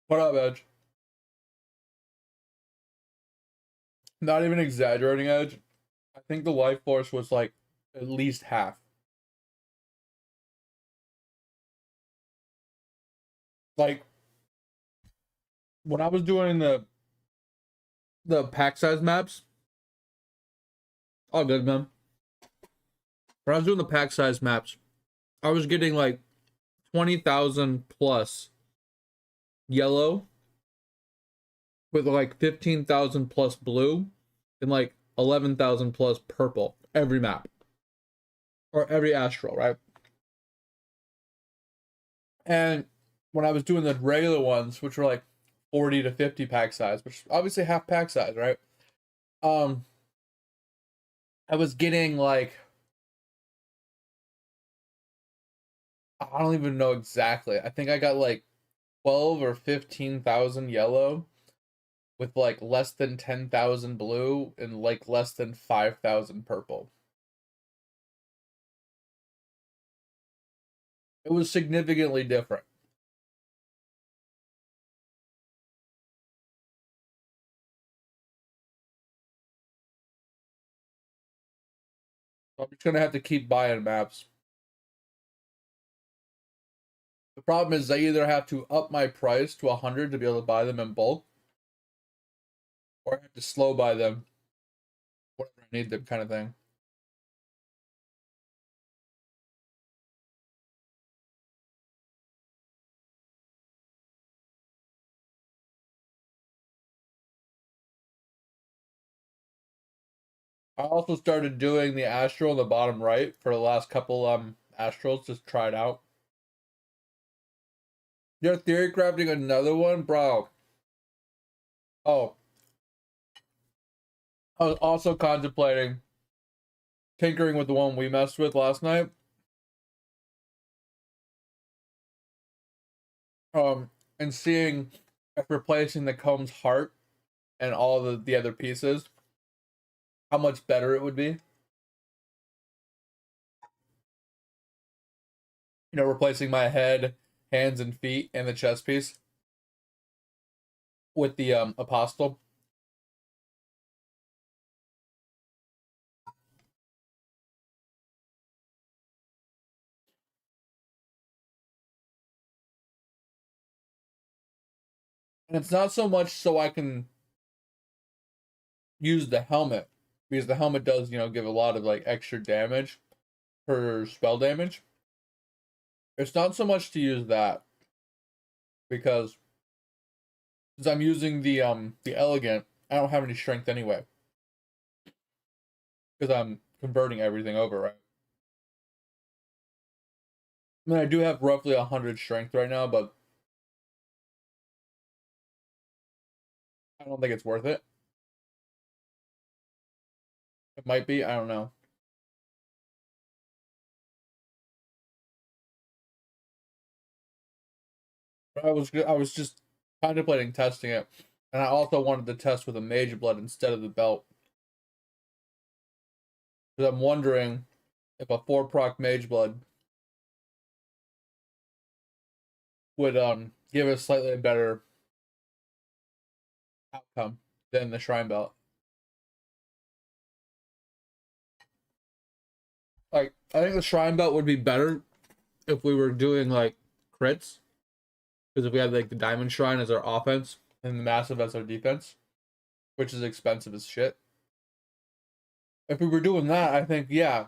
What up, Edge? Not even exaggerating, Edge. I think the life force was like at least half. Like when I was doing the pack size maps, all good, man. When I was doing the pack size maps, I was getting like 20,000 plus yellow with like 15,000 plus blue and like 11,000 plus purple every map or every astral, right? And when I was doing the regular ones, which were like 40 to 50 pack size, which obviously half pack size, right? Um, I was getting like I don't even know exactly. I think I got like 12 or 15,000 yellow with like less than 10,000 blue and like less than 5,000 purple. It was significantly different. I'm just gonna have to keep buying maps. The problem is I either have to up my price to 100 to be able to buy them in bulk, or I have to slow buy them whenever I need them, kind of thing. I also started doing the astral in the bottom right for the last couple astrals, just try it out. You're theory crafting another one, bro. Oh, I was also contemplating tinkering with the one we messed with last night. And seeing if replacing the comb's heart and all the other pieces, how much better it would be. You know, replacing my head, hands, and feet and the chest piece with the apostle. And it's not so much so I can use the helmet, because the helmet does, give a lot of like extra damage per spell damage. It's not so much to use that because since I'm using the elegant, I don't have any strength anyway because I'm converting everything over, right? I mean, I do have roughly 100 strength right now, but I don't think it's worth it. It might be, I don't know. But I was just contemplating testing it, and I also wanted to test with a mage blood instead of the belt because I'm wondering if a 4 proc mage blood would give a slightly better outcome than the shrine belt. Like, I think the shrine belt would be better if we were doing like crits, because if we had like the diamond shrine as our offense and the massive as our defense, which is expensive as shit. If we were doing that, I think, yeah,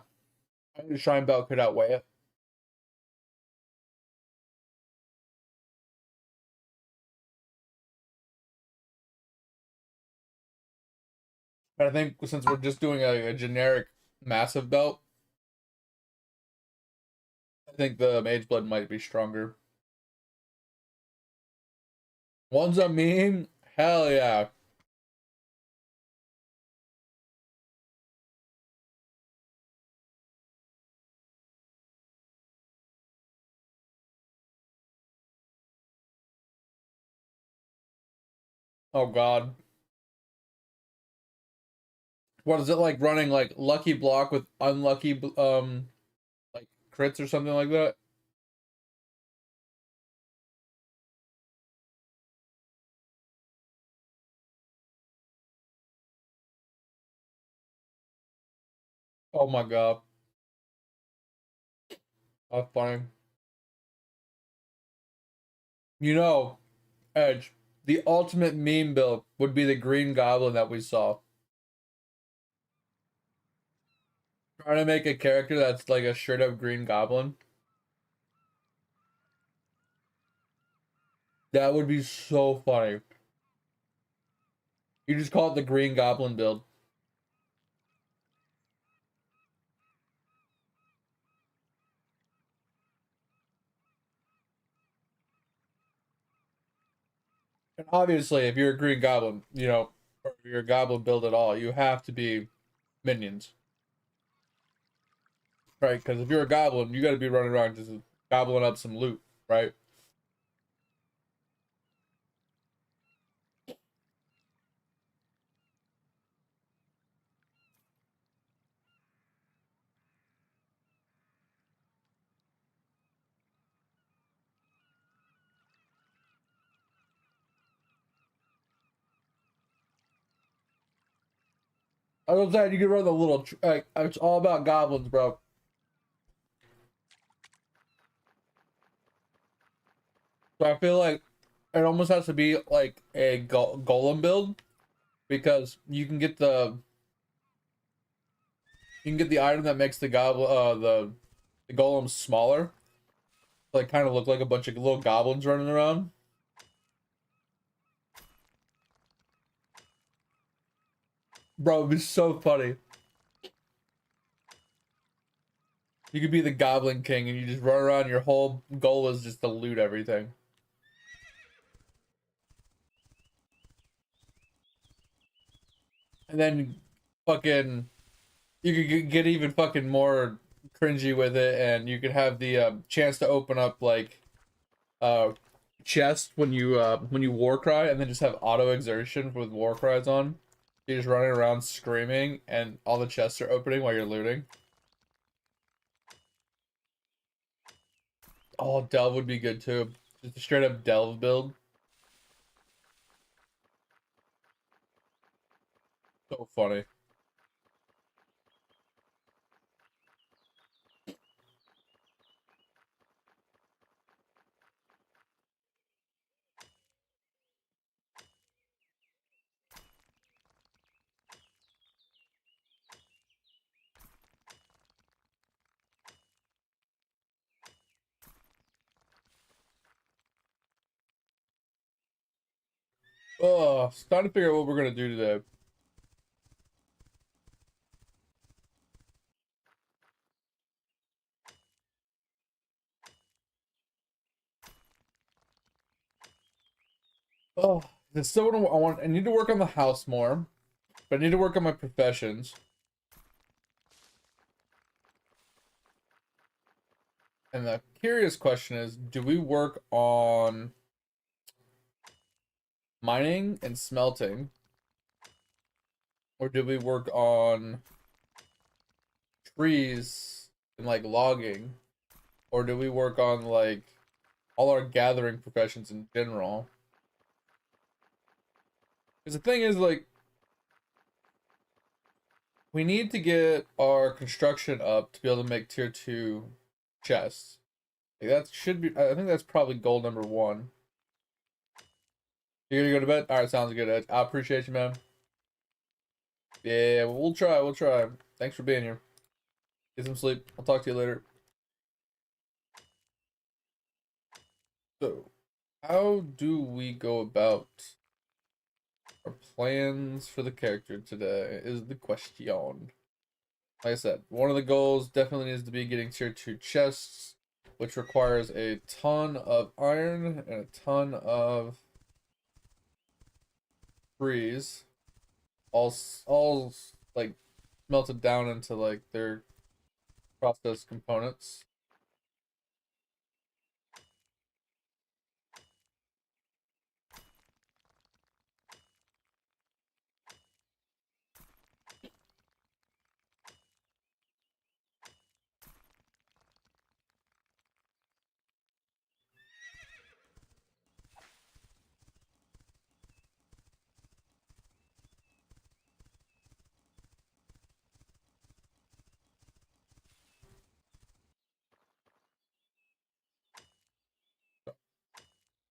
I think the shrine belt could outweigh it. But I think since we're just doing a generic massive belt, I think the mage blood might be stronger. One's a meme? Hell yeah. Oh god. What is it like running like lucky block with unlucky like crits or something like that? Oh my god. That's funny. You know, Edge, the ultimate meme build would be the Green Goblin that we saw. Trying to make a character that's like a straight up Green Goblin. That would be so funny. You just call it the Green Goblin build. And obviously, if you're a Green Goblin, or if you're a Goblin build at all, you have to be minions. Right? Because if you're a Goblin, you got to be running around just gobbling up some loot, right? I was saying you can run the little, like, it's all about goblins, bro. So I feel like it almost has to be like a golem build because you can get the item that makes the goblin the golem smaller, like kind of look like a bunch of little goblins running around. Bro, it'd be so funny. You could be the Goblin King and you just run around. Your whole goal is just to loot everything. And then fucking, you could get even fucking more cringy with it, and you could have the chance to open up like uh chest when you war cry, and then just have auto exertion with war cries on. You're just running around screaming, and all the chests are opening while you're looting. Oh, delve would be good too. Just a straight up delve build. So funny. Oh, it's time to figure out what we're gonna do today. Oh, there's still what I want. I need to work on the house more, but I need to work on my professions. And the curious question is, do we work on mining and smelting, or do we work on trees and like logging, or do we work on like all our gathering professions in general? Because the thing is, like, we need to get our construction up to be able to make tier 2 chests. Like, that should be, I think that's probably goal number 1. You're gonna go to bed? Alright, sounds good, Ed. I appreciate you, man. Yeah, we'll try, we'll try. Thanks for being here. Get some sleep. I'll talk to you later. So, how do we go about our plans for the character today is the question. Like I said, one of the goals definitely needs to be getting tier 2 chests, which requires a ton of iron and a ton of trees, all like melted down into like their processed components.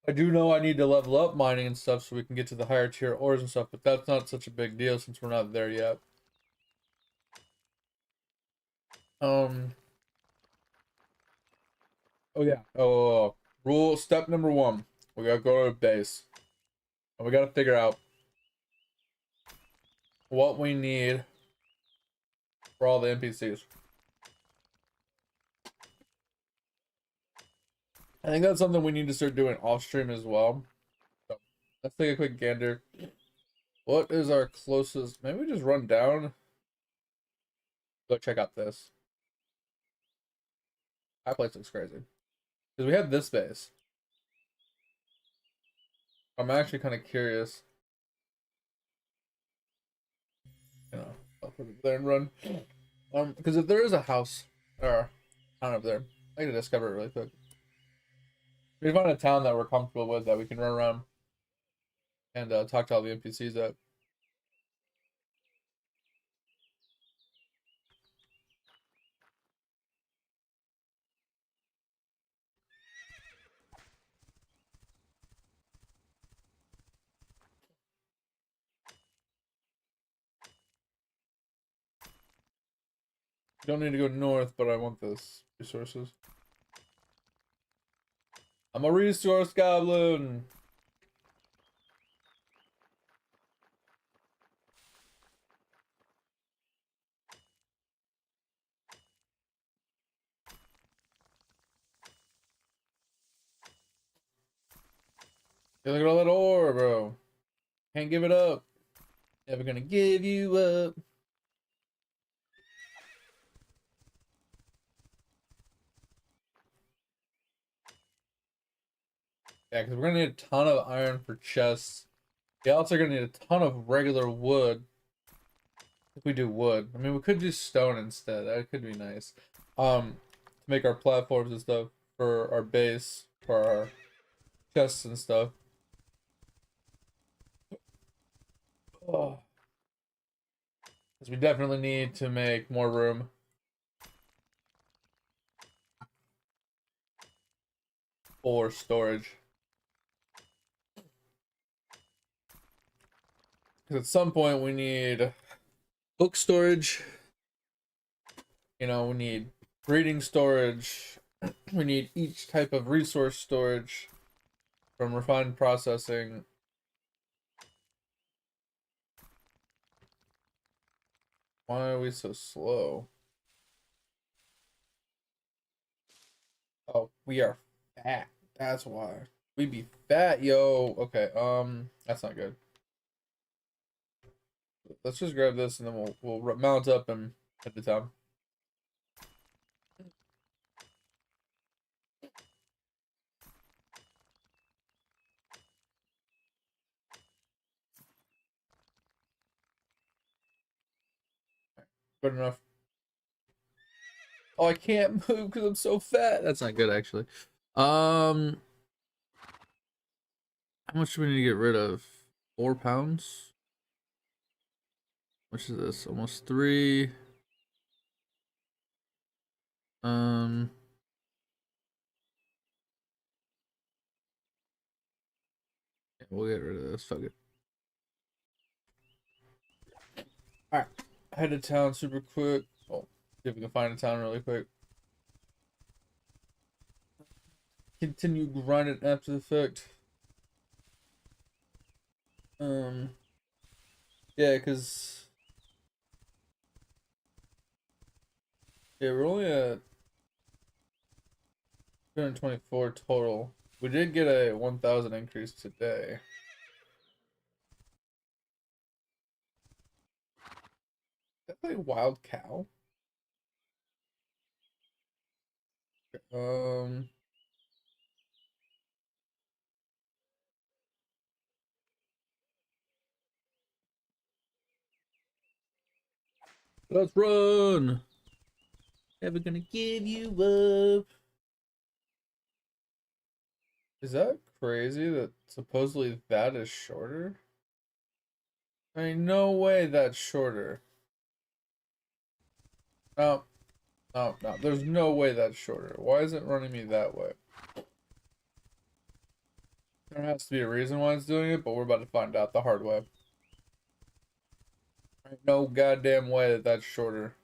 I do know I need to level up mining and stuff so we can get to the higher tier ores and stuff, but that's not such a big deal since we're not there yet. Oh yeah. Rule step number 1. We gotta go to a base. And we gotta figure out what we need for all the NPCs. I think that's something we need to start doing off stream as well. So let's take a quick gander. What is our closest? Maybe we just run down. Go check out this. That place looks crazy. Because we have this base. I'm actually kind of curious. You know, I'll put it there and run. Because if there is a house or town up there, I can discover it really quick. We find a town that we're comfortable with that we can run around and talk to all the NPCs at. Don't need to go north, but I want this resources. I'm a resource goblin. Hey, look at all that ore, bro. Can't give it up. Never gonna give you up. Yeah, because we're gonna need a ton of iron for chests. Yeah, also gonna need a ton of regular wood. If we do wood, I mean, we could do stone instead. That could be nice. To make our platforms and stuff for our base, for our chests and stuff. Oh, because we definitely need to make more room for storage. Because at some point we need book storage. You know, we need breeding storage. We need each type of resource storage from refined processing. Why are we so slow? Oh, we are fat. That's why. We be fat, yo. Okay, that's not good. Let's just grab this and then we'll mount up and head to town. Good enough. Oh, I can't move because I'm so fat. That's not good, actually. How much do we need to get rid of? 4 pounds? Which is this? Almost 3. Um, yeah, we'll get rid of this. Fuck it. All right, head to town super quick. Oh, see if we can find a town really quick. Continue grinding after the fact. Yeah, cause we're only at 224 total. We did get a 1,000 increase today. Is that like wild cow? Um, let's run. Never gonna give you up. Is that crazy that supposedly that is shorter? I mean, no way that's shorter. No, no. There's no way that's shorter. Why is it running me that way? There has to be a reason why it's doing it, but we're about to find out the hard way. Ain't no goddamn way that that's shorter.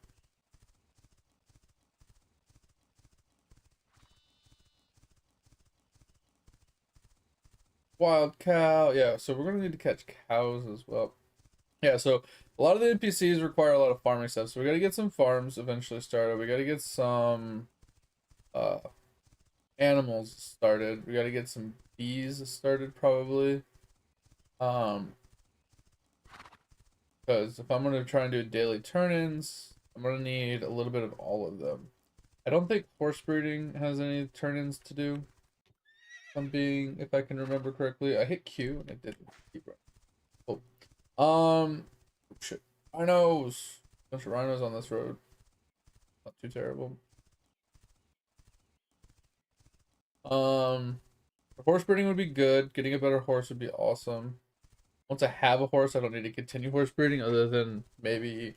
Wild cow. Yeah, so we're gonna need to catch cows as well. Yeah, so a lot of the NPCs require a lot of farming stuff. So we gotta get some farms eventually started. We gotta get some uh animals started. We gotta get some bees started probably. Um, because if I'm gonna try and do daily turn-ins, I'm gonna need a little bit of all of them. I don't think horse breeding has any turn-ins to do. If I can remember correctly, I hit Q and I didn't keep running. Oh, shit. Rhinos. Bunch of rhinos on this road. Not too terrible. Um, horse breeding would be good. Getting a better horse would be awesome. Once I have a horse, I don't need to continue horse breeding other than maybe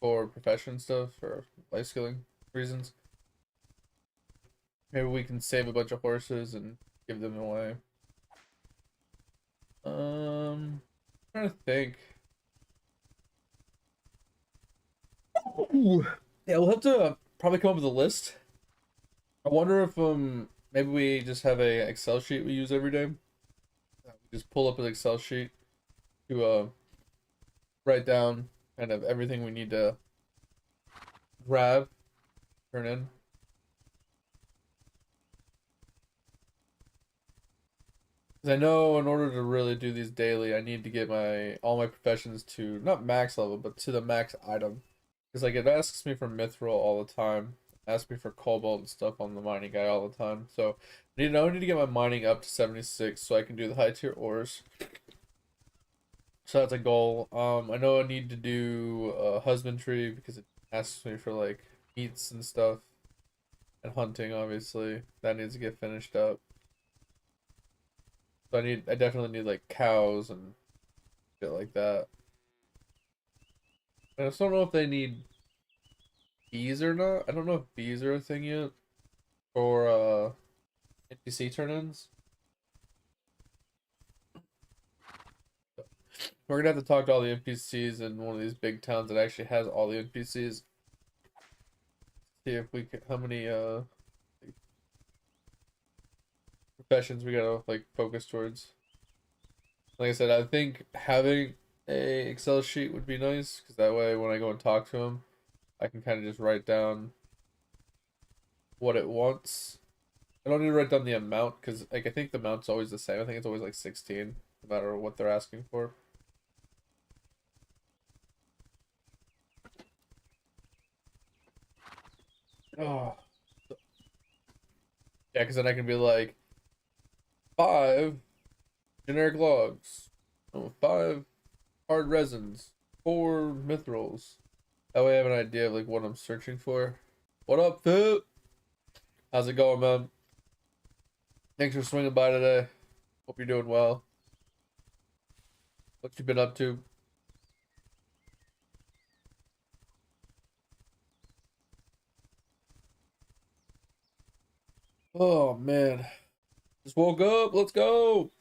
for profession stuff or life skilling reasons. Maybe we can save a bunch of horses and give them away. Trying to think. Ooh. Yeah, we'll have to probably come up with a list. I wonder if maybe we just have a Excel sheet we use every day. We just pull up an Excel sheet to write down kind of everything we need to grab, turn in. Because I know in order to really do these daily, I need to get all my professions to not max level, but to the max item. Because like it asks me for mithril all the time, asks me for cobalt and stuff on the mining guy all the time. So I need to get my mining up to 76 so I can do the high tier ores. So that's a goal. I know I need to do husbandry because it asks me for like meats and stuff, and hunting obviously that needs to get finished up. So I definitely need like cows and shit like that. I just don't know if they need bees or not. I don't know if bees are a thing yet for NPC turn-ins. We're gonna have to talk to all the NPCs in one of these big towns that actually has all the NPCs. See if we can how many professions we gotta like focus towards. Like I said, I think having a Excel sheet would be nice because that way when I go and talk to him, I can kind of just write down what it wants. I don't need to write down the amount because like I think the amount's always the same. I think it's always like 16, no matter what they're asking for. Oh, yeah, because then I can be like 5 generic logs, 5 hard resins, 4 mithrils. That way I have an idea of like what I'm searching for. What up, Phil? How's it going, man? Thanks for swinging by today. Hope you're doing well. What you been up to? Oh man, just woke up. Let's go.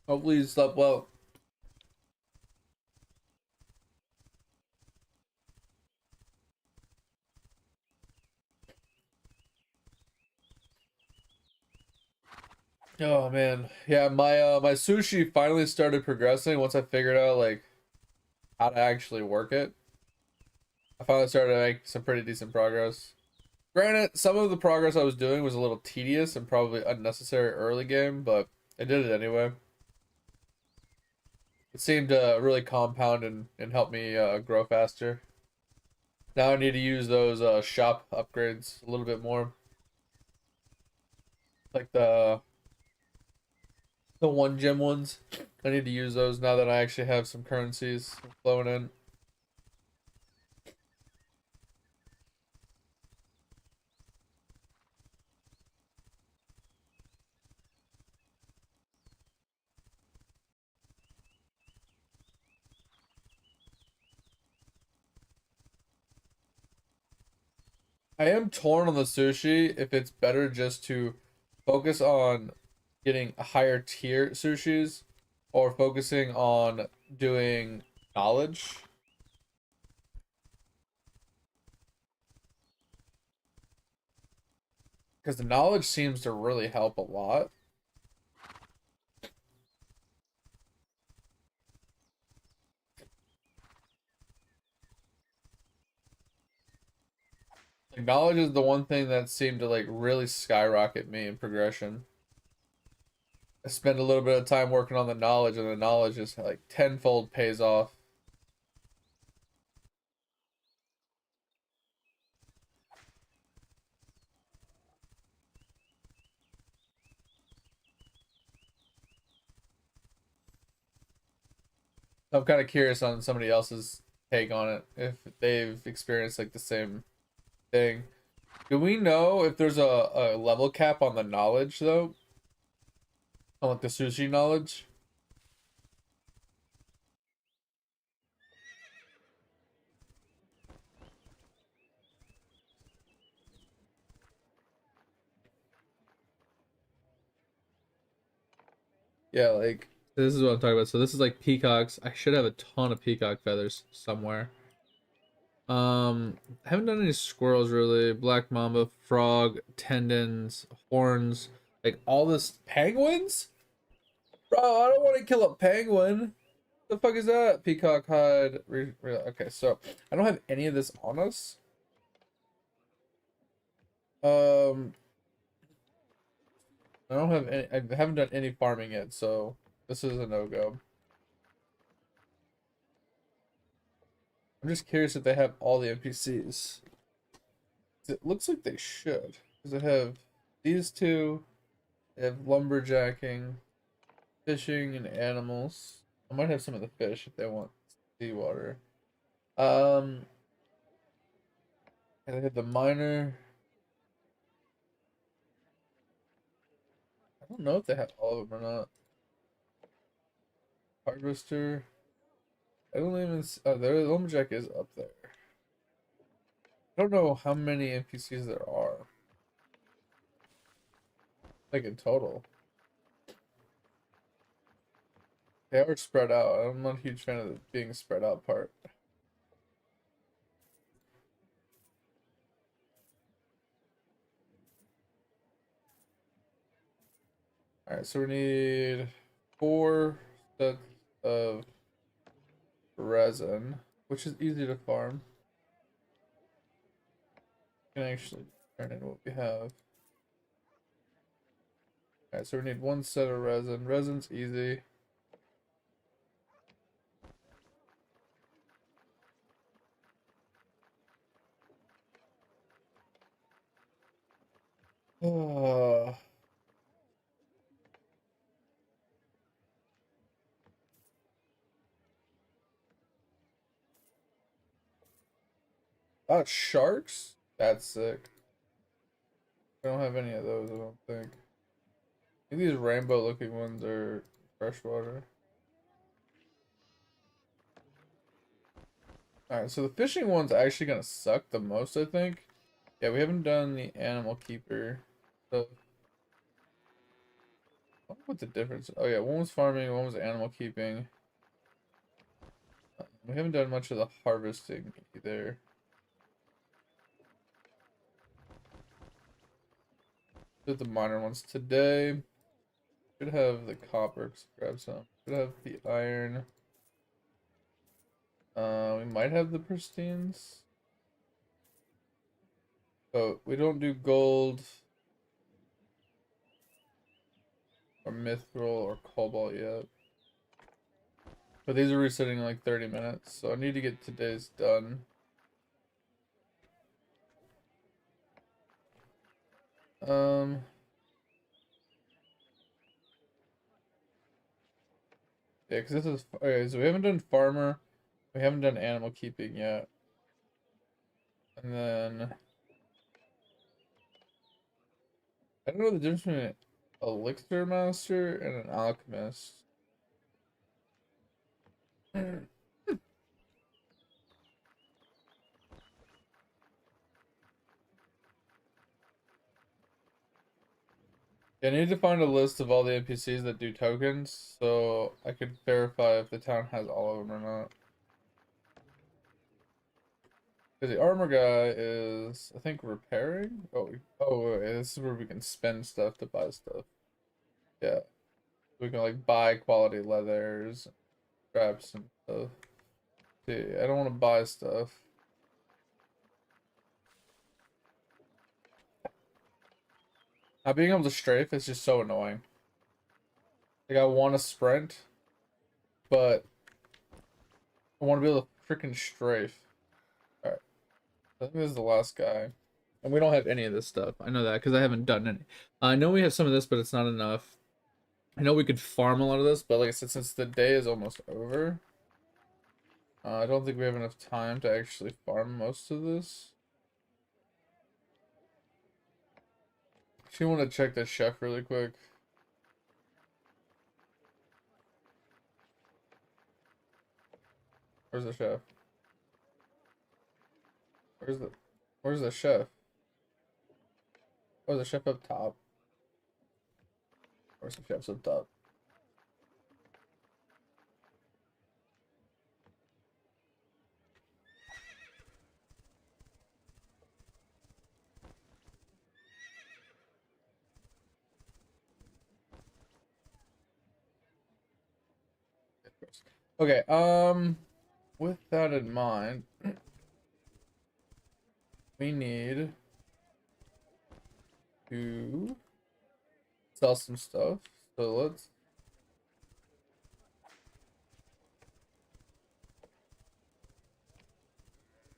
Hopefully you slept well. Oh man, yeah. My sushi finally started progressing once I figured out like how to actually work it. I finally started to make some pretty decent progress. Granted, some of the progress I was doing was a little tedious and probably unnecessary early game, but I did it anyway. It seemed to really compound and help me grow faster. Now I need to use those shop upgrades a little bit more, like the one gem ones. I need to use those now that I actually have some currencies flowing in. I am torn on the sushi if it's better just to focus on getting higher tier sushis or focusing on doing knowledge? Because the knowledge seems to really help a lot. Like, knowledge is the one thing that seemed to like really skyrocket me in progression. I spend a little bit of time working on the knowledge, and the knowledge is like tenfold pays off. I'm kind of curious on somebody else's take on it, if they've experienced like the same thing. Do we know if there's a level cap on the knowledge though? On like the sushi knowledge? Yeah, like this is what I'm talking about. So this is like peacocks. I should have a ton of peacock feathers somewhere. I haven't done any squirrels really. Black mamba, frog, tendons, horns, like all this penguins? Bro, I don't want to kill a penguin. The fuck is that? Peacock hide. Okay, so I don't have any of this on us. Um, I don't have any. I haven't done any farming yet, so this is a no-go. I'm just curious if they have all the NPCs. It looks like they should, because they have these two. They have lumberjacking, fishing, and animals. I might have some of the fish if they want seawater. Um, and they have the miner. I don't know if they have all of them or not. Harvester. I don't even. Oh, the lumberjack is up there. I don't know how many NPCs there are. Like in total. They are spread out. I'm not a huge fan of the being spread out part. Alright, so we need 4 sets of resin, which is easy to farm. We can actually turn in what we have. Alright, so we need 1 set of resin. Resin's easy. Oh, sharks? That's sick. I don't have any of those, I don't think. I think these rainbow looking ones are freshwater. Alright, so the fishing one's actually gonna suck the most, I think. Yeah, we haven't done the animal keeper. So, what's the difference? Oh yeah, one was farming, one was animal keeping. We haven't done much of the harvesting either. Did the minor ones today. Should have the copper, grab some. Should have the iron. We might have the pristines. But we don't do gold or mithril or cobalt yet. But these are resetting in like 30 minutes, so I need to get today's done. Um, yeah, because this is okay. So we haven't done farmer, we haven't done animal keeping yet, and then I don't know the difference between an elixir master and an alchemist. I need to find a list of all the NPCs that do tokens so I could verify if the town has all of them or not. Because the armor guy is, I think, repairing. Oh, wait, this is where we can spend stuff to buy stuff. Yeah, we can like buy quality leathers, straps, and stuff. See, I don't want to buy stuff. Not being able to strafe is just so annoying. Like I want to sprint, but I want to be able to freaking strafe. All right, I think this is the last guy. And we don't have any of this stuff. I know that because I haven't done any. I know we have some of this, but it's not enough. I know we could farm a lot of this, but like I said, since the day is almost over, I don't think we have enough time to actually farm most of this. Actually, want to check the chef really quick. Where's the chef? Where's the Where's the chef? Oh, the chef up top. Where's the chef's up top? Okay, with that in mind, we need to sell some stuff. So let's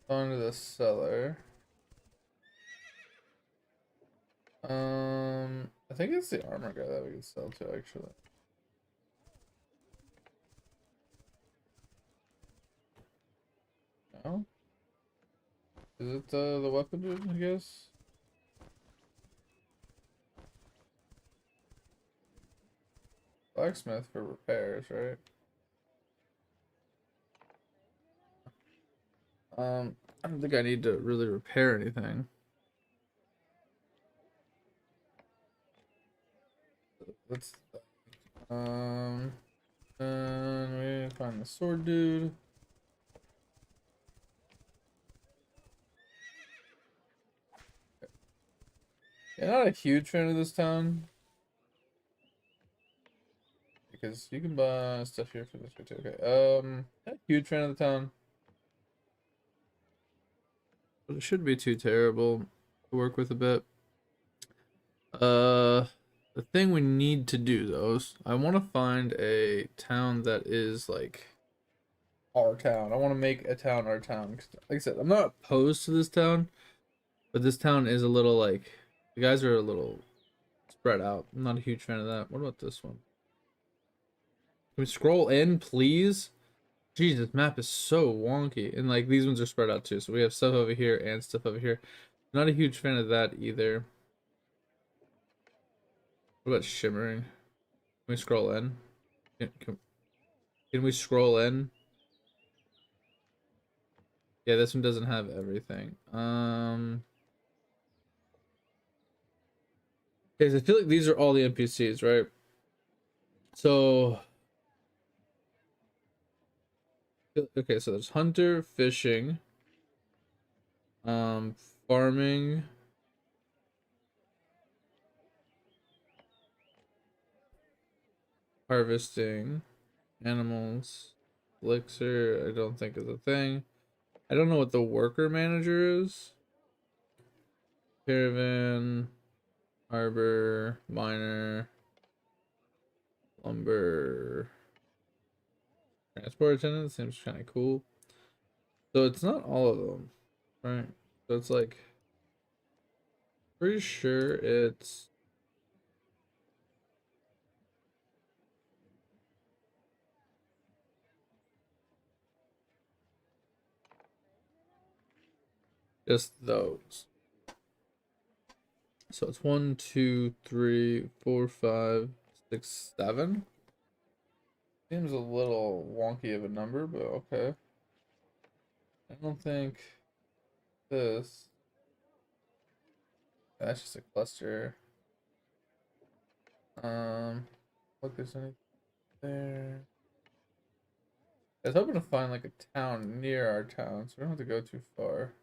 go into the cellar. I think it's the armor guy that we can sell to actually. No? Is it the weapon dude, I guess? Blacksmith for repairs, right? I don't think I need to really repair anything. Let's and we find the sword dude. Yeah, not a huge fan of this town. Because you can buy stuff here for this too. Okay. Not a huge fan of the town. But it shouldn't be too terrible to work with a bit. The thing we need to do though is I want to find a town that is like our town. I want to make a town our town. 'Cause like I said, I'm not opposed to this town, but this town is a little like the guys are a little spread out. I'm not a huge fan of that. What about this one? Can we scroll in, please? Jeez, this map is so wonky. And like these ones are spread out too. So we have stuff over here and stuff over here. Not a huge fan of that either. What about shimmering? Can we scroll in? Can we scroll in? Yeah, this one doesn't have everything. Okay, so I feel like these are all the NPCs, right? So okay, so there's hunter, fishing, um, farming, harvesting, animals, elixir, I don't think is a thing. I don't know what the worker manager is. Caravan, harbor, miner, lumber, transport attendant seems kind of cool. So it's not all of them, right? So it's like pretty sure it's just those. So it's 1, 2, 3, 4, 5, 6, 7. Seems a little wonky of a number, but okay. I don't think this. That's just a cluster. Look, there's anything there. I was hoping to find like a town near our town, so we don't have to go too far.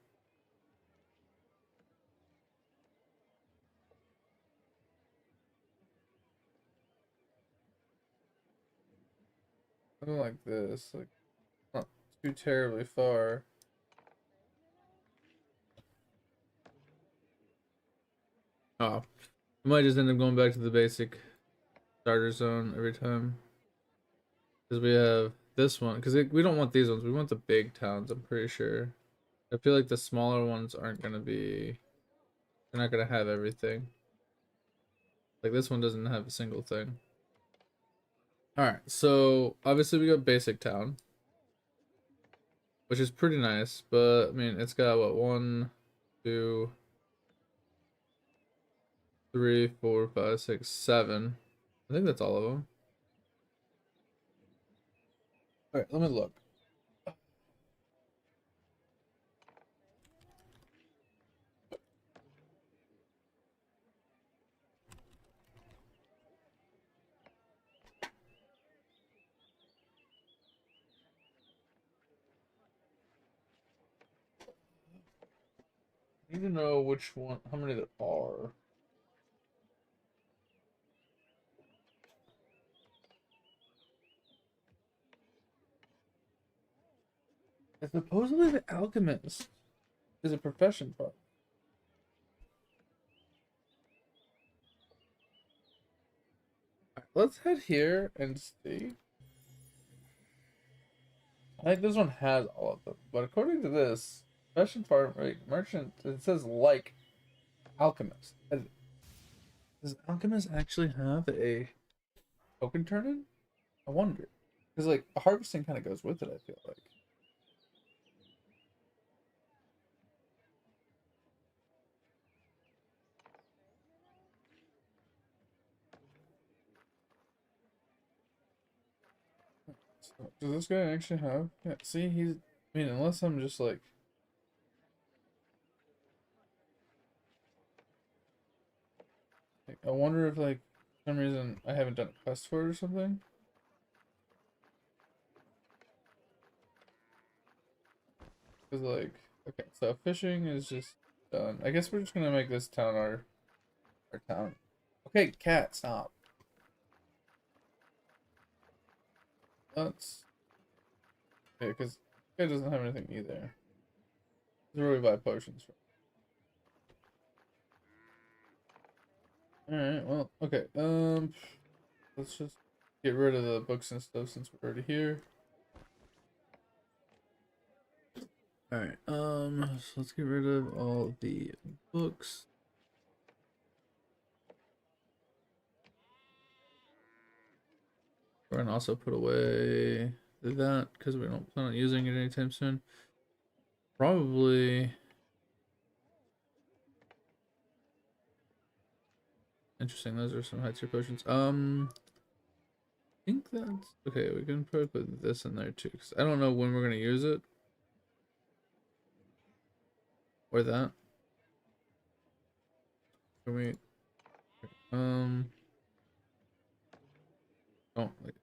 Something like this, like not too terribly far. Oh, we might just end up going back to the basic starter zone every time. Because we have this one. Because we don't want these ones. We want the big towns, I'm pretty sure. I feel like the smaller ones aren't going to be... They're not going to have everything. Like this one doesn't have a single thing. Alright, so obviously we got basic town. Which is pretty nice. But, I mean, it's got what? 1, 2, 3, 4, 5, 6, 7. I think that's all of them. Alright, let me look. I need to know which one, how many there are. And supposedly the alchemist is a profession part. Right, let's head here and see. I think this one has all of them, but according to this, profession farm like merchant, it says like alchemist. Does alchemist actually have a token turn in? I wonder. Because like harvesting kind of goes with it, I feel like. So, does this guy actually have? Yeah, see, he's. I mean, unless I'm just like. I wonder if like for some reason I haven't done a quest for it or something. Because like, okay, so fishing is just done. I guess we're just gonna make this town our town. Okay, cat, stop. That's okay, because guy doesn't have anything either. This is where we buy potions from. Alright, well, okay. Let's just get rid of the books and stuff since we're already here. Alright, so let's get rid of all the books. We're gonna also put away that because we don't plan on using it anytime soon. Probably interesting. Those are some high tier potions. I think that's okay. We can probably put this in there too because I don't know when we're gonna use it or that. Can we? Oh, like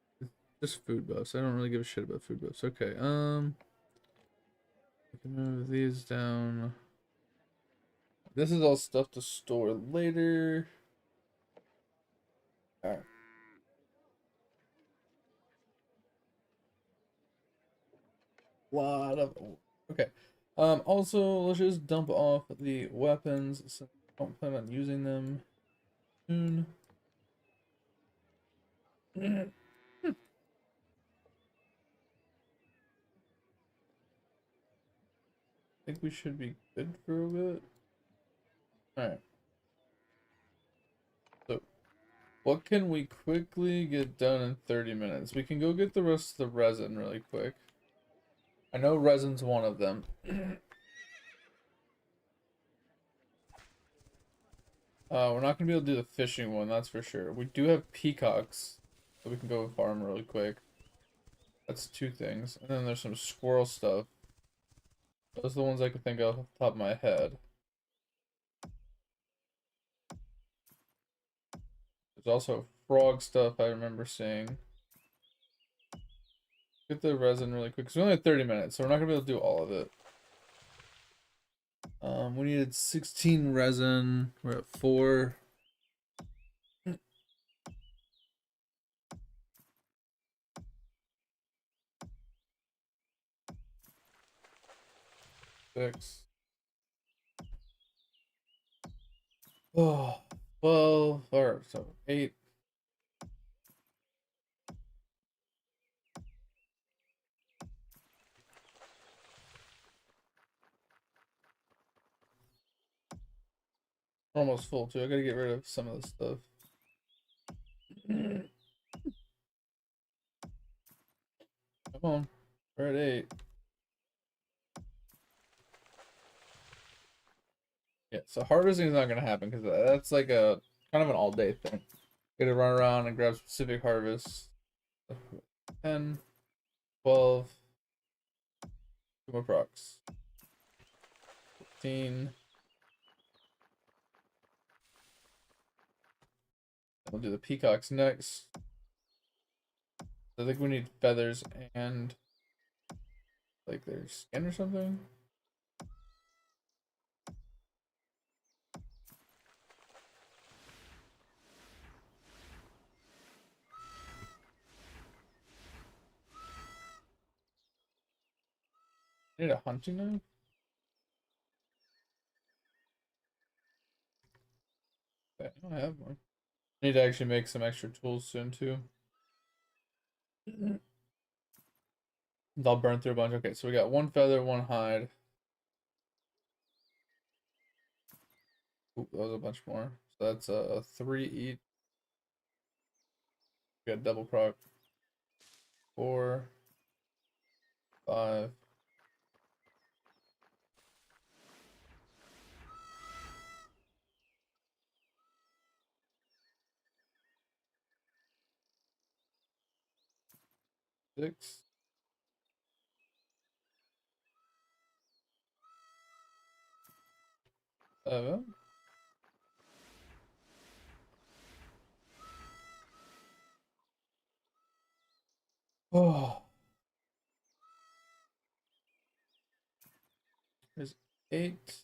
just food buffs. I don't really give a shit about food buffs. Okay. We can move these down. This is all stuff to store later. All right. Lot of okay. Also, let's just dump off the weapons since I don't plan on using them soon. I think we should be good for a bit. Alright. So, what can we quickly get done in 30 minutes? We can go get the rest of the resin really quick. I know resin's one of them. We're not gonna be able to do the fishing one, that's for sure. We do have peacocks, so we can go farm really quick. That's 2 things. And then there's some squirrel stuff. Those are the ones I can think of off the top of my head. There's also frog stuff I remember seeing. Get the resin really quick because we only have 30 minutes, so we're not gonna be able to do all of it. We needed 16 resin. We're at 4. Six. Oh, 12, or so 8. We're almost full too. I gotta get rid of some of this stuff. Come on, we're at 8. Yeah, so harvesting is not gonna happen because that's like a kind of an all-day thing. Gotta run around and grab specific harvests. 10, 12, 2 more procs. 15. We'll do the peacocks next. I think we need feathers and like their skin or something. I need a hunting knife. I don't have one. I need to actually make some extra tools soon too. I'll burn through a bunch. Okay, so we got 1 feather, 1 hide. Ooh, that was a bunch more. So that's 3 each. We got double proc. 4, 5. Six. Seven. Oh, there's 8.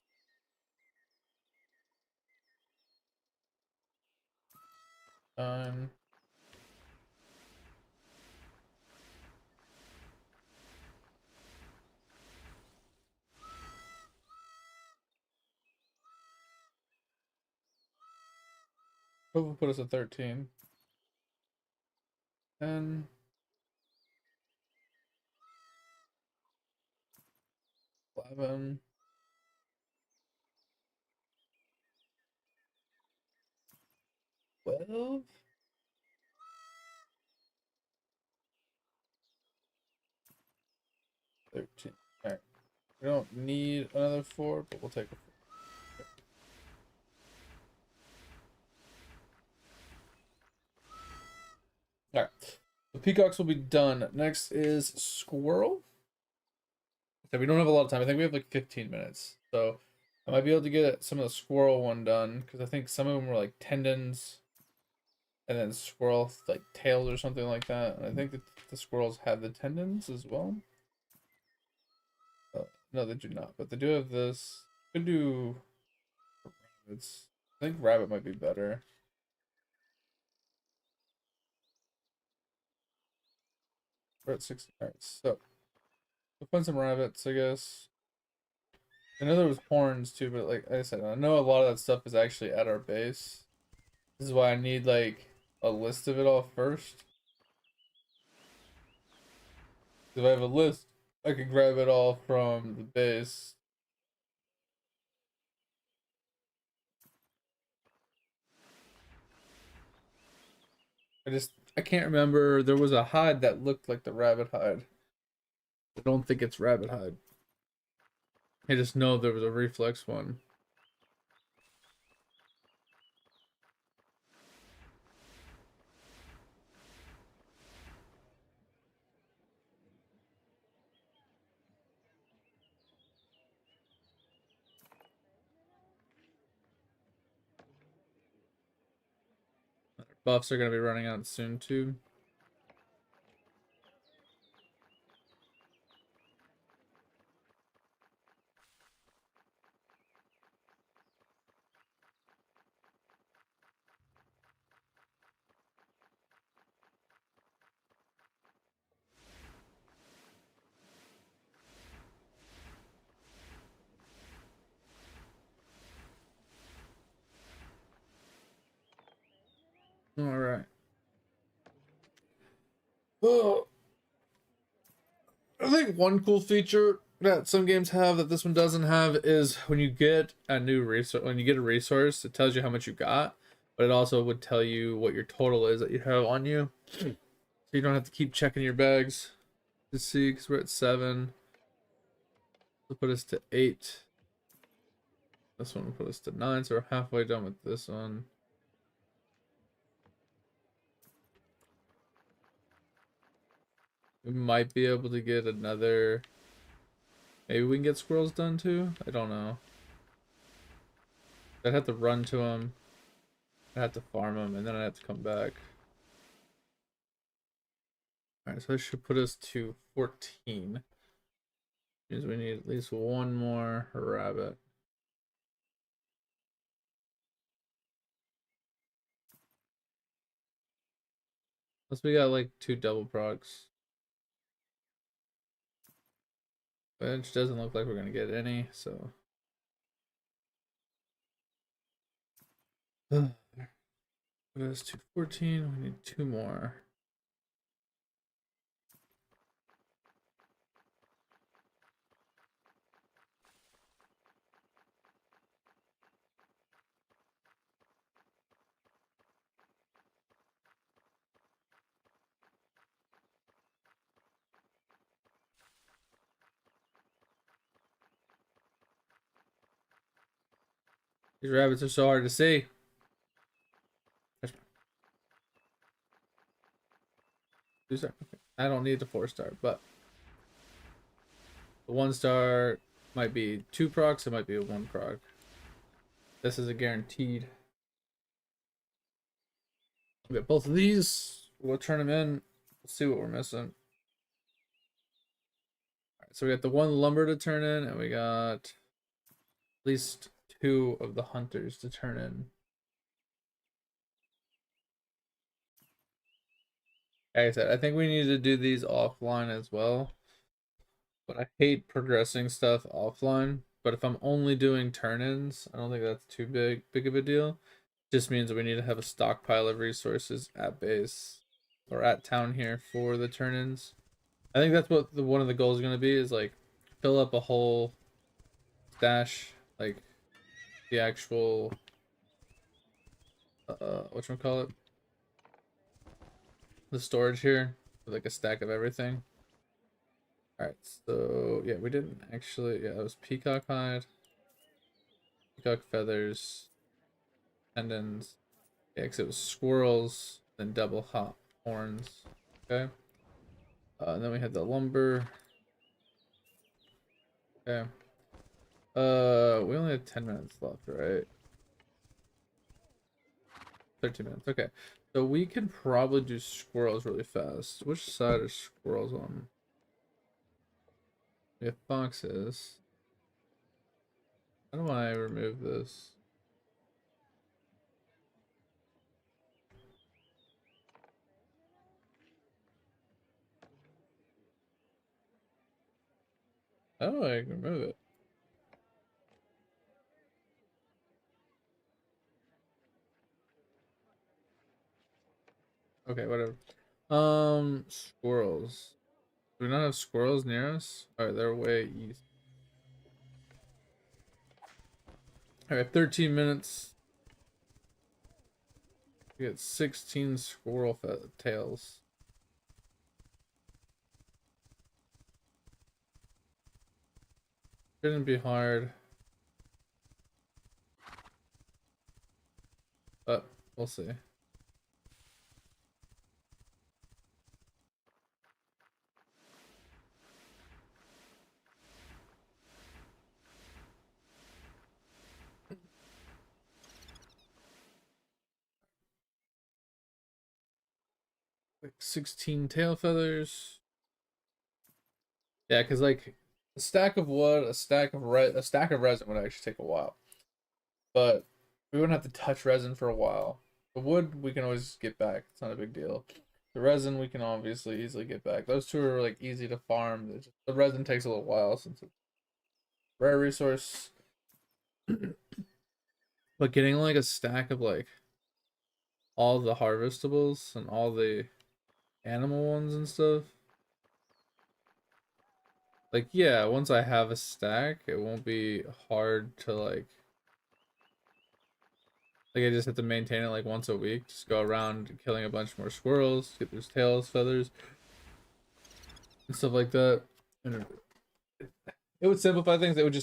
9. We'll put us at 13. 10. 11. 12. 13. Alright. We don't need another 4, but we'll take a 4. Alright. The peacocks will be done. Next is squirrel. So we don't have a lot of time. I think we have like 15 minutes. So I might be able to get some of the squirrel one done because I think some of them were like tendons and then squirrel like tails or something like that. And I think that the squirrels have the tendons as well. No, they do not, but they do have this. Could do rabbits. I think rabbit might be better. We're at 60. Alright, so we'll find some rabbits, I guess. I know there was horns too, but like I said, I know a lot of that stuff is actually at our base. This is why I need like a list of it all first. If I have a list, I could grab it all from the base. I can't remember. There was a hide that looked like the rabbit hide. I don't think it's rabbit hide. I just know there was a reflex one. buffs are going to be running out soon too. All right. Oh, I think one cool feature that some games have that this one doesn't have is when you get a new resource, when you get a resource, it tells you how much you got, but it also would tell you what your total is that you have on you. So you don't have to keep checking your bags to see, because we're at 7. It'll put us to 8. This one will put us to 9, so we're halfway done with this one. We might be able to get another. Maybe we can get squirrels done too? I don't know. I'd have to run to them. I'd have to farm them, and then I'd have to come back. Alright, so this should put us to 14. Means we need at least one more rabbit. Plus we got like 2 double procs. Which doesn't look like we're gonna get any, so. Put us to 14, we need 2 more. These rabbits are so hard to see. Okay. I don't need the 4-star, but the 1-star might be 2 procs, it might be a 1 proc. This is a guaranteed. We got both of these. We'll turn them in. Let's see what we're missing. Alright, so we got the 1 lumber to turn in, and we got at least 2 of the hunters to turn in. Like I said, I think we need to do these offline as well. But I hate progressing stuff offline. But if I'm only doing turn-ins, I don't think that's too big of a deal. Just means we need to have a stockpile of resources at base or at town here for the turn-ins. I think that's what one of the goals is going to be, is like fill up a whole stash, like the actual whatchamacallit, the storage here with like a stack of everything. All right, so yeah, we didn't actually, yeah, it was peacock hide, peacock feathers, tendons. Yeah, because it was squirrels, then double hop horns. Okay. And then we had the lumber. Okay. We only have 10 minutes left, right? 13 minutes. Okay. So we can probably do squirrels really fast. Which side are squirrels on? We have foxes. How do I remove this? How do I remove it? Okay, whatever. Squirrels. Do we not have squirrels near us? Alright, they're way east. Alright, 13 minutes. We get 16 squirrel tails. Shouldn't be hard. But we'll see. like 16 tail feathers. Yeah, because like a stack of wood, a stack of resin would actually take a while, but we wouldn't have to touch resin for a while. The wood we can always get back; it's not a big deal. The resin we can obviously easily get back. Those two are like easy to farm. The resin takes a little while since it's a rare resource. But getting like a stack of like all the harvestables and all the animal ones and stuff. Like yeah, once I have a stack, it won't be hard to like I just have to maintain it like once a week. Just go around killing a bunch more squirrels, get those tails, feathers, and stuff like that. And it would simplify things. It would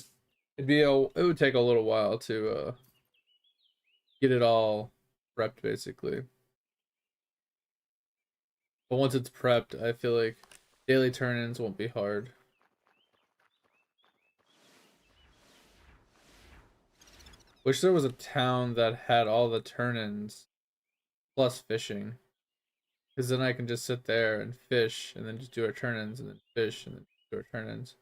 take a little while to get it all prepped basically. But once it's prepped, I feel like daily turn-ins won't be hard. Wish there was a town that had all the turn-ins plus fishing. Because then I can just sit there and fish and then just do our turn-ins and then fish and then do our turn-ins.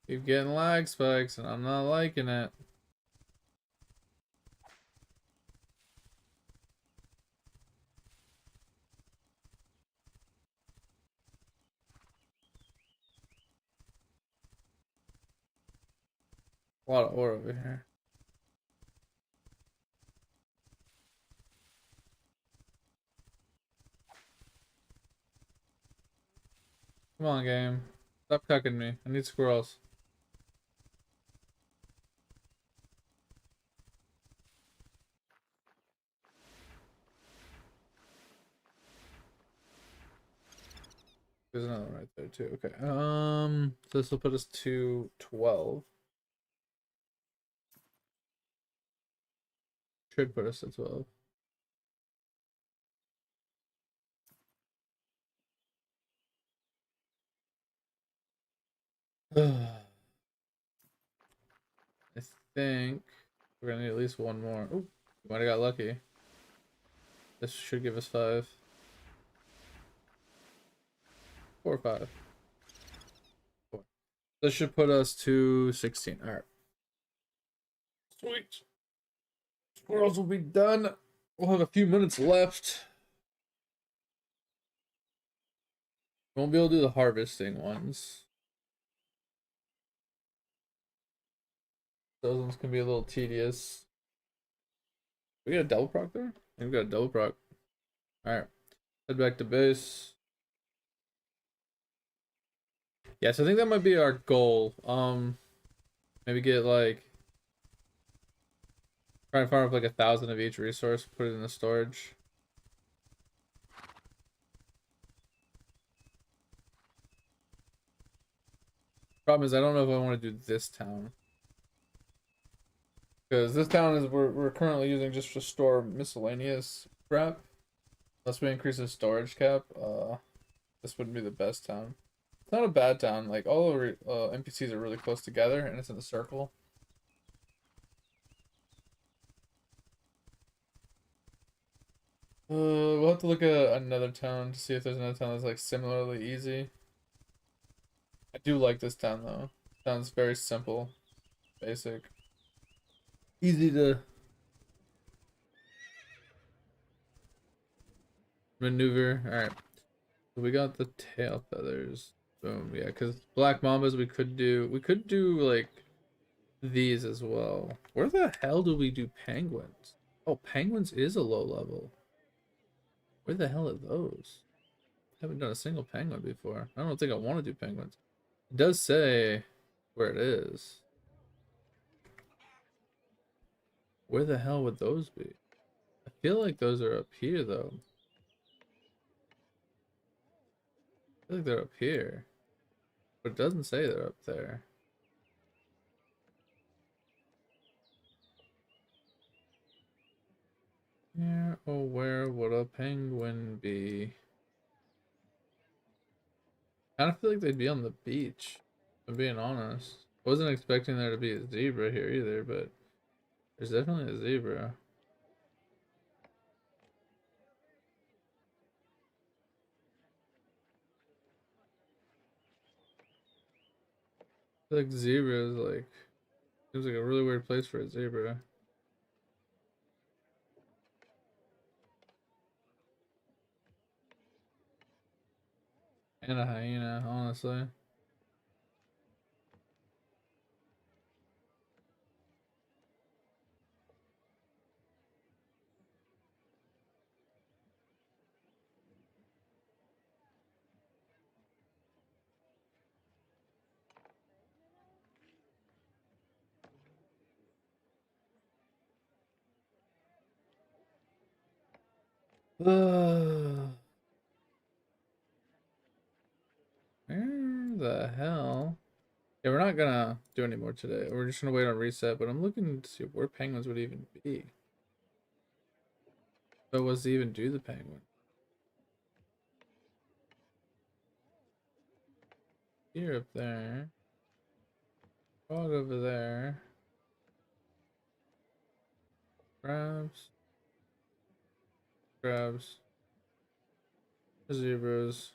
Keep getting lag spikes and I'm not liking it. A lot of ore over here. Come on, game. Stop cucking me. I need squirrels. There's another one right there too. Okay. So this will put us to 12. Should put us to 12. I think we're gonna need at least one more. Oh, we might have got lucky. This should give us 5. 4 or 5. 4. This should put us to 16. Alright. Sweet. Squirrels will be done. We'll have a few minutes left. Won't be able to do the harvesting ones. Those ones can be a little tedious. We got a double proc there? I think we got a double proc. Alright. Head back to base. Yeah, so I think that might be our goal. Maybe get like try and farm up like 1,000 of each resource, put it in the storage. Problem is I don't know if I want to do this town. Because this town is we're currently using just to store miscellaneous crap. Unless we increase the storage cap, this wouldn't be the best town. It's not a bad town. Like all the NPCs are really close together, and it's in a circle. We'll have to look at another town to see if there's another town that's like similarly easy. I do like this town though. Sounds very simple, basic, easy to maneuver. All right, so we got the tail feathers. Boom. Yeah, because black mambas we could do like these as well. Where the hell do we do penguins? Oh, penguins is a low level. Where the hell are those? I haven't done a single penguin before. I don't think I want to do penguins. It does say where it is. Where the hell would those be? I feel like those are up here though. I feel like they're up here. But it doesn't say they're up there. Yeah, oh, where would a penguin be? I kind of feel like they'd be on the beach, if I'm being honest. Wasn't expecting there to be a zebra here either, but there's definitely a zebra. I feel like zebra is like, seems like a really weird place for a zebra. And a hyena, honestly. Where the hell? Yeah, we're not gonna do any more today. We're just gonna wait on reset, but I'm looking to see where penguins would even be. But was to even do the penguin? Here up there. Frog over there. Crabs. Crabs. Zebras.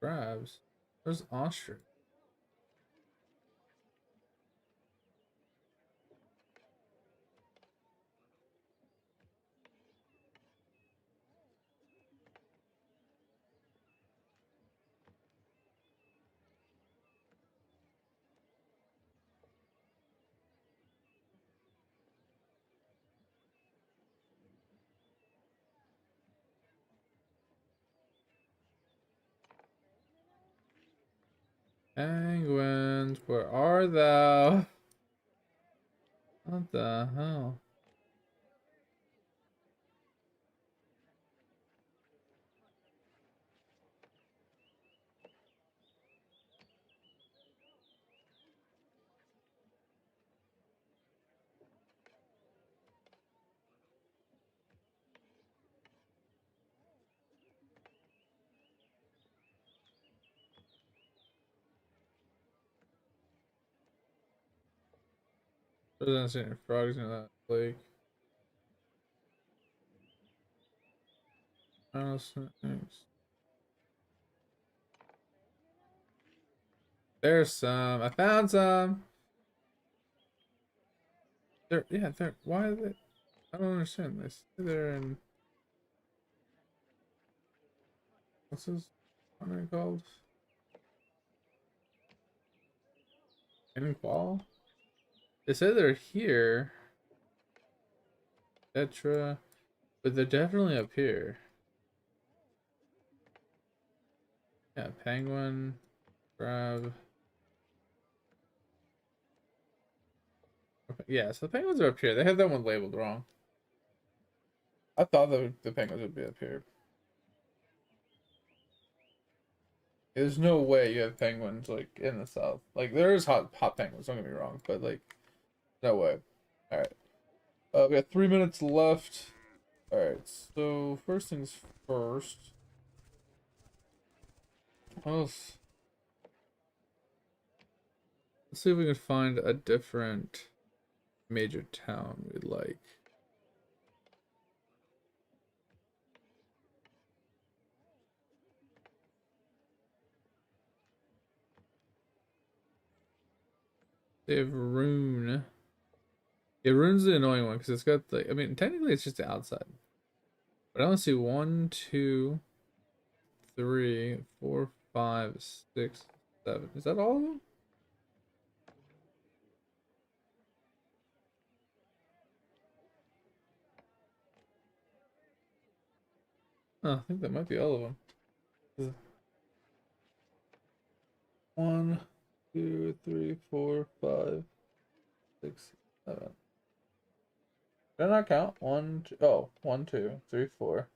Crabs. Where's ostrich? Penguins, where are thou? What the hell? Doesn't see any frogs in that lake. Rattlesnakes. There's some. I found some. They're, yeah, they're, why are they? I don't understand this. They're in, what's this one called? In qual? They say they're here. Tetra. But they're definitely up here. Yeah, penguin. Crab. Okay, yeah, so the penguins are up here. They have that one labeled wrong. I thought the penguins would be up here. There's no way you have penguins like in the south. Like there is hot penguins, don't get me wrong, but like no way. Alright. We got 3 minutes left. Alright, so first things first. Let's see if we can find a different major town we'd like. They have Rune. Yeah, Rune's the annoying one because it's got like, I mean, technically it's just the outside. But I only see 1, 2, 3, 4, 5, 6, 7. Is that all of them? Oh, I think that might be all of them. 1, 2, 3, 4, 5, 6, Did I not count? 1, 2, oh, 1, 2, 3, 4,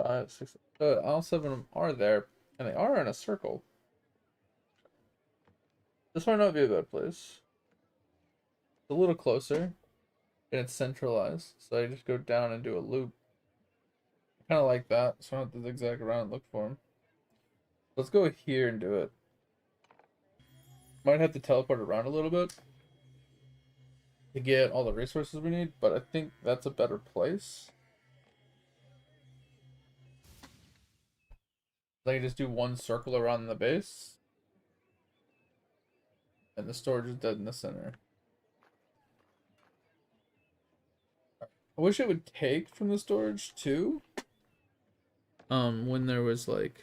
5, 6. All 7 of them are there, and they are in a circle. This might not be a bad place. It's a little closer, and it's centralized, so I just go down and do a loop. I kind of like that, so I don't have to zigzag around and look for them. Let's go here and do it. Might have to teleport around a little bit to get all the resources we need, but I think that's a better place. I can just do one circle around the base, and the storage is dead in the center. I wish it would take from the storage too. When there was like,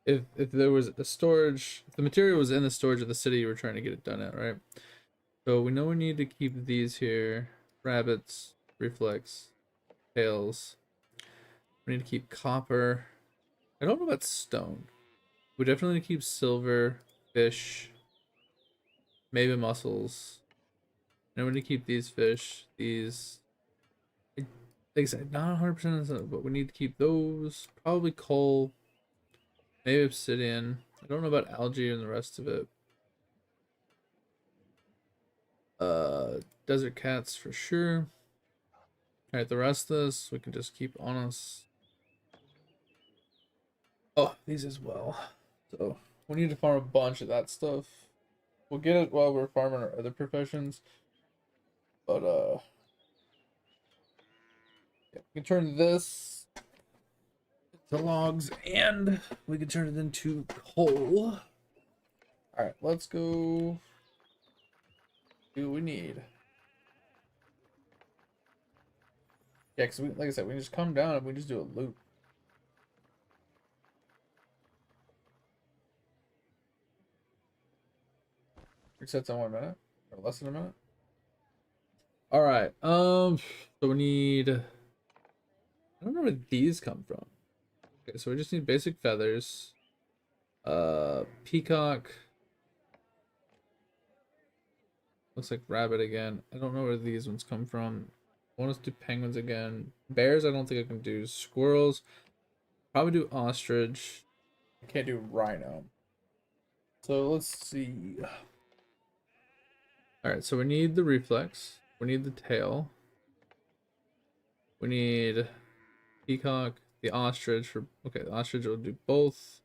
if there was a storage, if the material was in the storage of the city you were trying to get it done at, right? So we know we need to keep these here: rabbits, reflex, tails. We need to keep copper. I don't know about stone. We definitely need to keep silver, fish, maybe mussels. And we need to keep these fish, these. Like I said, not 100%, but we need to keep those. Probably coal, maybe obsidian. I don't know about algae and the rest of it. Desert cats for sure. Alright, the rest of this we can just keep on us. Oh, these as well. So we need to farm a bunch of that stuff. We'll get it while we're farming our other professions. But yeah, we can turn this to logs and we can turn it into coal. Alright, let's go do what we need. Yeah, because like I said, we can just come down and we just do a loop. Resets in 1 minute or less than a minute. All right. So we need. I don't know where these come from. Okay, so we just need basic feathers. Peacock. Looks like rabbit again. I don't know where these ones come from. I want us to do penguins again. Bears, I don't think I can do. Squirrels. Probably do ostrich. I can't do rhino. So let's see. Alright, so we need the reflex. We need the tail. We need peacock, the ostrich for okay, the ostrich will do both.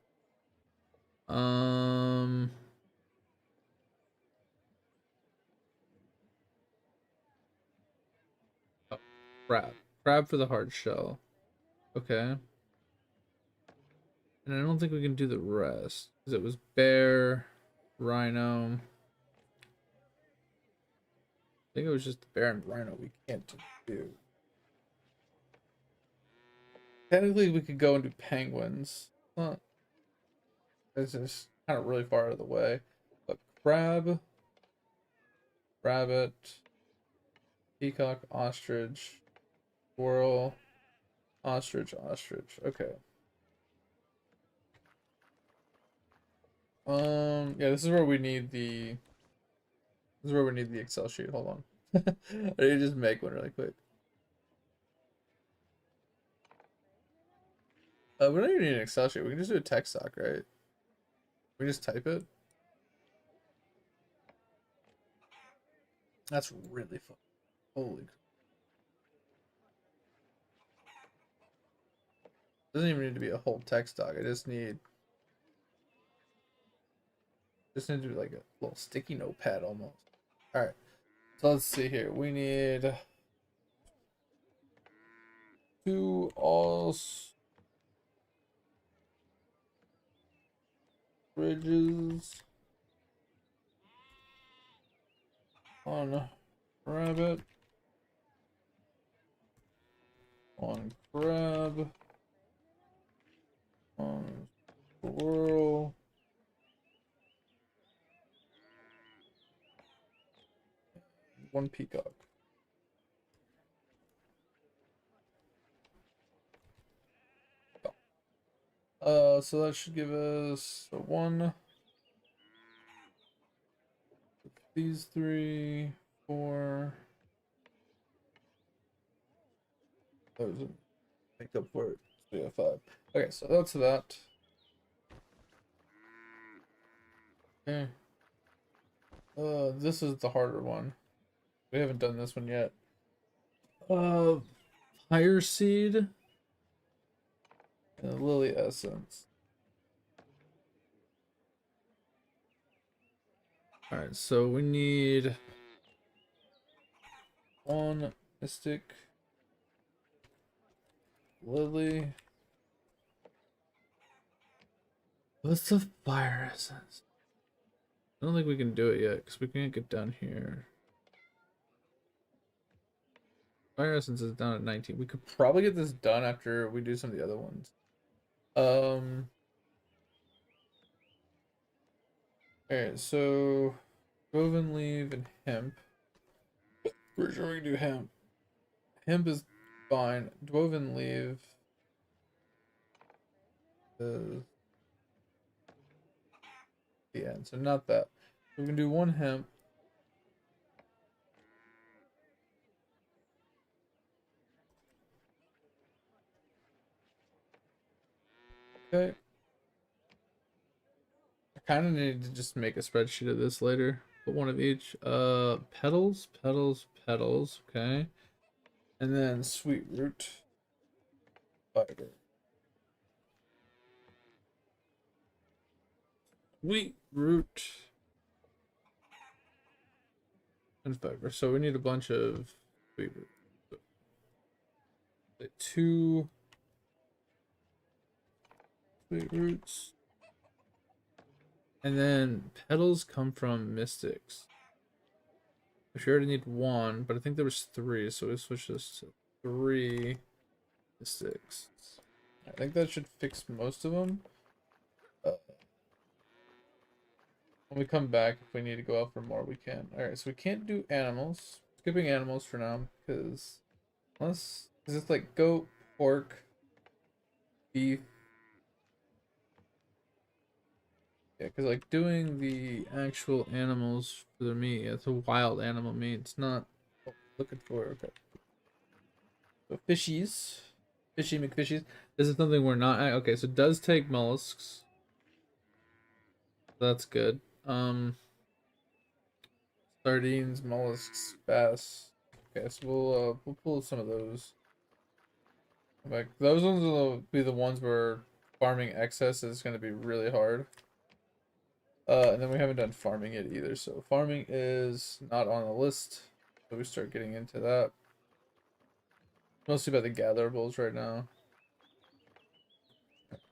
Oh, crab. Crab for the hard shell. Okay. And I don't think we can do the rest. Because it was bear, rhino. I think it was just bear and rhino we can't do. Technically, we could go and do penguins. Huh. It's just kind of really far out of the way. But crab, rabbit, peacock, ostrich, squirrel, ostrich, ostrich. Okay. Yeah, this is where we need the. This is where we need the Excel sheet. Hold on. I need to just make one really quick. We don't even need an Excel sheet. We can just do a text doc, right? We just type it. That's really fun. Holy. Doesn't even need to be a whole text doc. I just need to do like a little sticky notepad almost. All right. So let's see here. We need 2 bridges on rabbit, on crab, on squirrel, one peacock. So that should give us a 1. These 3, 4, That was make up for it. So yeah, 5. Okay, so that's that. Okay. This is the harder one. We haven't done this one yet. Fire seed and lily essence. All right, so we need 1 mystic lily. What's the fire essence? I don't think we can do it yet because we can't get down here. Fire essence is down at 19. We could probably get this done after we do some of the other ones. Alright, so woven leaf and hemp. Pretty sure we can do hemp. Hemp is fine. Woven leaf is the end, so not that. So we can do 1 hemp. Okay. I kind of need to just make a spreadsheet of this later. Put 1 of each. Petals, petals, petals. Okay. And then sweet root fiber. Sweet root and fiber. So we need a bunch of sweet root. 2 sweet roots. And then petals come from mystics. We already need 1, but I think there was 3, so we switch this to 3 mystics. I think that should fix most of them. When we come back, if we need to go out for more, we can. Alright, so we can't do animals. Skipping animals for now, because it's like goat, pork, beef. Yeah, because like doing the actual animals for the meat, it's a wild animal meat. It's not what we're looking for. Okay. So fishies. Fishy McFishies. This is something we're not. Okay, so it does take mollusks. That's good. Sardines, mollusks, bass. Okay, so we'll pull some of those. Like those ones will be the ones where farming excess is going to be really hard. And then we haven't done farming yet either, so farming is not on the list. So we start getting into that. Mostly about the gatherables right now.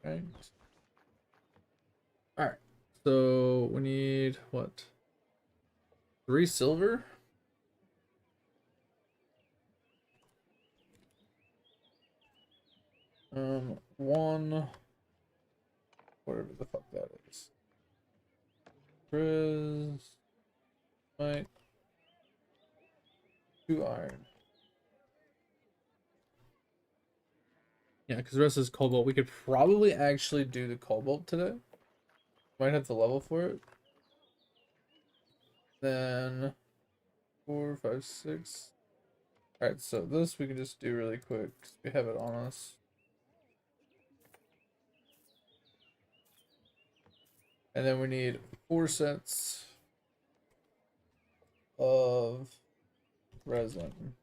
Alright. Alright. So we need what? 3 silver? One, whatever the fuck that is. Chris, Mike, 2 iron. Yeah, because the rest is cobalt. We could probably actually do the cobalt today. Might have the level for it. Then 4, 5, 6. Alright, so this we can just do really quick because we have it on us. And then we need 4 sets of resin.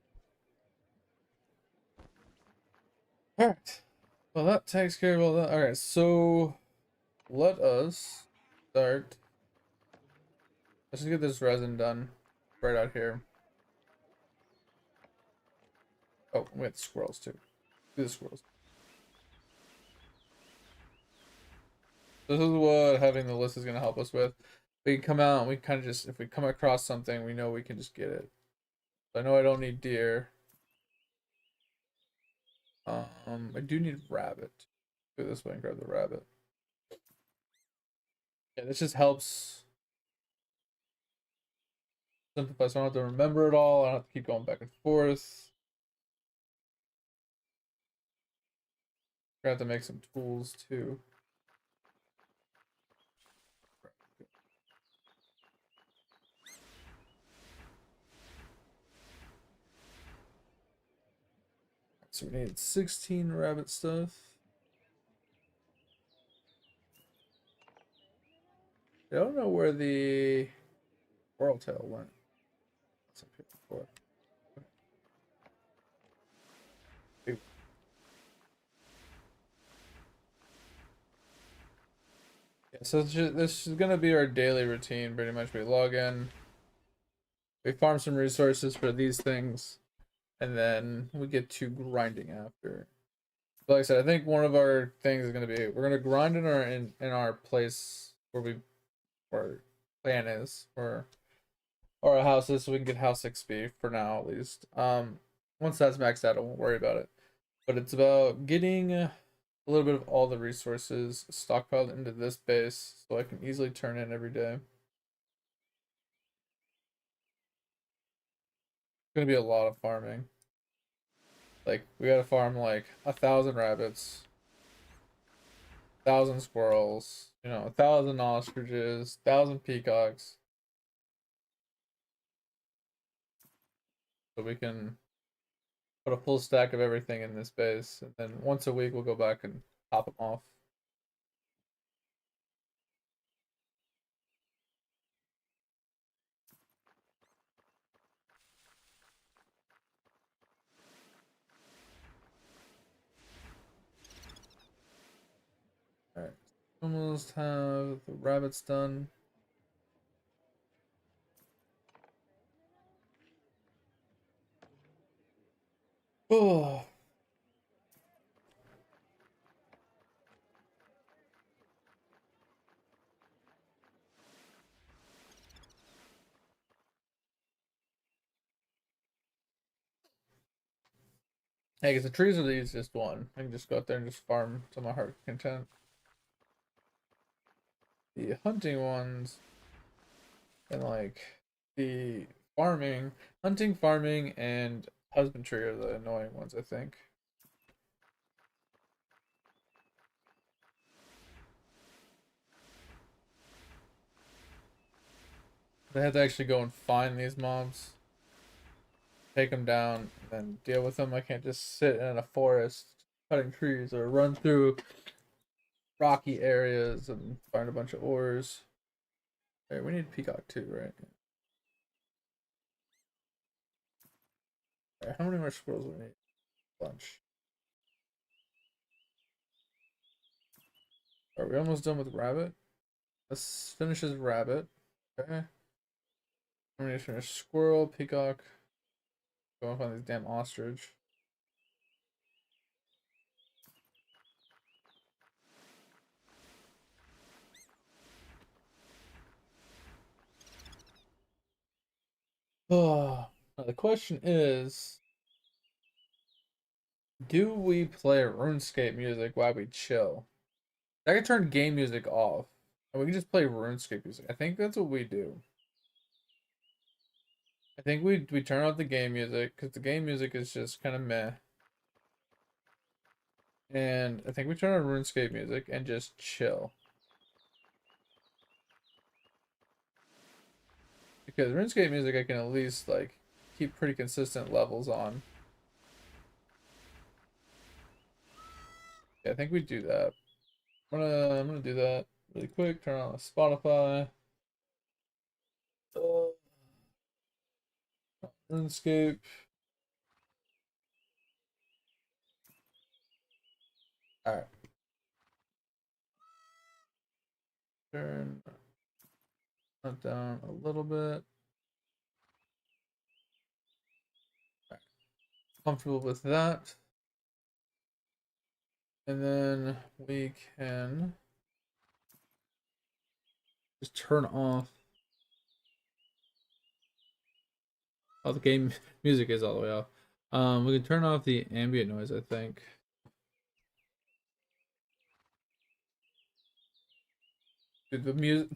Alright. Well, that takes care of all that. Alright, so let us start. Let's just get this resin done right out here. Oh, we have the squirrels too. Do the squirrels. This is what having the list is going to help us with. We can come out and we kind of just, if we come across something, we know we can just get it. So I know I don't need deer. I do need rabbit. Go this way and grab the rabbit. Yeah, this just helps simplify, so I don't have to remember it all. I don't have to keep going back and forth. I have to make some tools too. So so we need 16 rabbit stuff. I don't know where the coral tail went. What's up here before? Yeah, so this is gonna be our daily routine. Pretty much, we log in, we farm some resources for these things, and then we get to grinding after. But like I said, I think one of our things is gonna be we're gonna grind in our place where our plan is for our houses, so we can get house XP for now at least. Once that's maxed out, I won't worry about it. But it's about getting a little bit of all the resources stockpiled into this base, so I can easily turn in every day. It's gonna be a lot of farming. Like we gotta farm like 1,000 rabbits, 1,000 squirrels, 1,000 ostriches, 1,000 peacocks, so we can put a full stack of everything in this base, and then once a week we'll go back and top them off. Alright, almost have the rabbits done. Oh. Hey, because the trees are the easiest one. I can just go out there and just farm to my heart's content. The hunting ones and like the hunting, farming, and husbandry are the annoying ones, I think. I have to actually go and find these mobs, take them down, and then deal with them. I can't just sit in a forest cutting trees or run through rocky areas and find a bunch of ores. Hey, we need peacock too, right? Right, how many more squirrels do we need? Bunch. Are we almost done with rabbit? Let's finish this rabbit. Okay. I'm gonna finish squirrel, peacock. Go and find this damn ostrich. Oh, now the question is, do we play RuneScape music while we chill? I can turn game music off, and we can just play RuneScape music. I think that's what we do. I think we turn off the game music because the game music is just kind of meh. And I think we turn on RuneScape music and just chill. Because RuneScape music I can at least like keep pretty consistent levels on. Yeah, I think we do that. I'm gonna do that really quick. Turn on Spotify. RuneScape. Alright. Turn that down a little bit. Right. Comfortable with that. And then we can just turn off. Oh, the game music is all the way off. We can turn off the ambient noise, I think. Dude, the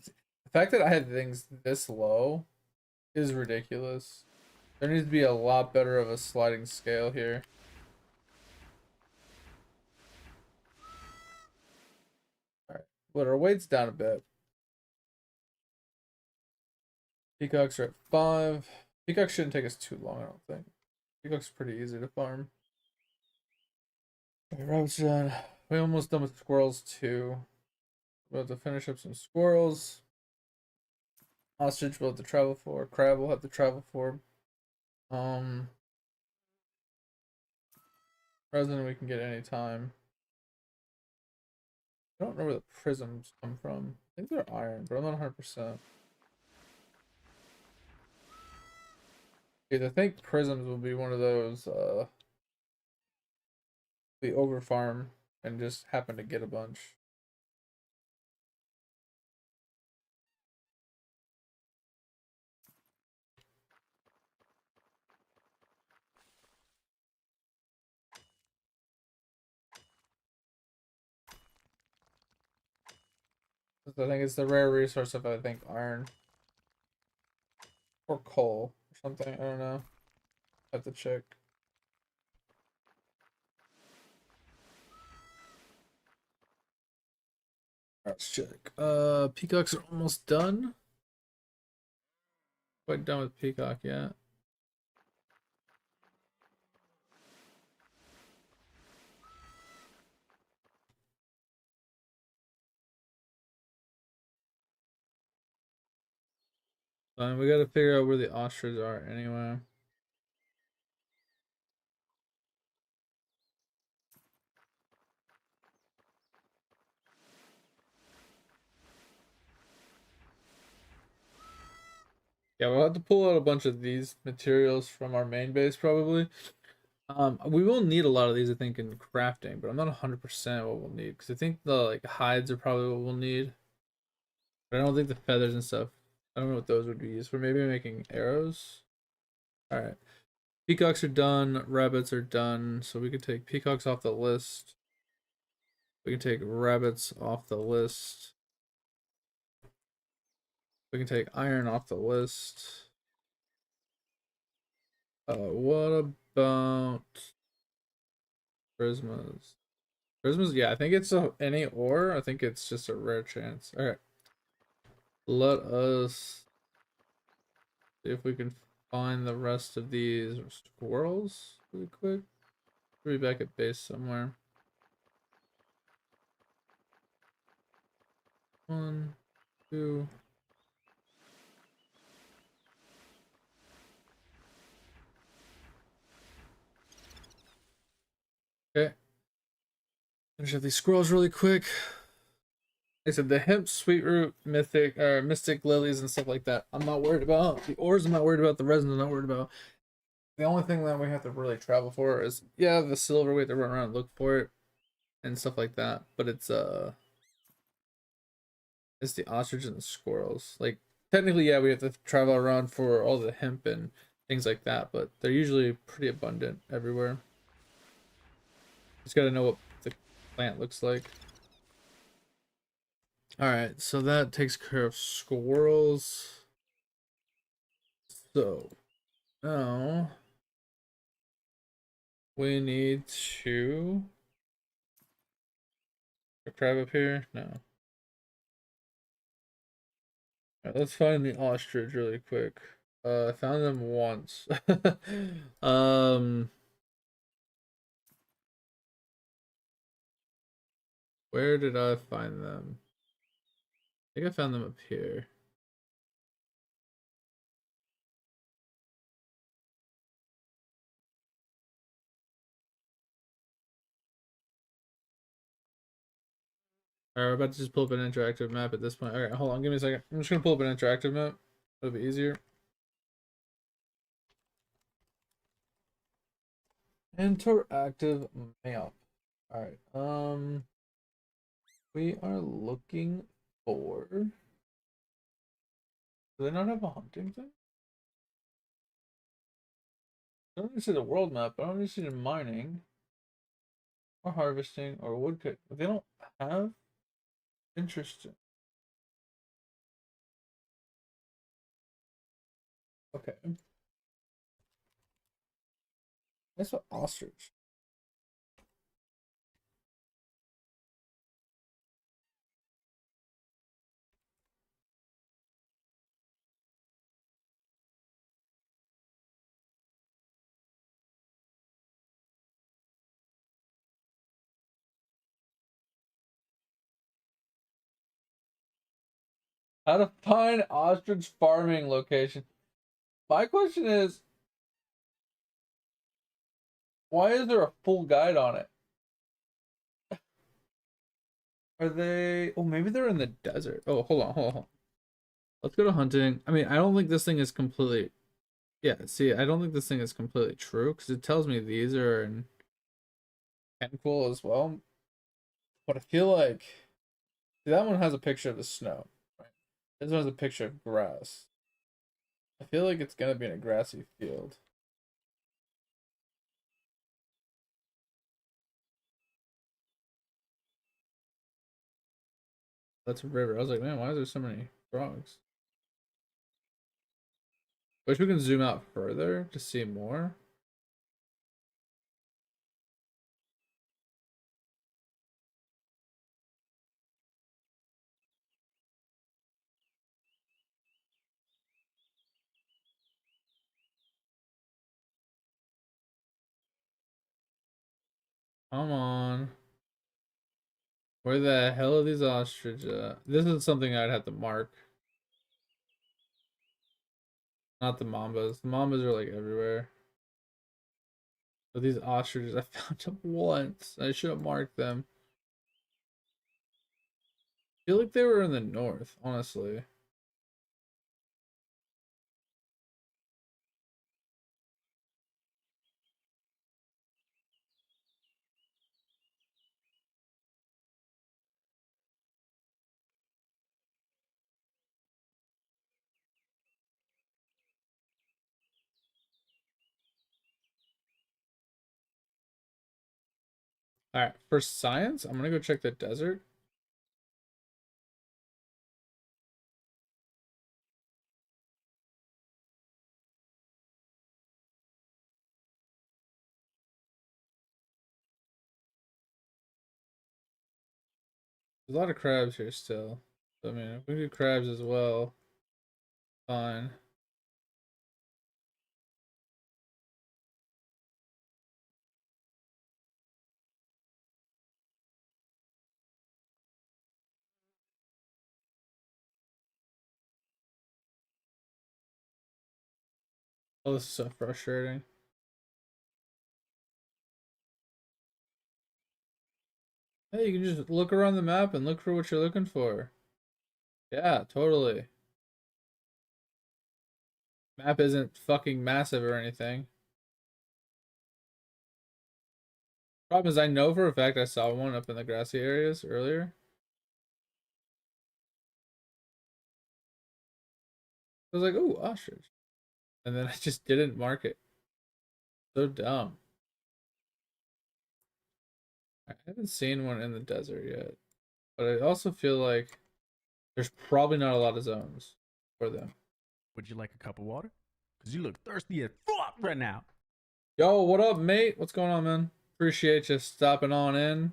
fact that I had things this low is ridiculous. There needs to be a lot better of a sliding scale here. Alright, but our weight's down a bit. Peacocks are at 5. Peacocks shouldn't take us too long, I don't think. Peacock's pretty easy to farm. Okay, rabbits done. We almost done with squirrels too. About to finish up some squirrels. Ostrich we'll have to travel for. Crab we'll have to travel for. Um, Resin we can get anytime. I don't know where the prisms come from. I think they're iron, but I'm not 100%. Because I think prisms will be one of those, we over farm and just happen to get a bunch. I think it's the rare resource of, I think, iron or coal or something. I don't know. I have to check. Let's check. Peacocks are almost done. Quite done with peacock yet. We gotta figure out where the ostriches are anyway. Yeah, we'll have to pull out a bunch of these materials from our main base probably. We will need a lot of these, I think, in crafting, but I'm not 100% what we'll need because I think the like hides are probably what we'll need. But I don't think the feathers and stuff. I don't know what those would be used for. Maybe making arrows. All right, peacocks are done. Rabbits are done. So we could take peacocks off the list. We can take rabbits off the list. We can take iron off the list. What about prismas? Prismas, yeah, I think it's any ore. I think it's just a rare chance. All right, let us see if we can find the rest of these squirrels really quick. We'll be back at base somewhere. One, two. Okay. Finish up these squirrels really quick. I said the hemp, sweet root, mythic, or mystic lilies and stuff like that. I'm not worried about the ores. I'm not worried about the resin. I'm not worried about. The only thing that we have to really travel for is the silver. We have to run around and look for it and stuff like that. But it's the ostrich and the squirrels. Like technically, yeah, we have to travel around for all the hemp and things like that. But they're usually pretty abundant everywhere. Just gotta know what the plant looks like. All right, so that takes care of squirrels. So now we need to a crab up here. No. All right, let's find the ostrich really quick. I found them once. um, where did I find them? I think I found them up here. Alright, we're about to just pull up an interactive map at this point. Alright, hold on, give me a second. I'm just gonna pull up an interactive map. It'll be easier. Interactive map. Alright, we are looking for. Do they not have a hunting thing? I don't see the world map, but I don't see the mining or harvesting or woodcut. They don't have. Interesting. Okay. That's what ostrich. How to find ostrich farming location. My question is, why is there a full guide on it? Are they? Oh, maybe they're in the desert. Oh, hold on. Let's go to hunting. I mean, I don't think this thing is completely. Yeah, see, I don't think this thing is completely true because it tells me these are in Kenquil as well. But I feel like see, that one has a picture of the snow. Right? This one has a picture of grass. I feel like it's gonna be in a grassy field. That's a river. I was like, man, why is there so many frogs? Wish we can zoom out further to see more. Come on. Where the hell are these ostriches at? This is something I'd have to mark. Not the mambas. The mambas are like everywhere. But these ostriches, I found them once. I should have marked them. I feel like they were in the north, honestly. Alright, for science, I'm gonna go check the desert. There's a lot of crabs here still. So, I mean, if we do crabs as well, fine. Oh, this is so frustrating. Hey, you can just look around the map and look for what you're looking for. Yeah, totally. Map isn't fucking massive or anything. Problem is, I know for a fact I saw one up in the grassy areas earlier. I was like, "Oh, ostrich," and then I just didn't mark it. So dumb. I haven't seen one in the desert yet, but I also feel like there's probably not a lot of zones for them. Would you like a cup of water? Because you look thirsty as fuck right now. Yo, what up, mate? What's going on, man? Appreciate you stopping on in.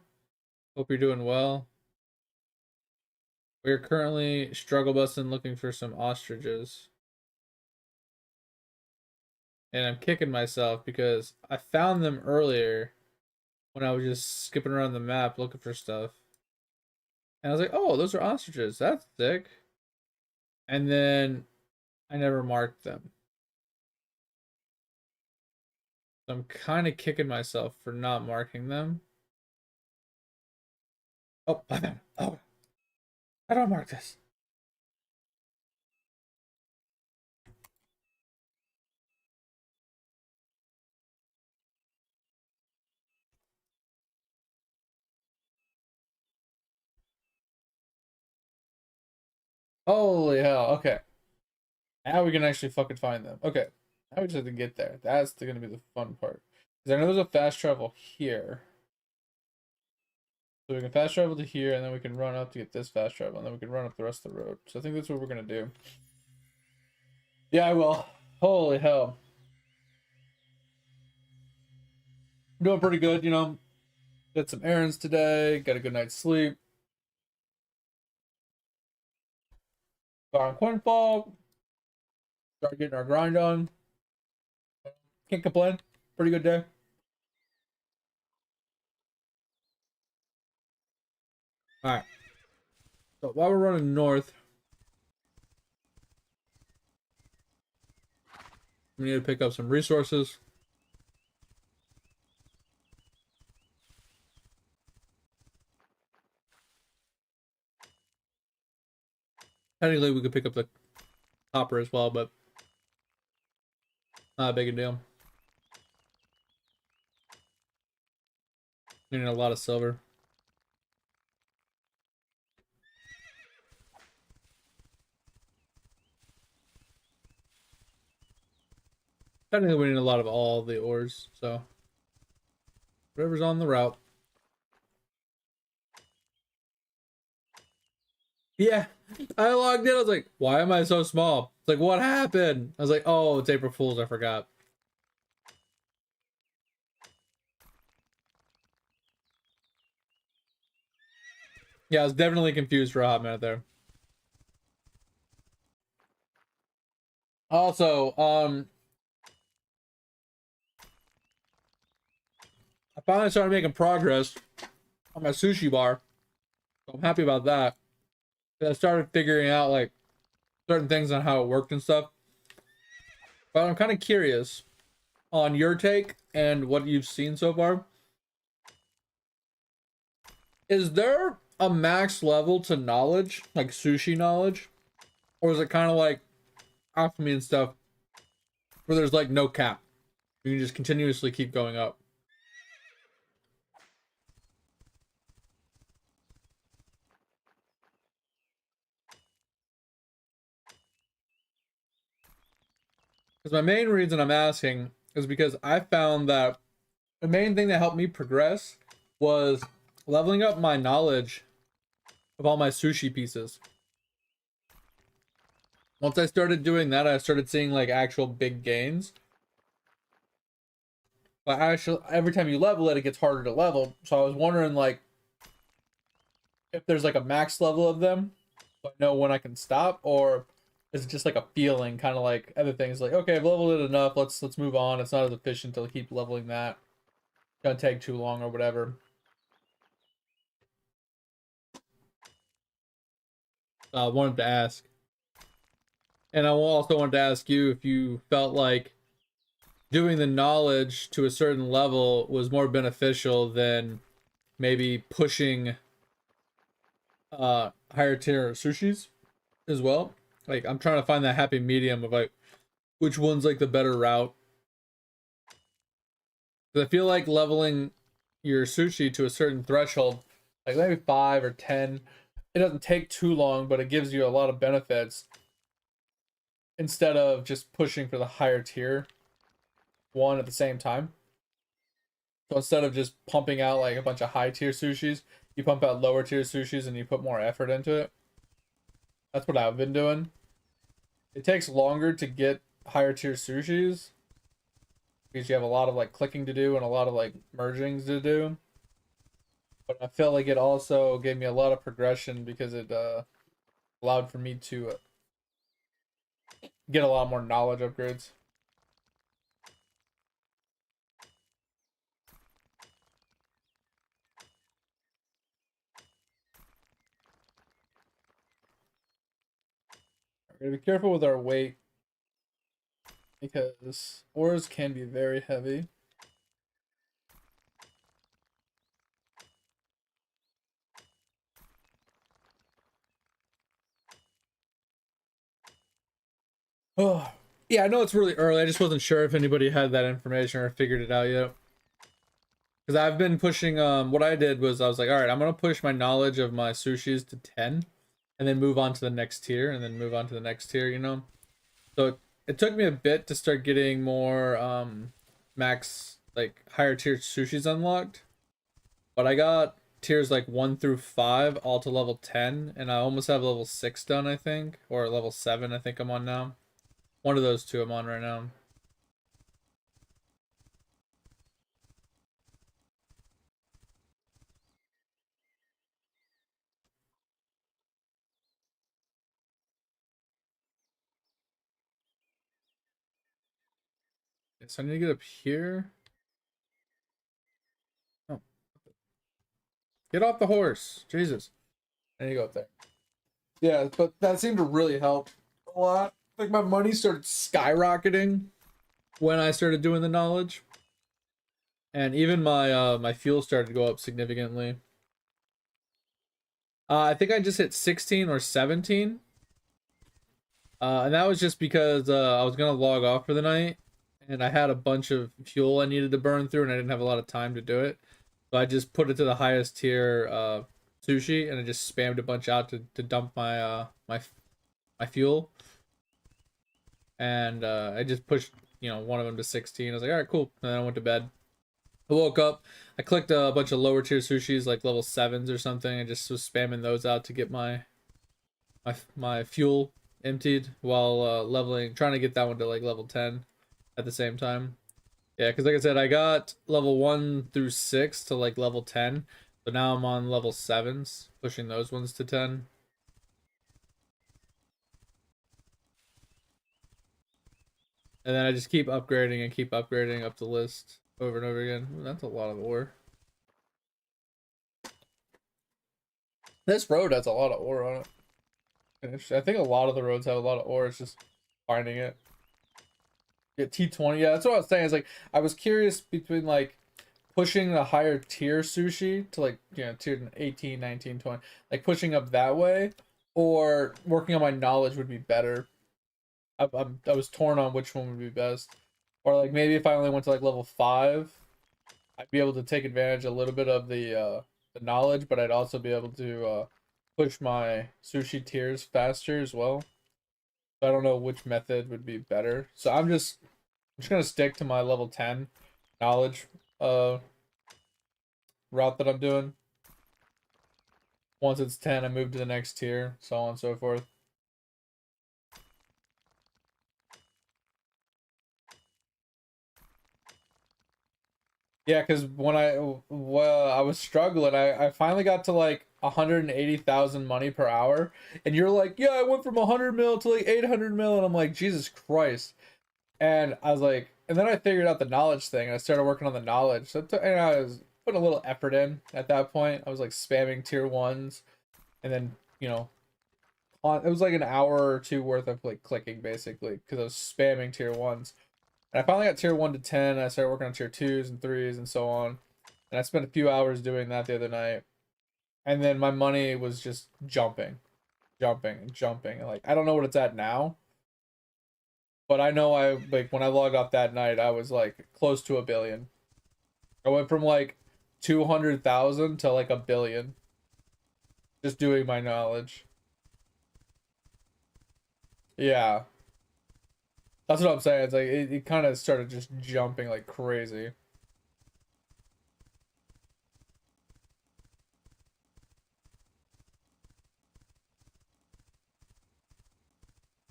Hope you're doing well. We're currently struggle busting looking for some ostriches. And I'm kicking myself because I found them earlier when I was just skipping around the map looking for stuff. And I was like, oh, those are ostriches. That's sick. And then I never marked them. So I'm kind of kicking myself for not marking them. Oh, I found it. Oh, I don't mark this. Holy hell. Okay. Now we can actually fucking find them. Okay. Now we just have to get there. That's going to be the fun part. Because I know there's a fast travel here. So we can fast travel to here, and then we can run up to get this fast travel, and then we can run up the rest of the road. So I think that's what we're going to do. Yeah, I will. Holy hell. I'm doing pretty good, you know. Did some errands today. Got a good night's sleep. Got on Quinfall. Started getting our grind on. Can't complain. Pretty good day. Alright. So while we're running north, We need to pick up some resources. Technically, we could pick up the copper as well, but not a big a deal. We need a lot of silver. Technically, we need a lot of all the ores, so whatever's on the route. Yeah, I logged in. I was like, why am I so small? It's like, what happened? I was like, oh, it's April Fool's. I forgot. Yeah, I was definitely confused for a hot minute there. Also, I finally started making progress on my sushi bar. So I'm happy about that. I started figuring out like certain things on how it worked and stuff. But I'm kind of curious on your take and what you've seen so far. Is there a max level to knowledge, like sushi knowledge? Or is it kind of like alchemy and stuff where there's like no cap? You can just continuously keep going up. Because my main reason I'm asking is because I found that the main thing that helped me progress was leveling up my knowledge of all my sushi pieces. Once I started doing that, I started seeing like actual big gains. But actually, every time you level it, it gets harder to level. So I was wondering like if there's like a max level of them, so I know when I can stop, or is it just like a feeling, kind of like other things, like okay, I've leveled it enough. Let's move on. It's not as efficient to keep leveling that. It's gonna take too long or whatever. I wanted to ask, and I also wanted to ask you if you felt like doing the knowledge to a certain level was more beneficial than maybe pushing higher tier sushis as well. Like I'm trying to find that happy medium of like which one's like the better route. 'Cause I feel like leveling your sushi to a certain threshold, like maybe 5 or 10, it doesn't take too long, but it gives you a lot of benefits instead of just pushing for the higher tier one at the same time. So instead of just pumping out like a bunch of high tier sushis, you pump out lower tier sushis and you put more effort into it. That's what I've been doing. It takes longer to get higher tier sushis because you have a lot of like clicking to do and a lot of like mergings to do. But I felt like it also gave me a lot of progression because it allowed for me to get a lot more knowledge upgrades. We're gonna be careful with our weight because ores can be very heavy. Oh, yeah, I know it's really early. I just wasn't sure if anybody had that information or figured it out yet. Because I've been pushing, what I did was I was like, all right, I'm going to push my knowledge of my sushis to 10 and then move on to the next tier and then move on to the next tier, you know? So it took me a bit to start getting more, max, like higher tier sushis unlocked. But I got tiers like 1 through 5 all to level 10 and I almost have level 6 done, I think, or level 7 I think I'm on now. One of those two I'm on right now. Okay, so I need to get up here. Oh, get off the horse. Jesus. I need to go up there. Yeah, but that seemed to really help a lot. Like my money started skyrocketing when I started doing the knowledge. And even my my fuel started to go up significantly. I think I just hit 16 or 17. And that was just because I was gonna log off for the night, and I had a bunch of fuel I needed to burn through, and I didn't have a lot of time to do it. So I just put it to the highest tier sushi, and I just spammed a bunch out to dump my my fuel. And I just pushed one of them to 16. I was like, all right, cool. And then I went to bed. I woke up. I clicked a bunch of lower tier sushis, like level 7s or something. I just was spamming those out to get my fuel emptied while leveling, trying to get that one to like level 10 at the same time. Yeah, because like I said, I got level 1 through 6 to like level 10. So now I'm on level 7s, pushing those ones to 10. And then I just keep upgrading and keep upgrading up the list over and over again. Ooh, that's a lot of ore. This road has a lot of ore on it. I think a lot of the roads have a lot of ore. It's just finding it. Get T20. Yeah, that's what I was saying. It's like I was curious between like pushing the higher tier sushi to like tier 18, 19, 20, like pushing up that way, or working on my knowledge would be better. I was torn on which one would be best. Or like maybe if I only went to like level 5, I'd be able to take advantage a little bit of the knowledge, but I'd also be able to push my sushi tiers faster as well. So I don't know which method would be better. So I'm just gonna stick to my level 10 knowledge route that I'm doing. Once it's 10, I move to the next tier, so on and so forth. Yeah, because when I was struggling, I finally got to like 180,000 money per hour, and you're like, yeah, I went from 100 mil to like 800 mil, and I'm like, Jesus Christ. And I was like, and then I figured out the knowledge thing, and I started working on the knowledge. So and I was putting a little effort in at that point. I was like spamming tier 1s, and then it was like an hour or two worth of like clicking basically because I was spamming tier 1s. And I finally got tier 1 to 10. And I started working on tier 2s and 3s and so on. And I spent a few hours doing that the other night. And then my money was just jumping, jumping, and jumping. And like I don't know what it's at now, but I know I like when I logged off that night, I was like close to a billion. I went from like 200,000 to like a billion just doing my knowledge. Yeah. That's what I'm saying. It's like it kind of started just jumping like crazy.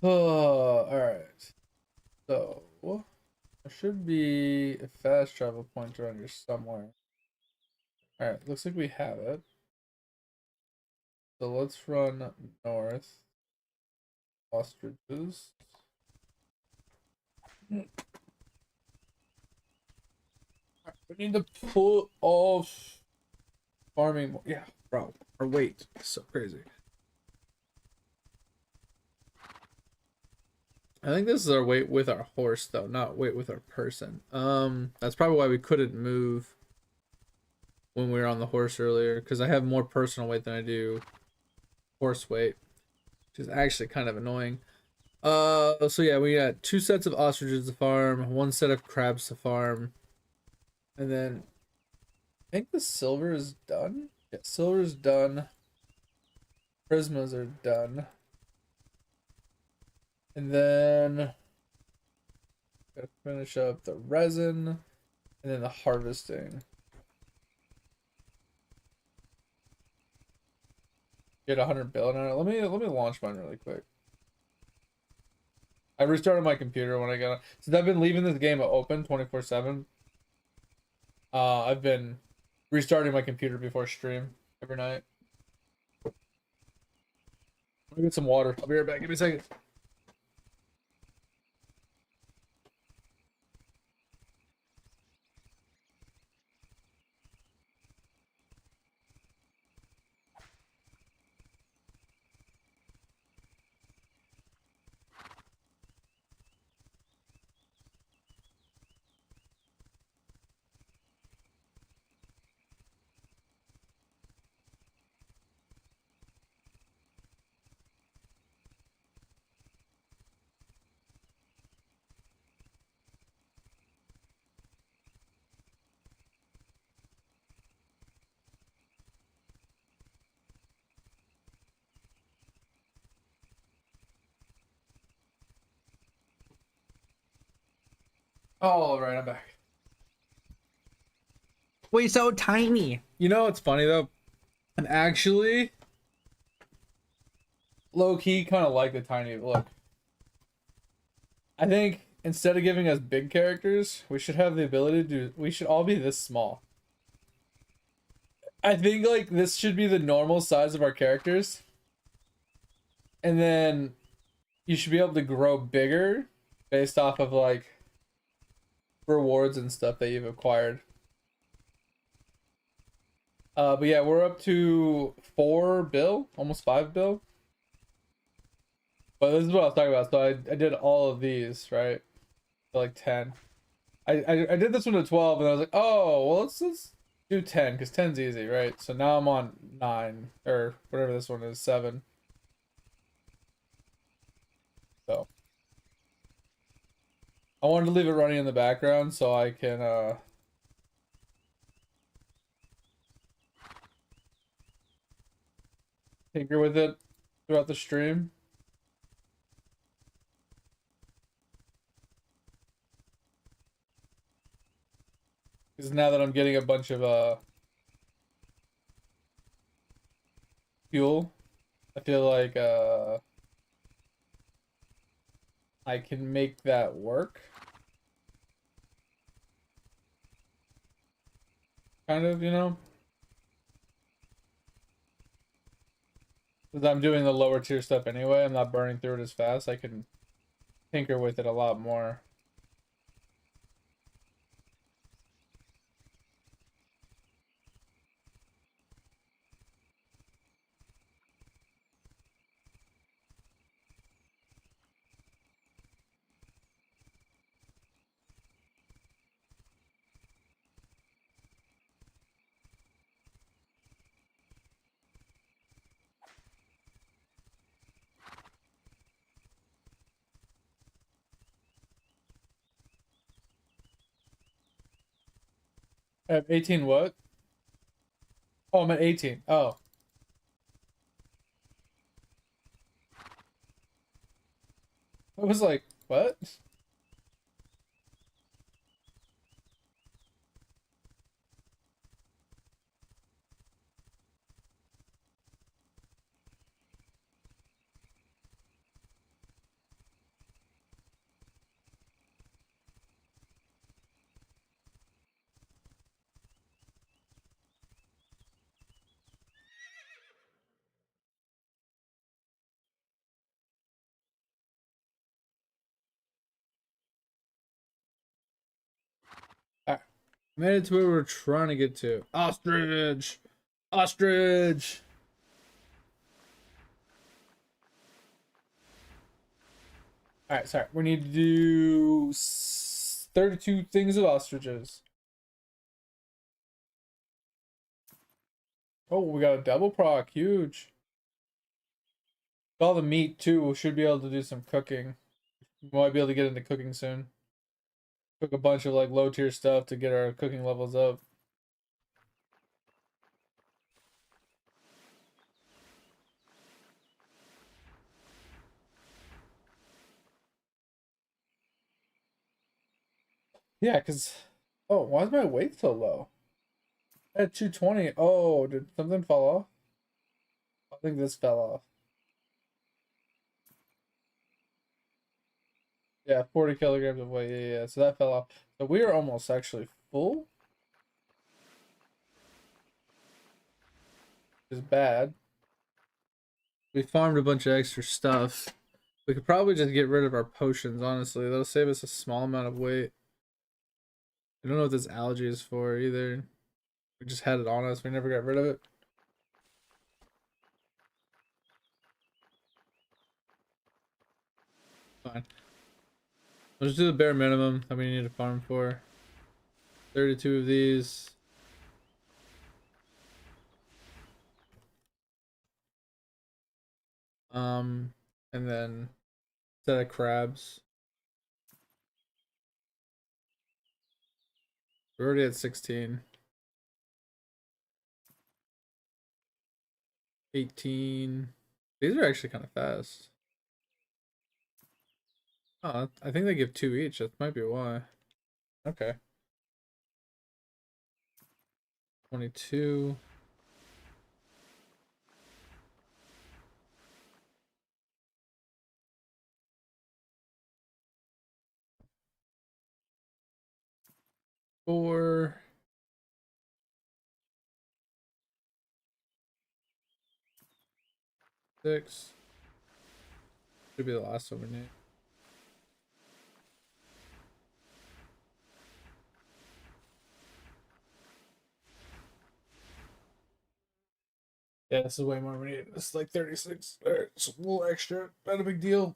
Oh, all right. So there should be a fast travel point around here somewhere. All right, looks like we have it. So let's run north. Ostriches. We need to pull off farming. Yeah, bro. Our weight is so crazy. I think this is our weight with our horse, though, not weight with our person. That's probably why we couldn't move when we were on the horse earlier, because I have more personal weight than I do horse weight, which is actually kind of annoying. So yeah, we got 2 sets of ostriches to farm, 1 set of crabs to farm, and then I think the silver is done. Yeah, silver is done. Prismas are done. And then gotta finish up the resin and then the harvesting. Get 100 billion on it. Let me launch mine really quick. I restarted my computer when I got since I've been leaving this game open 24/7. I've been restarting my computer before stream every night. Let me get some water. I'll be right back. Give me a second. Oh, right, I'm back. We're so tiny. You know what's funny though? I'm actually low key kind of like the tiny look. I think instead of giving us big characters, we should have the ability to. We should all be this small. I think like this should be the normal size of our characters, and then you should be able to grow bigger based off of like rewards and stuff that you've acquired. But yeah, we're up to 4 bill, almost 5 bill. But this is what I was talking about. So I did all of these, right? So like 10. I did this one to 12 and I was like, oh, well, let's do 10 because 10's easy, right? So now I'm on 9 or whatever this one is, 7. So I wanted to leave it running in the background so I can tinker with it throughout the stream. Because now that I'm getting a bunch of fuel, I feel like I can make that work. Kind of, you know? Because I'm doing the lower tier stuff anyway, I'm not burning through it as fast. I can tinker with it a lot more. I have 18 what? Oh, I'm at 18. Oh. I was like, what? I made it to where we're trying to get to. Ostrich! Ostrich! Alright, sorry. We need to do 32 things of ostriches. Oh, we got a double proc. Huge. All the meat, too. We should be able to do some cooking. We might be able to get into cooking soon. Cook a bunch of like low tier stuff to get our cooking levels up. Yeah, because... Oh, why is my weight so low? At 220. Oh, did something fall off? I think this fell off. Yeah, 40 kilograms of weight. Yeah. So that fell off. So we are almost actually full. Which is bad. We farmed a bunch of extra stuff. We could probably just get rid of our potions, honestly. That'll save us a small amount of weight. I don't know what this algae is for either. We just had it on us. We never got rid of it. Fine. Let's just do the bare minimum that we need to farm for. 32 of these. And then set of crabs. We're already at 16. 18. These are actually kind of fast. Oh, I think they give 2 each. That might be why. Okay. 22. Four. Six. Should be the last one we need. Yeah, this is way more we need. This is like 36. All right, it's a little extra. Not a big deal.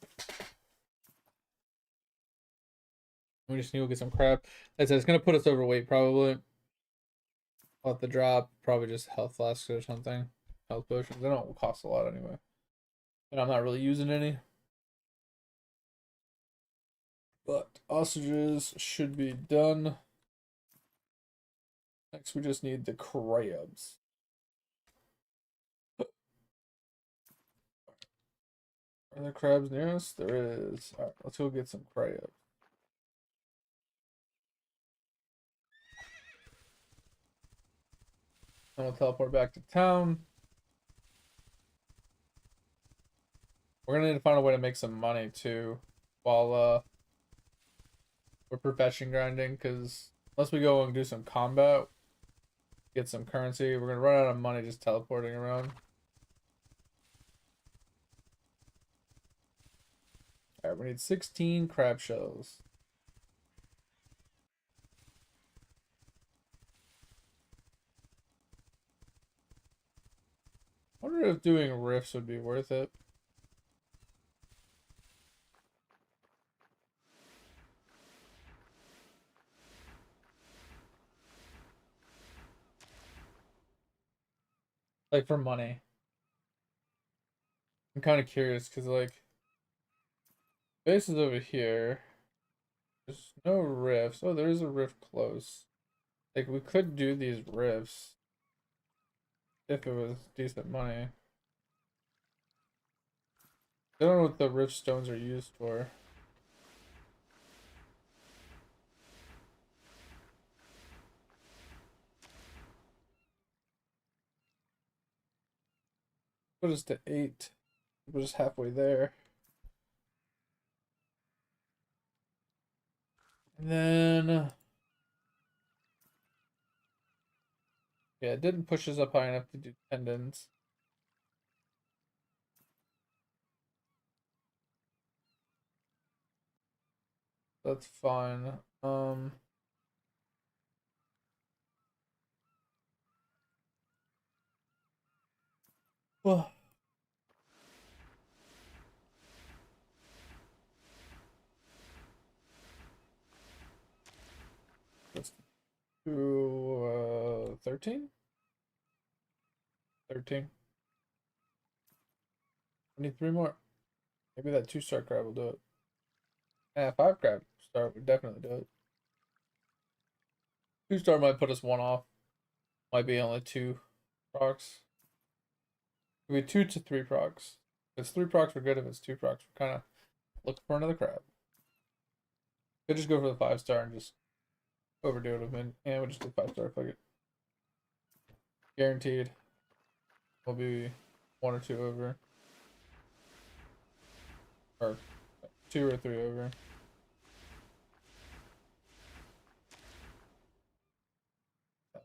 We just need to get some crap. Like I said, it's gonna put us overweight probably. I'll have to drop probably just health flasks or something. Health potions. They don't cost a lot anyway. And I'm not really using any. But ostriches should be done. Next, we just need the crabs. Are there crabs near us? There is. Alright, let's go get some crabs. And we'll teleport back to town. We're gonna need to find a way to make some money too while we're profession grinding, because unless we go and do some combat, get some currency, we're gonna run out of money just teleporting around. Alright, we need 16 crab shells. I wonder if doing rifts would be worth it. Like for money. I'm kind of curious because like base is over here. There's no rifts. Oh, there is a rift close. Like we could do these rifts if it was decent money. I don't know what the rift stones are used for. Put us to 8. We're just halfway there. And then yeah, it didn't push us up high enough to do tendons. That's fine. Well, let's do 13. 13. We need 3 more. Maybe that 2-star crab will do it. Yeah, 5 crab star would definitely do it. 2-star might put us 1 off. Might be only 2 procs. Could be 2 to 3 procs. If it's 3 procs, we're good. If it's 2 procs, we're kind of looking for another crab. Could just go for the 5-star and just overdo it a bit. And we'll just do 5-star. Fuck it. Guaranteed. We'll be 1 or 2 over. Or 2 or 3 over.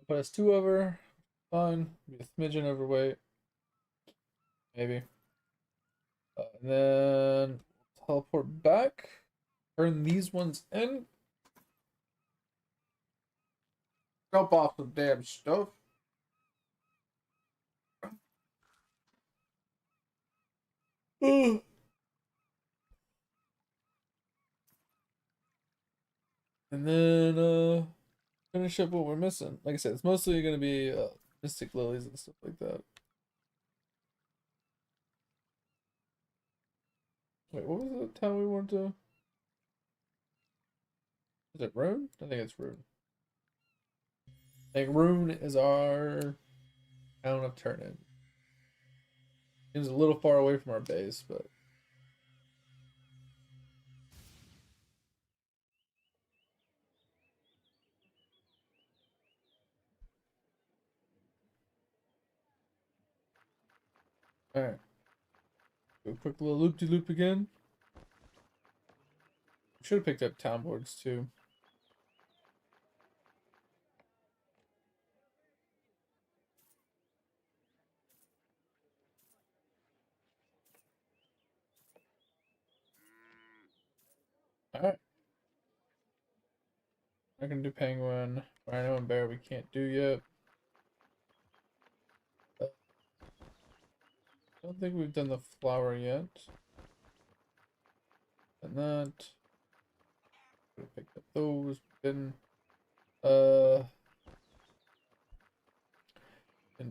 Put us 2 over. Fine. Be a smidgen overweight. Maybe. And then teleport back. Turn these ones in. Drop off the damn stuff. And then finish up what we're missing. Like I said, it's mostly gonna be mystic lilies and stuff like that. Wait, what was the town we wanted to? Is it Rune? I think it's Rune. I think Rune is our town of Turnin. Seems a little far away from our base, but Alright. Do a quick little loop-de-loop again. Should have picked up town boards too. Alright. I can do penguin, rhino, and bear we can't do yet. I don't think we've done the flower yet. And that. Could have picked up those. Didn't. Didn't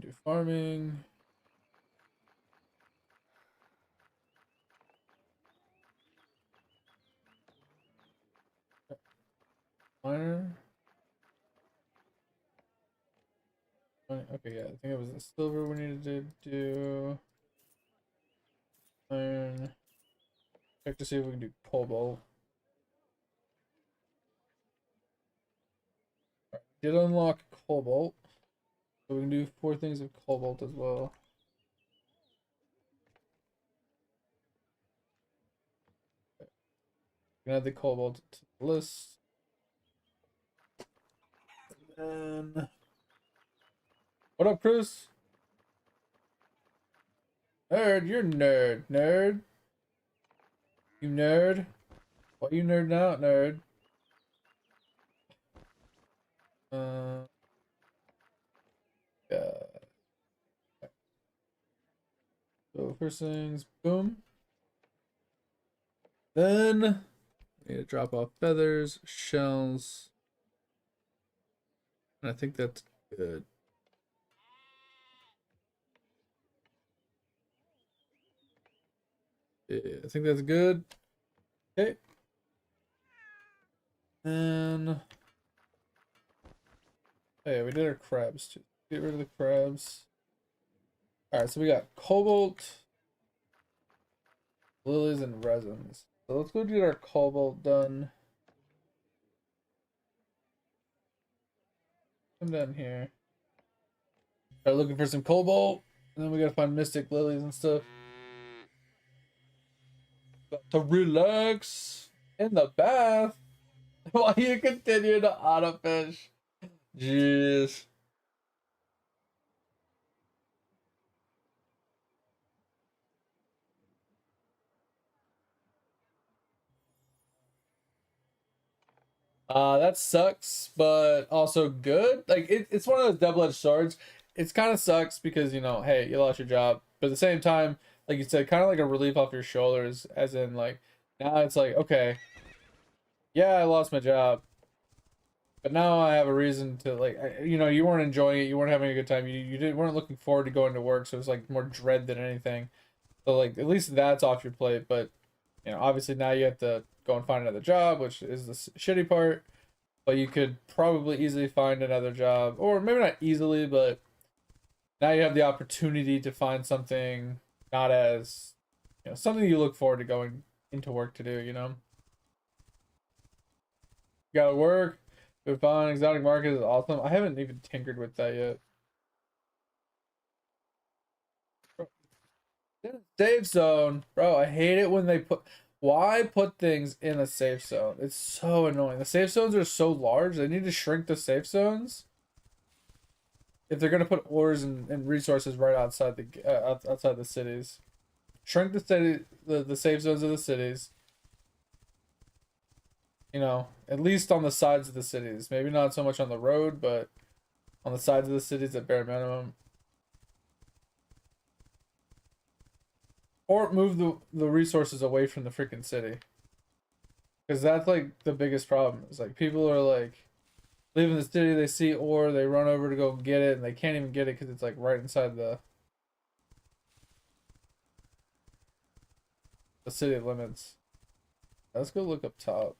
do farming. Miner. Okay, yeah, I think it was the silver we needed to do. Iron. Check to see if we can do cobalt. Right, did unlock cobalt. So we can do 4 things of cobalt as well. Okay. We can add the cobalt to the list. And then... What up, Chris? Nerd, you're nerd. Nerd. You nerd. Why you nerding out, nerd? Yeah. So first things, boom. Then we need to drop off feathers, shells. And I think that's good. Yeah, I think that's good. Okay. And oh yeah, we did our crabs too. Get rid of the crabs. Alright, so we got cobalt, lilies, and resins. So let's go get our cobalt done. Come down here. Start looking for some cobalt. And then we gotta find mystic lilies and stuff. Got to relax in the bath while you continue to auto fish. Jeez. That sucks, but also good. Like it's one of those double-edged swords. It's kind of sucks because, you know, hey, you lost your job, but at the same time, like you said, kind of like a relief off your shoulders. As in, like now it's like, okay, yeah, I lost my job, but now I have a reason to like, you know, you weren't enjoying it, you weren't having a good time, you didn't weren't looking forward to going to work, so it's like more dread than anything. So like at least that's off your plate, but you know, obviously now you have to go and find another job, which is the shitty part. But you could probably easily find another job, or maybe not easily, but now you have the opportunity to find something not as, you know, something you look forward to going into work to do, you know? You gotta work, good fun, exotic market is awesome. I haven't even tinkered with that yet. Safe zone. Bro, I hate it when they put... Why put things in a safe zone? It's so annoying. The safe zones are so large. They need to shrink the safe zones if they're gonna put ores and resources right outside the outside the cities. Shrink the city, the safe zones of the cities. You know, at least on the sides of the cities. Maybe not so much on the road, but on the sides of the cities at bare minimum. Or move the resources away from the freaking city. Because that's like the biggest problem. It's like people are like leaving the city, they see ore, they run over to go get it, and they can't even get it because it's like right inside the city limits. Let's go look up top.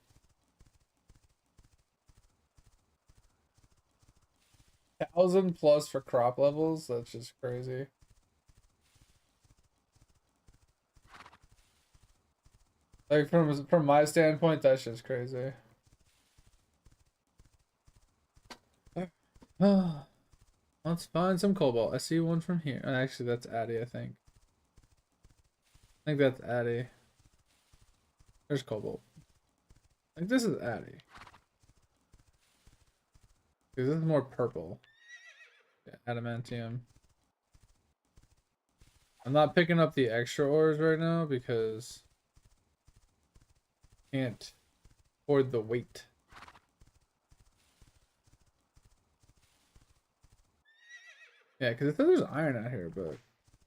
1,000 plus for crop levels? That's just crazy. Like from my standpoint, that's just crazy. Oh, let's find some cobalt. I see one from here. Actually, that's Addy, I think. I think that's Addy. There's Cobalt. I think this is Addy. Because this is more purple. Yeah, adamantium. I'm not picking up the extra ores right now because I can't afford the weight. Yeah, because it says there's iron out here, but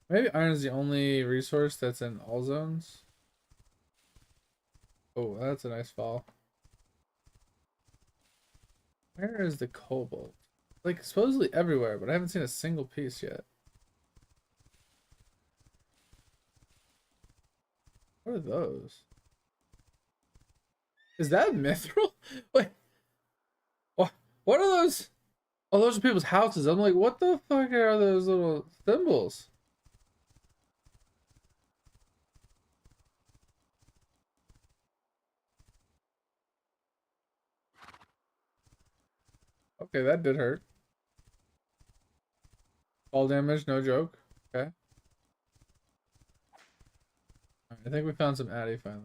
maybe iron is the only resource that's in all zones. Oh, that's a nice fall. Where is the cobalt? Like, supposedly everywhere, but I haven't seen a single piece yet. What are those? Is that mithril? Wait, what are those? Oh, those are people's houses. I'm like, what the fuck are those little symbols? Okay, that did hurt. Fall damage, no joke. Okay. All right, I think we found some Addy finally.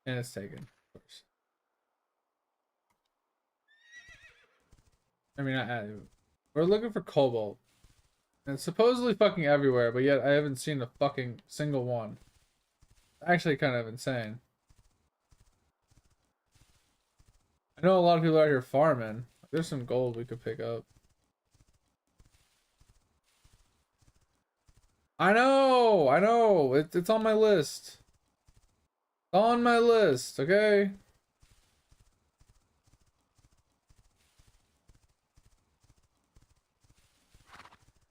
And it's taken, of course. I mean, not Addy. We're looking for cobalt. And it's supposedly fucking everywhere, but yet I haven't seen a fucking single one. Actually, kind of insane. I know a lot of people out here farming. There's some gold we could pick up. I know. It's on my list. It's on my list, okay?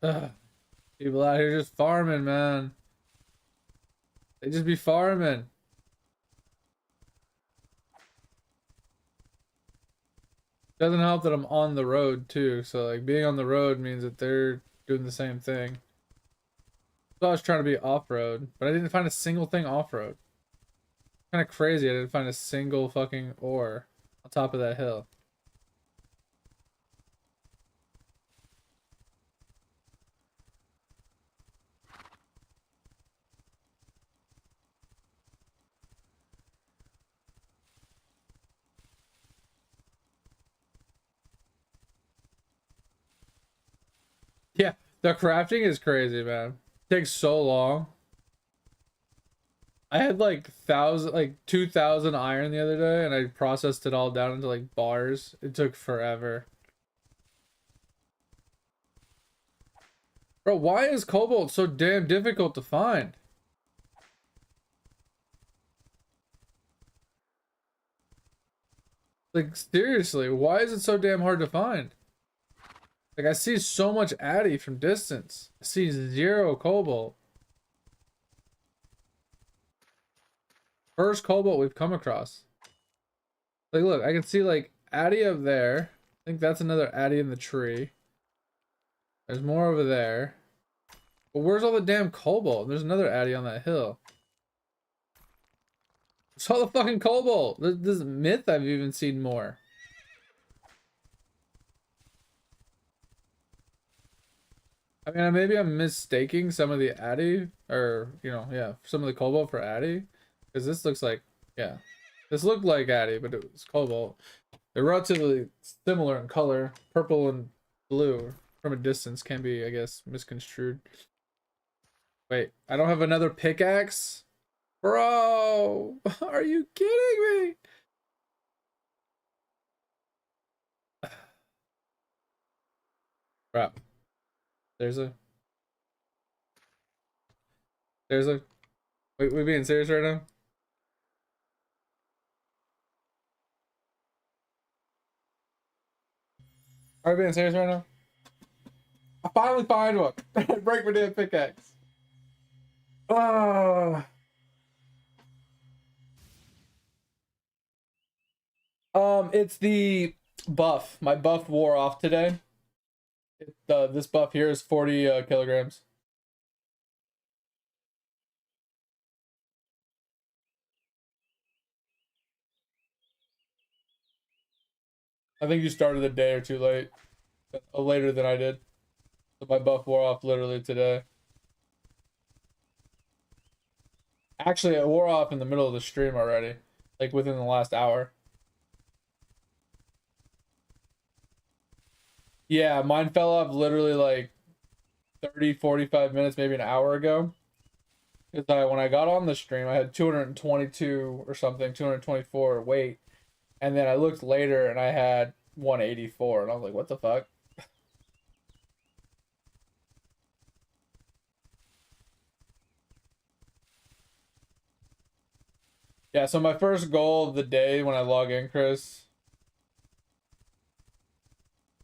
Ugh. People out here just farming, man. They just be farming. Doesn't help that I'm on the road too. So like being on the road means that they're doing the same thing. So I was trying to be off-road, but I didn't find a single thing off-road. Kind of crazy. I didn't find a single fucking ore on top of that hill. Yeah, the crafting is crazy, man. It takes so long. I had like 2,000 iron the other day, and I processed it all down into like bars. It took forever. Bro, why is cobalt so damn difficult to find? Like, seriously, why is it so damn hard to find? Like, I see so much Addy from distance. I see zero cobalt. First cobalt we've come across. Like, look, I can see like Addy up there. I think that's another Addy in the tree. There's more over there. But where's all the damn cobalt? There's another Addy on that hill. Where's all the fucking cobalt? This myth I've even seen more. I mean, maybe I'm mistaking some of the Addy, or, you know, yeah, some of the cobalt for Addy. Because this looks like, yeah. This looked like Addy, but it was cobalt. They're relatively similar in color. Purple and blue from a distance can be, I guess, misconstrued. Wait, I don't have another pickaxe? Bro, are you kidding me? Crap. There's a... Wait, we being serious right now? Are we being serious right now? I finally find one. I break my damn pickaxe. Ah. It's the buff. My buff wore off today. This buff here is 40 kilograms. I think you started a day or two late. Later than I did. So my buff wore off literally today. Actually, it wore off in the middle of the stream already, like within the last hour. Yeah, mine fell off literally like 30, 45 minutes, maybe an hour ago. Because when I got on the stream, I had 222 or something, 224 weight. And then I looked later and I had 184. And I was like, what the fuck? Yeah, so my first goal of the day when I log in, Chris.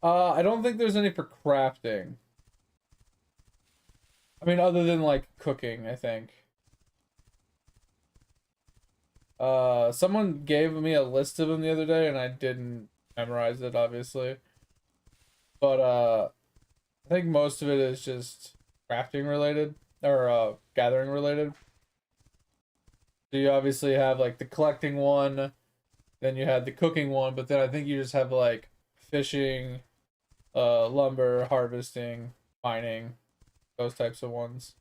I don't think there's any for crafting. I mean, other than like cooking, I think. Someone gave me a list of them the other day and I didn't memorize it, obviously. But I think most of it is just crafting related or gathering related. So you obviously have like the collecting one, then you had the cooking one, but then I think you just have like fishing, lumber, harvesting, mining, those types of ones.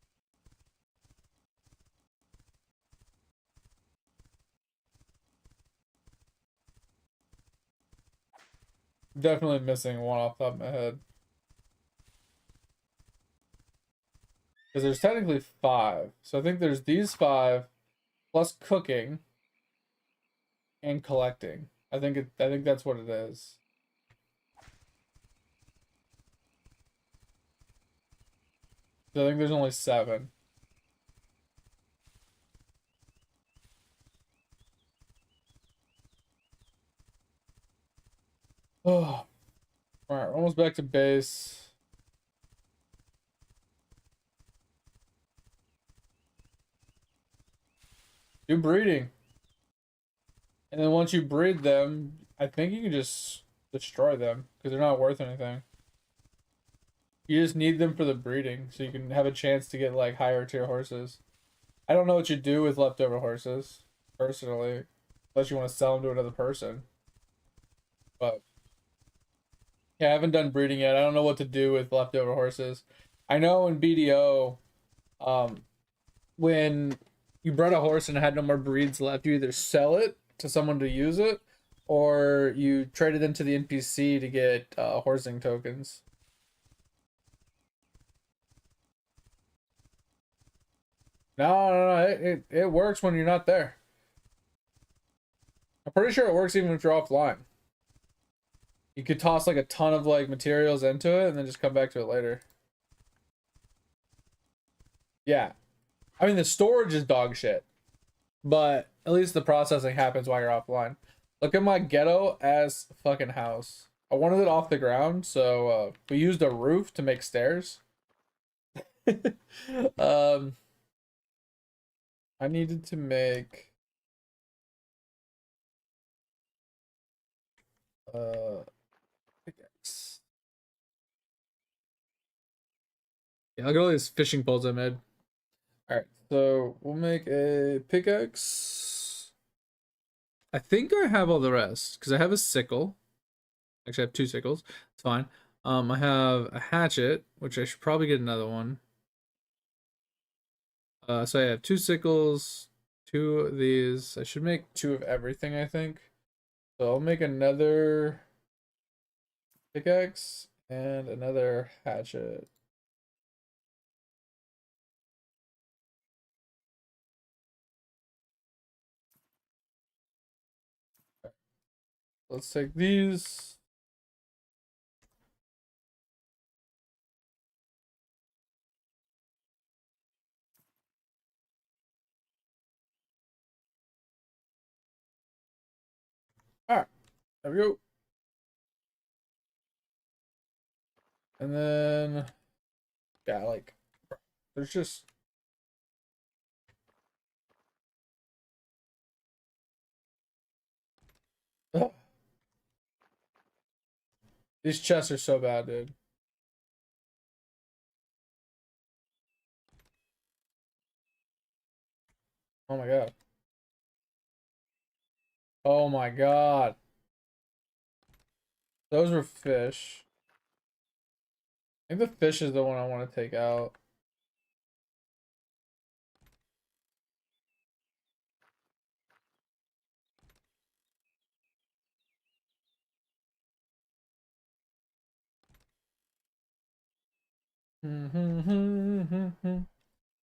Definitely missing one off the top of my head. Because there's technically five. So I think there's these five plus cooking and collecting. I think that's what it is. So I think there's only seven. Oh, all right, we're almost back to base. Do breeding. And then once you breed them, I think you can just destroy them because they're not worth anything. You just need them for the breeding so you can have a chance to get like higher tier horses. I don't know what you do with leftover horses, personally, unless you want to sell them to another person. But yeah, I haven't done breeding yet. I don't know what to do with leftover horses. I know in BDO, um, when you bred a horse and it had no more breeds left, you either sell it to someone to use it, or you trade it into the NPC to get horsing tokens. No, it works when you're not there. I'm pretty sure it works even if you're offline. You could toss like a ton of like materials into it and then just come back to it later. Yeah. I mean, the storage is dog shit, but at least the processing happens while you're offline. Look at my ghetto as fucking house. I wanted it off the ground, so we used a roof to make stairs. um, I needed to make pickaxe. Yeah, look at all these fishing poles I made. All right, so we'll make a pickaxe. I think I have all the rest because I have a sickle. Actually, I have two sickles. It's fine. I have a hatchet, which I should probably get another one. So I have two sickles, two of these. I should make two of everything, I think. So I'll make another pickaxe and another hatchet. Let's take these. All right, there we go. And then, yeah, like, there's just ugh. These chests are so bad, dude. Oh my god. Oh my god. Those were fish. I think the fish is the one I want to take out.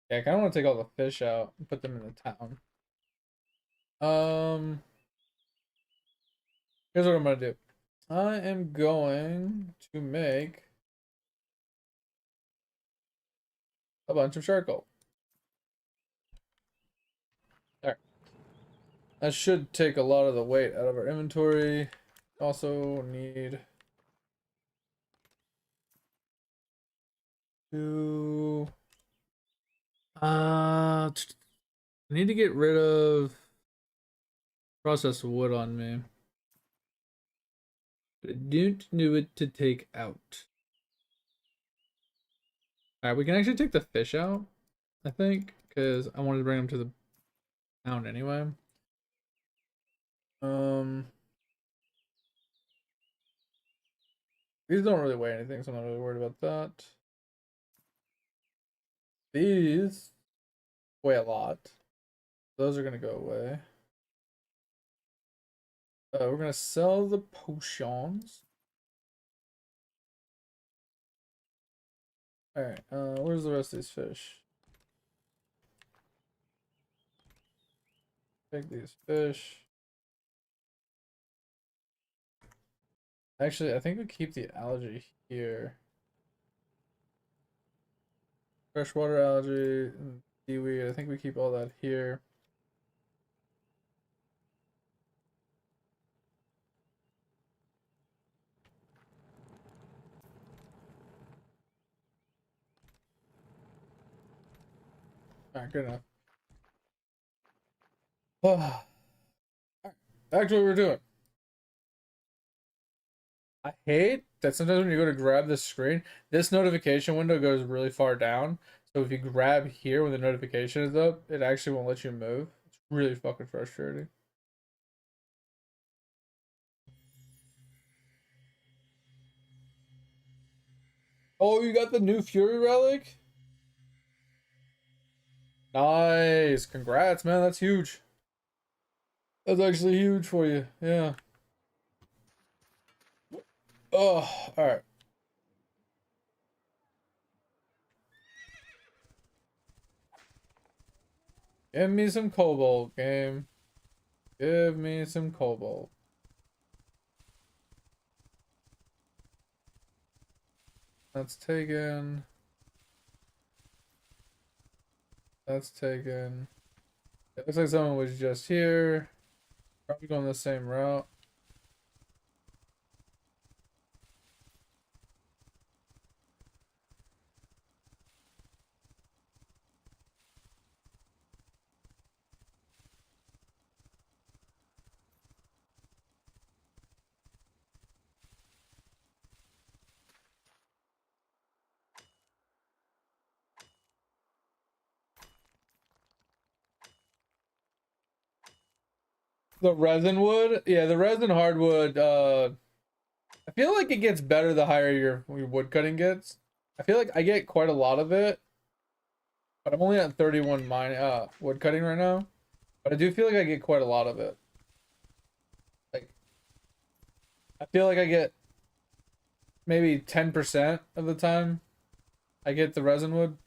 Yeah, I kind of want to take all the fish out and put them in the town. Here's what I'm gonna do. I am going to make a bunch of charcoal. Alright. That should take a lot of the weight out of our inventory. Also need to I need to get rid of processed wood on me. But I don't know what to take out. Alright, we can actually take the fish out, I think, because I wanted to bring them to the town anyway. These don't really weigh anything, so I'm not really worried about that. These weigh a lot. Those are gonna go away. We're gonna sell the potions. Alright, where's the rest of these fish? Take these fish. Actually, I think we keep the algae here. Freshwater algae and seaweed. I think we keep all that here. Alright, good enough. Alright, back to what we're doing. I hate that sometimes when you go to grab the screen, this notification window goes really far down. So if you grab here when the notification is up, it actually won't let you move. It's really fucking frustrating. Oh, you got the new Fury relic? Nice. Congrats, man. That's huge. That's actually huge for you. Yeah. Oh, all right. Give me some cobalt, game. Give me some cobalt. That's taken. That's taken. It looks like someone was just here. Probably going the same route. The resin wood? Yeah, the resin hardwood, I feel like it gets better the higher your wood cutting gets. I feel like I get quite a lot of it, but I'm only at 31 wood cutting right now. But I do feel like I get quite a lot of it. Like, I feel like I get maybe 10% of the time I get the resin wood.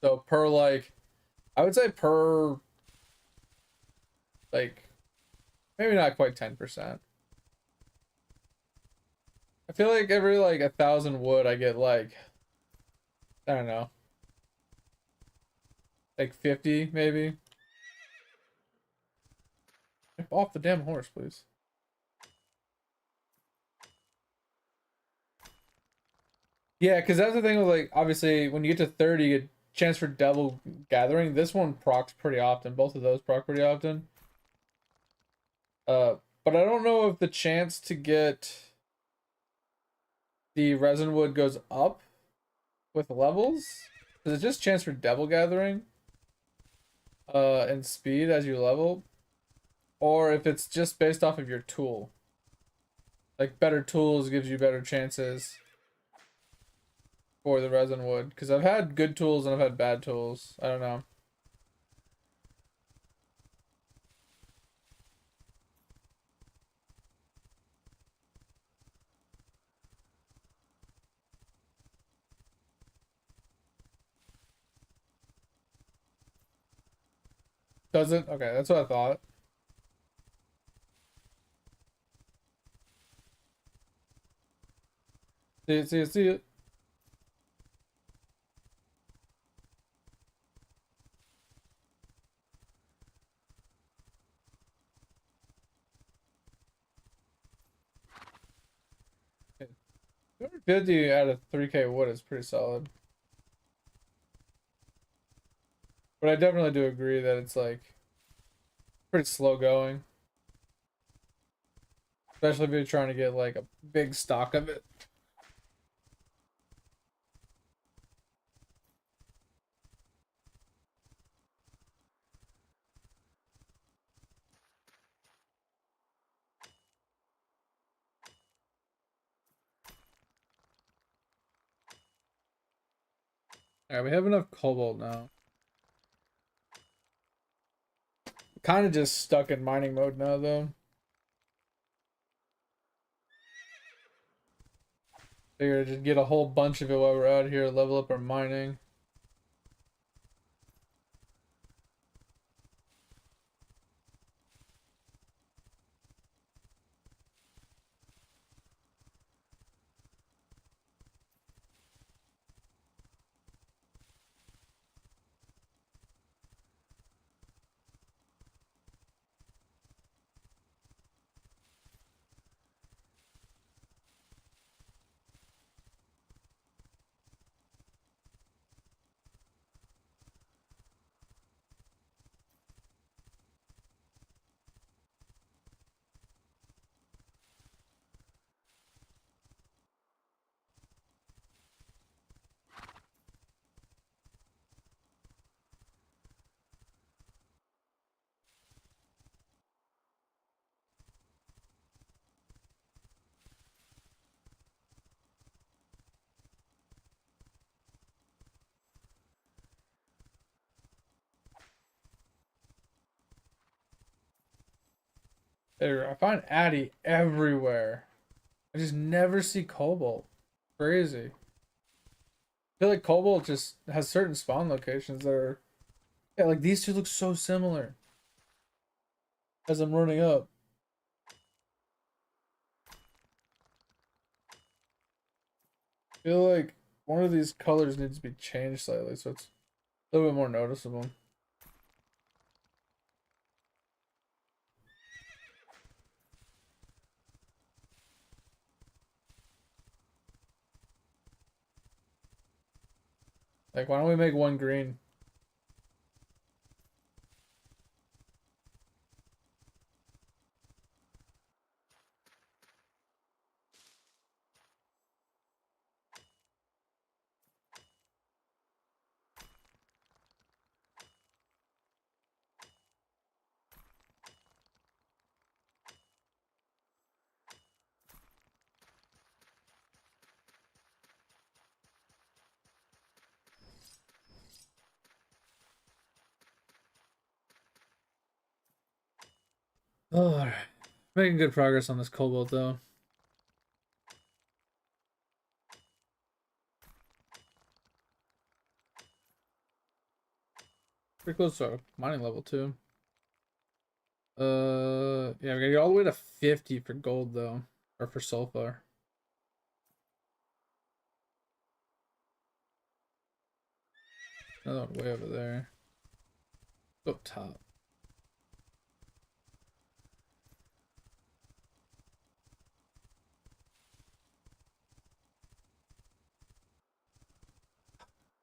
So per like, I would say per like, maybe not quite 10%. I feel like every like 1,000 wood I get like, I don't know, like 50 maybe. Off the damn horse, please. Yeah, because that's the thing with like obviously when you get to 30, you get chance for double gathering. This one procs pretty often. Both of those proc pretty often. But I don't know if the chance to get the resin wood goes up with levels. Is it just chance for double gathering? And speed as you level, or if it's just based off of your tool. Like better tools gives you better chances for the resin wood. Because I've had good tools and I've had bad tools. I don't know. Doesn't? Okay, that's what I thought. See it, see it, see it. Okay. 250 out of 3K wood is pretty solid. But I definitely do agree that it's like pretty slow going. Especially if you're trying to get like a big stock of it. Alright, we have enough cobalt now. Kind of just stuck in mining mode now, though. Figure just get a whole bunch of it while we're out here, level up our mining. There, I find Addy everywhere. I just never see cobalt. Crazy. I feel like cobalt just has certain spawn locations that are, yeah, like these two look so similar as I'm running up. I feel like one of these colors needs to be changed slightly so it's a little bit more noticeable. Like, why don't we make one green? Oh, making good progress on this cobalt though. Pretty close to our mining level too. Yeah, we gotta get all the way to 50 for gold though, or for sulfur. Another one way over there. Up top.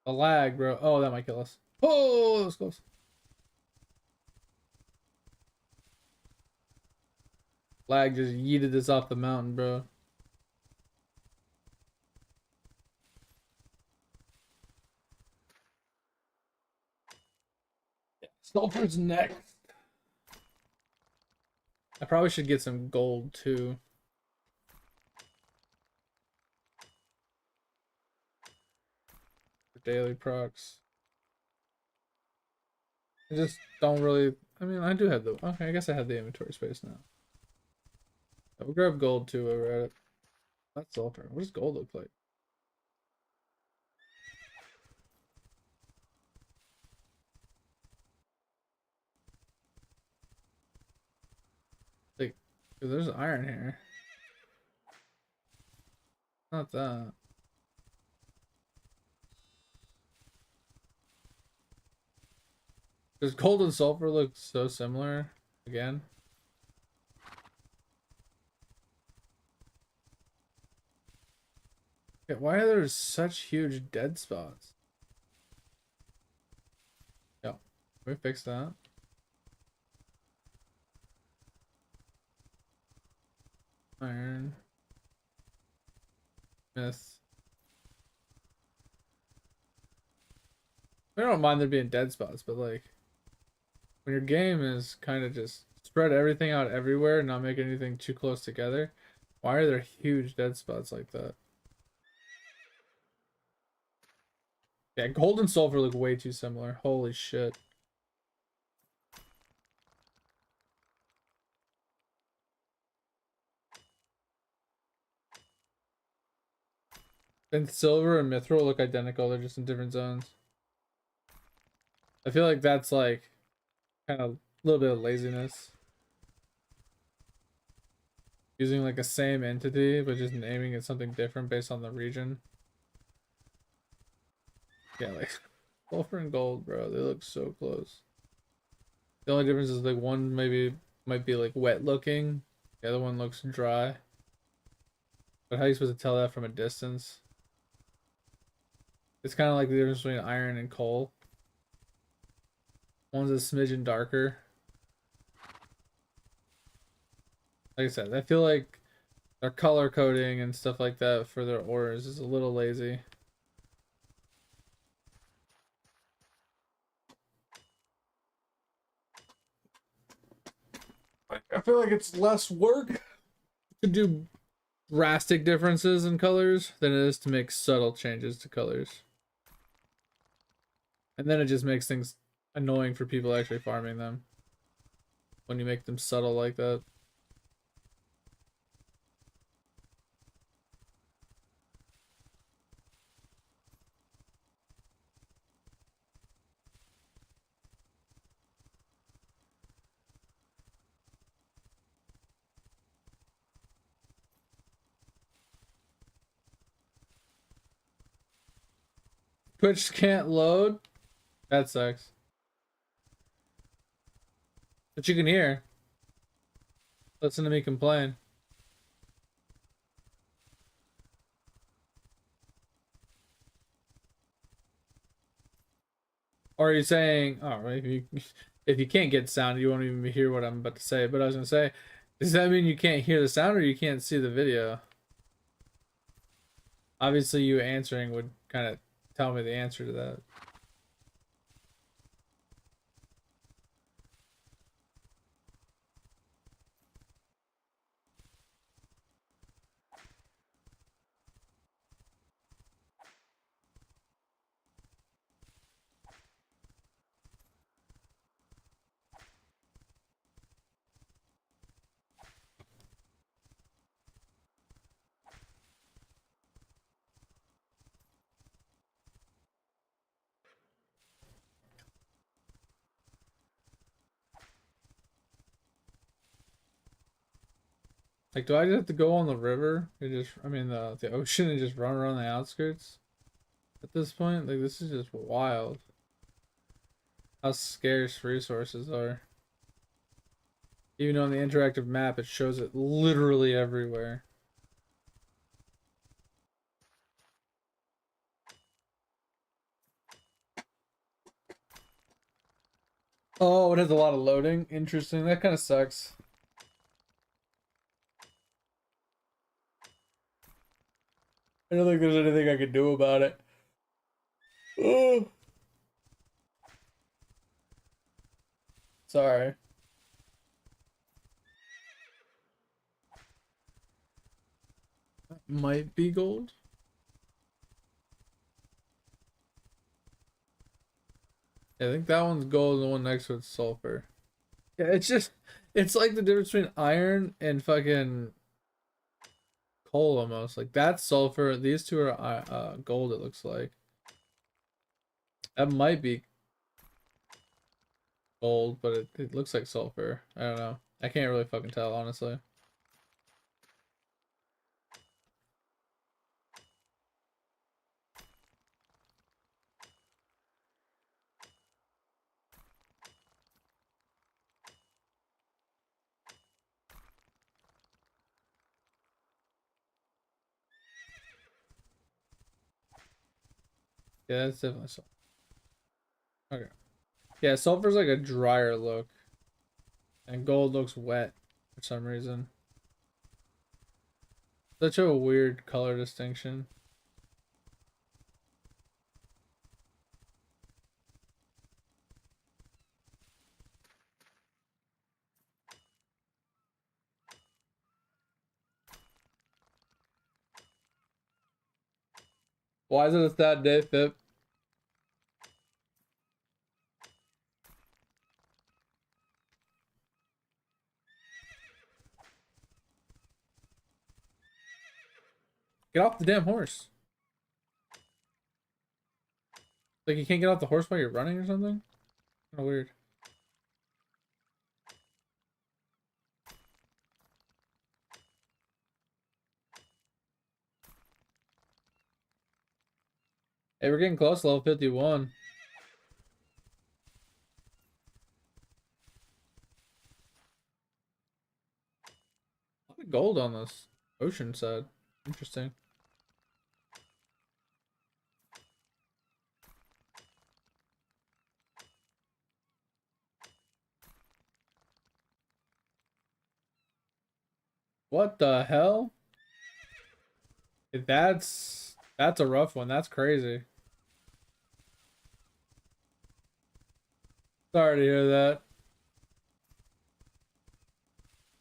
A lag, bro. Oh, that might kill us. Oh, that was close. Lag just yeeted us off the mountain, bro. Sulfur's next. I probably should get some gold too. For daily procs. I just don't really. I mean, I do have the. Okay, I guess I have the inventory space now. We'll grab gold too while we're at it. That's sulfur. What does gold look like? Dude, there's iron here. Not that. Does gold and sulfur look so similar again? Yeah, why are there such huge dead spots? Yeah, can we fix that? Iron. Myth. I don't mind there being dead spots, but like when your game is kind of just spread everything out everywhere and not make anything too close together, why are there huge dead spots like that? Yeah, gold and sulfur look way too similar. Holy shit. And silver and mithril look identical, they're just in different zones. I feel like that's like kind of a little bit of laziness. Using like a same entity, but just naming it something different based on the region. Yeah, like sulfur and gold, bro. They look so close. The only difference is like one maybe might be like wet looking. The other one looks dry. But how are you supposed to tell that from a distance? It's kind of like the difference between iron and coal. One's a smidgen darker. Like I said, I feel like their color coding and stuff like that for their ores is a little lazy. I feel like it's less work to do drastic differences in colors than it is to make subtle changes to colors. And then it just makes things annoying for people actually farming them when you make them subtle like that. Twitch can't load? That sucks. But you can hear. Listen to me complain. Or are you saying, oh, right, if you can't get sound, you won't even hear what I'm about to say. But I was gonna say, does that mean you can't hear the sound or you can't see the video? Obviously, you answering would kind of tell me the answer to that. Like, do I just have to go on the river and just, I mean, the ocean and just run around the outskirts at this point? Like, this is just wild. How scarce resources are. Even on the interactive map, it shows it literally everywhere. Oh, it has a lot of loading. Interesting. That kind of sucks. I don't think there's anything I can do about it. Oh. Sorry. That might be gold. Yeah, I think that one's gold and the one next to it's sulfur. Yeah, it's just, it's like the difference between iron and fucking coal almost. Like that's sulfur. These two are gold, it looks like. That might be gold, but it looks like sulfur. I don't know. I can't really fucking tell, honestly. Yeah, that's definitely sulfur. Okay. Yeah, sulfur's like a drier look. And gold looks wet for some reason. Such a weird color distinction. Why is it a sad day, Pip? Get off the damn horse. Like you can't get off the horse while you're running or something? Kind of weird. Hey, we're getting close to level 51. A lot of gold on this ocean side. Interesting. What the hell? That's a rough one. That's crazy. Sorry to hear that.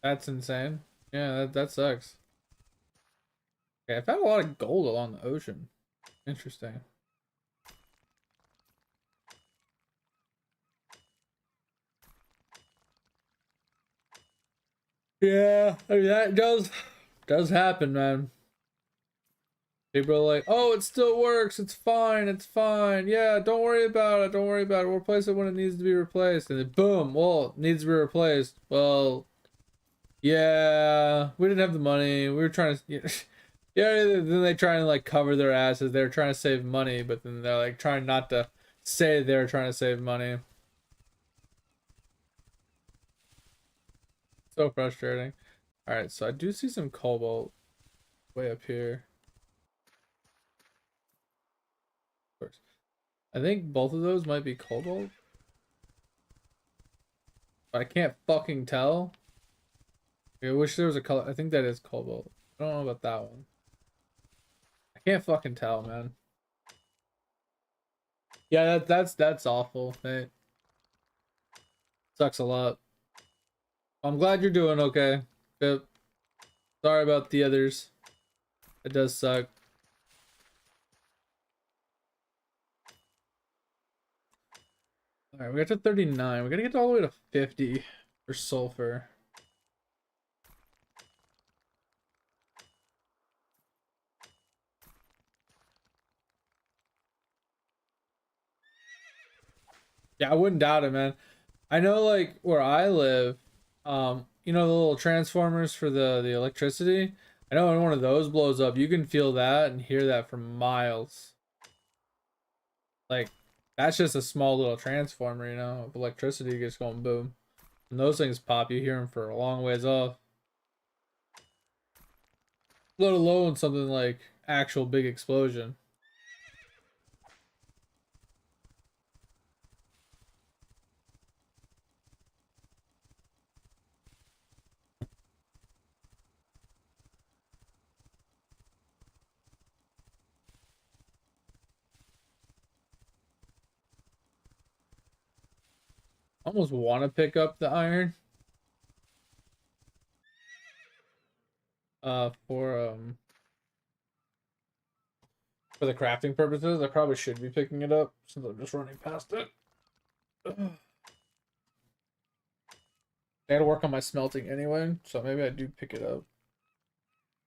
That's insane. Yeah, that sucks. Okay, I found a lot of gold along the ocean. Interesting. Yeah, I mean, that does happen, man. People are like, "Oh, it still works. It's fine. It's fine. Yeah, don't worry about it. Don't worry about it. We'll replace it when it needs to be replaced." And then boom, well, it needs to be replaced. Well, yeah, we didn't have the money. We were trying to, yeah. Then they try and like cover their asses. They're trying to save money, but then they're like trying not to say they're trying to save money. So frustrating. All right, so I do see some cobalt way up here. Of course, I think both of those might be cobalt, but I can't fucking tell. I wish there was a color. I think that is cobalt. I don't know about that one. I can't fucking tell, man. Yeah, that's awful, mate. Sucks a lot. I'm glad you're doing okay. Yep. Sorry about the others. It does suck. Alright, we got to 39. We gotta get all the way to 50 for sulfur. Yeah, I wouldn't doubt it, man. I know like where I live, you know the little transformers for the electricity? I know when one of those blows up, you can feel that and hear that for miles. Like that's just a small little transformer, you know, of electricity just going boom. When those things pop, you hear them for a long ways off. Let alone something like actual big explosion. I almost want to pick up the iron. For the crafting purposes. I probably should be picking it up since I'm just running past it. I gotta work on my smelting anyway, so maybe I do pick it up.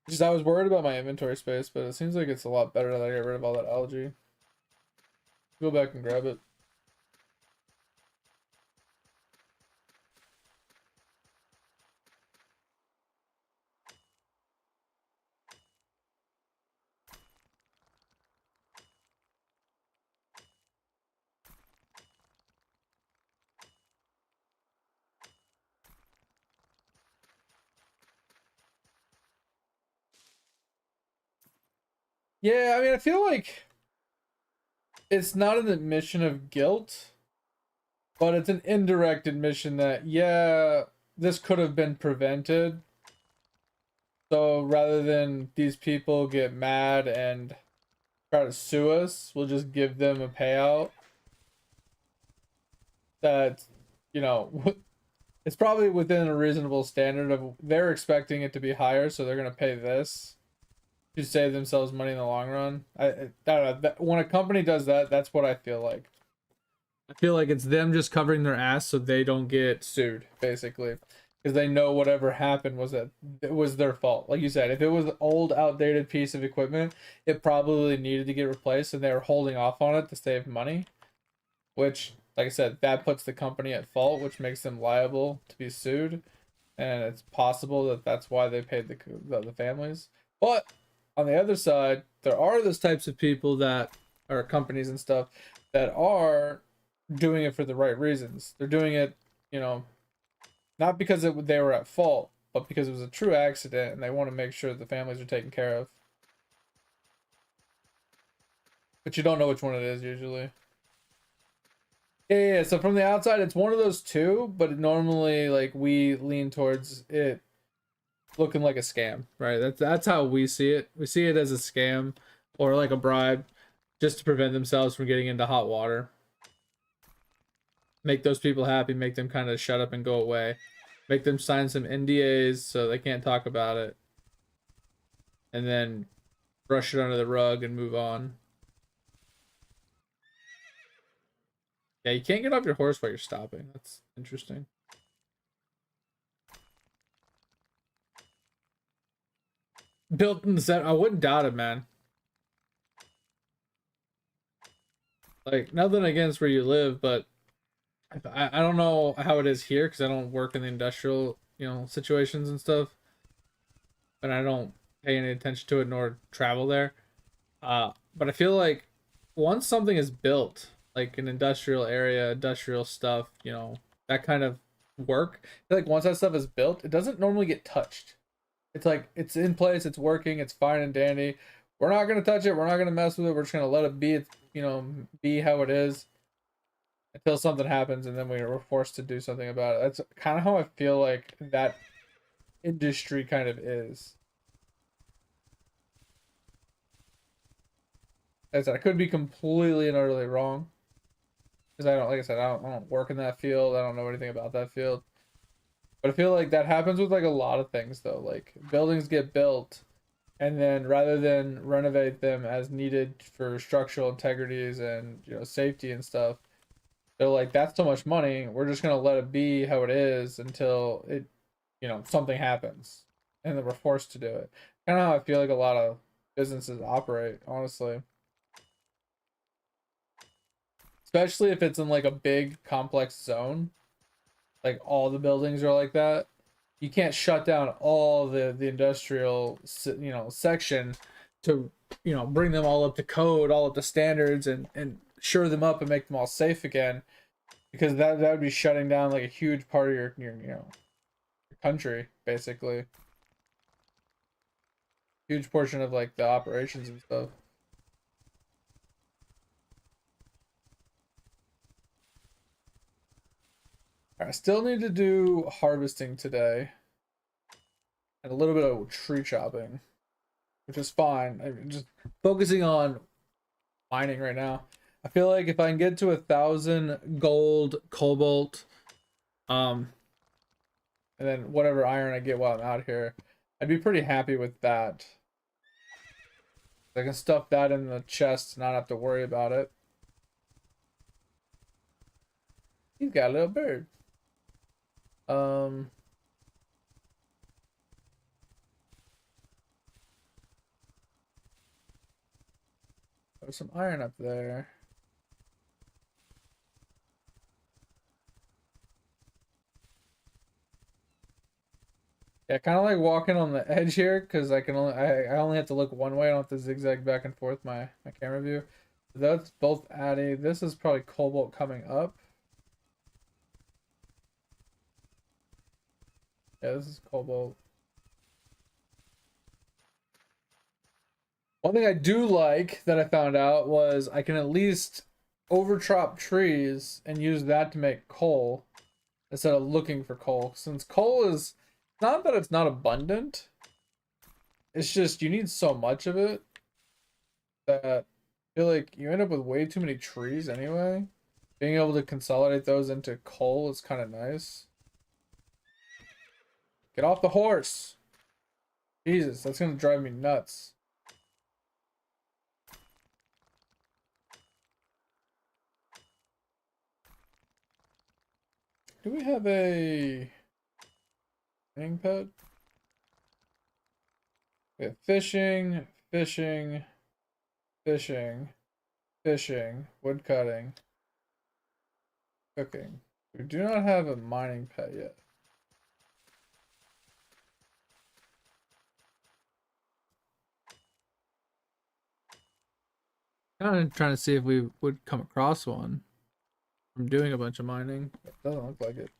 Because I was worried about my inventory space, but it seems like it's a lot better that I get rid of all that algae. Go back and grab it. Yeah, I mean, I feel like it's not an admission of guilt, but it's an indirect admission that, yeah, this could have been prevented. So rather than these people get mad and try to sue us, we'll just give them a payout that, you know, it's probably within a reasonable standard of they're expecting it to be higher, so they're going to pay this to save themselves money in the long run. I don't know. When a company does that, that's what I feel like. I feel like it's them just covering their ass so they don't get sued, basically, because they know whatever happened was that it was their fault. Like you said, if it was an old, outdated piece of equipment, it probably needed to get replaced, and they were holding off on it to save money. Which, like I said, that puts the company at fault, which makes them liable to be sued, and it's possible that that's why they paid the families. But on the other side, there are those types of people that are companies and stuff that are doing it for the right reasons. They're doing it, you know, not because they were at fault, but because it was a true accident, and they want to make sure the families are taken care of. But you don't know which one it is usually. Yeah. So from the outside, it's one of those two, but normally, like, we lean towards it looking like a scam, right? That's how we see it. We see it as a scam or like a bribe, just to prevent themselves from getting into hot water. Make those people happy, make them kind of shut up and go away, make them sign some NDAs so they can't talk about it, and then brush it under the rug and move on. Yeah, you can't get off your horse while you're stopping. That's interesting. Built in the set, I wouldn't doubt it, man. Like, nothing against where you live, but I don't know how it is here because I don't work in the industrial, situations and stuff, and I don't pay any attention to it nor travel there. But I feel like once something is built, like an industrial area, industrial stuff, that kind of work, I feel like once that stuff is built, it doesn't normally get touched. It's like it's in place, it's working, it's fine and dandy. We're not gonna touch it. We're not gonna mess with it. We're just gonna let it be. Be how it is until something happens, and then we're forced to do something about it. That's kind of how I feel like that industry kind of is. As I said, I could be completely and utterly wrong because I don't, like I said, I don't work in that field. I don't know anything about that field. But I feel like that happens with like a lot of things though. Like buildings get built, and then rather than renovate them as needed for structural integrities and safety and stuff, they're like, that's so much money. We're just gonna let it be how it is until it, something happens, and then we're forced to do it. Kind of how I feel like a lot of businesses operate, honestly. Especially if it's in like a big complex zone, like all the buildings are like that. You can't shut down all the industrial section to bring them all up to code, all up to standards, and shore them up and make them all safe again, because that would be shutting down like a huge part of your country, basically. Huge portion of like the operations and stuff. I still need to do harvesting today and a little bit of tree chopping, which is fine. I'm just focusing on mining right now. I feel like if I can get to 1,000 gold, cobalt, and then whatever iron I get while I'm out here, I'd be pretty happy with that. I can stuff that in the chest and not have to worry about it. He's got a little bird. There's some iron up there. Yeah, kind of like walking on the edge here because I only have to look one way. I don't have to zigzag back and forth my camera view. That's both adding. This is probably cobalt coming up. Yeah, this is cobalt. One thing I do like that I found out was I can at least overchop trees and use that to make coal instead of looking for coal. Since coal is not that it's not abundant, it's just you need so much of it that I feel like you end up with way too many trees anyway. Being able to consolidate those into coal is kind of nice. Get off the horse! Jesus, that's gonna drive me nuts. Do we have a mining pet? We have fishing, fishing, fishing, fishing, wood cutting, cooking. We do not have a mining pet yet. Kind of trying to see if we would come across one from doing a bunch of mining. It doesn't look like it.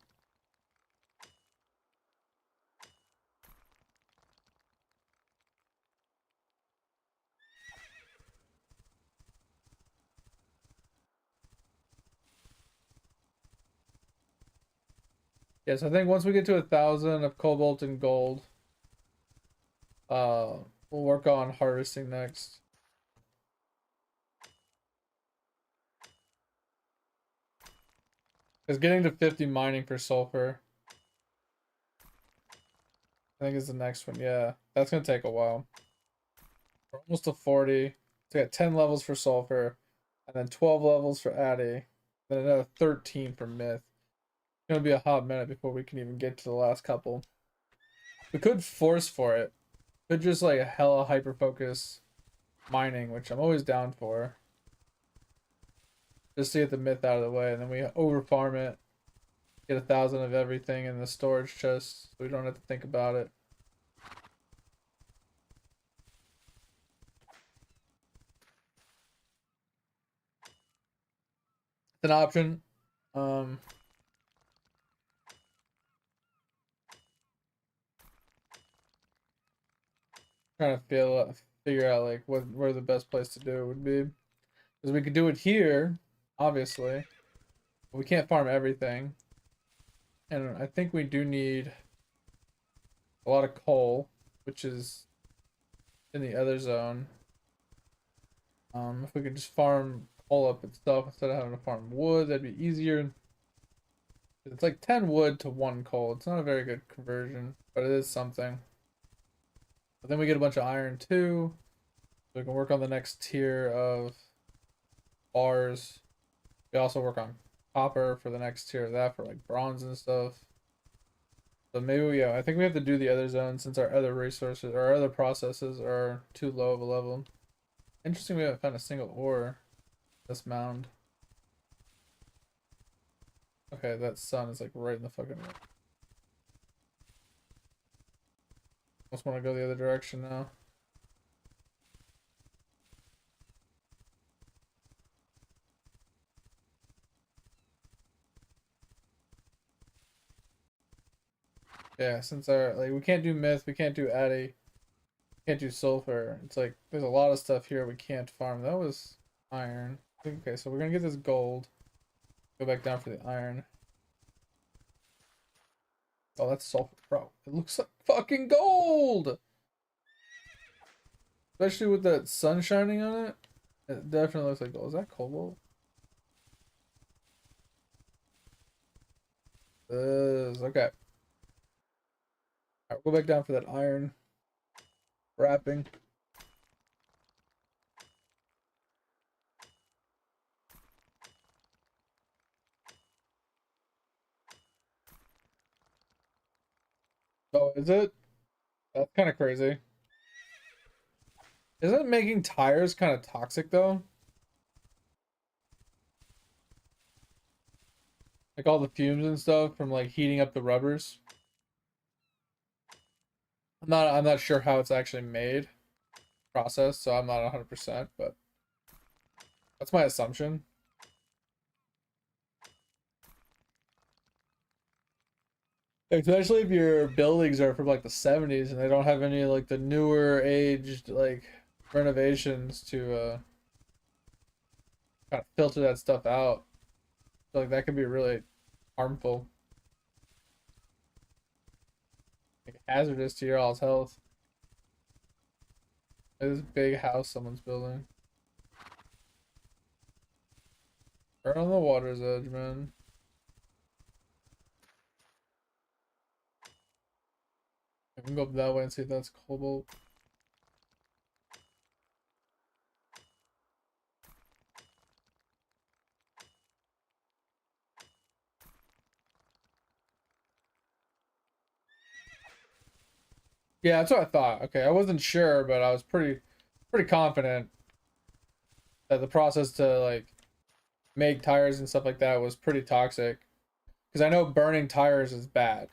Yes, I think once we get to 1,000 of cobalt and gold, we'll work on harvesting next. Because getting to 50 mining for sulfur, I think is the next one. Yeah, that's gonna take a while. We're almost to 40. So we got 10 levels for sulfur, and then 12 levels for Addy, then another 13 for myth. It's gonna be a hot minute before we can even get to the last couple. We could force for it. Could just like hella hyper focus mining, which I'm always down for. Just to get the myth out of the way, and then we over farm it. Get 1,000 of everything in the storage chest, so we don't have to think about it. It's an option. Trying to figure out like where the best place to do it would be, because we could do it here, obviously. But we can't farm everything, and I think we do need a lot of coal, which is in the other zone. If we could just farm coal up itself instead of having to farm wood, that'd be easier. It's like 10 wood to 1 coal. It's not a very good conversion, but it is something. But then we get a bunch of iron too. So we can work on the next tier of bars. We also work on copper for the next tier of that for like bronze and stuff. So maybe I think we have to do the other zone since our other resources, our other processes are too low of a level. Interesting, we haven't found a single ore this mound. Okay, that sun is like right in the fucking way. Almost want to go the other direction now. Yeah, since our like we can't do myth, we can't do addy, can't do sulfur. It's like there's a lot of stuff here we can't farm. That was iron. Okay, so we're gonna get this gold. Go back down for the iron. Oh, that's sulfur, bro. It looks like fucking gold. Especially with that sun shining on it. It definitely looks like gold. Is that cobalt? Is okay. Alright, go back down for that iron wrapping. Oh, is it? That's kind of crazy. Isn't making tires kind of toxic though? Like all the fumes and stuff from like heating up the rubbers. I'm not sure how it's actually made, processed, so I'm not 100%, but that's my assumption. Especially if your buildings are from like the 70s and they don't have any like the newer aged like renovations to kind of filter that stuff out. I feel like that could be really harmful, like hazardous to your all's health. This big house someone's building. Right on the water's edge, man. I can go up that way and see if that's cobalt. Yeah, that's what I thought. Okay, I wasn't sure, but I was pretty confident that the process to like make tires and stuff like that was pretty toxic. Because I know burning tires is bad.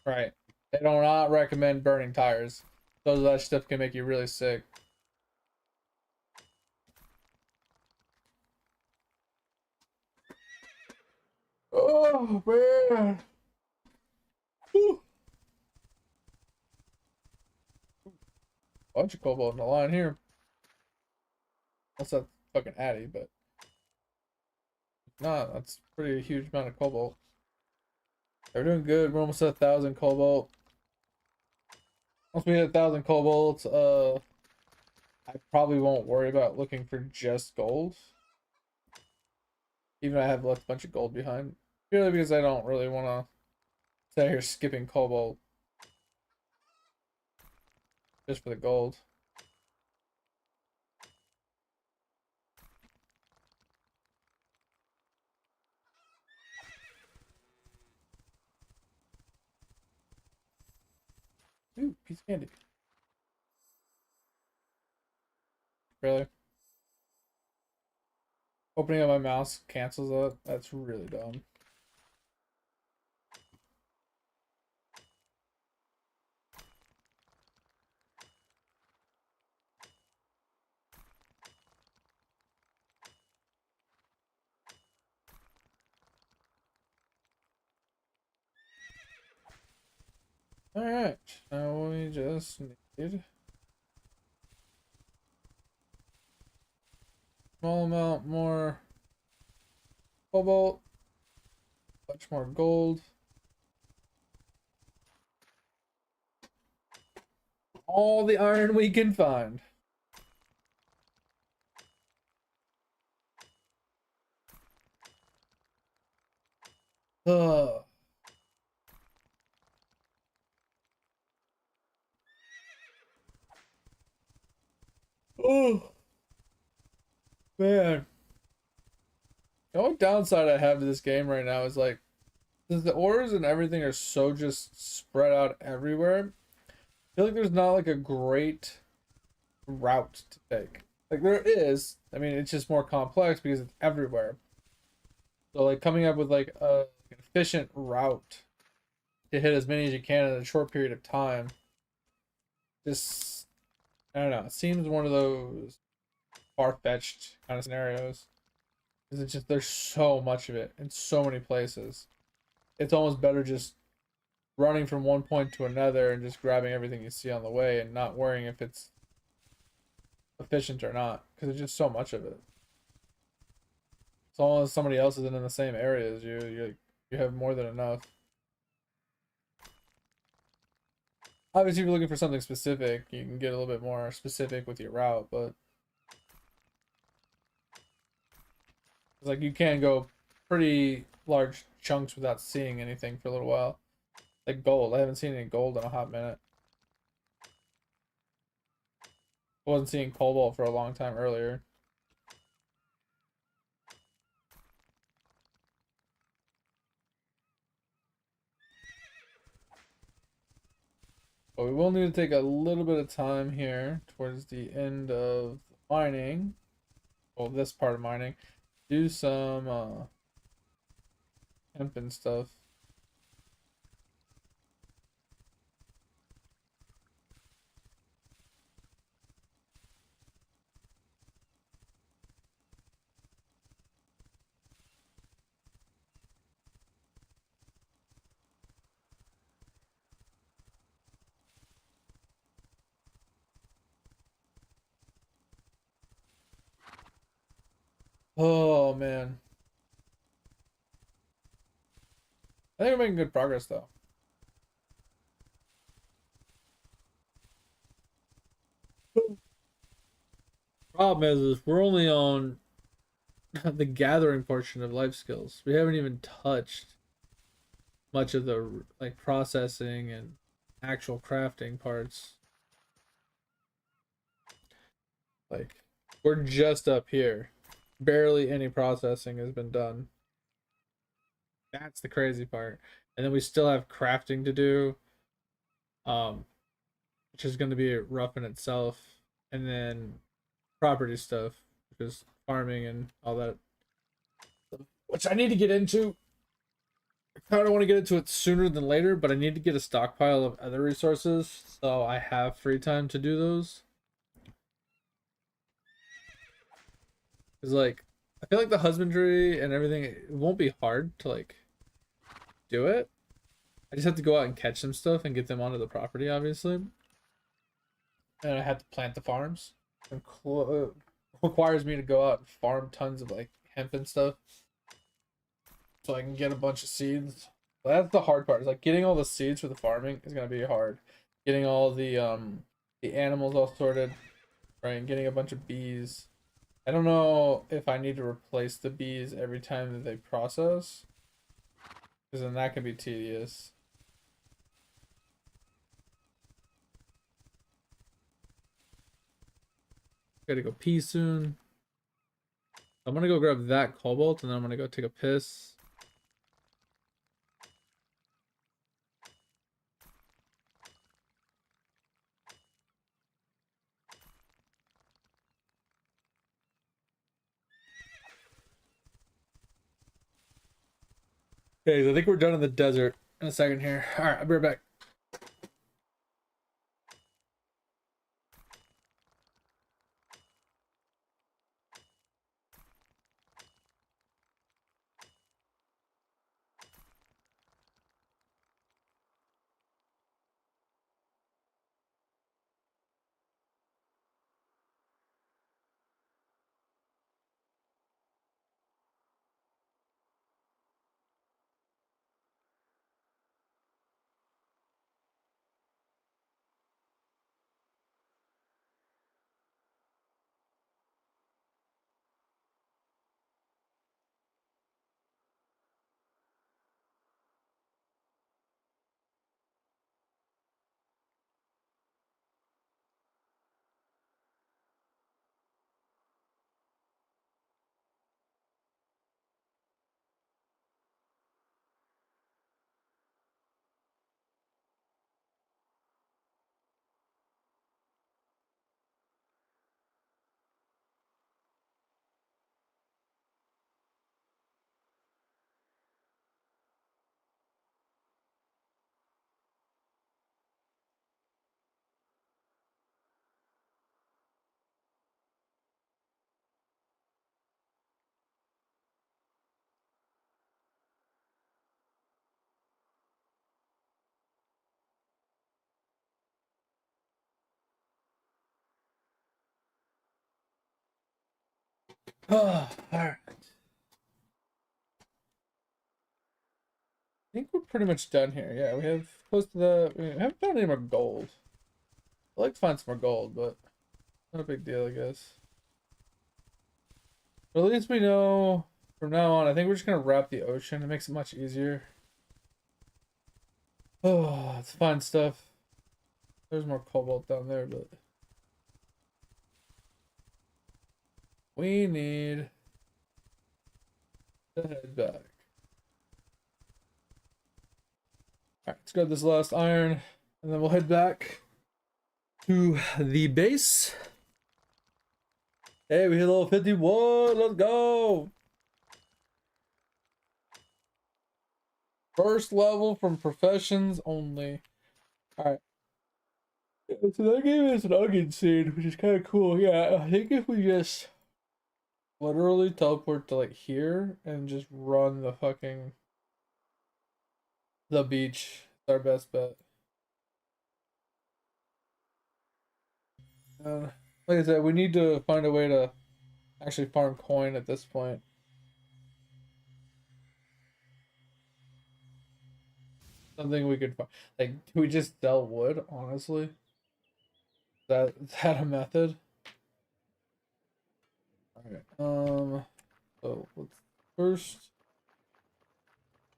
Right. They do not recommend burning tires. Those that stuff can make you really sick. Oh man. Whew. Bunch of cobalt in the line here. That's not fucking Addy, but nah, that's pretty huge amount of cobalt. They're doing good. We're almost at 1,000 cobalt. Once we hit 1,000 cobalt, I probably won't worry about looking for just gold. Even I have left a bunch of gold behind. Purely because I don't really want to sit here skipping cobalt just for the gold. Ooh, piece of candy. Really? Opening up my mouse cancels that? That's really dumb. Alright, now we just need small amount more cobalt, much more gold. All the iron we can find. Ugh. Oh man. The only downside I have to this game right now is like since the orders and everything are so just spread out everywhere, I feel like there's not like a great route to take. Like there is. I mean, it's just more complex because it's everywhere. So like coming up with like a an efficient route to hit as many as you can in a short period of time, just I don't know. It seems one of those far-fetched kind of scenarios. Because it's just there's so much of it in so many places. It's almost better just running from one point to another and just grabbing everything you see on the way and not worrying if it's efficient or not because there's just so much of it. So long as somebody else isn't in the same area as you have more than enough. Obviously, if you're looking for something specific, you can get a little bit more specific with your route, but it's like you can go pretty large chunks without seeing anything for a little while. Like gold. I haven't seen any gold in a hot minute. I wasn't seeing cobalt for a long time earlier. But we will need to take a little bit of time here towards the end of mining. Well, this part of mining. Do some hemp and stuff. Oh man. I think we're making good progress though. Problem is we're only on the gathering portion of life skills. We haven't even touched much of the like processing and actual crafting parts. Like we're just up here. Barely any processing has been done. That's the crazy part. And then we still have crafting to do. Um, which is going to be rough in itself. And then property stuff, which is farming and all that, which I need to get into. I kind of want to get into it sooner than later, but I need to get a stockpile of other resources so I have free time to do those. Because, like, I feel like the husbandry and everything, it won't be hard to, like, do it. I just have to go out and catch some stuff and get them onto the property, obviously. And I have to plant the farms. It requires me to go out and farm tons of, like, hemp and stuff so I can get a bunch of seeds. But that's the hard part. Is like getting all the seeds for the farming is gonna be hard. Getting all the animals all sorted, right? And getting a bunch of bees. I don't know if I need to replace the bees every time that they process, because then that can be tedious. Gotta go pee soon. I'm gonna go grab that cobalt and then I'm gonna go take a piss. Okay, so I think we're done in the desert in a second here. All right, I'll be right back. Oh, all right. I think we're pretty much done here. Yeah, we have close to the. We haven't found any more gold. I'd like to find some more gold, but not a big deal, I guess. But at least we know from now on. I think we're just gonna wrap the ocean. It makes it much easier. Oh, it's fine stuff. There's more cobalt down there, but we need to head back. All right, let's grab this last iron, and then we'll head back to the base. Hey, we hit level 51. Let's go. First level from professions only. All right. So that gave us an onion seed, which is kind of cool. Yeah, I think if we just literally teleport to like here and just run the beach, it's our best bet. Like I said, we need to find a way to actually farm coin at this point. Something we could like. Do we just sell wood? Honestly, that a method? All right. So let's first.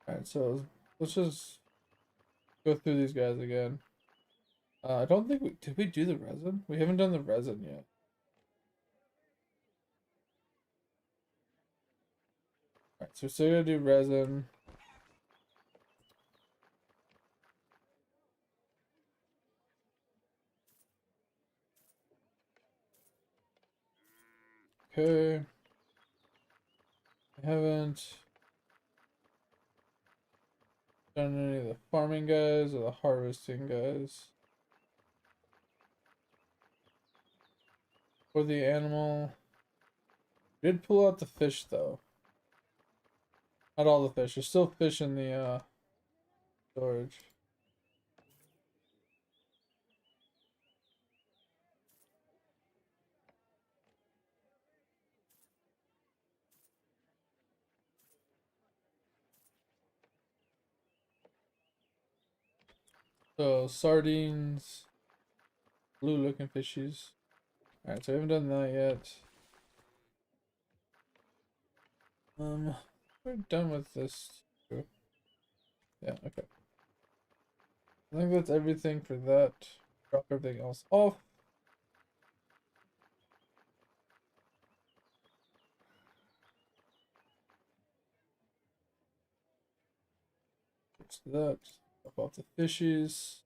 All right. So let's just go through these guys again. I don't think we did. We do the resin? We haven't done the resin yet. All right. So we're still gonna do resin. Okay. I haven't done any of the farming guys or the harvesting guys. For the animal. Did pull out the fish though. Not all the fish. There's still fish in the storage. So sardines, blue looking fishies. Alright, so we haven't done that yet. We're done with this too. Yeah, okay. I think that's everything for that. Drop everything else off. Fix that. Drop off the fishies.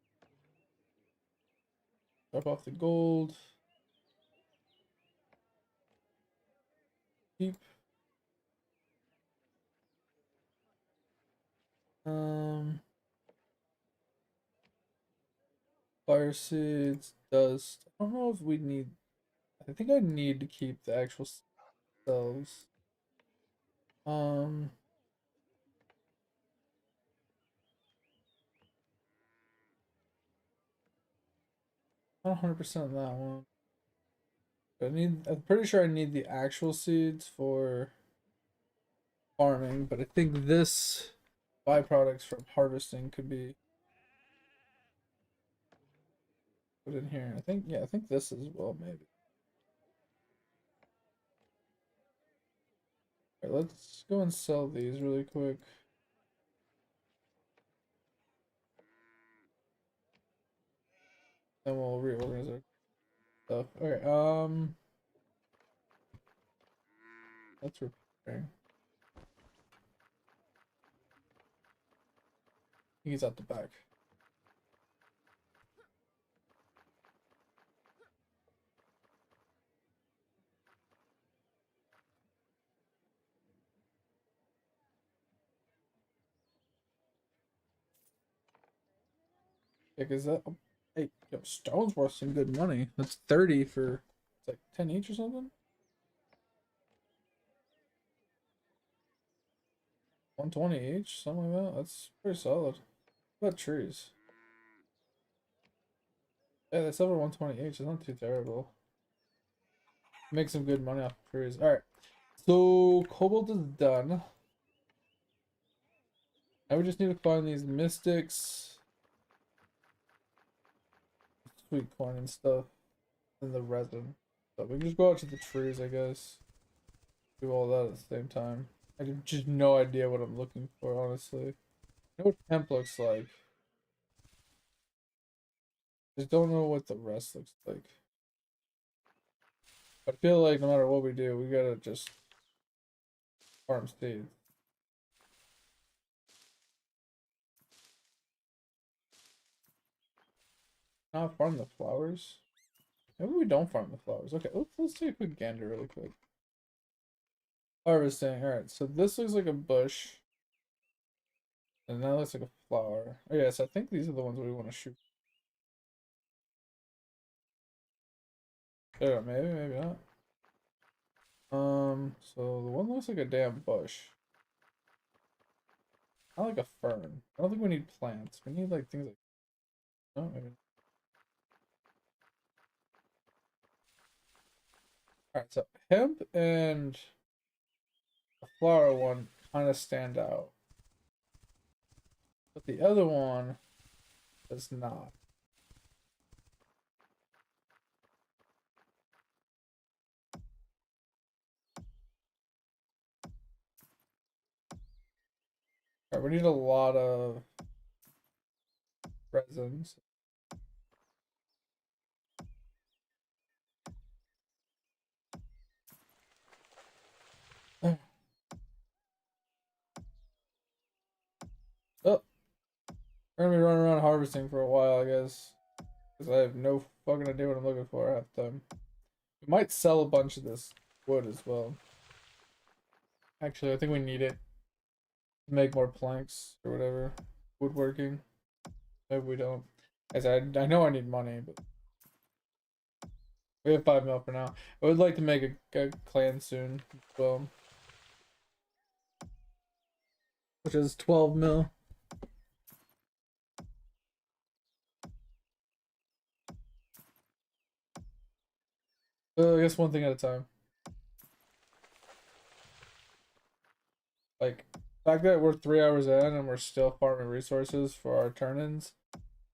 Drop off the gold. Keep. Fire seeds, dust. I don't know if we need. I think I need to keep the actual cells. Not 100% on that one. But I'm pretty sure I need the actual seeds for farming, but I think this byproducts from harvesting could be put in here. I think, yeah, I think this as well, maybe. All right, let's go and sell these really quick. Then we'll reorganize our stuff. Okay, that's repairing. He's at the back. Yeah, cause that, hey, yo, stone's worth some good money. That's 30 for, it's like 10 each or something? 120 each, something like that. That's pretty solid. What about trees? Yeah, that's over 120 each. It's not too terrible. Make some good money off of trees. Alright. So Cobalt is done. Now we just need to find these mystics. Sweet corn and stuff. And the resin. So we can just go out to the trees, I guess. Do all that at the same time. I have just no idea what I'm looking for, honestly. I know what temp looks like. Just don't know what the rest looks like. I feel like no matter what we do, we gotta just farm seeds. Not farm the flowers. Maybe we don't farm the flowers. Okay, let's take a quick gander really quick. Harvesting. Alright, so this looks like a bush. And that looks like a flower. Oh yes, I think these are the ones we want to shoot. Yeah, maybe, maybe not. So the one looks like a damn bush. Not like a fern. I don't think we need plants. We need like things like, no, maybe not. Alright, so hemp and the flower one kind of stand out. But the other one does not. Alright, we need a lot of resins. Oh, we're gonna be running around harvesting for a while, I guess. Because I have no fucking idea what I'm looking for half the time. We might sell a bunch of this wood as well. Actually, I think we need it to make more planks or whatever. Woodworking. Maybe we don't. As I know I need money, but we have 5 mil for now. I would like to make a clan soon as well. Which is 12 mil. I guess one thing at a time. Like, the fact that we're 3 hours in and we're still farming resources for our turn-ins,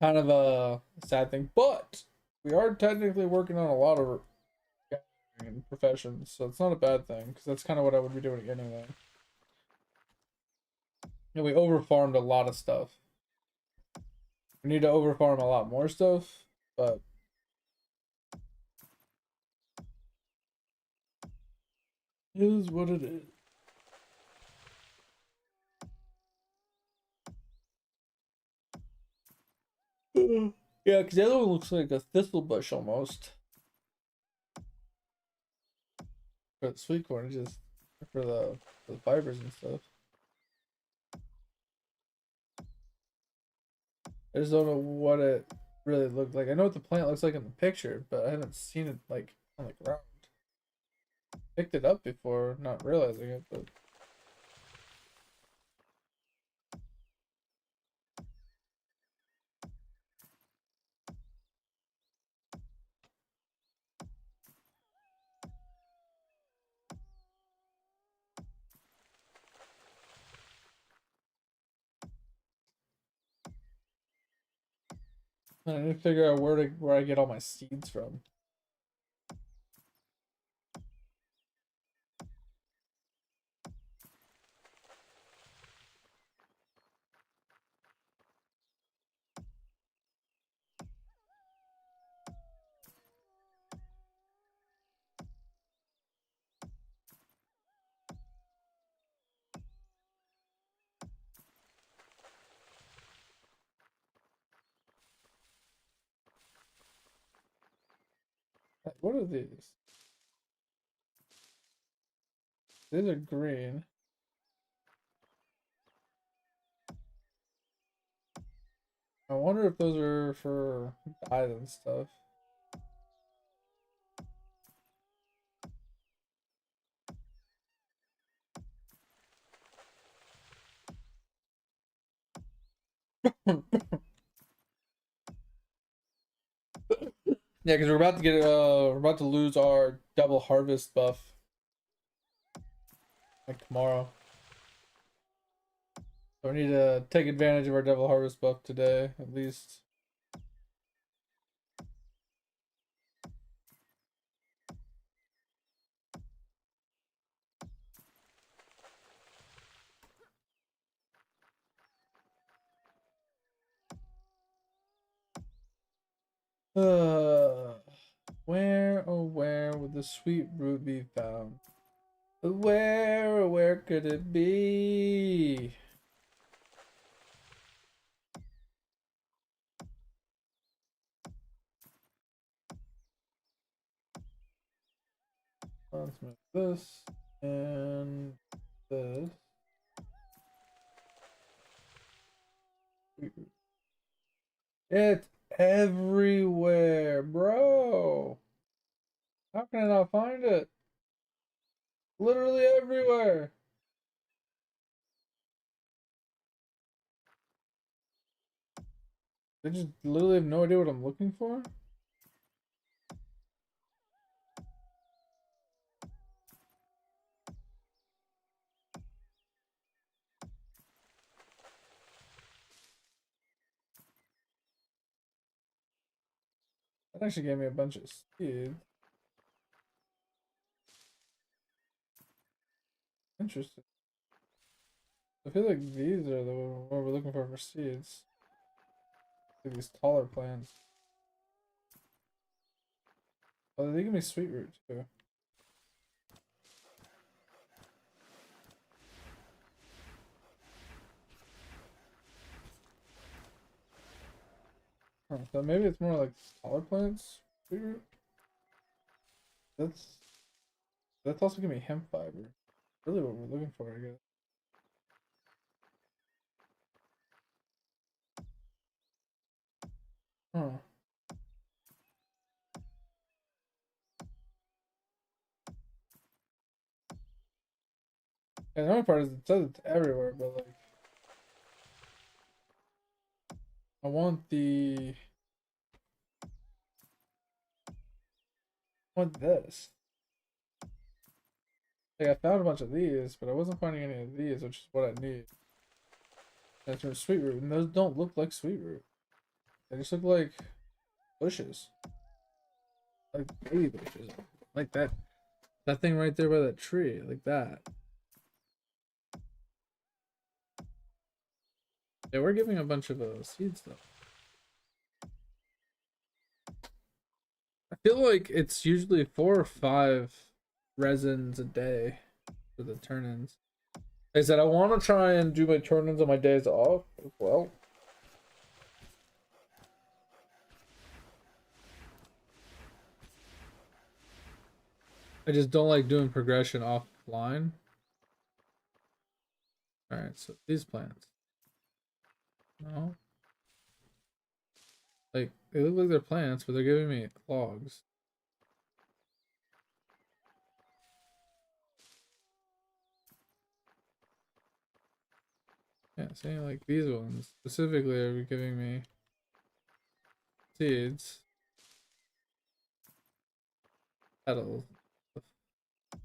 kind of a sad thing. But we are technically working on a lot of professions, so it's not a bad thing, because that's kind of what I would be doing anyway. And we overfarmed a lot of stuff. We need to overfarm a lot more stuff, but it is what it is. Yeah, because the other one looks like a thistle bush almost. For the sweet corn, just for the fibers and stuff. I just don't know what it really looked like. I know what the plant looks like in the picture, but I haven't seen it like on the ground. Picked it up before, not realizing it, but I need to figure out where I get all my seeds from. What are these? These are green. I wonder if those are for dyes and stuff. Yeah, because we're about to lose our double harvest buff like tomorrow. So we need to take advantage of our double harvest buff today, at least. Uh, where, oh where would the sweet root be found? Where, oh where could it be? Let's make this and this. It's everywhere, bro. How can I not find it? Literally everywhere. I just literally have no idea what I'm looking for. That actually gave me a bunch of seeds. Interesting. I feel like these are the what we're looking for seeds. Like these taller plants. Oh, they give me sweet root too. Huh, so maybe it's more like taller plants. Sweet root. That's also giving me hemp fiber. Really, what we're looking for, I guess. Huh. And the only part is it says it's everywhere, but like, I want this. Like I found a bunch of these, but I wasn't finding any of these, which is what I need. That's for sweet root, and those don't look like sweet root. They just look like bushes, like baby bushes, like that thing right there by that tree, like that. Yeah, we're giving a bunch of seeds though. I feel like it's usually 4 or 5 resins a day for the turn-ins. Like I said, I want to try and do my turn-ins on my days off as well. I just don't like doing progression offline. Alright, so these plants. No. Like, they look like they're plants, but they're giving me clogs. Yeah, see, like these ones specifically are giving me seeds. Petals. I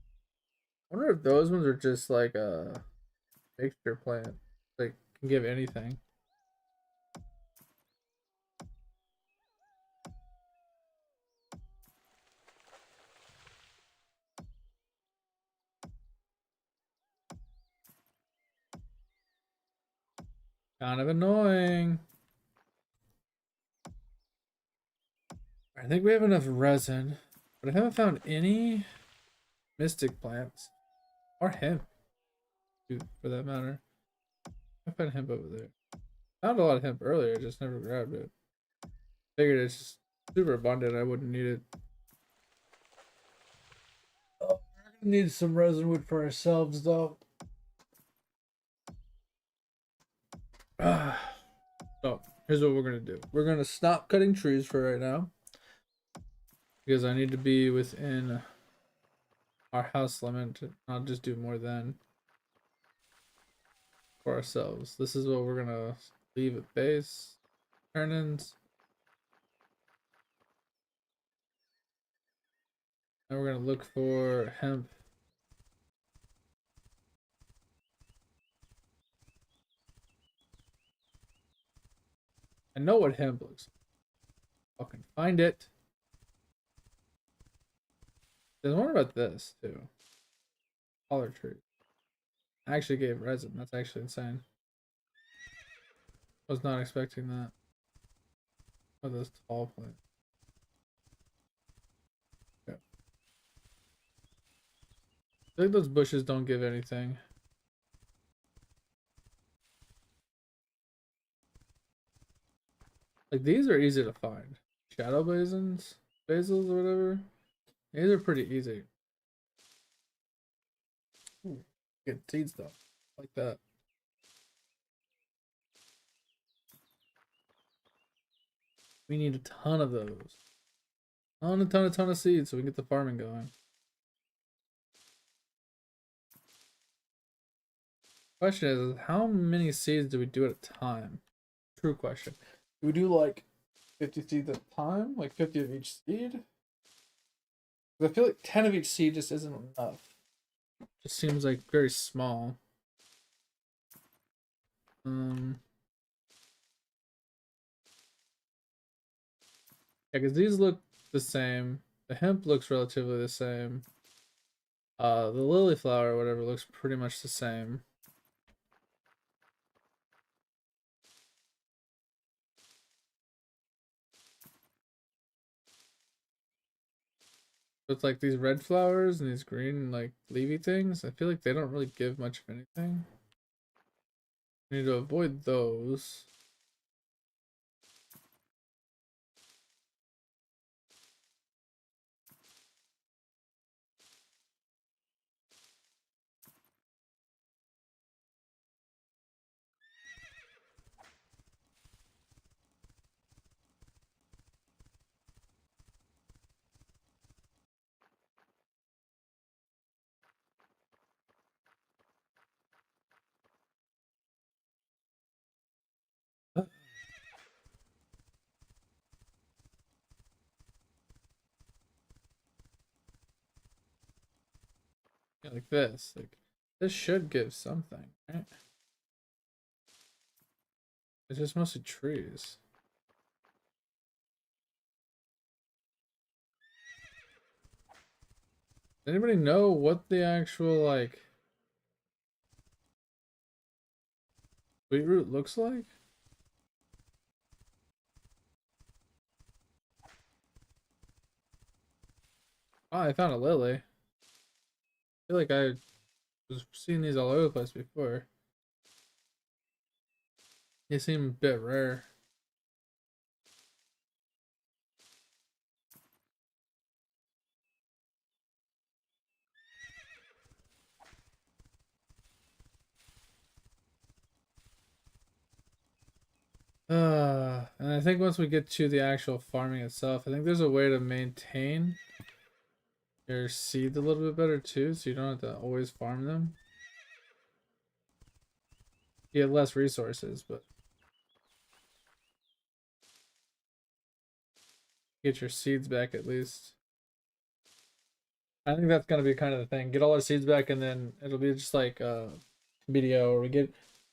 wonder if those ones are just like a mixture plant. Like, can give anything. Kind of annoying. I think we have enough resin, but I haven't found any mystic plants or hemp, for that matter. I found hemp over there. Found a lot of hemp earlier, just never grabbed it. Figured it's just super abundant. I wouldn't need it. Oh, we're gonna need some resin wood for ourselves, though. So here's what we're gonna do. We're gonna stop cutting trees for right now because I need to be within our house limit. I'll just do more than for ourselves. This is what we're gonna leave at base. Turn-ins. And we're gonna look for hemp. I know what hemp looks like. I can find it. There's one about this too. Taller tree. I actually gave resin. That's actually insane. Was not expecting that. Oh, this tall plant. Yeah. I think those bushes don't give anything. Like these are easy to find. Shadow basils or whatever. These are pretty easy. Ooh, get seeds though, like that. We need a ton of those. Ton of seeds so we can get the farming going. Question is, how many seeds do we do at a time? True question. Do we do like 50 seeds at a time? Like 50 of each seed? I feel like 10 of each seed just isn't enough. Just seems like very small. Yeah, because these look the same. The hemp looks relatively the same. The lily flower or whatever looks pretty much the same. With like these red flowers and these green like leafy things, I feel like they don't really give much of anything. We need to avoid those. Yeah, like this. Like this should give something, right? It's just mostly trees. Does anybody know what the actual like beetroot looks like? Oh, I found a lily. I feel like I was seeing these all over the place before. They seem a bit rare. And I think once we get to the actual farming itself, I think there's a way to maintain your seeds a little bit better too, so you don't have to always farm them. You get less resources, but get your seeds back at least. I think that's gonna be kind of the thing. Get all our seeds back, and then it'll be just like BDO, where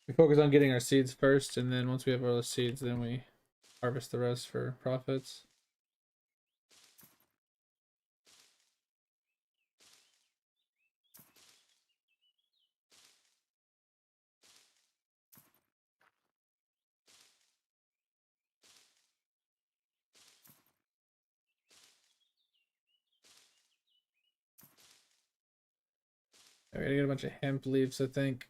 we focus on getting our seeds first, and then once we have all the seeds, then we harvest the rest for profits. I gotta get a bunch of hemp leaves, I think.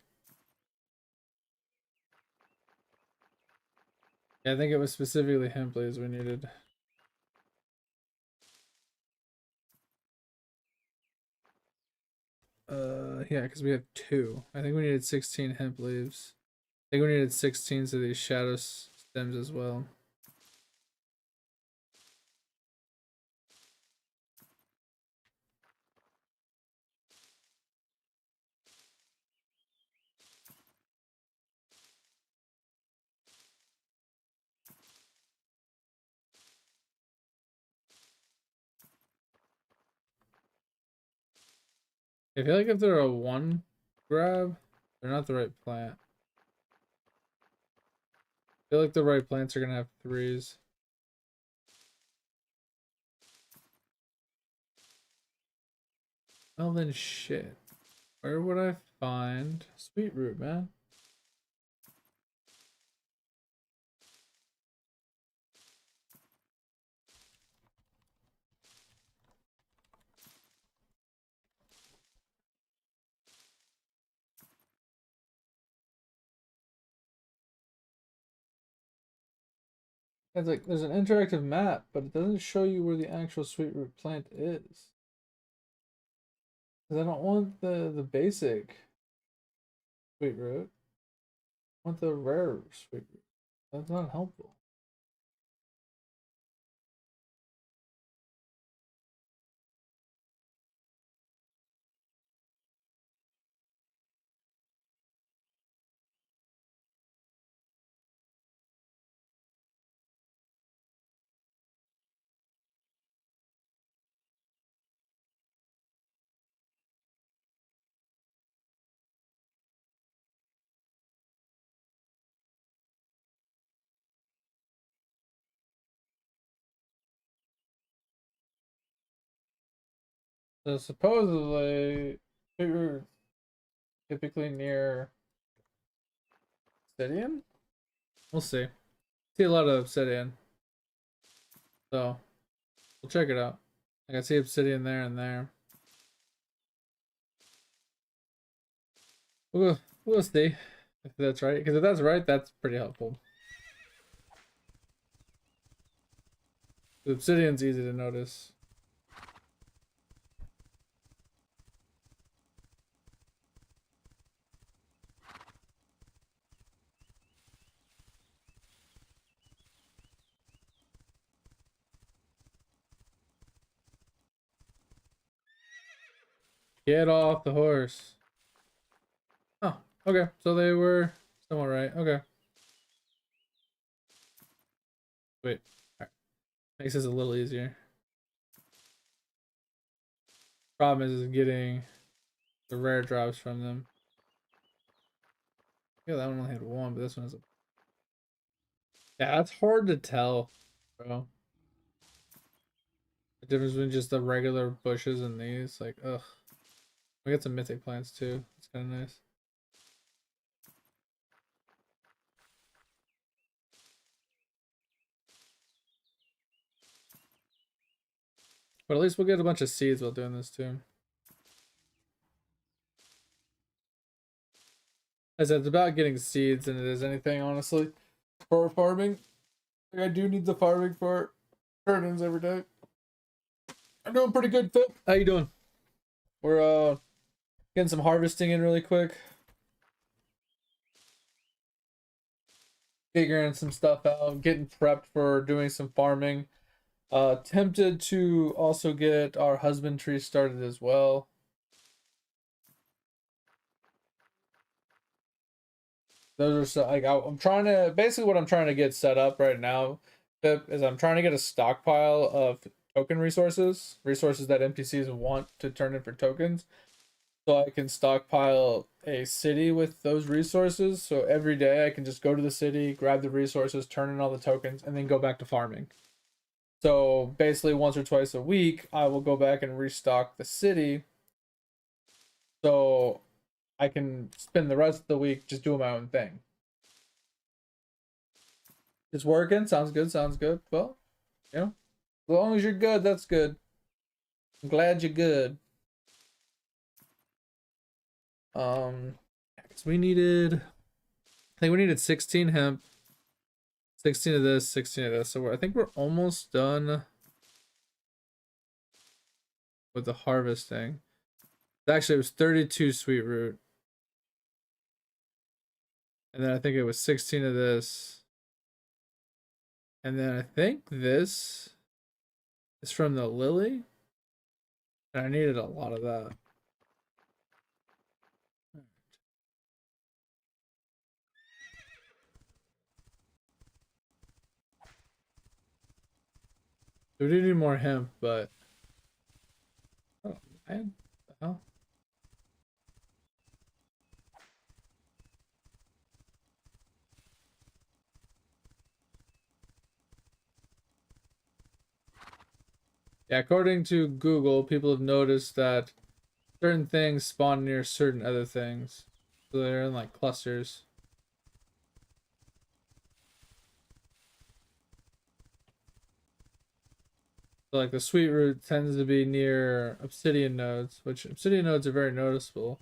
Yeah, I think it was specifically hemp leaves we needed. Yeah, because we have two. I think we needed 16 hemp leaves. I think we needed 16 of these shadow stems as well. I feel like if they're a one grab, they're not the right plant. I feel like the right plants are gonna have threes. Well then shit. Where would I find sweet root, man? It's like there's an interactive map, but it doesn't show you where the actual sweet root plant is. Because I don't want the basic sweet root. I want the rare sweet root. That's not helpful. So supposedly, figure typically near obsidian. We'll see. See a lot of obsidian, so we'll check it out. I can see obsidian there and there. We'll see if that's right. Because if that's right, that's pretty helpful. The obsidian's easy to notice. Get off the horse. Oh, okay. So they were somewhat right. Okay. Wait. All right. Makes this a little easier. Problem is getting the rare drops from them. Yeah, that one only had one, but this one has a. Yeah, that's hard to tell, bro. The difference between just the regular bushes and these, like, ugh. We got some mythic plants too. It's kind of nice. But at least we'll get a bunch of seeds while doing this too. As it's about getting seeds than it is anything, honestly. For farming, like I do need the farming for turn-ins every day. I'm doing pretty good, Phil. How you doing? We're getting some harvesting in really quick. Figuring some stuff out, getting prepped for doing some farming. Tempted to also get our husbandry started as well. Those are so like I'm trying to basically what I'm trying to get set up right now, Pip, is I'm trying to get a stockpile of token resources that NPCs want to turn in for tokens, so I can stockpile a city with those resources. So every day I can just go to the city, grab the resources, turn in all the tokens, and then go back to farming. So basically, once or twice a week, I will go back and restock the city, so I can spend the rest of the week just doing my own thing. It's working. Sounds good. Sounds good. Well, you know, as long as you're good, that's good. I'm glad you're good. 'Cause we needed, I think we needed 16 hemp, 16 of this, 16 of this. So I think we're almost done with the harvesting. Actually, it was 32 sweet root. And then I think it was 16 of this. And then I think this is from the lily. And I needed a lot of that. We do need more hemp, but oh man, the hell? Yeah, according to Google, people have noticed that certain things spawn near certain other things. So they're in like clusters. So like the sweet root tends to be near obsidian nodes, which obsidian nodes are very noticeable.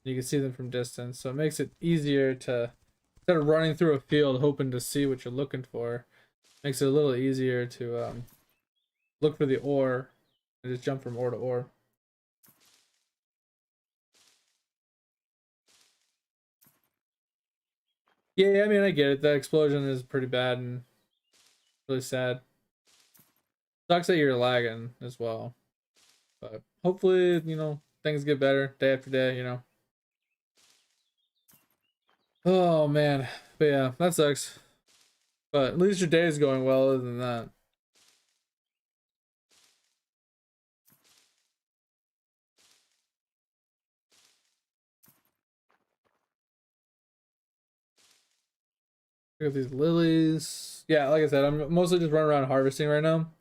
You can see them from distance, so it makes it easier to, instead of running through a field hoping to see what you're looking for, makes it a little easier to look for the ore and just jump from ore to ore. Yeah, I mean, I get it. The explosion is pretty bad and really sad. Sucks that you're lagging as well. But hopefully, you know, things get better day after day, you know. Oh, man. But yeah, that sucks. But at least your day is going well other than that. Look at these lilies. Yeah, like I said, I'm mostly just running around harvesting right now.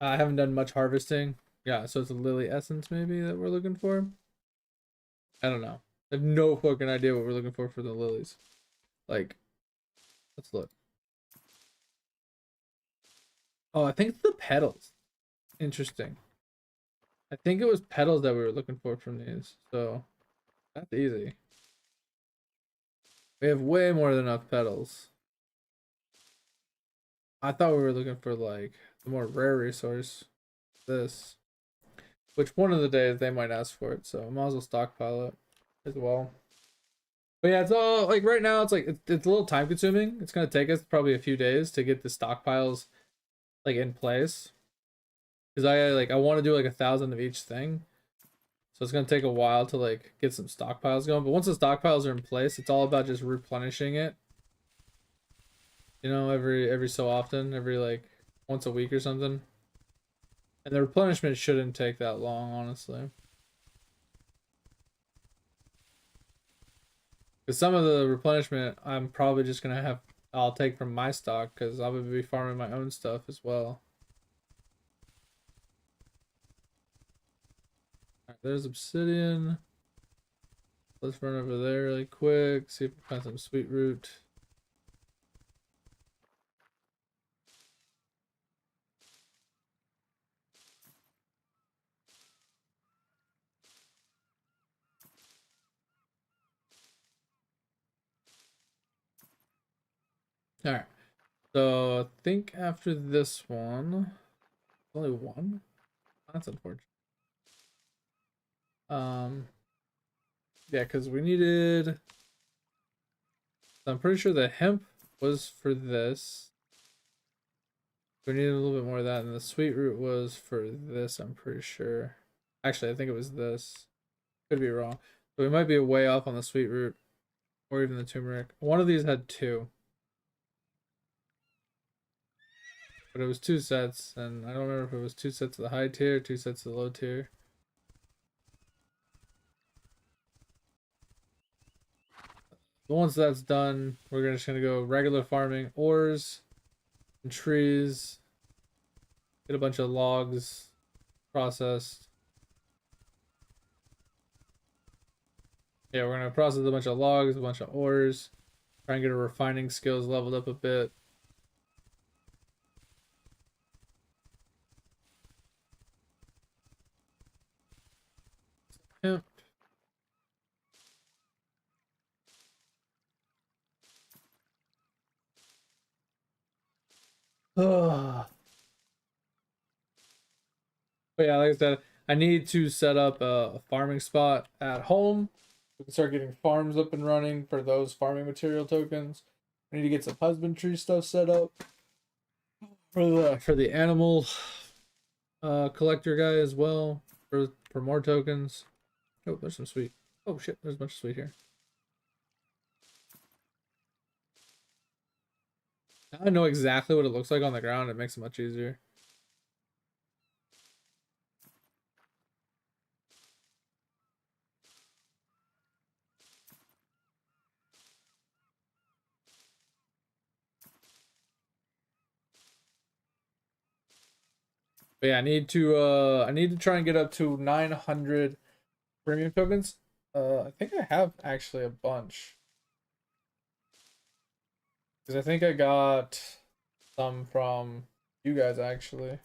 I haven't done much harvesting. Yeah, so it's a lily essence maybe that we're looking for. I don't know. I have no fucking idea what we're looking for the lilies. Like, let's look. Oh, I think it's the petals. Interesting. I think it was petals that we were looking for from these. So that's easy. We have way more than enough petals. I thought we were looking for like the more rare resource. This. Which one of the days they might ask for it, so I might as well stockpile it as well. But yeah, it's all like right now. It's like it's a little time consuming. It's gonna take us probably a few days to get the stockpiles like in place. Because I want to do like 1,000 of each thing, so it's gonna take a while to like get some stockpiles going. But once the stockpiles are in place, it's all about just replenishing it. You know, every so often, every like once a week or something. And the replenishment shouldn't take that long, honestly. Because some of the replenishment, I'm probably just gonna have I'll take from my stock because I'll be farming my own stuff as well. Alright, there's obsidian. Let's run over there really quick. See if we find some sweet root. Alright. So I think after this one, only one. That's unfortunate. Yeah, because we needed. I'm pretty sure the hemp was for this. We needed a little bit more of that, and the sweet root was for this. I'm pretty sure. Actually, I think it was this. Could be wrong. So we might be way off on the sweet root, or even the turmeric. One of these had two, but it was two sets, and I don't remember if it was two sets of the high tier, two sets of the low tier. But once that's done, we're just gonna go regular farming, ores and trees, get a bunch of logs processed. Yeah, we're gonna process a bunch of logs, a bunch of ores, try and get our refining skills leveled up a bit. Yeah. But yeah, like I said, I need to set up a farming spot at home. We can start getting farms up and running for those farming material tokens. I need to get some husbandry stuff set up for the animal collector guy as well for more tokens. Oh, there's some sweet. Oh shit, there's a bunch of sweet here. Now I know exactly what it looks like on the ground. It makes it much easier. But yeah, I need to try and get up to 900 premium tokens. I think I have actually a bunch. Because I think I got some from you guys actually.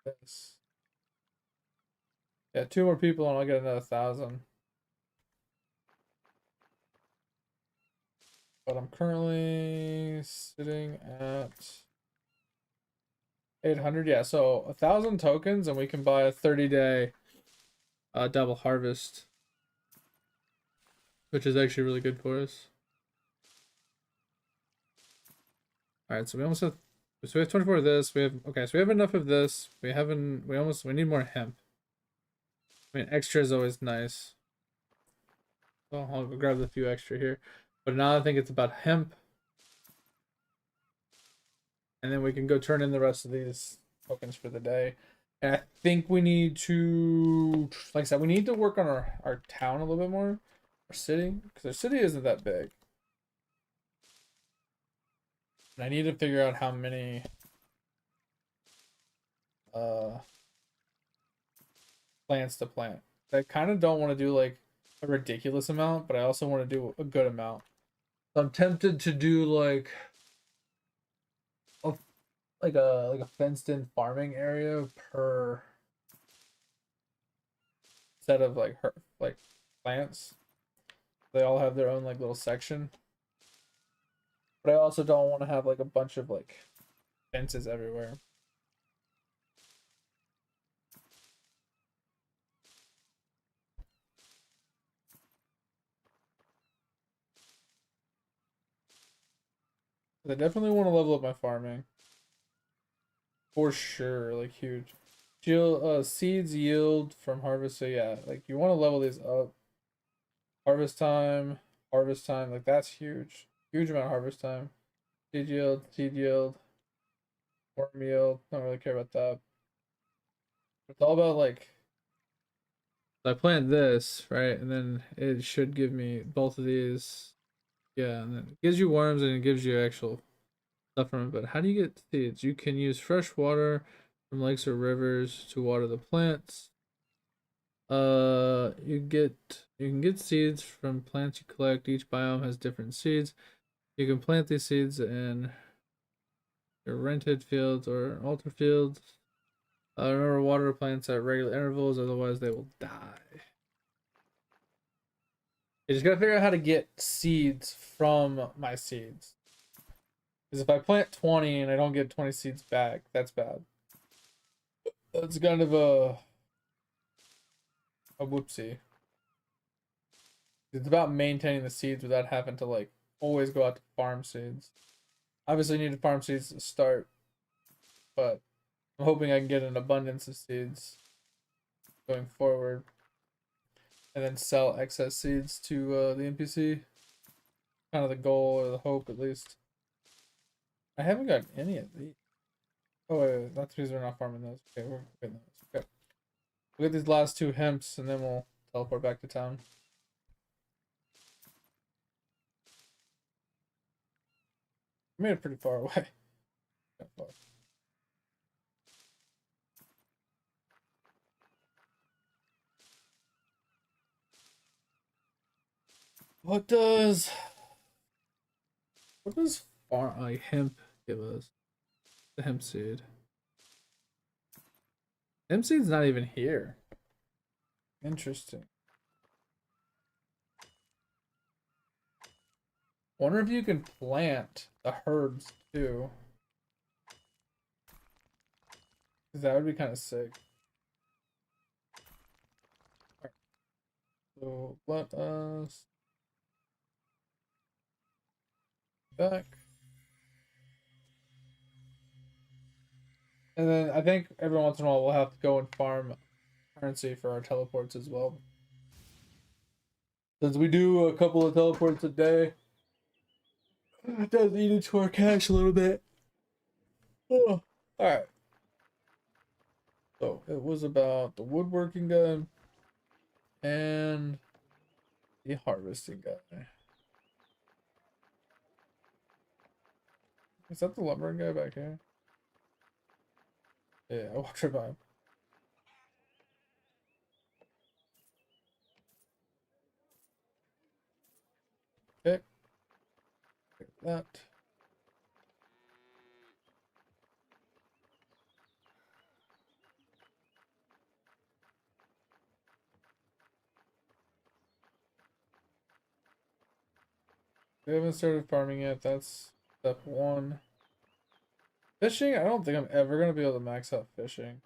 Yes. Yeah, two more people and I'll get another 1,000. But I'm currently sitting at 800. Yeah, so 1,000 tokens and we can buy a 30-day double harvest, which is actually really good for us. All right, so we almost have. So we have 24 of this. We have okay. So we have enough of this. We haven't. We need more hemp. I mean, extra is always nice. Well, I'll grab the few extra here. But now I think it's about hemp. And then we can go turn in the rest of these tokens for the day. And I think we need to, like I said, we need to work on our town a little bit more. Our city. Because our city isn't that big. And I need to figure out how many plants to plant. I kind of don't want to do like a ridiculous amount, but I also want to do a good amount. So I'm tempted to do a like a fenced in farming area per set of like plants. They all have their own like little section. But I also don't want to have like a bunch of like fences everywhere. I definitely want to level up my farming. For sure, like huge. Seeds yield from harvest, so yeah, like you want to level these up. Harvest time, like that's huge. Huge amount of harvest time. Seed yield, worm yield. Don't really care about that. It's all about like I plant this, right? And then it should give me both of these. Yeah, and then it gives you worms and it gives you actual stuff from it. But how do you get seeds? You can use fresh water from lakes or rivers to water the plants. You can get seeds from plants you collect. Each biome has different seeds. You can plant these seeds in your rented fields or altar fields. Remember, water plants at regular intervals, otherwise they will die. You just gotta figure out how to get seeds from my seeds. Because if I plant 20 and I don't get 20 seeds back, that's bad. That's kind of a whoopsie. It's about maintaining the seeds without having to like always go out to farm seeds. Obviously, I need to farm seeds to start, but I'm hoping I can get an abundance of seeds going forward, and then sell excess seeds to the NPC. Kind of the goal or the hope, at least. I haven't got any of these. Oh wait, that's because we're not farming those. Okay, we're getting those. Okay, we'll get these last two hemps, and then we'll teleport back to town. I made it pretty far away. What does hemp give us? The hemp seed. Hemp seed's not even here. Interesting. Wonder if you can plant the herbs too. Cause that would be kind of sick. Right. So let us back. And then I think every once in a while we'll have to go and farm currency for our teleports as well. Since we do a couple of teleports a day, it does eat into our cash a little bit. Oh. Alright. So it was about the woodworking guy and the harvesting guy. Is that the lumbering guy back here? Yeah, I walked right by him. Okay. Take that. We haven't started farming yet. That's step one. Fishing? I don't think I'm ever gonna be able to max out fishing.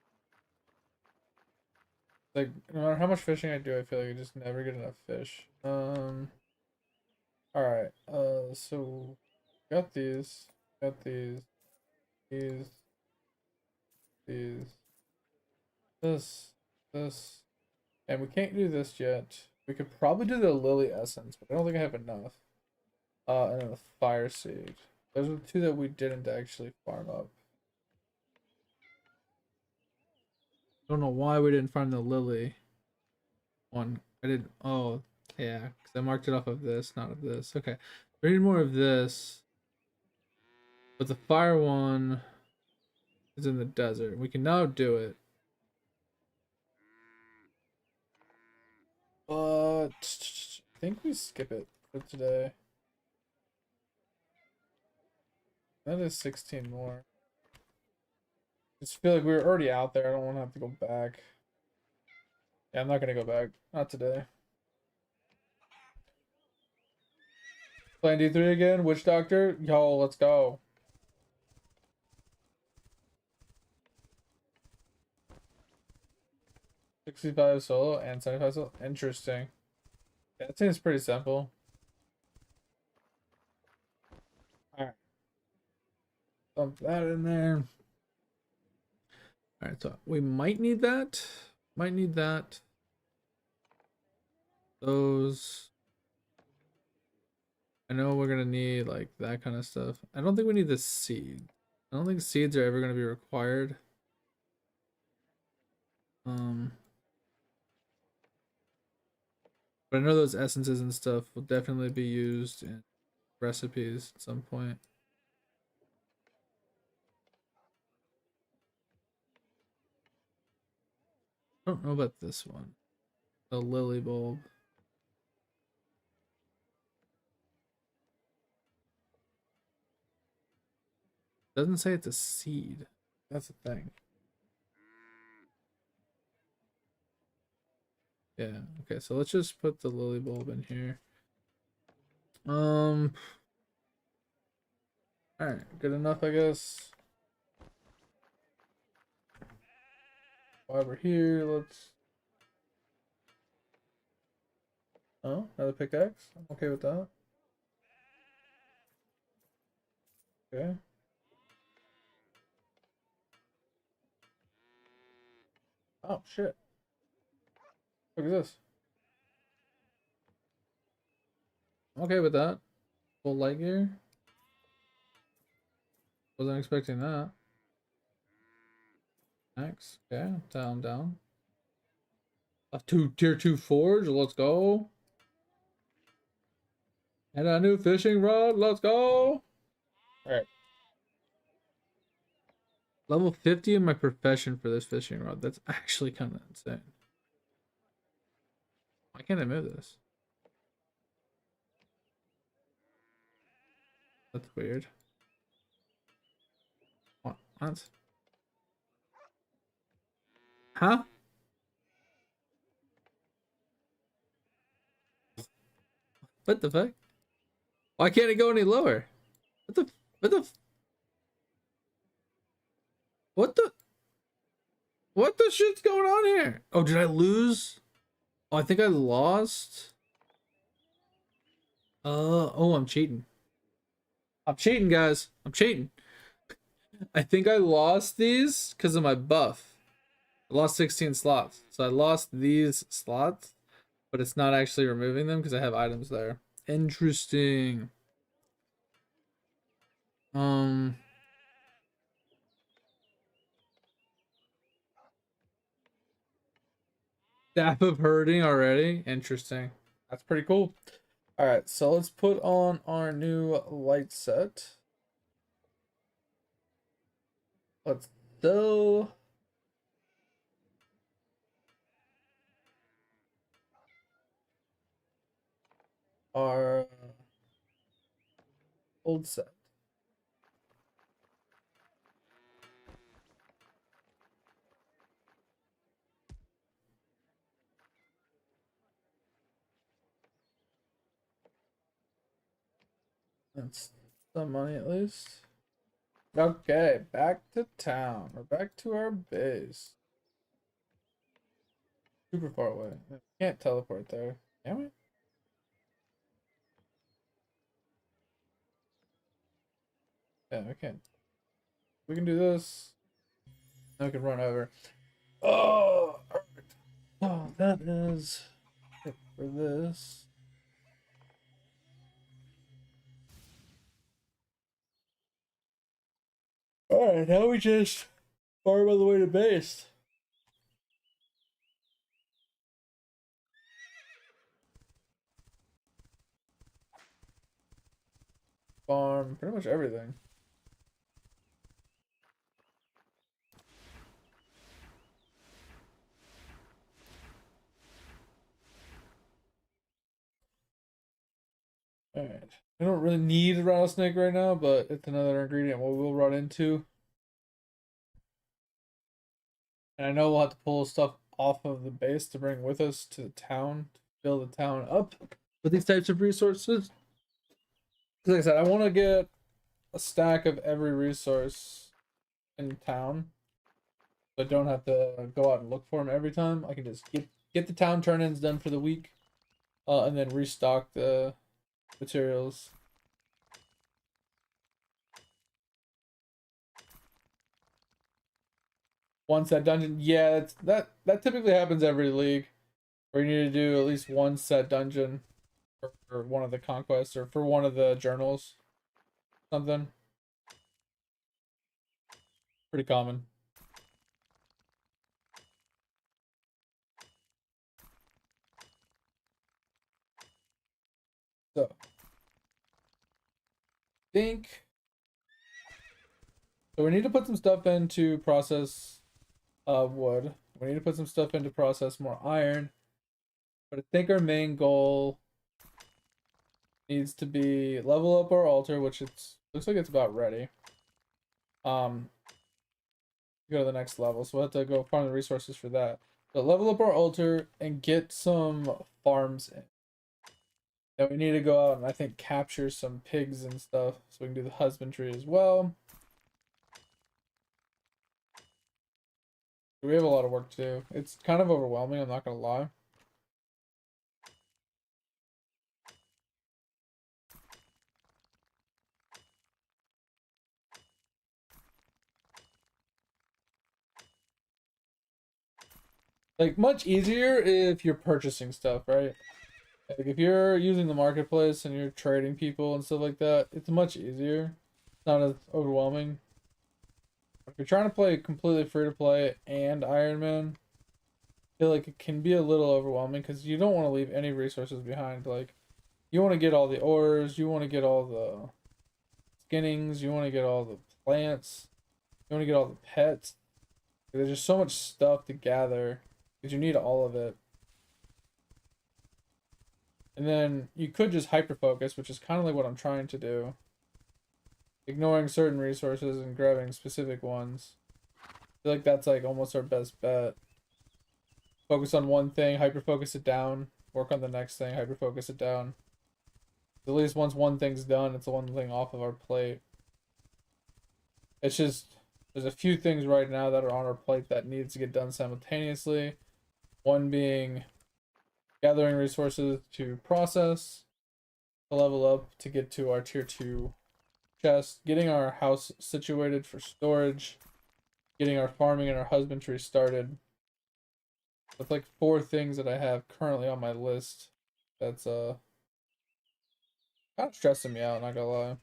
Like, no matter how much fishing I do, I feel like I just never get enough fish. Alright, so got these, these, these, this, and we can't do this yet. We could probably do the lily essence, but I don't think I have enough. And then the fire seed. Those are the two that we didn't actually farm up. Don't know why we didn't farm the lily one. I didn't. Oh, yeah, because I marked it off of this, not of this. Okay, we need more of this. But the fire one is in the desert. We can now do it. But I think we skip it for today. That is 16 more. Just feel like we were already out there. I don't want to have to go back. Yeah, I'm not gonna go back. Not today. Playing D3 again. Witch Doctor. Yo, let's go. $65 solo and $75 solo. Interesting. That seems pretty simple. Alright. Dump that in there. Alright, so we might need that. Might need that. Those. I know we're gonna need like that kind of stuff. I don't think we need the seed. I don't think seeds are ever gonna be required. But I know those essences and stuff will definitely be used in recipes at some point. I don't know about this one. The lily bulb. Doesn't say it's a seed. That's the thing. Yeah, okay, so let's just put the lily bulb in here. Alright, good enough, I guess. While we're here, let's... Oh, another pickaxe? I'm okay with that. Okay. Oh, shit. Look at this. I'm okay with that. Full light gear. Wasn't expecting that. Next. Okay, down. A tier 2 forge, let's go. And a new fishing rod, let's go. Alright. Level 50 in my profession for this fishing rod. That's actually kind of insane. Why can't I move this? That's weird. What? Huh? What the fuck? Why can't it go any lower? What the? What the? What the? What the shit's going on here? Oh, did I lose? Oh, I think I lost. Oh, I'm cheating. I'm cheating, guys. I'm cheating. I think I lost these because of my buff. I lost 16 slots. So I lost these slots, but it's not actually removing them because I have items there. Interesting. Staff of herding already. Interesting. That's pretty cool. All right, so let's put on our new light set. Let's sell. Our old set. That's some money at least. Okay, back to town. We're back to our base. Super far away. Can't teleport there. Can we? Yeah, we can. We can do this. Then we can run over. Oh, perfect. Oh, that is it for this. Alright, now we just farm on the way to base. Farm pretty much everything. Alright. I don't really need a rattlesnake right now, but it's another ingredient we will run into. And I know we'll have to pull stuff off of the base to bring with us to the town, to build the town up with these types of resources. Like I said, I want to get a stack of every resource in town. So I don't have to go out and look for them every time. I can just get the town turn-ins done for the week, and then restock the materials. One set dungeon, yeah, that typically happens every league, where you need to do at least one set dungeon for one of the conquests or for one of the journals, something. Pretty common. So, think. So we need to put some stuff into process wood. We need to put some stuff into process more iron. But I think our main goal needs to be level up our altar, which it's looks like it's about ready. Go to the next level, so we'll have to go farm the resources for that. But level up our altar and get some farms in. Then we need to go out and I think capture some pigs and stuff, so we can do the husbandry as well. We have a lot of work to do. It's kind of overwhelming, I'm not gonna lie. Like, much easier if you're purchasing stuff, right? Like, if you're using the marketplace and you're trading people and stuff like that, it's much easier. It's not as overwhelming. If you're trying to play completely free to play and Ironman, I feel like it can be a little overwhelming because you don't want to leave any resources behind. Like, you want to get all the ores, you want to get all the skinnings, you want to get all the plants, you want to get all the pets. There's just so much stuff to gather because you need all of it. And then you could just hyper focus, which is kind of like what I'm trying to do. Ignoring certain resources and grabbing specific ones. I feel like that's like almost our best bet. Focus on one thing, hyper focus it down, work on the next thing, hyper focus it down. At least once one thing's done, it's the one thing off of our plate. It's just there's a few things right now that are on our plate that needs to get done simultaneously. One being gathering resources to process, to level up to get to our tier 2 chest, getting our house situated for storage, getting our farming and our husbandry started. That's like 4 things that I have currently on my list. That's kind of stressing me out, not gonna lie.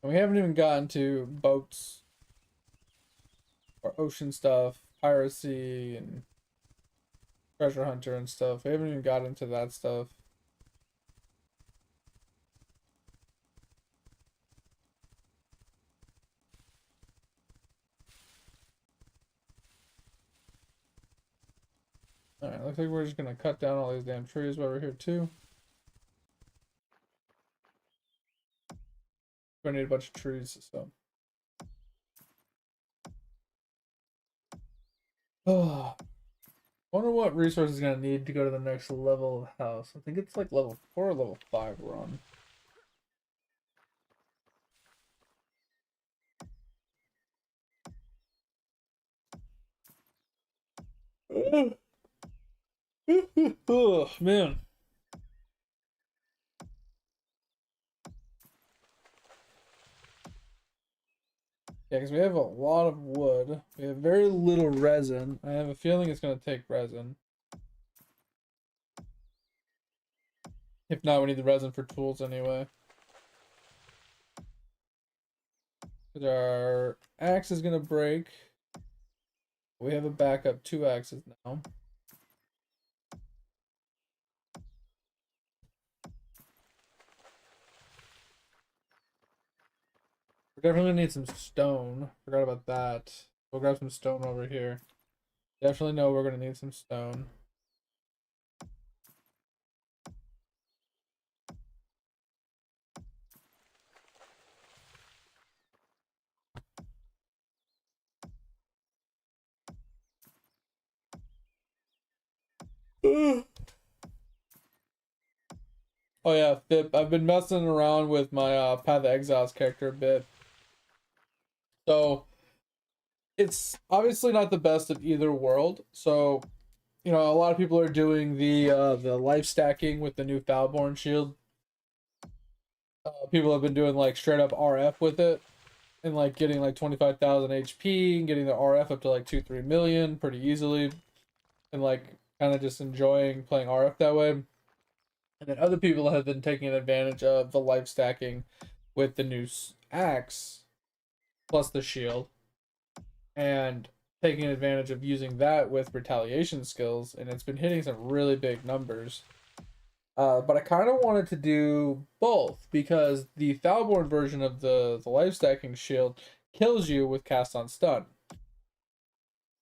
And we haven't even gotten to boats or ocean stuff, piracy and treasure hunter and stuff. We haven't even got into that stuff. Alright, looks like we're just gonna cut down all these damn trees while we're here too. We're gonna need a bunch of trees, so. Oh, wonder what resource is gonna need to go to the next level of house. I think it's like level 4 or level 5 we're on. Oh man. Yeah, because we have a lot of wood. We have very little resin. I have a feeling it's gonna take resin. If not, we need the resin for tools anyway. Our axe is gonna break. We have a backup 2 axes now. We definitely need some stone. Forgot about that. We'll grab some stone over here. Definitely know we're gonna need some stone. Oh yeah, Fip. I've been messing around with my Path of Exiles character a bit. So it's obviously not the best of either world. So, you know, a lot of people are doing the life stacking with the new Falborn shield. People have been doing like straight up RF with it and like getting like 25,000 HP and getting the RF up to like 2-3 million pretty easily, and like kind of just enjoying playing RF that way. And then other people have been taking advantage of the life stacking with the new axe plus the shield, and taking advantage of using that with retaliation skills, and it's been hitting some really big numbers. But I kind of wanted to do both because the Falborn version of the life stacking shield kills you with cast on stun.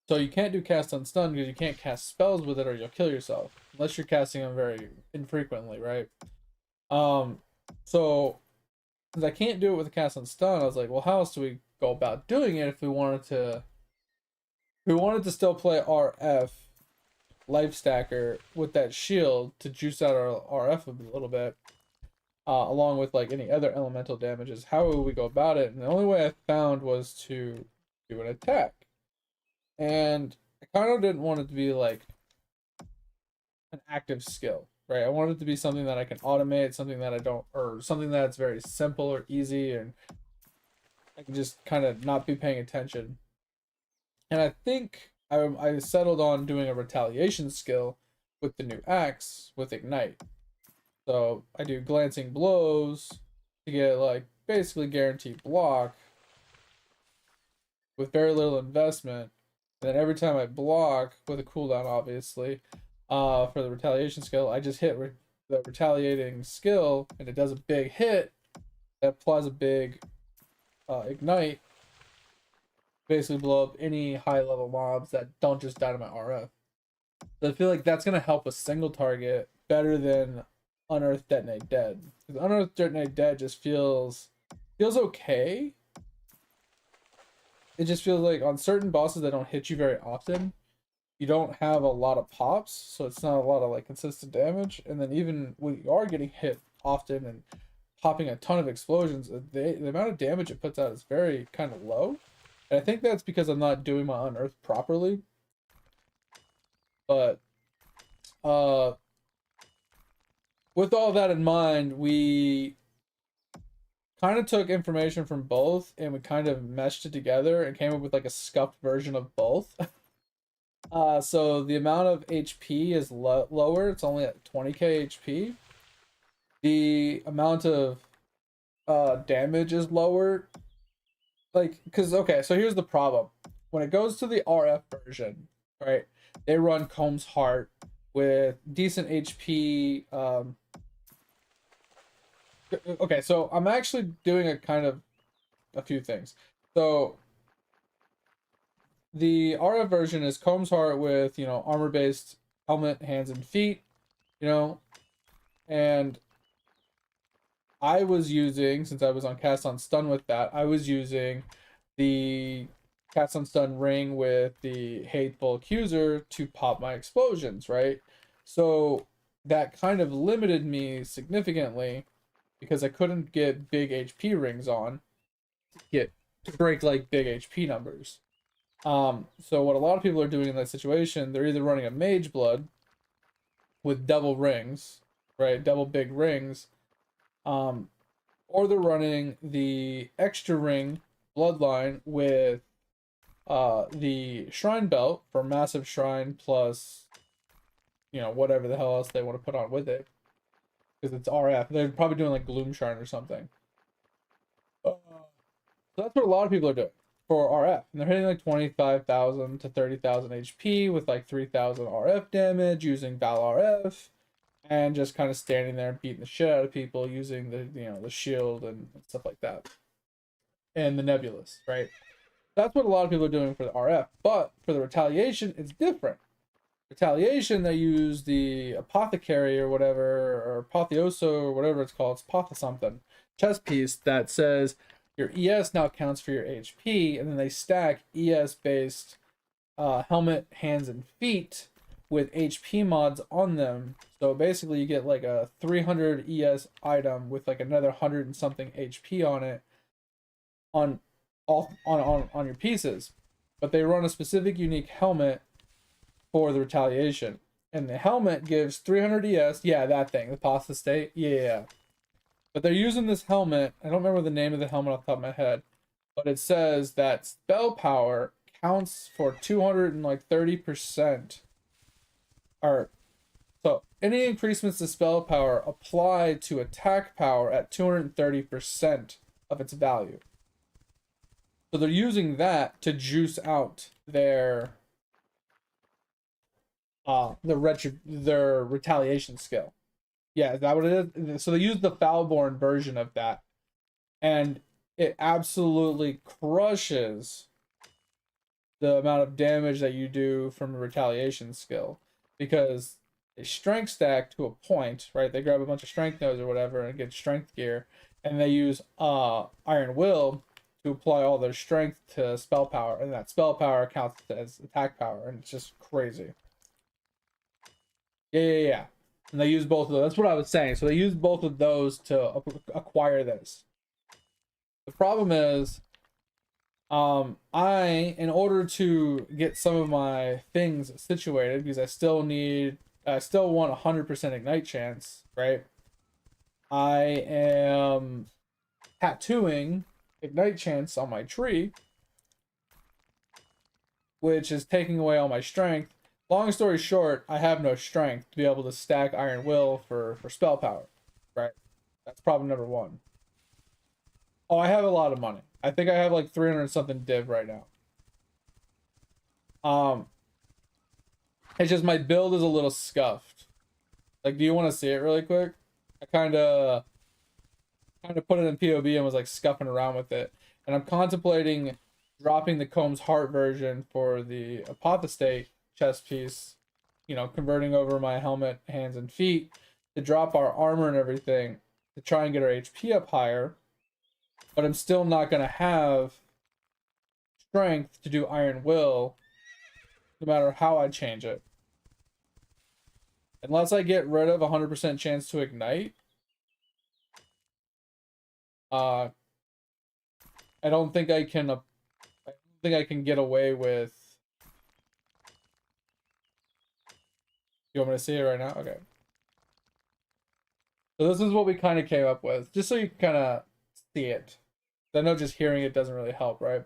So you can't do cast on stun because you can't cast spells with it or you'll kill yourself unless you're casting them very infrequently, right? So since I can't do it with a cast on stun, I was like, well, how else do we go about doing it if we wanted to still play RF life stacker with that shield to juice out our RF a little bit, along with like any other elemental damages. How would we go about it? And the only way I found was to do an attack. And I kind of didn't want it to be like an active skill, right? I wanted it to be something that I can automate, something that I don't, or something that's very simple or easy, and I can just kind of not be paying attention. And I think I settled on doing a retaliation skill with the new axe with Ignite. So I do glancing blows to get like basically guaranteed block with very little investment. And then every time I block with a cooldown, obviously, for the retaliation skill, I just hit the retaliating skill and it does a big hit that applies a big ignite. Basically blow up any high level mobs that don't just die to my RF. So I feel like that's gonna help a single target better than Unearth Detonate Dead. Because Unearth Detonate Dead just feels okay. It just feels like on certain bosses that don't hit you very often, you don't have a lot of pops, so it's not a lot of like consistent damage. And then even when you are getting hit often and popping a ton of explosions, the amount of damage it puts out is very kind of low. And I think that's because I'm not doing my Unearth properly. But with all that in mind, we kind of took information from both and we kind of meshed it together and came up with like a scuffed version of both. So the amount of HP is lower. It's only at 20k HP. The amount of damage is lower. Like, because, okay, so here's the problem. When it goes to the RF version, right, they run Combs Heart with decent HP. Okay, so I'm actually doing a few things. So the RF version is Combs Heart with, you know, armor-based helmet, hands, and feet, you know, and I was using, since I was on Cast on Stun with that, I was using the Cast on Stun ring with the Hateful Accuser to pop my explosions, right? So that kind of limited me significantly because I couldn't get big HP rings on to break like big HP numbers. So what a lot of people are doing in that situation, they're either running a Mage Blood with double rings, right? Double big rings. Or they're running the extra ring bloodline with the shrine belt for massive shrine plus, you know, whatever the hell else they want to put on with it, because it's RF. They're probably doing like Gloom Shrine or something. So that's what a lot of people are doing for RF, and they're hitting like 25,000 to 30,000 HP with like 3,000 RF damage using Val RF, and just kind of standing there and beating the shit out of people using the shield and stuff like that, and the nebulous, right? That's what a lot of people are doing for the RF. But for the retaliation, it's different. Retaliation, they use the apothecary or whatever, or apotheoso or whatever it's called. It's apothe something chest piece that says your ES now counts for your HP, and then they stack ES based helmet, hands, and feet with HP mods on them. So basically you get like a 300 ES item with like another 100 and something HP on it on your pieces. But they run a specific unique helmet for the retaliation. And the helmet gives 300 ES. Yeah, that thing, the pasta state. Yeah. But they're using this helmet. I don't remember the name of the helmet off the top of my head. But it says that spell power counts for 230%. Or so any increasements to spell power apply to attack power at 230% of its value. So they're using that to juice out their their retaliation skill. Yeah, is that what it is? So they use the Foulborn version of that, and it absolutely crushes the amount of damage that you do from a retaliation skill, because a strength stack to a point, right? They grab a bunch of strength nodes or whatever and get strength gear, and they use Iron Will to apply all their strength to spell power, and that spell power counts as attack power, and it's just crazy. Yeah. And they use both of those. That's what I was saying. So they use both of those to acquire this. The problem is, in order to get some of my things situated, because I still want 100% ignite chance, right? I am tattooing ignite chance on my tree, which is taking away all my strength. Long story short, I have no strength to be able to stack Iron Will for spell power, right? That's problem number one. Oh, I have a lot of money. I think I have like 300 something div right now. It's just my build is a little scuffed. Like, do you want to see it really quick? I kind of put it in POB and was like scuffing around with it, and I'm contemplating dropping the Combs Heart version for the apothestate chest piece, you know, converting over my helmet, hands, and feet to drop our armor and everything to try and get our HP up higher. But I'm still not going to have strength to do Iron Will no matter how I change it. Unless I get rid of 100% chance to ignite, I don't think I can get away with. You want me to see it right now? Okay. So this is what we kind of came up with, just so you can kind of see it. I know just hearing it doesn't really help, right?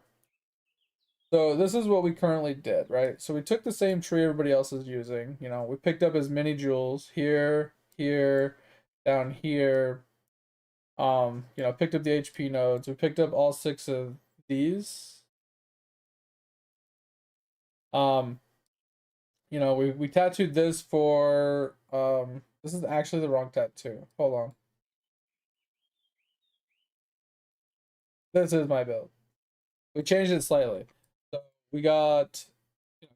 So this is what we currently did, right? So we took the same tree everybody else is using. You know, we picked up as many jewels here, down here. You know, picked up the HP nodes. We picked up all 6 of these. You know, we tattooed this for, this is actually the wrong tattoo. Hold on. This is my build. We changed it slightly. So we got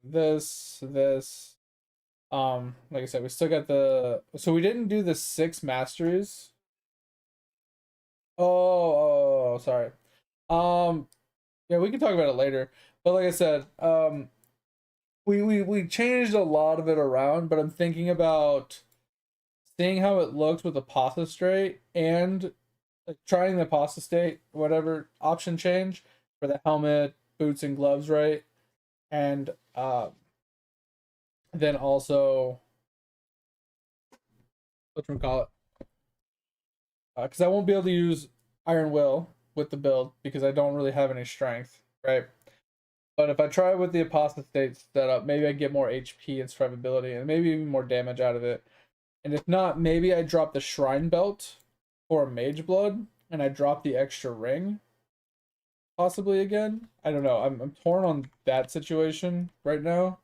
this. Like I said, we still got so we didn't do the 6 masteries. Oh, sorry. Yeah, we can talk about it later. But like I said, we changed a lot of it around, but I'm thinking about seeing how it looks with apostate and like trying the apostate, whatever option change for the helmet, boots, and gloves, right? And then also whatchamacallit, because I won't be able to use Iron Will with the build because I don't really have any strength, right? But if I try with the apostate setup, maybe I get more HP and survivability and maybe even more damage out of it. And if not, maybe I drop the Shrine Belt for a Mage Blood and I drop the extra ring possibly again. I don't know. I'm torn on that situation right now.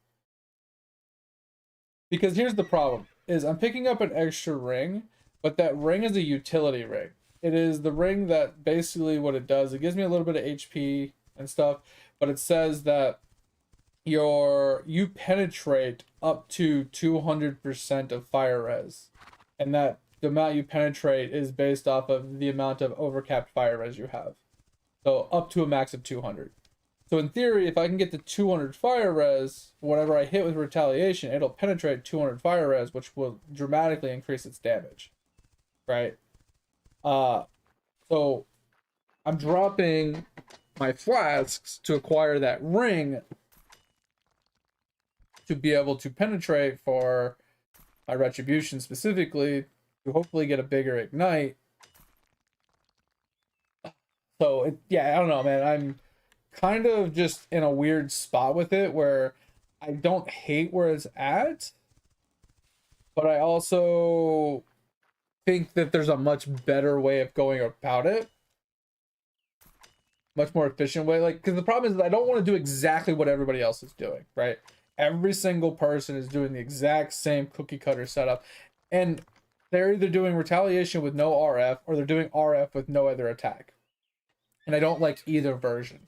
Because here's the problem, is I'm picking up an extra ring, but that ring is a utility ring. It is the ring that basically what it does, it gives me a little bit of HP and stuff, but it says that you penetrate up to 200% of fire res, and that the amount you penetrate is based off of the amount of overcapped fire res you have. So up to a max of 200. So in theory, if I can get to 200 fire res, whatever I hit with retaliation, it'll penetrate 200 fire res, which will dramatically increase its damage, right? So I'm dropping my flasks to acquire that ring to be able to penetrate for my retribution specifically to hopefully get a bigger ignite. So yeah, I don't know, man. I'm kind of just in a weird spot with it where I don't hate where it's at, but I also think that there's a much better way of going about it, much more efficient way. Like, because the problem is that I don't want to do exactly what everybody else is doing, right? Every single person is doing the exact same cookie cutter setup, and they're either doing retaliation with no RF or they're doing RF with no other attack. And I don't like either version.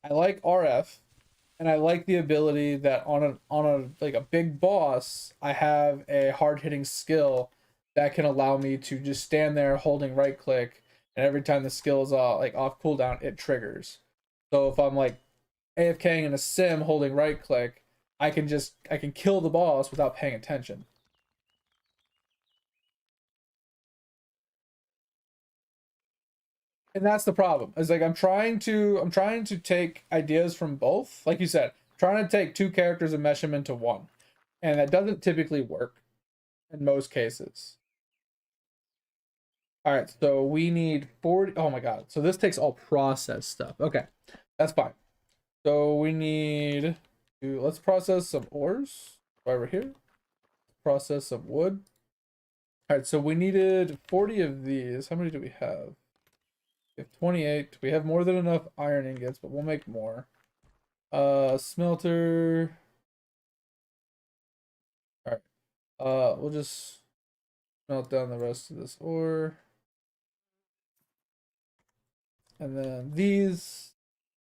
I like RF, and I like the ability that on a like a big boss, I have a hard hitting skill that can allow me to just stand there holding right click, and every time the skill is like off cooldown, it triggers. So if I'm like AFKing in a sim holding right click, I can kill the boss without paying attention. And that's the problem. Is like I'm trying to take ideas from both. Like you said, trying to take two characters and mesh them into one. And that doesn't typically work in most cases. All right, so we need 40. Oh my god. So this takes all process stuff. Okay. That's fine. So we need to let's process some ores right over here. Process some wood. All right, so we needed 40 of these. How many do we have? We have 28. We have more than enough iron ingots, but we'll make more. Smelter. All right. We'll just melt down the rest of this ore. And then these.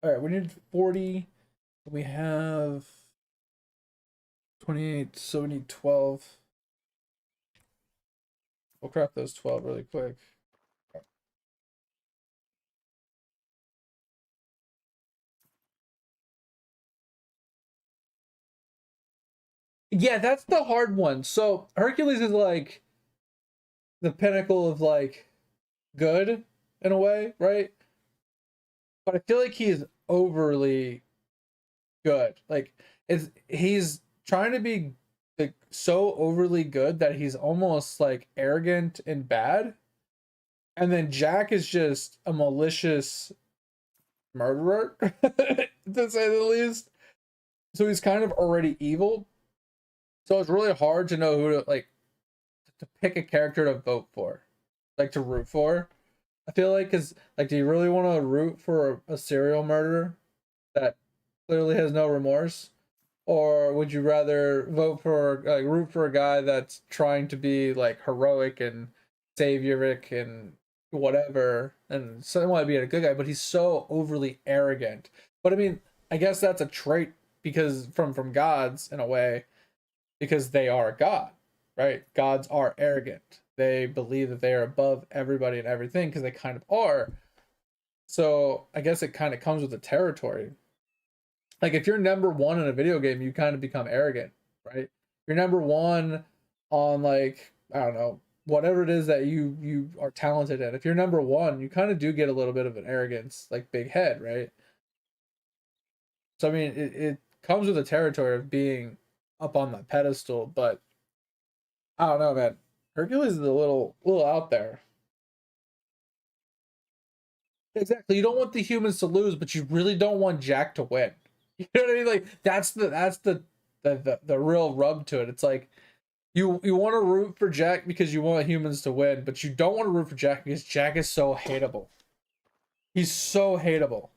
All right, we need 40. We have 28, so we need 12. We'll craft those 12 really quick. Yeah, that's the hard one. So Hercules is like the pinnacle of like good in a way, right? But I feel like he's overly good. Like he's trying to be like so overly good that he's almost like arrogant and bad. And then Jack is just a malicious murderer, to say the least. So he's kind of already evil. So it's really hard to know who to like to pick a character to vote for, like to root for. I feel like, cause like, do you really want to root for a serial murderer that clearly has no remorse, or would you rather vote for like root for a guy that's trying to be like heroic and savioric and whatever, and so want to be a good guy, but he's so overly arrogant. But I mean, I guess that's a trait because from gods in a way, because they are God, right? Gods are arrogant. They believe that they are above everybody and everything because they kind of are. So I guess it kind of comes with the territory. Like if you're number one in a video game, you kind of become arrogant, right? You're number one on like, I don't know, whatever it is that you are talented at. If you're number one, you kind of do get a little bit of an arrogance, like big head, right? So I mean, it comes with the territory of being up on the pedestal, but I don't know, man. Hercules is a little out there. Exactly. You don't want the humans to lose, but you really don't want Jack to win. You know what I mean? Like that's the real rub to it. It's like you want to root for Jack because you want humans to win, but you don't want to root for Jack because Jack is so hateable. He's so hateable.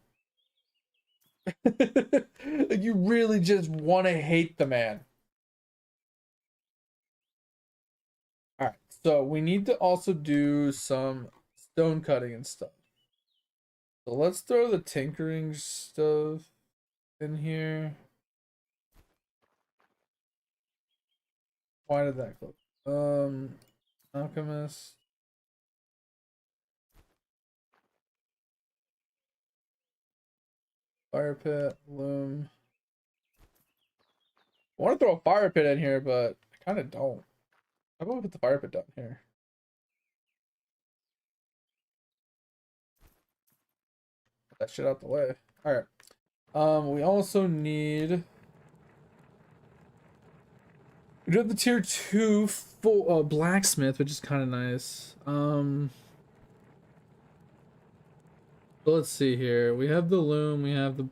Like you really just want to hate the man. All right. So we need to also do some stone cutting and stuff. So let's throw the tinkering stuff in here. Why did that go? Alchemist. Fire pit, loom. I want to throw a fire pit in here, but I kind of don't. How about we put the fire pit down here? Put that shit out the way. All right. We also need. We do have the tier 2 full blacksmith, which is kind of nice. So let's see here. We have the loom. We have the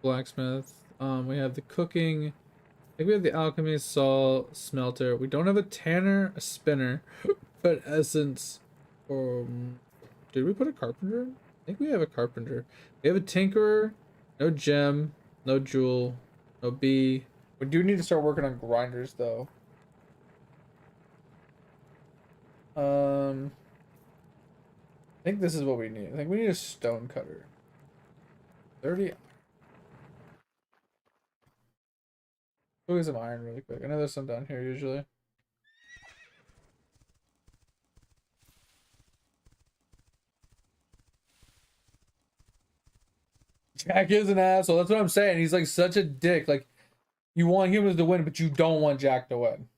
blacksmith. We have the cooking. I think we have the alchemy, salt, smelter. We don't have a tanner, a spinner, but essence. Did we put a carpenter? I think we have a carpenter. We have a tinkerer. No gem. No jewel. No bee. We do need to start working on grinders though. I think this is what we need. I think we need a stone cutter. 30. Go get some iron really quick. I know there's some down here usually. Jack is an asshole. That's what I'm saying. He's like such a dick. Like, you want humans to win, but you don't want Jack to win.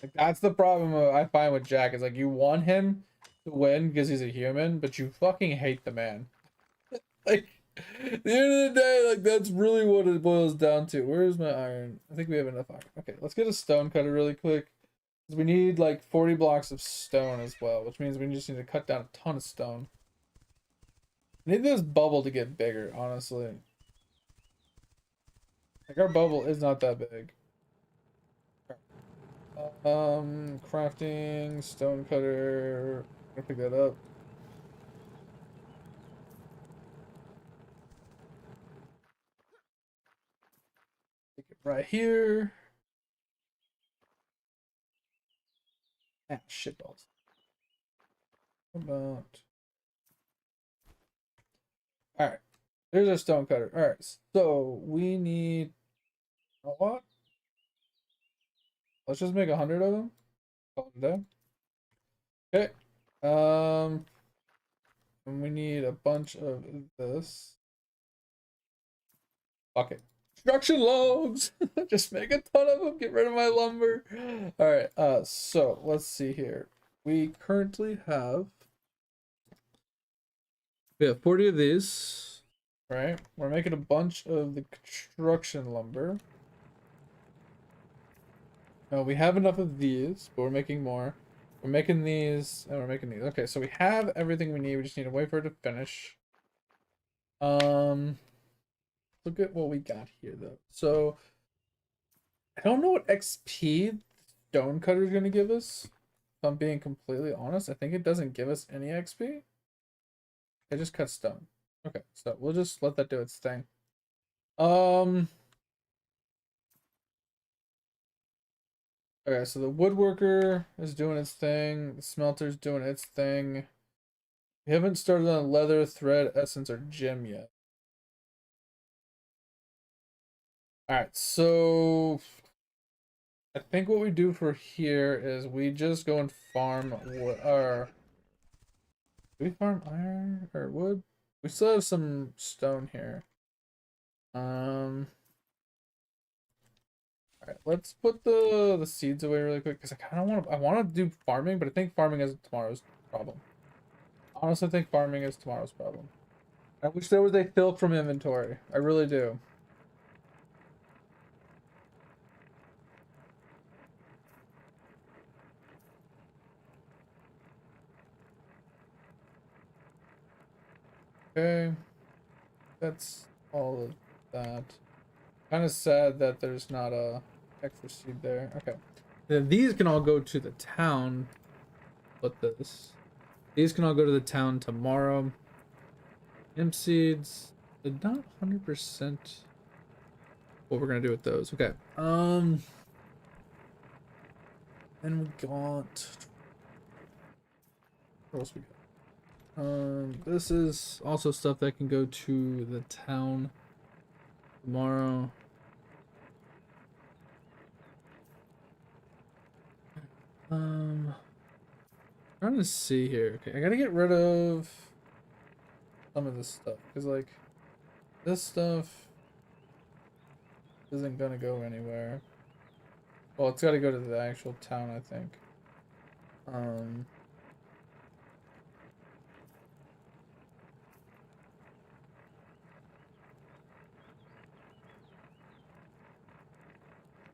Like, that's the problem I find with Jack. Is like, you want him to win because he's a human, but you fucking hate the man. Like, at the end of the day, like, that's really what it boils down to. Where's my iron? I think we have enough iron. Okay, let's get a stone cutter really quick. We need like 40 blocks of stone as well, which means we just need to cut down a ton of stone. I need this bubble to get bigger, honestly. Like, our bubble is not that big. Crafting, stone cutter. I'm gonna pick that up. Take it right here. Ah, shit balls. About. Alright. There's our stone cutter. Alright, so we need a what? Let's just make 100 of them. Call it a day. Okay. And we need a bunch of this. Fuck it. Construction logs! Just make a ton of them, get rid of my lumber. Alright, so let's see here. We currently have 40 of these. Right? We're making a bunch of the construction lumber. We have enough of these, but we're making more. We're making these, and we're making these. Okay, so we have everything we need. We just need to wait for it to finish. Look at what we got here, though. So, I don't know what XP Stonecutter is going to give us. If I'm being completely honest, I think it doesn't give us any XP. It just cuts stone. Okay, so we'll just let that do its thing. Okay, so the woodworker is doing its thing. The smelter's doing its thing. We haven't started on leather, thread, essence, or gem yet. Alright, so I think what we do for here is we just go and farm our. Do we farm iron or wood? We still have some stone here. Alright, let's put the seeds away really quick because I want to do farming, but I think farming is tomorrow's problem. Honestly, I think farming is tomorrow's problem. I wish there was a fill from inventory. I really do. Okay. That's all of that. Kind of sad that there's not a extra seed there. Okay. Then these can all go to the town. What this? These can all go to the town tomorrow. Imp seeds. They're not 100% what we're gonna do with those. Okay. Then we got. What else we got? This is also stuff that can go to the town tomorrow. Trying Trying to see here. Okay, I gotta get rid of some of this stuff because like this stuff isn't gonna go anywhere. Well, it's gotta go to the actual town, I think. Um,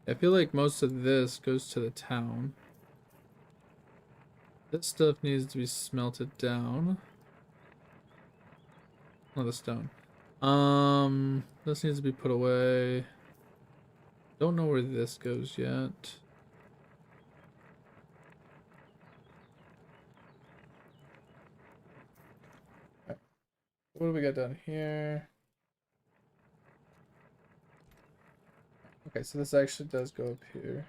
I feel like most of this goes to the town. This stuff needs to be smelted down. Oh, the stone. This needs to be put away. Don't know where this goes yet. Right. What do we got down here? Okay, so this actually does go up here.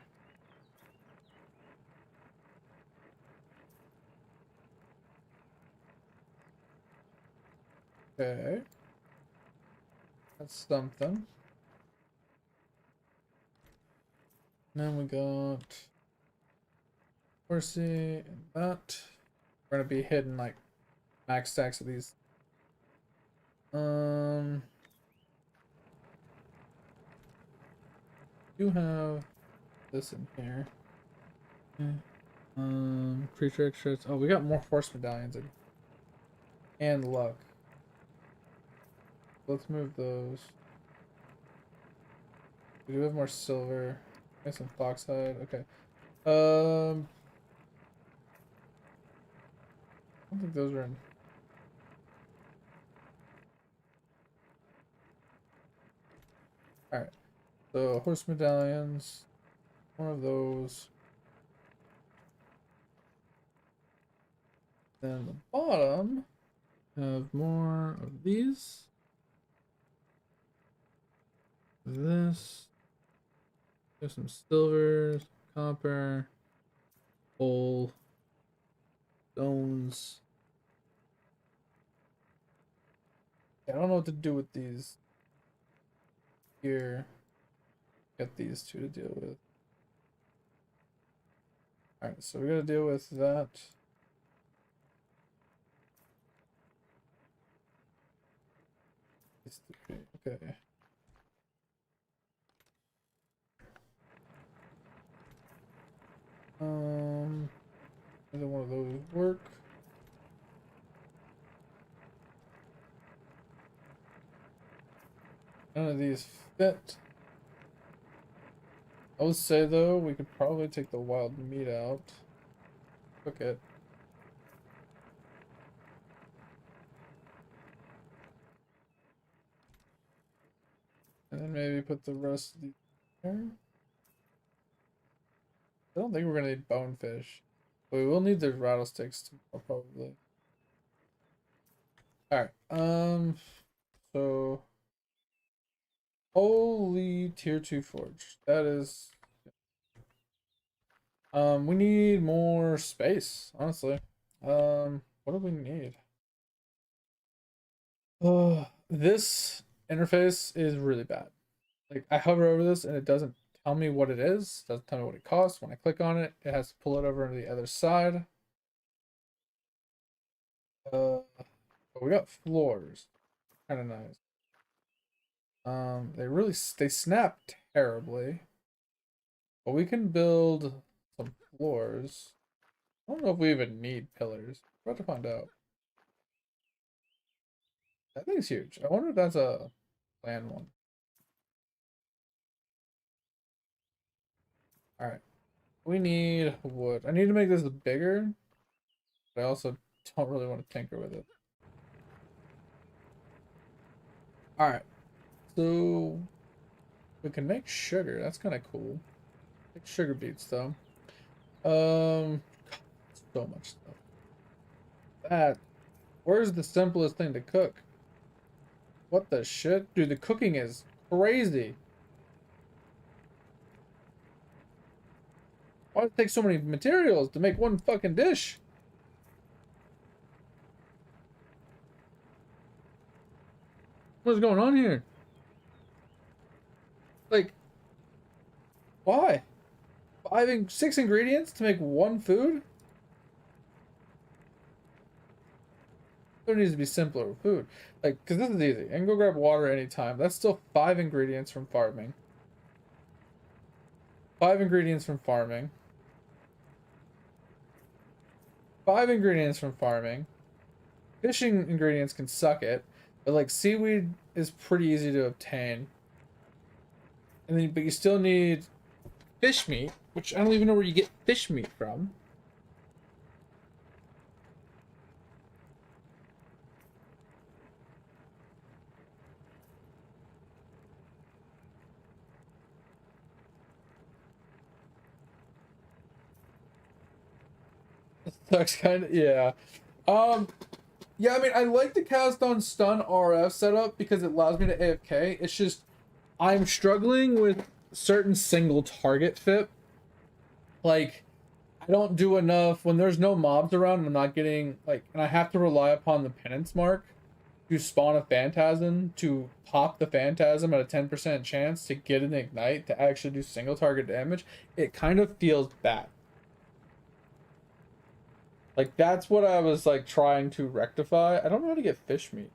Okay. That's something. And then we got horsey and that. We're gonna be hitting like max stacks of these. Do have this in here. Okay. Creature extras. Oh, we got more horse medallions and luck. Let's move those. We do have more silver. Got some foxhide. Okay. I don't think those are in. Alright. So horse medallions. One of those. Then the bottom have more of these. This. There's some silver, copper, coal, stones. I don't know what to do with these here. Got these two to deal with. Alright, so we gotta deal with that. Okay. Either one of those work. None of these fit. I would say though, we could probably take the wild meat out. Cook it. And then maybe put the rest of these there. I don't think we're gonna need bonefish. But we will need the rattlesnakes tomorrow, probably. Alright, so holy tier 2 forge. That is we need more space, honestly. What do we need? This interface is really bad. Like I hover over this and it doesn't tell me what it is, doesn't tell me what it costs. When I click on it, it has to pull it over to the other side. But we got floors. Kind of nice. They snap terribly. But we can build some floors. I don't know if we even need pillars. We're about to find out. That thing's huge. I wonder if that's a land one. Alright. We need wood. I need to make this bigger. But I also don't really want to tinker with it. Alright. So we can make sugar. That's kind of cool. Make sugar beets though. So much stuff. Where's the simplest thing to cook? What the shit? Dude, the cooking is crazy. Why does it take so many materials to make one fucking dish? What's going on here? Like, why? Having 6 ingredients to make one food? There needs to be simpler with food. Like, because this is easy. I can go grab water anytime. That's still 5 ingredients from farming. 5 ingredients from farming. 5 ingredients from farming. Fishing ingredients can suck it. But, like, seaweed is pretty easy to obtain. And then, but you still need fish meat, which I don't even know where you get fish meat from. Sucks kind of, yeah. Yeah, I mean, I like the cast on stun RF setup because it allows me to AFK. It's just, I'm struggling with certain single target FIP. Like, I don't do enough when there's no mobs around. I'm not getting, like, and I have to rely upon the penance mark to spawn a phantasm, to pop the phantasm at a 10% chance to get an ignite to actually do single target damage. It kind of feels bad. Like, that's what I was, like, trying to rectify. I don't know how to get fish meat.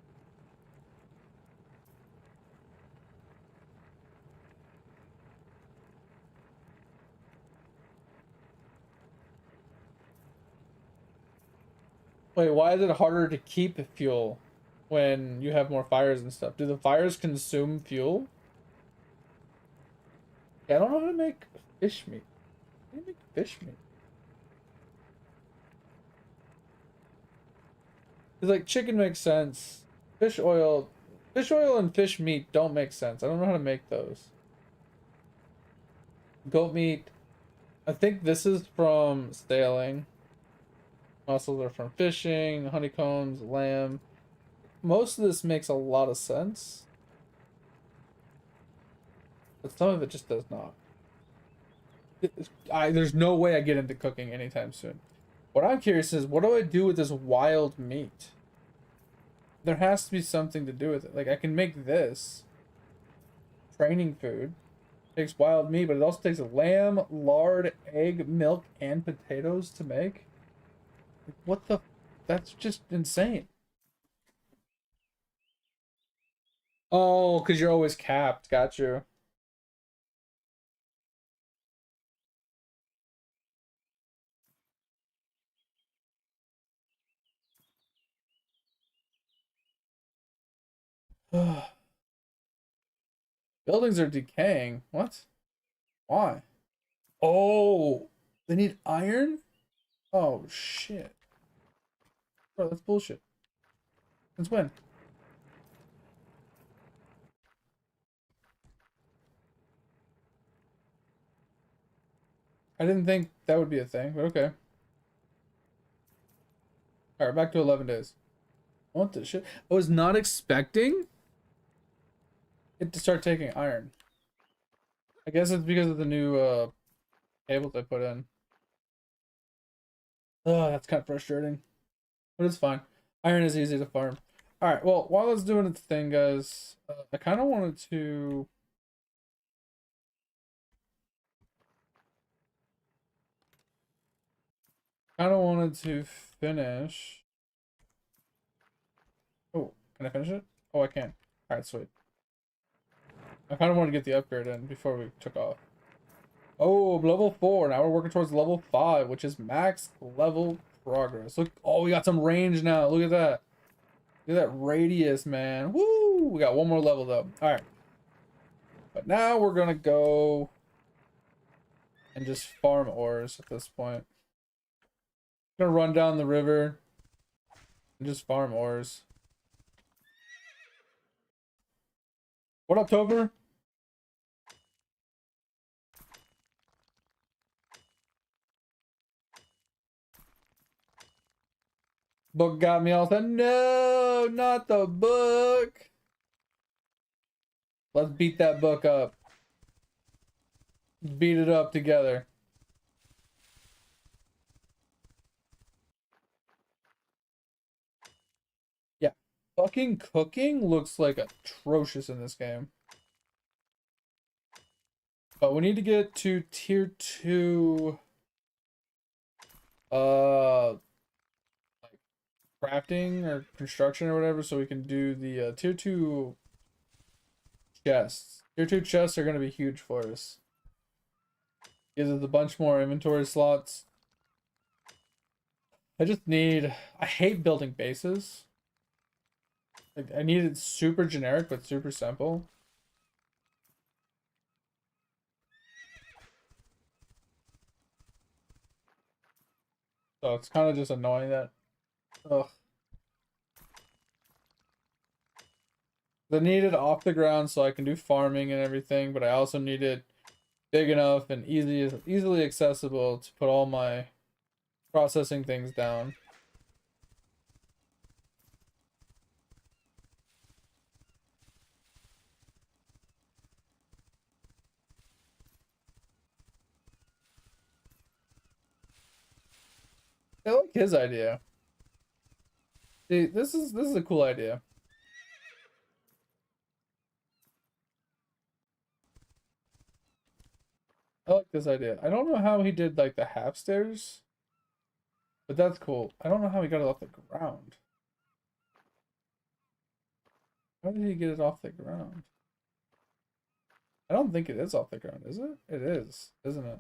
Wait, why is it harder to keep fuel when you have more fires and stuff? Do the fires consume fuel? Yeah, I don't know how to make fish meat. How do you make fish meat? It's like chicken makes sense. Fish oil and fish meat don't make sense. I don't know how to make those. Goat meat. I think this is from sailing. Mussels are from fishing. Honeycombs, lamb. Most of this makes a lot of sense. But some of it just does not. There's no way I get into cooking anytime soon. What I'm curious is, what do I do with this wild meat? There has to be something to do with it. Like, I can make this training food. It takes wild meat, but it also takes lamb, lard, egg, milk, and potatoes to make. Like, what the? That's just insane. Oh, because you're always capped. Got you. Buildings are decaying. What? Why? Oh, they need iron? Oh, shit. Bro, that's bullshit. Since when? I didn't think that would be a thing, but okay. Alright, back to 11 days. What the shit? I was not expecting it to start taking iron. I guess it's because of the new cables I put in. Oh, that's kind of frustrating. But it's fine. Iron is easy to farm. Alright, well, while I was doing its thing, guys, I kind of wanted to... finish... Oh, can I finish it? Oh, I can. Alright, sweet. I kind of wanted to get the upgrade in before we took off. Oh, level 4. Now we're working towards level 5, which is max level progress. Look, oh, we got some range now. Look at that. Look at that radius, man. Woo! We got one more level, though. Alright. But now we're going to go and just farm ores at this point. Gonna run down the river and just farm ores. What up, Topher? Book got me all set. No, not the book. Let's beat that book up. Beat it up together. Yeah. Fucking cooking looks like atrocious in this game. But we need to get to tier 2. Like crafting or construction or whatever, so we can do the tier 2 chests. Tier 2 chests are going to be huge for us. Gives us a bunch more inventory slots. I hate building bases. Like, I need it super generic but super simple. So it's kind of just annoying that. Ugh. I need it off the ground so I can do farming and everything, but I also need it big enough and easily accessible to put all my processing things down. I like his idea. See, this is a cool idea. I like this idea. I don't know how he did like the half stairs, but that's cool. I don't know how he got it off the ground. How did he get it off the ground? I don't think it is off the ground, is it? It is, isn't it?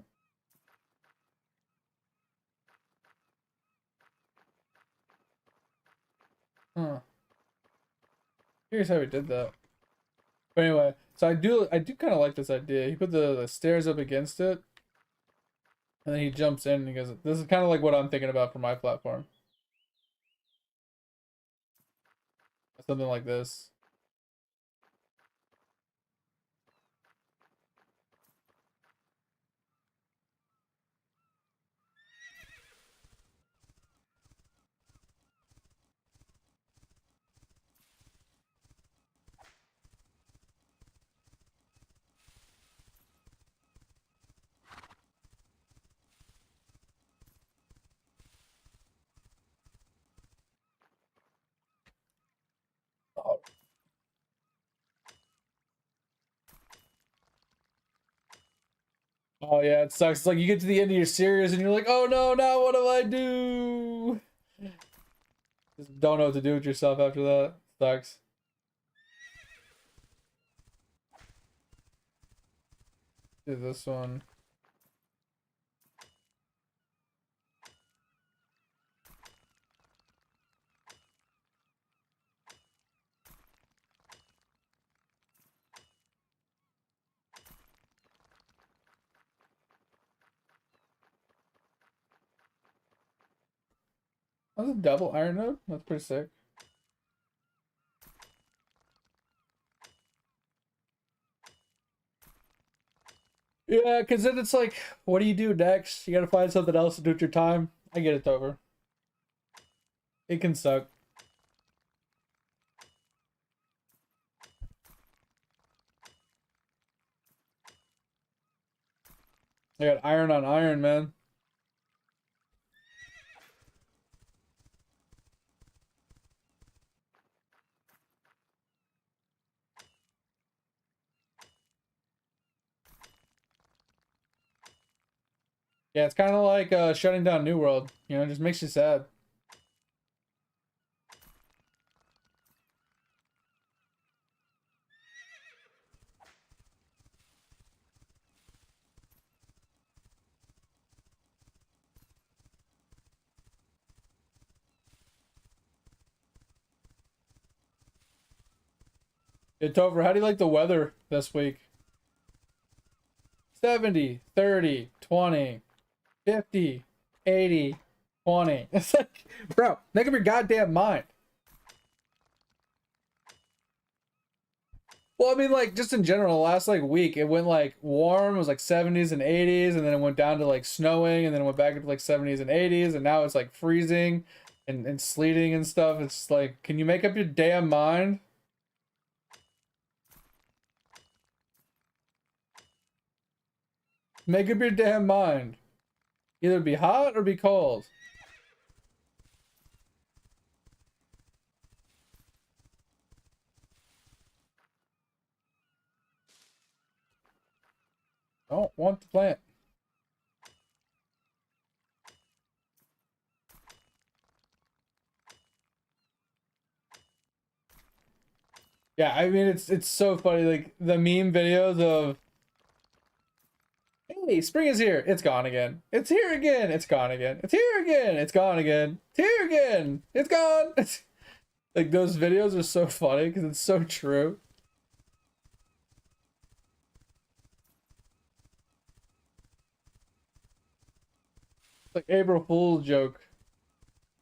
Huh. Here's how he did that. But anyway, so I do kind of like this idea. He put the stairs up against it, and then he jumps in and he goes, this is kind of like what I'm thinking about for my platform. Something like this. Oh, oh yeah, it sucks. It's like you get to the end of your series and you're like, oh no, now what do I do? Just don't know what to do with yourself after that. Sucks. Do this one. That's a double iron node? That's pretty sick. Yeah, because then it's like, what do you do next? You gotta find something else to do with your time. I get it, over. It can suck. I got iron on iron, man. Yeah, it's kind of like shutting down New World. You know, it just makes you sad. It's over. How do you like the weather this week? 70, 30, 20, 50, 80, 20. It's like, bro, make up your goddamn mind. Well, I mean, like, just in general, last, like, week, it went, like, warm. It was, like, 70s and 80s, and then it went down to, like, snowing, and then it went back into, like, 70s and 80s, and now it's, like, freezing and sleeting and stuff. It's like, can you make up your damn mind? Make up your damn mind. Either be hot or be cold. Don't want to plant. Yeah, I mean it's so funny, like the meme videos of, hey, spring is here, it's gone again. It's here again, it's gone again. It's here again, it's gone again. It's here again, it's gone. Like those videos are so funny because it's so true. It's like April Fool's joke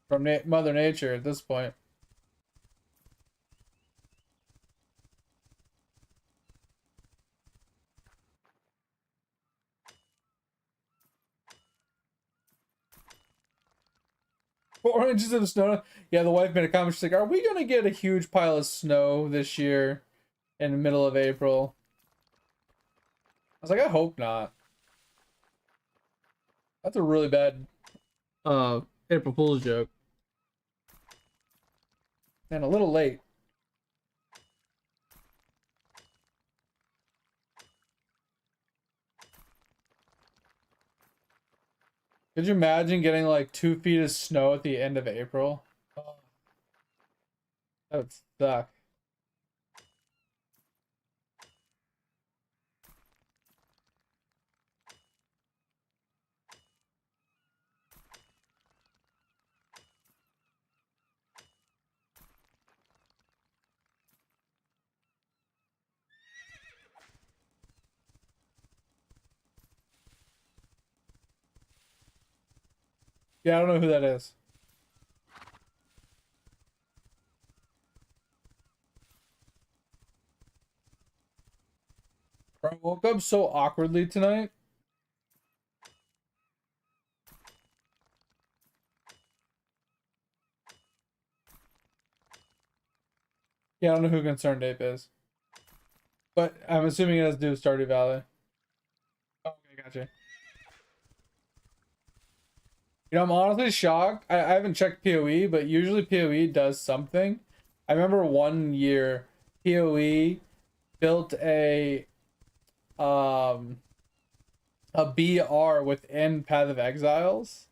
from Mother Nature at this point. Four inches of snow. Yeah, the wife made a comment. She's like, "Are we gonna get a huge pile of snow this year in the middle of April?" I was like, "I hope not." That's a really bad April Fool's joke, and a little late. Could you imagine getting like 2 feet of snow at the end of April? Oh, that would suck. Yeah, I don't know who that is. Bro, I woke up so awkwardly tonight. Yeah, I don't know who Concerned Ape is, but I'm assuming it has to do with Stardew Valley. Okay, gotcha. You know, I'm honestly shocked. I haven't checked PoE, but usually PoE does something. I remember one year PoE built um a BR within Path of Exiles.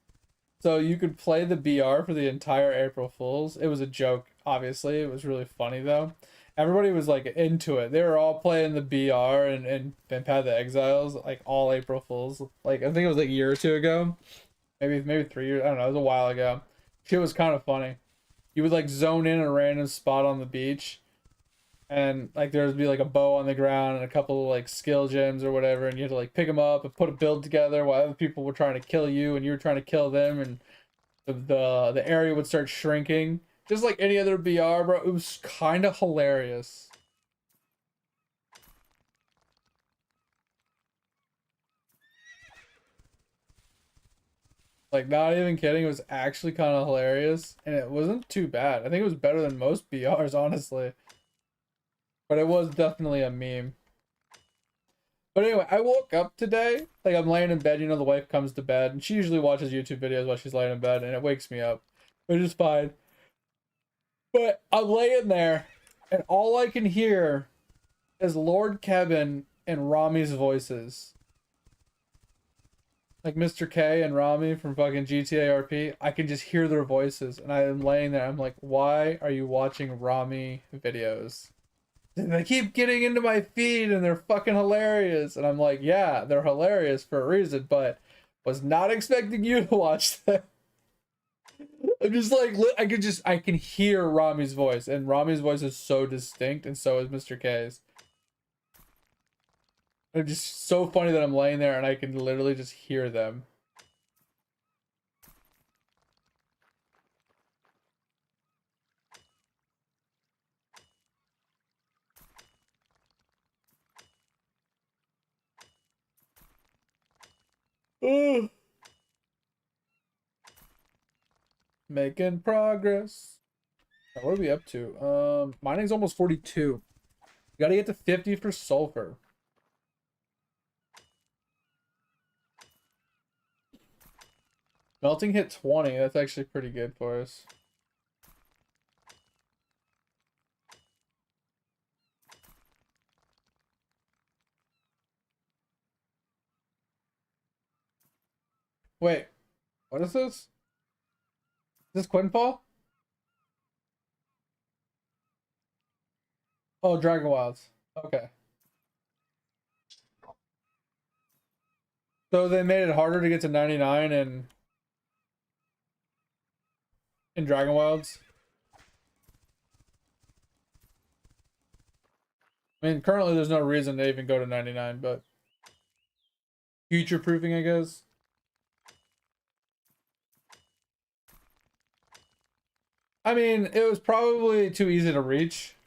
So you could play the BR for the entire April Fools. It was a joke, obviously. It was really funny though. Everybody was like into it. They were all playing the BR and Path of Exiles like all April Fools. Like I think it was like a year or two ago. Maybe 3 years. I don't know. It was a while ago. Shit was kind of funny. You would like zone in a random spot on the beach, and like there would be like a bow on the ground and a couple of like skill gems or whatever, and you had to like pick them up and put a build together while other people were trying to kill you and you were trying to kill them, and the area would start shrinking, just like any other BR, bro. It was kind of hilarious. Like, not even kidding, it was actually kind of hilarious, and it wasn't too bad. I think it was better than most BRs, honestly. But it was definitely a meme. But anyway, I woke up today, like I'm laying in bed, you know, the wife comes to bed, and she usually watches YouTube videos while she's laying in bed, and it wakes me up, which is fine. But I'm laying there, and all I can hear is Lord Kevin and Rami's voices. Like Mr. K and Rami from fucking GTA RP, I can just hear their voices, and I am laying there, I'm like, why are you watching Rami videos? And they keep getting into my feed and they're fucking hilarious. And I'm like, yeah, they're hilarious for a reason, but was not expecting you to watch them. I'm just like, I can hear Rami's voice, and Rami's voice is so distinct, and so is Mr. K's. It's just so funny that I'm laying there and I can literally just hear them. Ugh. Making progress. Now, what are we up to? Mining's almost 42. Gotta get to 50 for sulfur. Melting hit 20. That's actually pretty good for us. Wait, what is this? Is this Quinfall? Oh, Dragon Wilds. Okay. So they made it harder to get to 99 in Dragon Wilds. I mean, currently there's no reason to even go to 99, but future proofing, I guess. I mean, it was probably too easy to reach.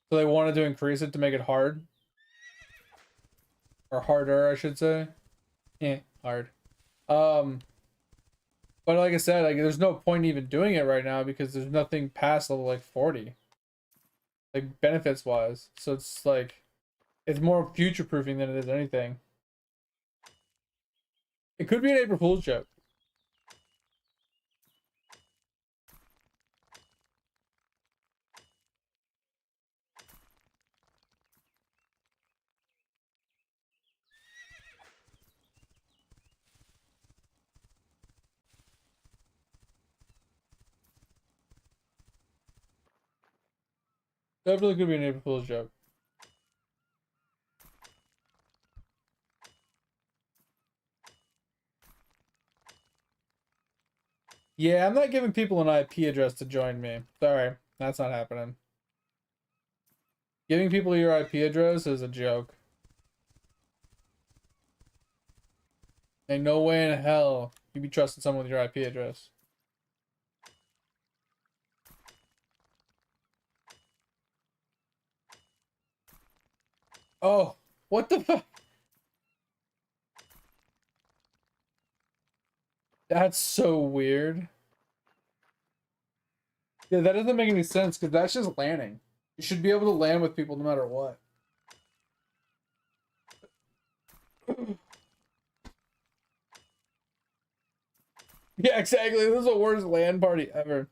So they wanted to increase it to make it hard. Or harder, I should say. Hard. Um, but like I said, like there's no point even doing it right now because there's nothing past level like 40. Like benefits wise. So it's like it's more future proofing than it is anything. It could be an April Fool's joke. Definitely could be an April Fool's joke. Yeah, I'm not giving people an IP address to join me. Sorry, that's not happening. Giving people your IP address is a joke. Ain't no way in hell you'd be trusting someone with your IP address. Oh, what the fuck? That's so weird. Yeah, that doesn't make any sense because that's just landing. You should be able to land with people no matter what. Yeah, exactly. This is the worst LAN party ever.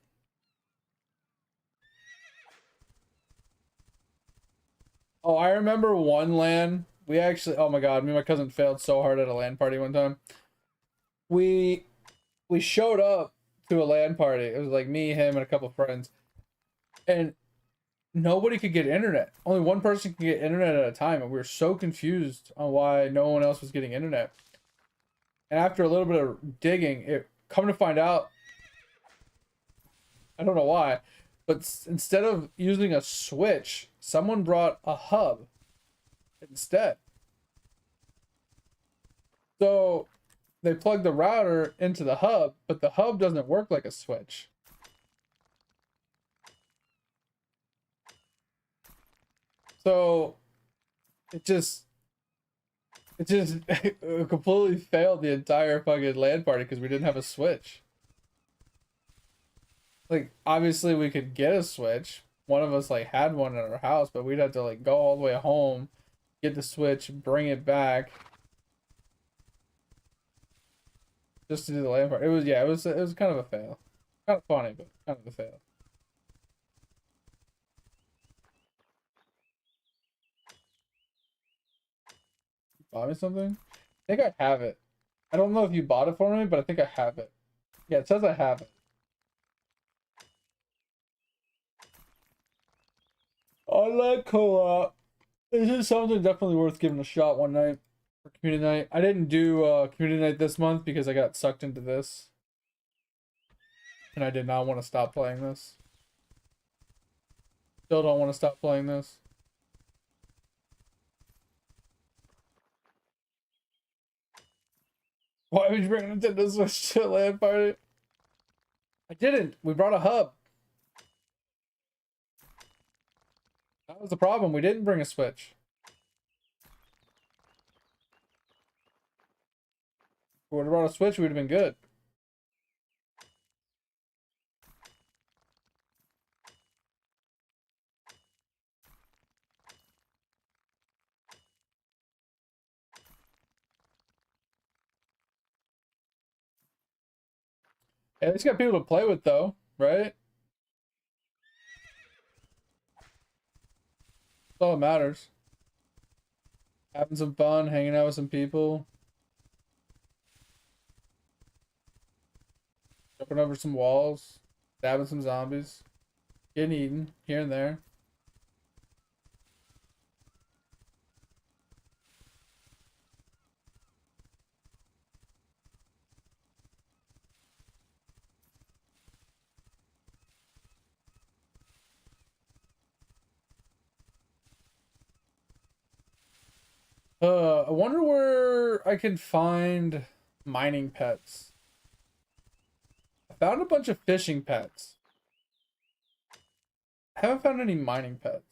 Oh, I remember one LAN. We actually, oh my god, me and my cousin failed so hard at a LAN party one time. We showed up to a LAN party. It was like me, him, and a couple friends. And nobody could get internet. Only one person could get internet at a time, and we were so confused on why no one else was getting internet. And after a little bit of digging, it come to find out, I don't know why, but instead of using a switch, someone brought a hub instead. So they plugged the router into the hub, but the hub doesn't work like a switch. So it just completely failed the entire fucking LAN party because we didn't have a switch. Like obviously we could get a switch. One of us like had one at our house, but we'd have to like go all the way home, get the switch, bring it back just to do the LAN party. It was it was kind of a fail. Kind of funny, but kind of a fail. Buy me something? I think I have it. I don't know if you bought it for me, but I think I have it. Yeah, it says I have it. Online co-op. This is something definitely worth giving a shot one night for community night. I didn't do community night this month because I got sucked into this. And I did not want to stop playing this. Still don't want to stop playing this. Why would you bring a Nintendo Switch to a LAN party? I didn't. We brought a hub. That was the problem. We didn't bring a Switch. If we would have brought a Switch, we would have been good. At least got people to play with though, right? That's all that matters. Having some fun, hanging out with some people, jumping over some walls, stabbing some zombies, getting eaten here and there. I wonder where I can find mining pets. I found a bunch of fishing pets. I haven't found any mining pets.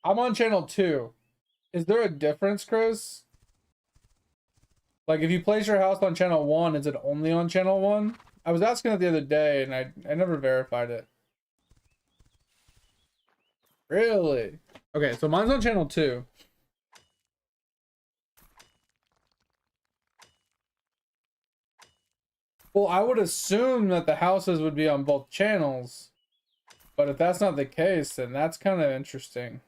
I'm on channel 2. Is there a difference, Chris? Like, if you place your house on channel 1, is it only on channel 1? I was asking that the other day, and I never verified it. Really? Okay, so mine's on channel 2. Well, I would assume that the houses would be on both channels. But if that's not the case, then that's kind of interesting.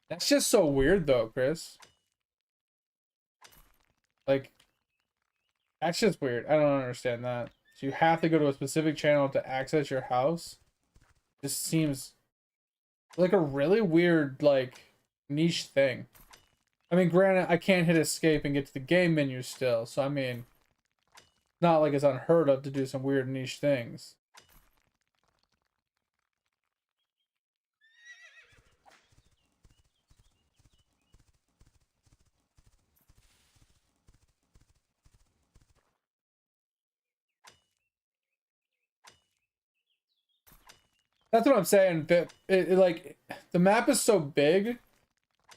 That's just so weird though, Chris. Like, that's just weird. I don't understand that. So you have to go to a specific channel to access your house. This seems like a really weird, like, niche thing. I mean, granted, I can't hit escape and get to the game menu still. So, I mean, not like it's unheard of to do some weird niche things. That's what I'm saying. But like, the map is so big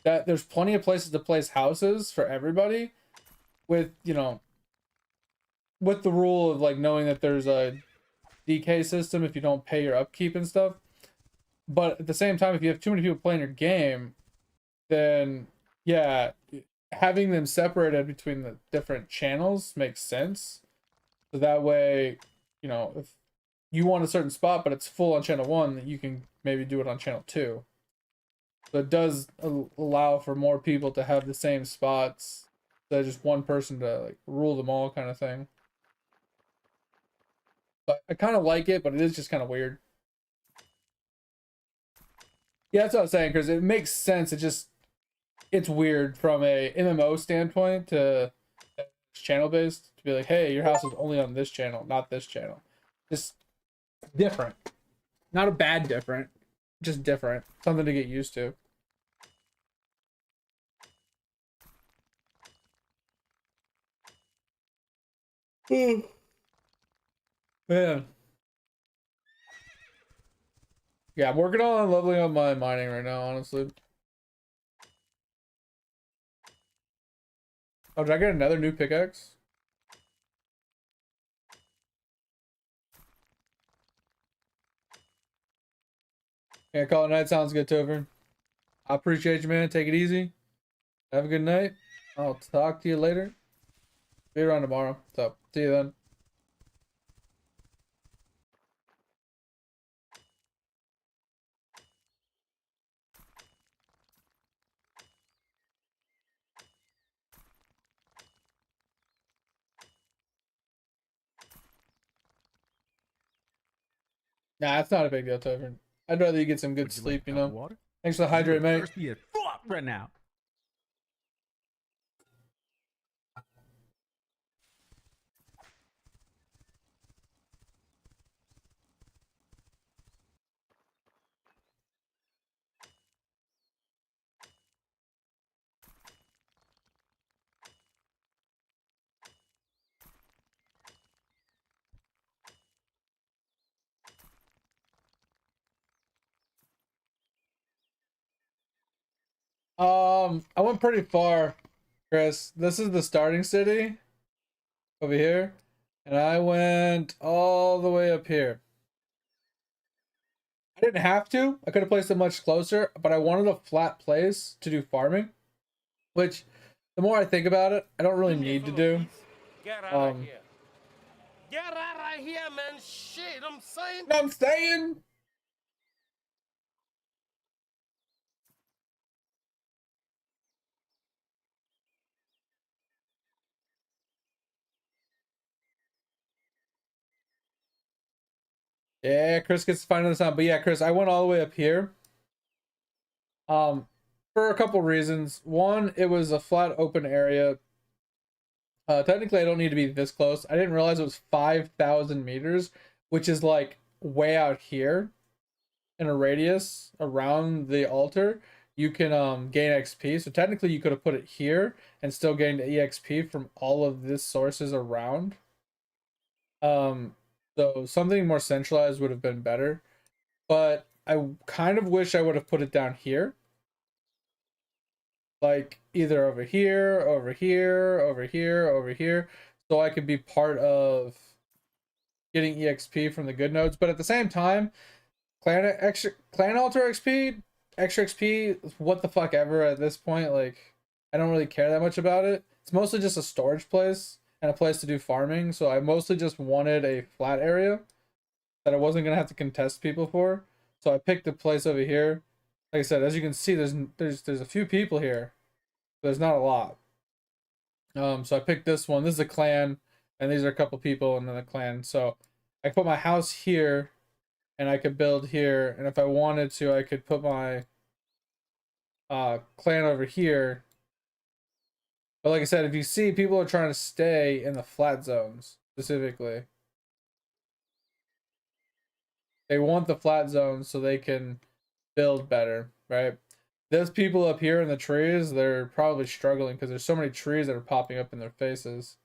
that there's plenty of places to place houses for everybody with, you know, with the rule of like knowing that there's a DK system if you don't pay your upkeep and stuff. But at the same time, if you have too many people playing your game, then yeah, having them separated between the different channels makes sense. So that way, you know, if you want a certain spot but it's full on channel 1, you can maybe do it on channel 2. So it does allow for more people to have the same spots than just one person to like rule them all kind of thing. But I kind of like it, but it is just kind of weird. Yeah, that's what I was saying, because it makes sense. It's weird from a MMO standpoint to channel based to be like, hey, your house is only on this channel, not this channel. Just different. Not a bad different, just different. Something to get used to. Yeah. Yeah, I'm working on leveling up my mining right now, honestly. Oh, did I get another new pickaxe? Yeah, call it night. Sounds good, Topher. I appreciate you, man. Take it easy. Have a good night. I'll talk to you later. Be around tomorrow. So, see you then. Nah, it's not a big deal, Topher. I'd rather you get some good Would you sleep, like a you cup of know? water? Thanks for the 'Cause you hydrate, look mate. thirsty as fuck right now. I went pretty far, Chris. This is the starting city over here, and I went all the way up here. I didn't have to. I could have placed it much closer, but I wanted a flat place to do farming, which the more I think about it, I don't really need to do. Get out of here. Get out of here, man. Shit, I'm saying. You know what I'm saying? Yeah, Chris gets to find this out. But yeah, Chris, I went all the way up here. For a couple reasons. One, it was a flat open area. Technically, I don't need to be this close. I didn't realize it was 5,000 meters, which is like way out here in a radius around the altar. You can gain XP. So technically, you could have put it here and still gain the EXP from all of this sources around. So something more centralized would have been better. But I kind of wish I would have put it down here. Like either over here, over here, over here, over here. So I could be part of getting EXP from the good nodes. But at the same time, clan altar XP, extra XP, what the fuck ever at this point. Like, I don't really care that much about it. It's mostly just a storage place and a place to do farming. So I mostly just wanted a flat area that I wasn't gonna have to contest people for. So I picked a place over here. Like I said, as you can see, there's a few people here. There's not a lot. So I picked this one. This is a clan, and these are a couple people, and then a clan. So I put my house here, and I could build here. And if I wanted to, I could put my clan over here. But like I said, if you see, people are trying to stay in the flat zones specifically. They want the flat zones so they can build better, right? Those people up here in the trees, they're probably struggling because there's so many trees that are popping up in their faces.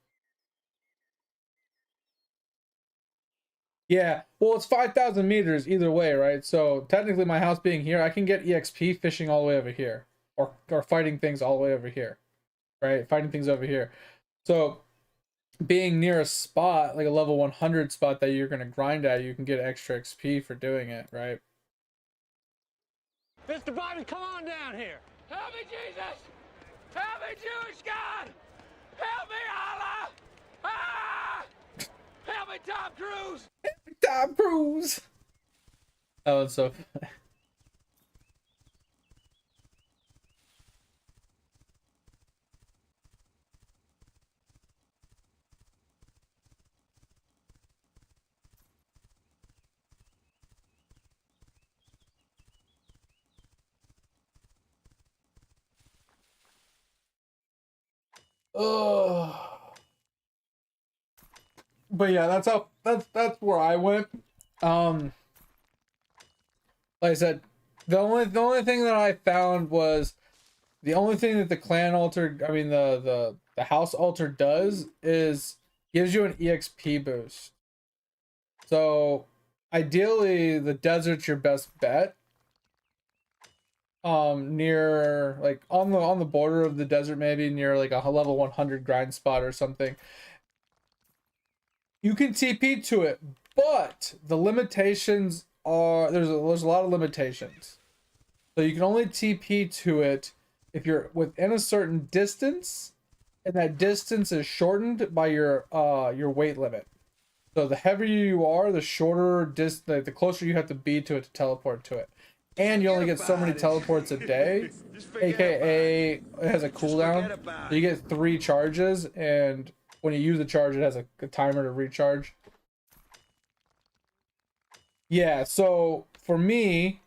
Yeah, well, it's 5,000 meters either way, right? So technically my house being here, I can get EXP fishing all the way over here. Or fighting things all the way over here, right? Fighting things over here. So being near a spot, like a level 100 spot that you're going to grind at, you can get extra XP for doing it, right? Mr. Bobby, come on down here. Help me, Jesus! Help me, Jewish God! Help me, Allah! Ah! Help me, Tom Cruise! Tom Cruise! Oh, it's so oh. But yeah, that's where I went. Like I said, the only thing that I found was the only thing that the clan altar, I mean the house altar does is gives you an EXP boost. So ideally the desert's your best bet. Near like on the border of the desert, maybe near like a level 100 grind spot or something. You can TP to it, but the limitations are there's a lot of limitations. So you can only TP to it if you're within a certain distance, and that distance is shortened by your weight limit. So the heavier you are, the shorter the closer you have to be to it to teleport to it. And you only get so many teleports a day, aka it has a cooldown. So you get 3 charges, and when you use the charge, it has a timer to recharge. Yeah, so for me,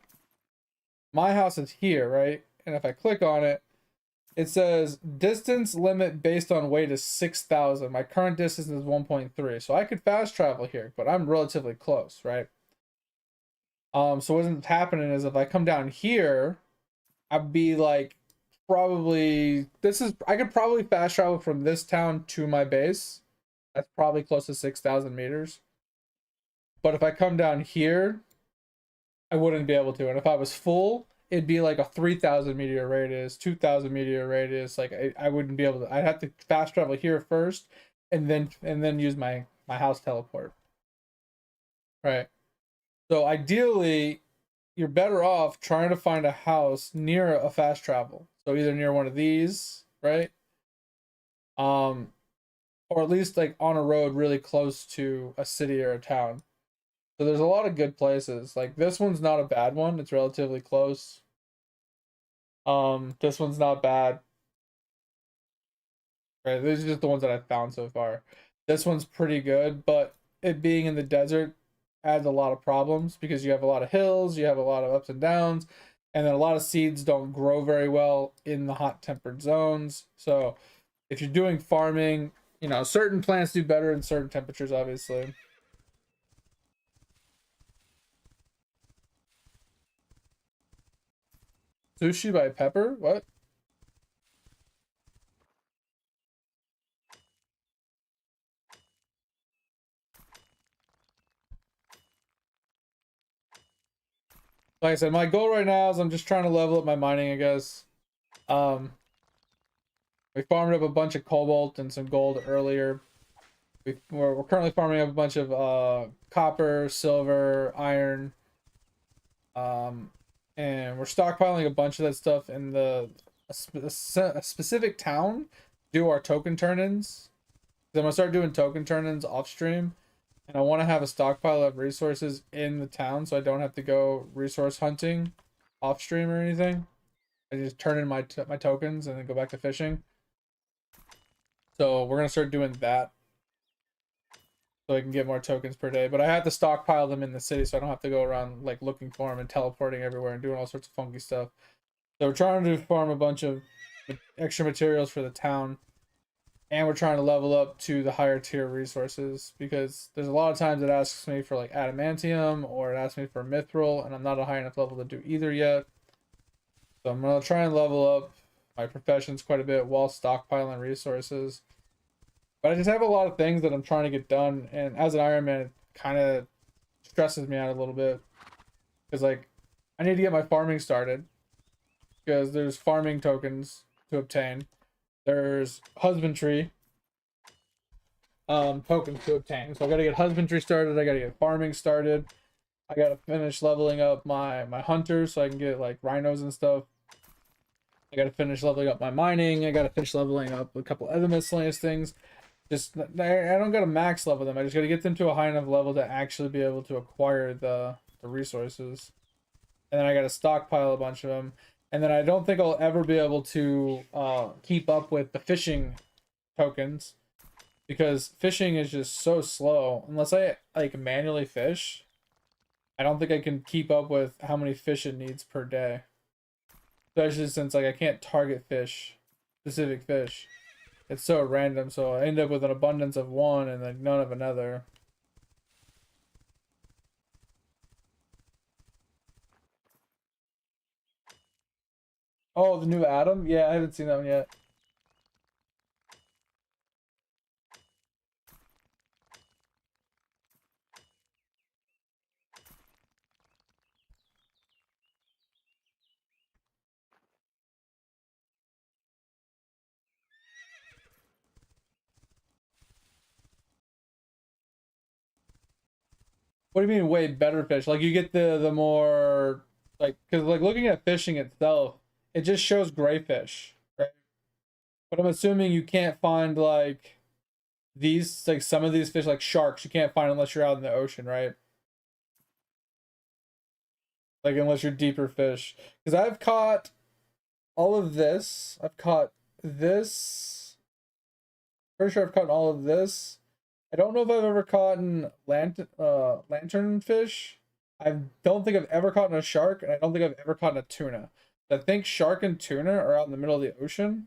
my house is here, right? And if I click on it, it says distance limit based on weight is 6,000. My current distance is 1.3. So I could fast travel here, but I'm relatively close, right? So what's happening is if I come down here, I'd be like probably I could probably fast travel from this town to my base. That's probably close to 6,000 meters. But if I come down here, I wouldn't be able to. And if I was full, it'd be like a 3,000 meter radius, 2,000 meter radius. Like I wouldn't be able to. I'd have to fast travel here first, and then use my house teleport. Right. So ideally, you're better off trying to find a house near a fast travel. So either near one of these, right? Or at least like on a road really close to a city or a town. So there's a lot of good places. Like this one's not a bad one. It's relatively close. This one's not bad. Right, these are just the ones that I've found so far. This one's pretty good, but it being in the desert, adds a lot of problems because you have a lot of hills, you have a lot of ups and downs, and then a lot of seeds don't grow very well in the hot tempered zones. So if you're doing farming, you know, certain plants do better in certain temperatures, obviously. Sushi by Pepper? What? Like I said, my goal right now is I'm just trying to level up my mining, I guess. We farmed up a bunch of cobalt and some gold earlier. We're currently farming up a bunch of copper, silver, iron, and we're stockpiling a bunch of that stuff in a specific town. Do our token turn-ins. I'm gonna start doing token turn-ins off stream, and I want to have a stockpile of resources in the town, so I don't have to go resource hunting off stream or anything. I just turn in my tokens and then go back to fishing. So we're gonna start doing that, so I can get more tokens per day. But I have to stockpile them in the city, so I don't have to go around like looking for them and teleporting everywhere and doing all sorts of funky stuff. So we're trying to farm a bunch of extra materials for the town, and we're trying to level up to the higher tier resources because there's a lot of times it asks me for like adamantium or it asks me for mithril, and I'm not a high enough level to do either yet. So I'm gonna try and level up my professions quite a bit while stockpiling resources. But I just have a lot of things that I'm trying to get done, and as an Ironman, it kind of stresses me out a little bit because like I need to get my farming started because there's farming tokens to obtain. There's husbandry tokens to obtain. So I gotta get husbandry started, I gotta get farming started. I gotta finish leveling up my hunters so I can get like rhinos and stuff. I gotta finish leveling up my mining. I gotta finish leveling up a couple other miscellaneous things. Just I don't gotta max level them. I just gotta get them to a high enough level to actually be able to acquire the resources. And then I gotta stockpile a bunch of them. And then I don't think I'll ever be able to keep up with the fishing tokens because fishing is just so slow. Unless I like manually fish, I don't think I can keep up with how many fish it needs per day. Especially since like I can't target fish, specific fish. It's so random, so I end up with an abundance of one and like none of another. Oh, the new Atom? Yeah, I haven't seen that one yet. What do you mean way better fish? Like you get the more like because like looking at fishing itself, it just shows gray fish, right? But I'm assuming you can't find like these like some of these fish like sharks you can't find unless you're out in the ocean, right? Like unless you're deeper fish. Because I've caught all of this. I've caught this. Pretty sure I've caught all of this. I don't know if I've ever caught an lantern fish. I don't think I've ever caught a shark, and I don't think I've ever caught a tuna. I think shark and tuna are out in the middle of the ocean,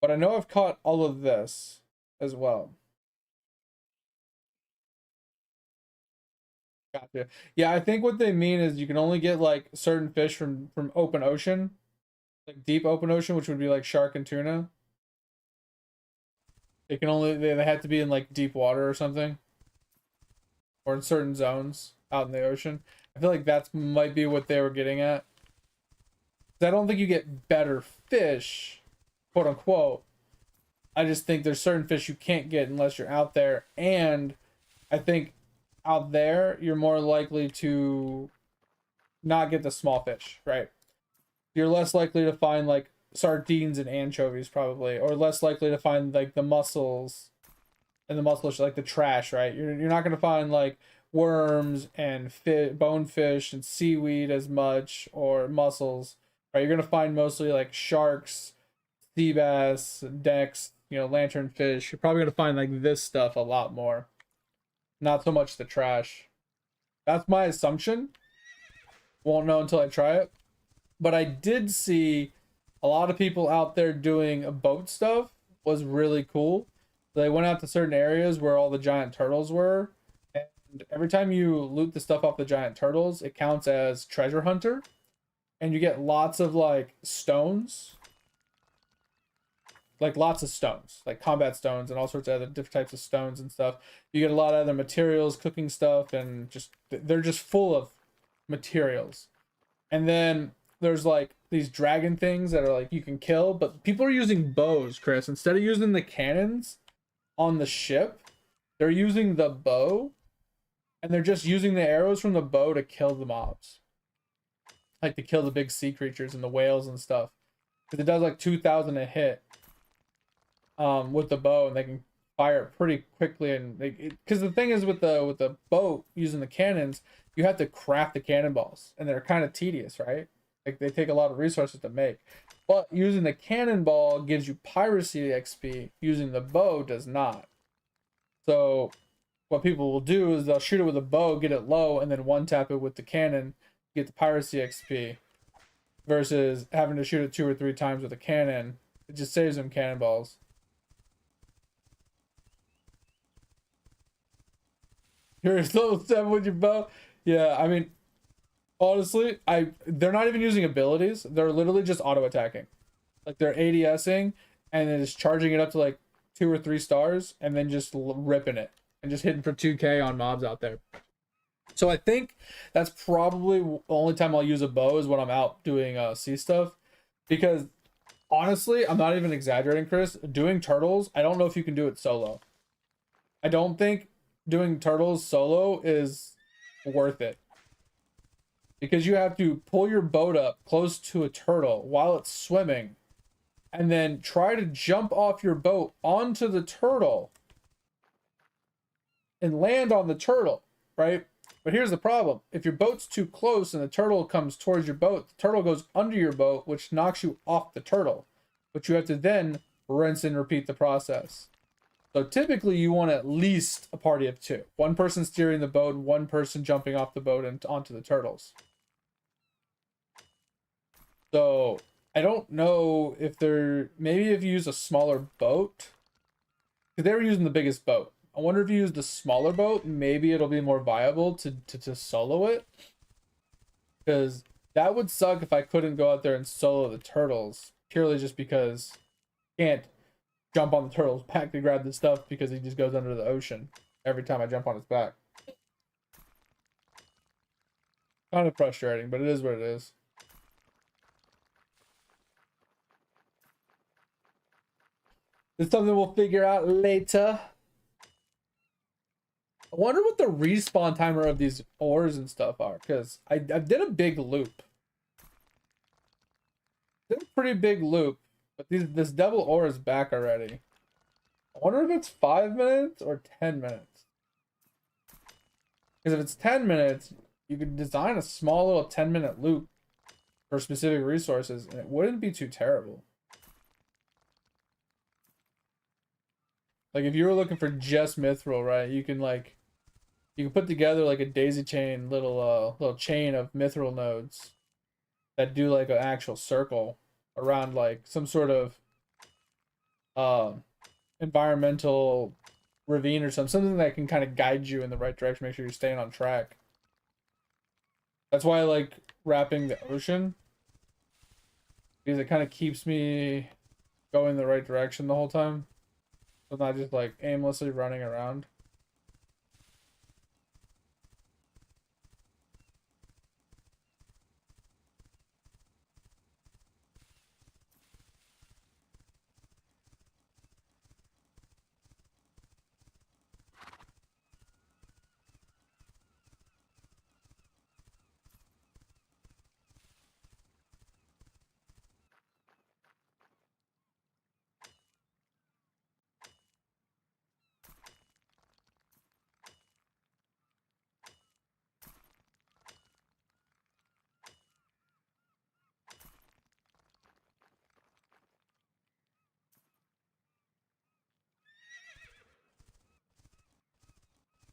but I know I've caught all of this as well. Gotcha. Yeah, I think what they mean is you can only get like certain fish from open ocean, like deep open ocean, which would be like shark and tuna. They can only they have to be in like deep water or something, or in certain zones out in the ocean. I feel like that's might be what they were getting at. 'Cause I don't think you get better fish, quote unquote. I just think there's certain fish you can't get unless you're out there, and I think out there you're more likely to not get the small fish, right? You're less likely to find like sardines and anchovies probably, or less likely to find like the mussels and the mussels like the trash, right? You're not gonna find like worms and bonefish and seaweed as much or mussels, right? You're gonna find mostly like sharks, sea bass, decks, you know, lanternfish. You're probably gonna find like this stuff a lot more, not so much the trash. That's my assumption. Won't know until I try it. But I did see a lot of people out there doing boat stuff. Was really cool. They went out to certain areas where all the giant turtles were, and every time you loot the stuff off the giant turtles, it counts as treasure hunter, and you get lots of like stones, like lots of stones, like combat stones and all sorts of other different types of stones and stuff. You get a lot of other materials, cooking stuff, and just they're just full of materials. And then there's like these dragon things that are like you can kill, but people are using bows, Chris. Instead of using the cannons on the ship, they're using the bow, and they're just using the arrows from the bow to kill the mobs. Like to kill the big sea creatures and the whales and stuff. Because it does like 2,000 a hit with the bow, and they can fire it pretty quickly. And because the thing is with the boat using the cannons, you have to craft the cannonballs, and they're kind of tedious, right? Like they take a lot of resources to make. But using the cannonball gives you piracy XP. Using the bow does not. So what people will do is they'll shoot it with a bow, get it low, and then one tap it with the cannon, get the piracy XP. Versus having to shoot it 2 or 3 times with a cannon. It just saves them cannonballs. You're level 7 with your bow? Yeah, I mean, honestly, they're not even using abilities. They're literally just auto attacking. Like they're ADSing and then just charging it up to like 2 or 3 stars and then just ripping it and just hitting for 2K on mobs out there. So I think that's probably the only time I'll use a bow is when I'm out doing sea stuff. Because honestly, I'm not even exaggerating, Chris. Doing turtles, I don't know if you can do it solo. I don't think doing turtles solo is worth it. Because you have to pull your boat up close to a turtle while it's swimming. And then try to jump off your boat onto the turtle. And land on the turtle, right? But here's the problem. If your boat's too close and the turtle comes towards your boat, the turtle goes under your boat, which knocks you off the turtle. But you have to then rinse and repeat the process. So typically you want at least a party of 2. One person steering the boat, one person jumping off the boat and onto the turtles. So I don't know if maybe if you use a smaller boat, because they were using the biggest boat. I wonder if you use the smaller boat, maybe it'll be more viable to solo it. Because that would suck if I couldn't go out there and solo the turtles. Purely just because I can't jump on the turtle's back to grab the stuff because he just goes under the ocean every time I jump on his back. Kind of frustrating, but it is what it is. It's something we'll figure out later. I wonder what the respawn timer of these ores and stuff are, because I did a big loop. Did a pretty big loop, but this double ore is back already. I wonder if it's 5 minutes or 10 minutes. Because if it's 10 minutes, you could design a small little 10-minute loop for specific resources, and it wouldn't be too terrible. Like if you were looking for just mithril, right? You can put together like a daisy chain little chain of mithril nodes that do like an actual circle around like some sort of environmental ravine or something that can kind of guide you in the right direction, make sure you're staying on track. That's why I like wrapping the ocean, because it kind of keeps me going the right direction the whole time. So not just like aimlessly running around.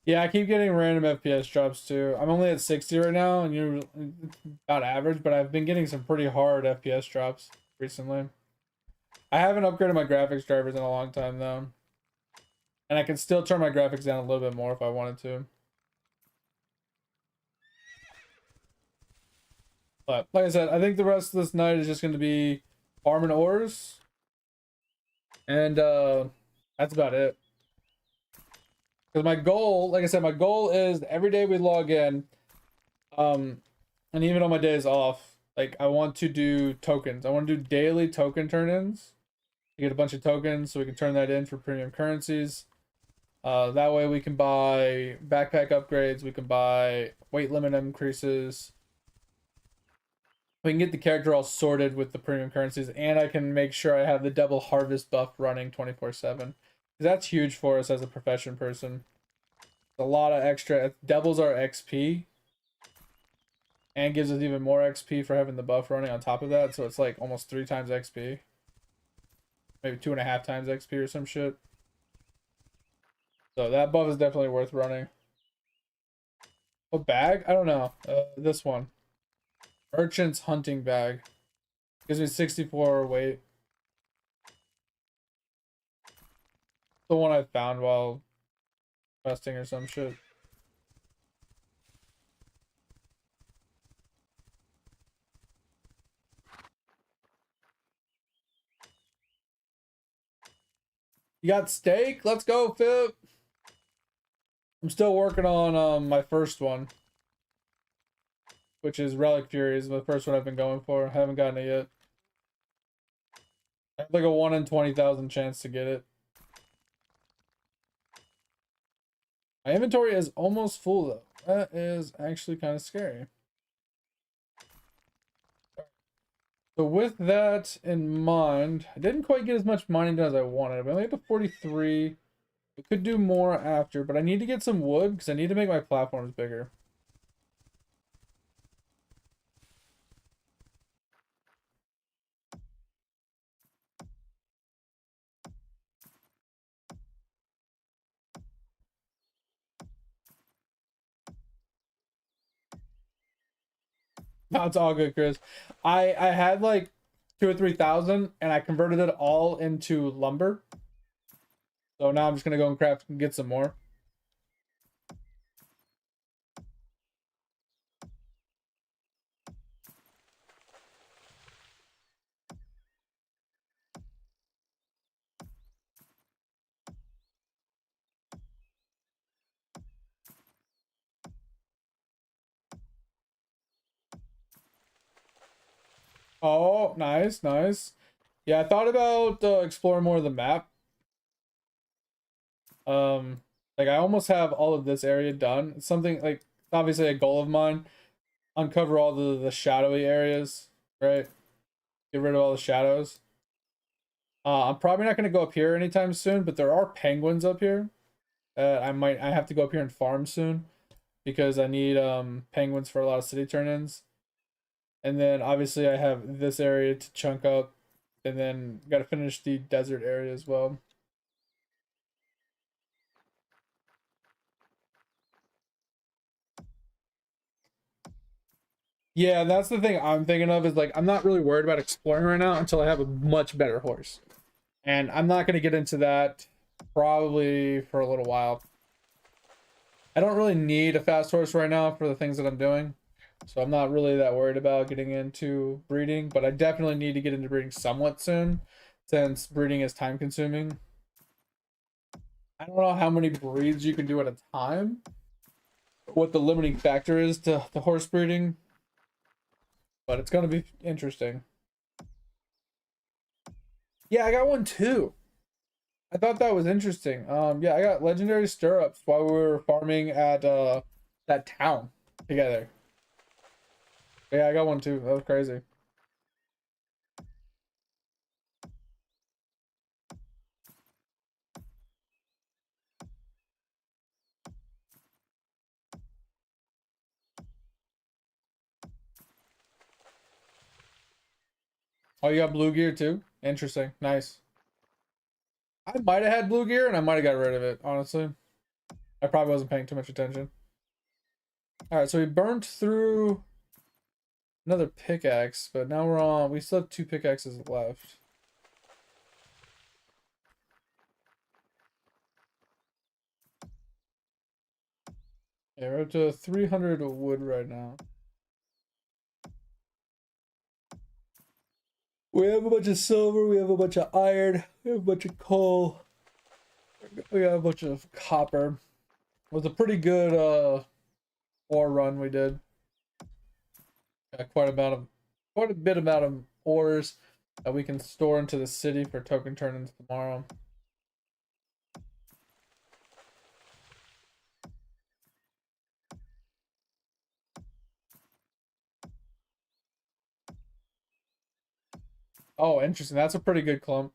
Yeah, I keep getting random FPS drops too. I'm only at 60 right now, and you're about average, but I've been getting some pretty hard FPS drops recently. I haven't upgraded my graphics drivers in a long time though. And I can still turn my graphics down a little bit more if I wanted to. But like I said, I think the rest of this night is just going to be farming ores. And that's about it. Because my goal, like I said, my goal is every day we log in, and even on my days off, like I want to do tokens. I want to do daily token turn-ins. You get a bunch of tokens so we can turn that in for premium currencies. That way we can buy backpack upgrades, we can buy weight limit increases. We can get the character all sorted with the premium currencies, and I can make sure I have the double harvest buff running 24/7. That's huge for us as a profession person. A lot of extra, it doubles our XP and gives us even more XP for having the buff running on top of that. So it's like almost 3 times XP, maybe 2.5 times XP or some shit. So that buff is definitely worth running. What bag? I don't know. This one. Merchant's hunting bag. Gives me 64 weight. The one I found while questing or some shit. You got steak? Let's go, Phip. I'm still working on my first one, which is Relic Furies, the first one I've been going for. I haven't gotten it yet. I have like a 1 in 20,000 chance to get it. My inventory is almost full though. That is actually kind of scary. So with that in mind, I didn't quite get as much mining done as I wanted. I only got to 43. I could do more after, but I need to get some wood because I need to make my platforms bigger. No, it's all good, Chris. I had like 2 or 3 thousand, and I converted it all into lumber. So now I'm just gonna go and craft and get some more. Oh, nice, nice. Yeah, I thought about exploring more of the map. Like I almost have all of this area done. It's something like obviously a goal of mine. Uncover all the shadowy areas, right? Get rid of all the shadows. I'm probably not gonna go up here anytime soon, but there are penguins up here. I have to go up here and farm soon because I need penguins for a lot of city turn-ins. And then obviously I have this area to chunk up, and then got to finish the desert area as well. Yeah, that's the thing I'm thinking of is like I'm not really worried about exploring right now until I have a much better horse. And I'm not going to get into that probably for a little while. I don't really need a fast horse right now for the things that I'm doing. So I'm not really that worried about getting into breeding, but I definitely need to get into breeding somewhat soon since breeding is time consuming. I don't know how many breeds you can do at a time, what the limiting factor is to the horse breeding, but it's going to be interesting. Yeah, I got one too. I thought that was interesting. Yeah, I got legendary stirrups while we were farming at that town together. Yeah, I got one too. That was crazy. Oh, you got blue gear too? Interesting. Nice. I might have had blue gear and I might have got rid of it, honestly. I probably wasn't paying too much attention. All right, so we burned through another pickaxe, but now we're on. We still have 2 pickaxes left. Yeah, we're up to 300 wood right now. We have a bunch of silver, we have a bunch of iron, we have a bunch of coal, we have a bunch of copper. It was a pretty good ore run we did. Got quite a bit amount of ores that we can store into the city for token turn-ins tomorrow. Oh, interesting. That's a pretty good clump.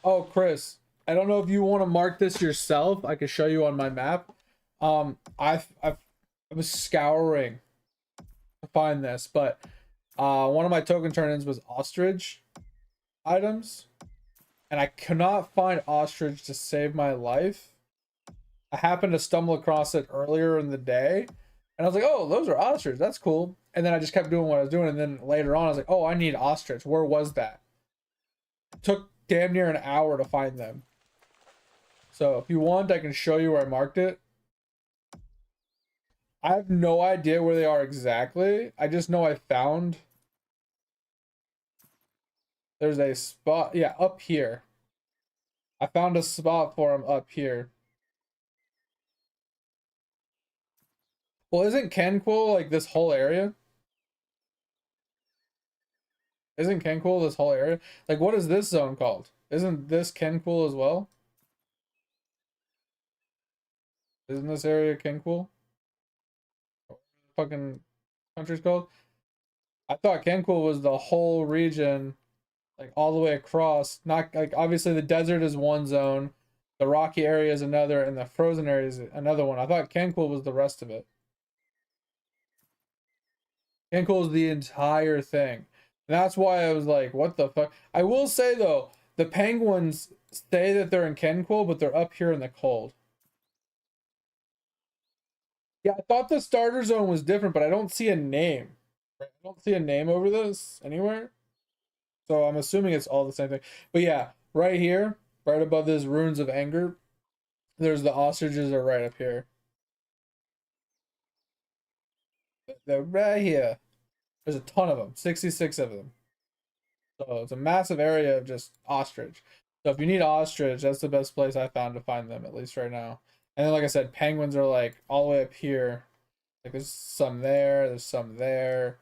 Oh, Chris, I don't know if you want to mark this yourself. I can show you on my map. I was scouring to find this, but one of my token turn-ins was ostrich items, and I could not find ostrich to save my life. I happened to stumble across it earlier in the day, and I was like, "Oh, those are ostrich. That's cool." And then I just kept doing what I was doing, and then later on, I was like, "Oh, I need ostrich. Where was that?" It took damn near an hour to find them. So if you want, I can show you where I marked it. I have no idea where they are exactly. I just know I found. There's a spot. Yeah, up here. I found a spot for them up here. Well, isn't Kenquil like this whole area? Isn't Kenquil this whole area? Like, what is this zone called? Isn't this Kenquil as well? Isn't this area Kenquil? Fucking country's called? I thought Kenquil was the whole region, like all the way across. Not like obviously the desert is one zone, the rocky area is another, and the frozen area is another one. I thought Kenquil was the rest of it. Kenquil is the entire thing. And that's why I was like, what the fuck? I will say though, the penguins say that they're in Kenquil, but they're up here in the cold. Yeah, I thought the starter zone was different, but I don't see a name. I don't see a name over this anywhere. So I'm assuming it's all the same thing. But yeah, right here, right above this Runes of Anger, there's the ostriches are right up here. They're right here. There's a ton of them, 66 of them. So it's a massive area of just ostrich. So if you need ostrich, that's the best place I found to find them, at least right now. And then, like I said, penguins are like all the way up here. Like there's some there, there's some there.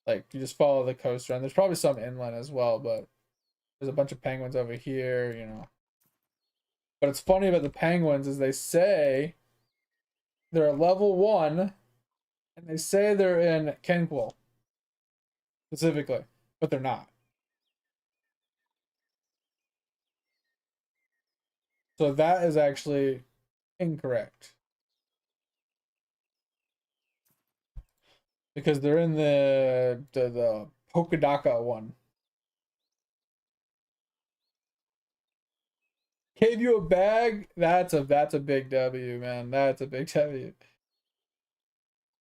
Like you just follow the coast around. There's probably some inland as well, but there's a bunch of penguins over here, you know. But it's funny about the penguins is they say they're a level 1, and they say they're in Kenquil specifically, but they're not. So that is actually incorrect. Because they're in the Pokodaka one. Gave you a bag? That's a big W, man. That's a big W.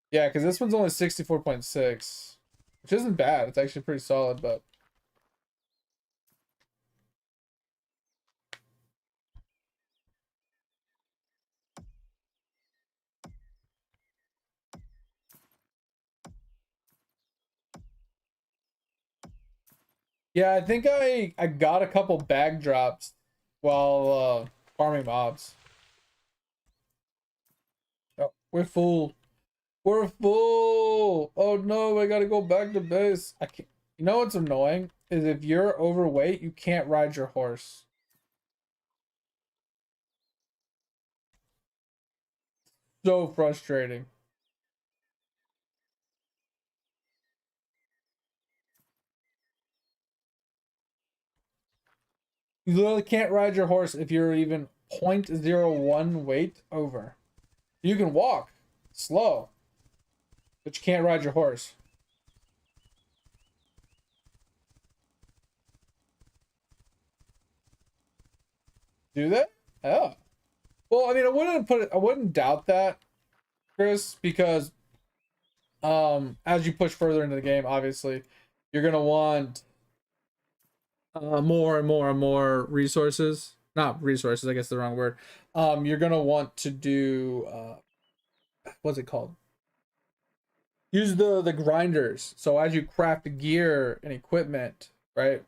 Yeah, because this one's only 64.6, which isn't bad. It's actually pretty solid, but yeah, I think I got a couple bag drops while farming mobs. Oh, we're full. We're full. Oh no, I gotta go back to base. I can't. You know what's annoying is if you're overweight, you can't ride your horse. So frustrating. You literally can't ride your horse if you're even 0.01 weight over. You can walk slow, but you can't ride your horse. Do they? Oh. Well, I mean, I wouldn't doubt that, Chris, because as you push further into the game, obviously, you're gonna want more and more and more resources. Not resources, I guess the wrong word. You're gonna want to do what's it called? Use the grinders. So as you craft gear and equipment, right?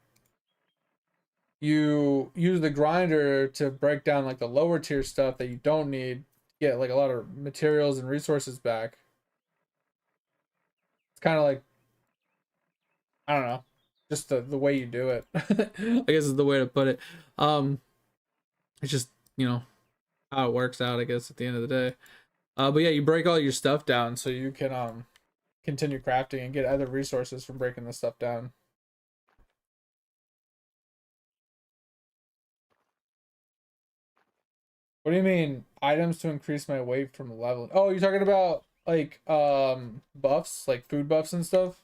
You use the grinder to break down like the lower tier stuff that you don't need, get like a lot of materials and resources back. It's kind of like, I don't know, just the way you do it. I guess is the way to put it. It's just, you know, how it works out, I guess, at the end of the day. But yeah, you break all your stuff down so you can continue crafting and get other resources from breaking the stuff down. What do you mean items to increase my weight from leveling? Oh, you're talking about like buffs, like food buffs and stuff?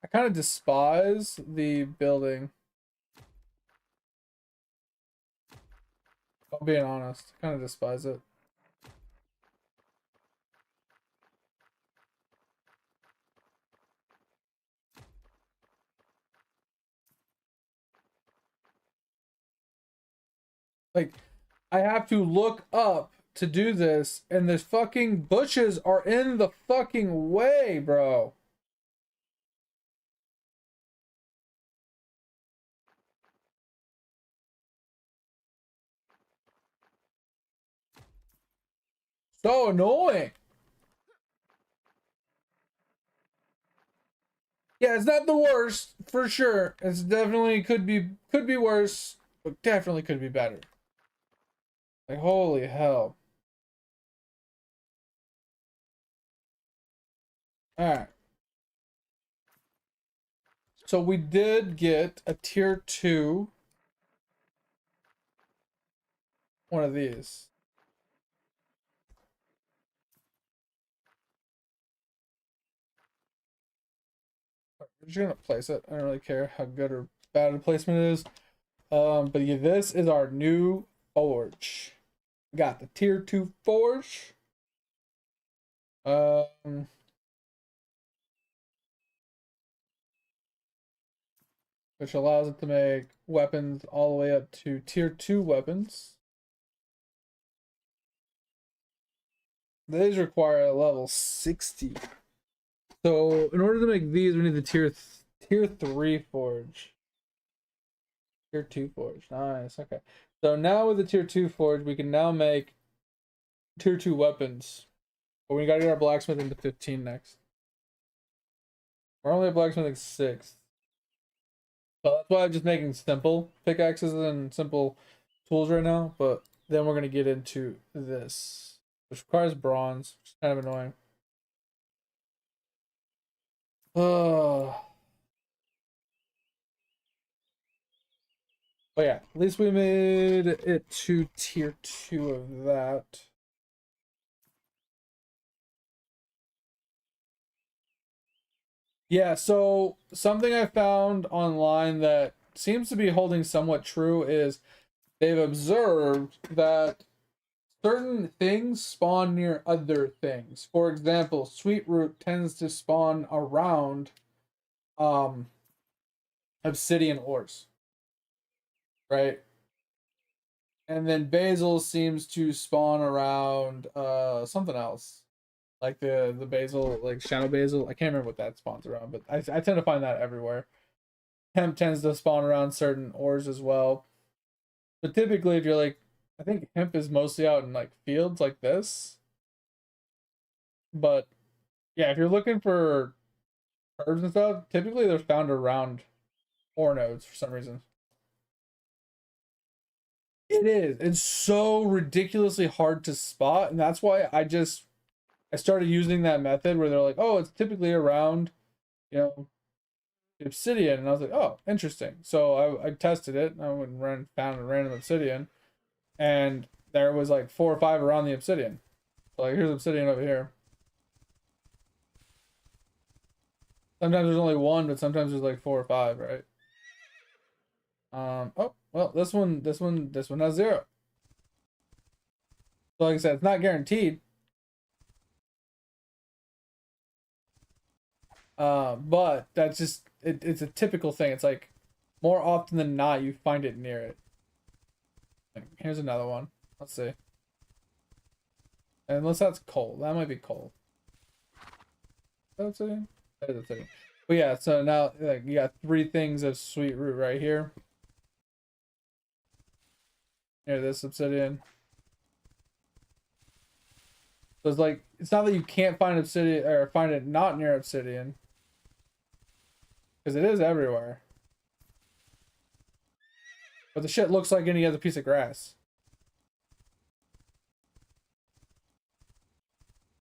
I kind of despise the building. I'm being honest. I kind of despise it. Like, I have to look up to do this, and the fucking bushes are in the fucking way, bro. So annoying. Yeah, it's not the worst for sure. It's definitely could be worse, but definitely could be better. Like holy hell. All right. So we did get a tier 2 one of these. I'm just gonna place it. I don't really care how good or bad the placement is. But yeah, this is our new forge. We got the tier 2 forge. Which allows it to make weapons all the way up to tier 2 weapons. These require a level 60. So in order to make these, we need the tier 3 forge. Tier 2 forge. Nice. Okay. So now with the tier 2 forge, we can now make tier 2 weapons. But we gotta get our blacksmithing to 15 next. We're only at blacksmithing 6. So that's why I'm just making simple pickaxes and simple tools right now. But then we're gonna get into this, which requires bronze, which is kind of annoying. Oh. But yeah, at least we made it to tier 2 of that. Yeah, so something I found online that seems to be holding somewhat true is they've observed that certain things spawn near other things. For example, sweet root tends to spawn around um obsidian ores, right? And then basil seems to spawn around something else. Like the basil, like shadow basil. I can't remember what that spawns around, but I tend to find that everywhere. Hemp tends to spawn around certain ores as well. But typically if you're like, I think hemp is mostly out in like fields like this. But yeah, if you're looking for herbs and stuff, typically they're found around ore nodes for some reason. It is. It's so ridiculously hard to spot, and that's why I started using that method where they're like, oh, it's typically around, you know, obsidian, and I was like, oh, interesting. So I tested it. I went and found a random obsidian, and there was like 4 or 5 around the obsidian. So like, here's obsidian over here. Sometimes there's only one, but sometimes there's like 4 or 5, right? Oh, well, this one has 0. So like I said, it's not guaranteed. But that's just it's a typical thing. It's like more often than not you find it near it. Like, here's another one. Let's see. Unless that's coal. That might be coal. That's it. That is obsidian. But yeah, so now like you got 3 things of sweet root right here. Near this obsidian. So it's like it's not that you can't find obsidian or find it not near obsidian. Because it is everywhere. But the shit looks like any other piece of grass.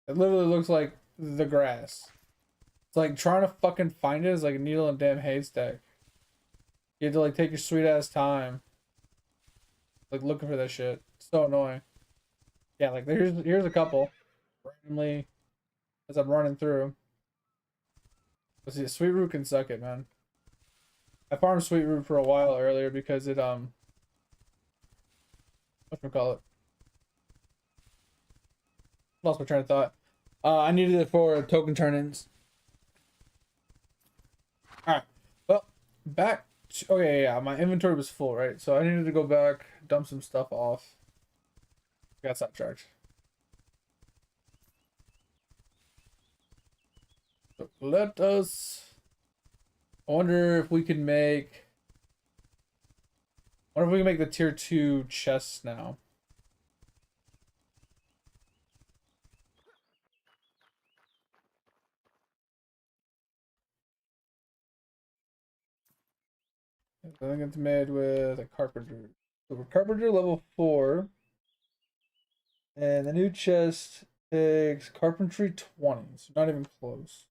It literally looks like the grass. It's like trying to fucking find it is like a needle in a damn haystack. You have to like take your sweet ass time. Like looking for that shit. It's so annoying. Yeah, like here's a couple. Randomly as I'm running through. But see, sweet root can suck it, man. I farmed sweet root for a while earlier because it whatchamacallit? Lost my train of thought. I needed it for token turn-ins. Alright. Well, back to, okay, yeah, my inventory was full, right? So I needed to go back, dump some stuff off. Got sidetracked. So let us. I wonder if we can make. I wonder if we can make the tier 2 chests now. I think it's made with a carpenter. So we're carpenter level 4. And the new chest takes carpentry 20. So not even close.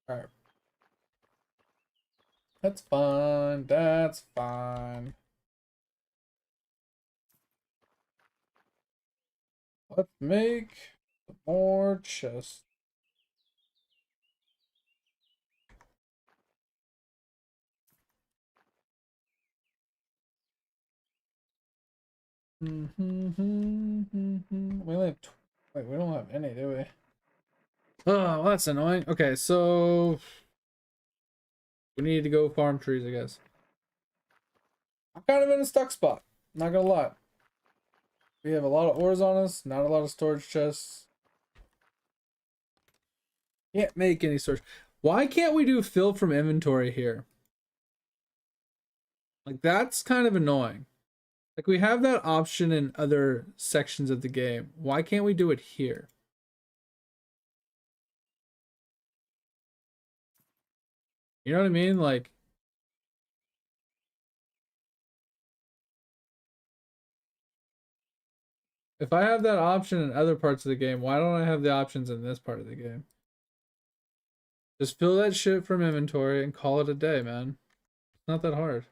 Alright. That's fine. That's fine. Let's make more chests. We only have wait, we don't have any, do we? Oh, well, that's annoying. Okay, so we need to go farm trees, I guess. I'm kind of in a stuck spot. Not gonna lie. We have a lot of ores on us, not a lot of storage chests. Can't make any storage. Why can't we do fill from inventory here? Like, that's kind of annoying. Like, we have that option in other sections of the game. Why can't we do it here? You know what I mean? Like, if I have that option in other parts of the game, why don't I have the options in this part of the game? Just fill that shit from inventory and call it a day, man. It's not that hard.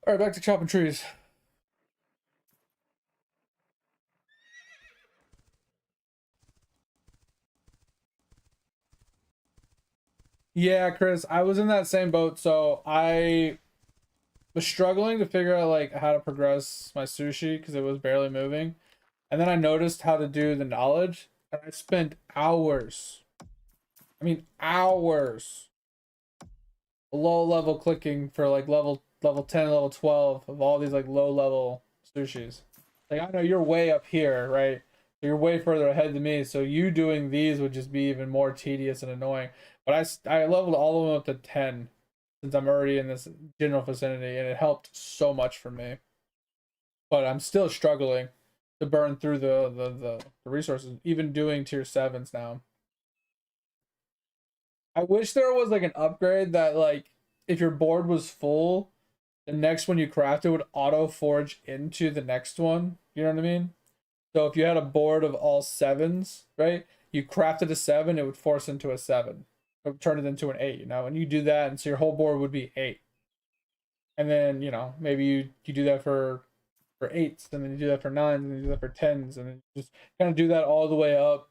Alright, back to chopping trees. Yeah, Chris, I was in that same boat, so I was struggling to figure out like how to progress my sushi because it was barely moving. And then I noticed how to do the knowledge, and I spent hours. I mean hours low level clicking for like level 10, level 12 of all these like low level sushis. Like I know you're way up here, right? You're way further ahead than me, so you doing these would just be even more tedious and annoying. But I leveled all of them up to 10 since I'm already in this general vicinity, and it helped so much for me. But I'm still struggling to burn through the resources, even doing tier 7s now. I wish there was like an upgrade that like if your board was full, the next one you crafted would auto forge into the next one. You know what I mean? So if you had a board of all 7s, right? You crafted a 7, it would force into a 7. It would turn it into an 8, you know? And you do that, and so your whole board would be 8. And then, you know, maybe you do that for eights, and then you do that for nines, and then you do that for tens, and then you just kind of do that all the way up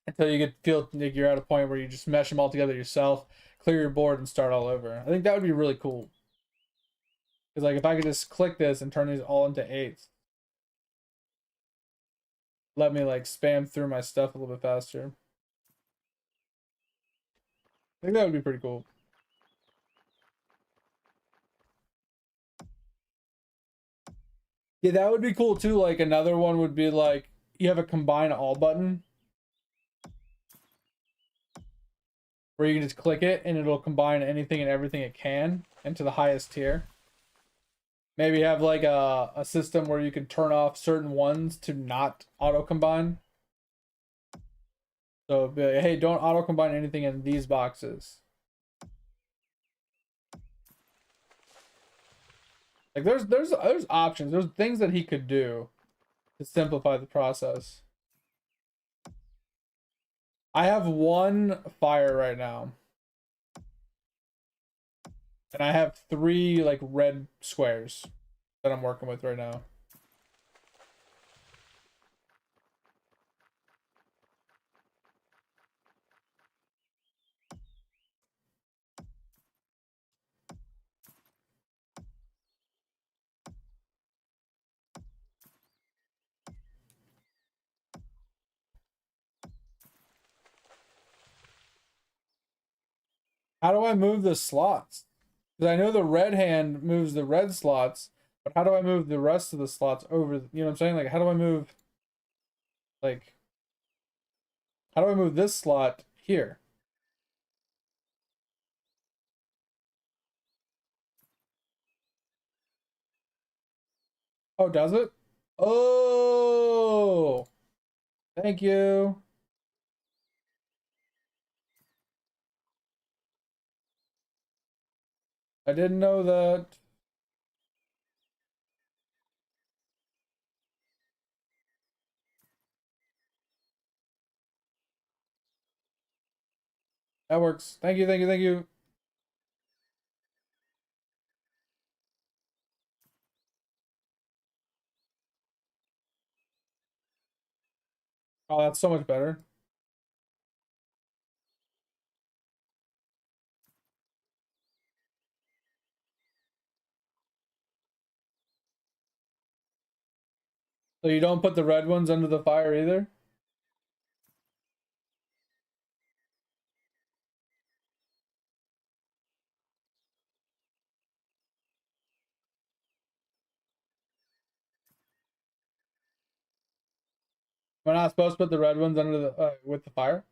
until you feel like you're at a point where you just mesh them all together yourself, clear your board, and start all over. I think that would be really cool. Because like if I could just click this and turn these all into eights, let me like spam through my stuff a little bit faster. I think that would be pretty cool. Yeah, that would be cool too. Like another one would be like you have a combine all button where you can just click it and it'll combine anything and everything it can into the highest tier. Maybe have like a system where you can turn off certain ones to not auto combine. So be like, hey, don't auto combine anything in these boxes. Like there's options. There's things that he could do to simplify the process. I have one fire right now. And I have 3 like red squares that I'm working with right now. How do I move the slots? Because I know the red hand moves the red slots, but how do I move the rest of the slots over? You know what I'm saying? Like, how do I move, like, how do I move this slot here? Oh, does it? Oh, thank you. I didn't know that. That works. Thank you, thank you, thank you. Oh, that's so much better. So you don't put the red ones under the fire either? Am I not supposed to put the red ones under the with the fire?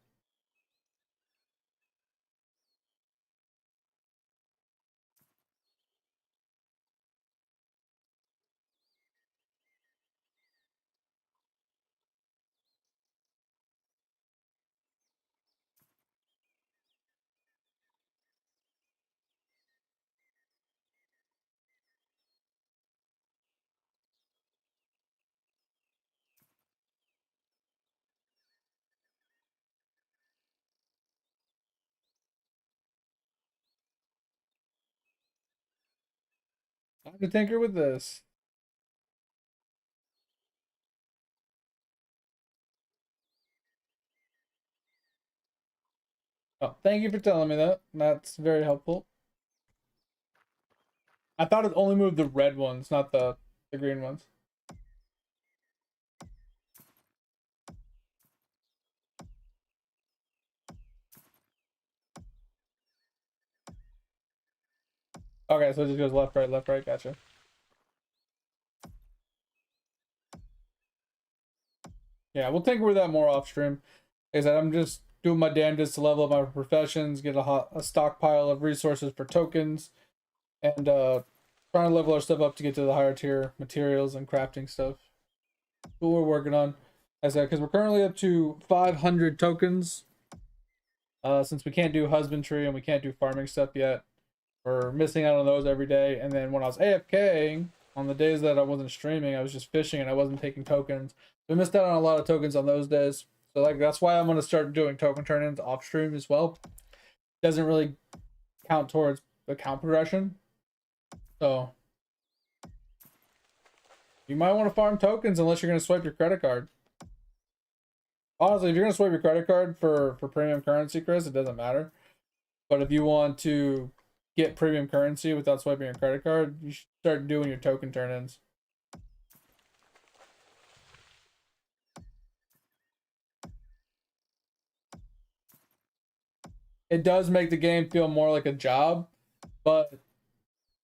I have to tinker with this. Oh, thank you for telling me that. That's very helpful. I thought it only moved the red ones, not the green ones. Okay, so it just goes left, right, gotcha. Yeah, we'll tinker with that more off stream. Is that I'm just doing my damnedest to level up my professions, get a stockpile of resources for tokens, and trying to level our stuff up to get to the higher tier materials and crafting stuff. What we're working on. As I said, because we're currently up to 500 tokens. Since we can't do husbandry and we can't do farming stuff yet, we're missing out on those every day. And then when I was AFKing, on the days that I wasn't streaming, I was just fishing and I wasn't taking tokens. We missed out on a lot of tokens on those days. So like that's why I'm gonna start doing token turn-ins off stream as well. Doesn't really count towards the count progression. So you might want to farm tokens unless you're going to swipe your credit card. Honestly, if you're going to swipe your credit card for premium currency, Chris, it doesn't matter. But if you want to get premium currency without swiping your credit card, you should start doing your token turn-ins. It does make the game feel more like a job, but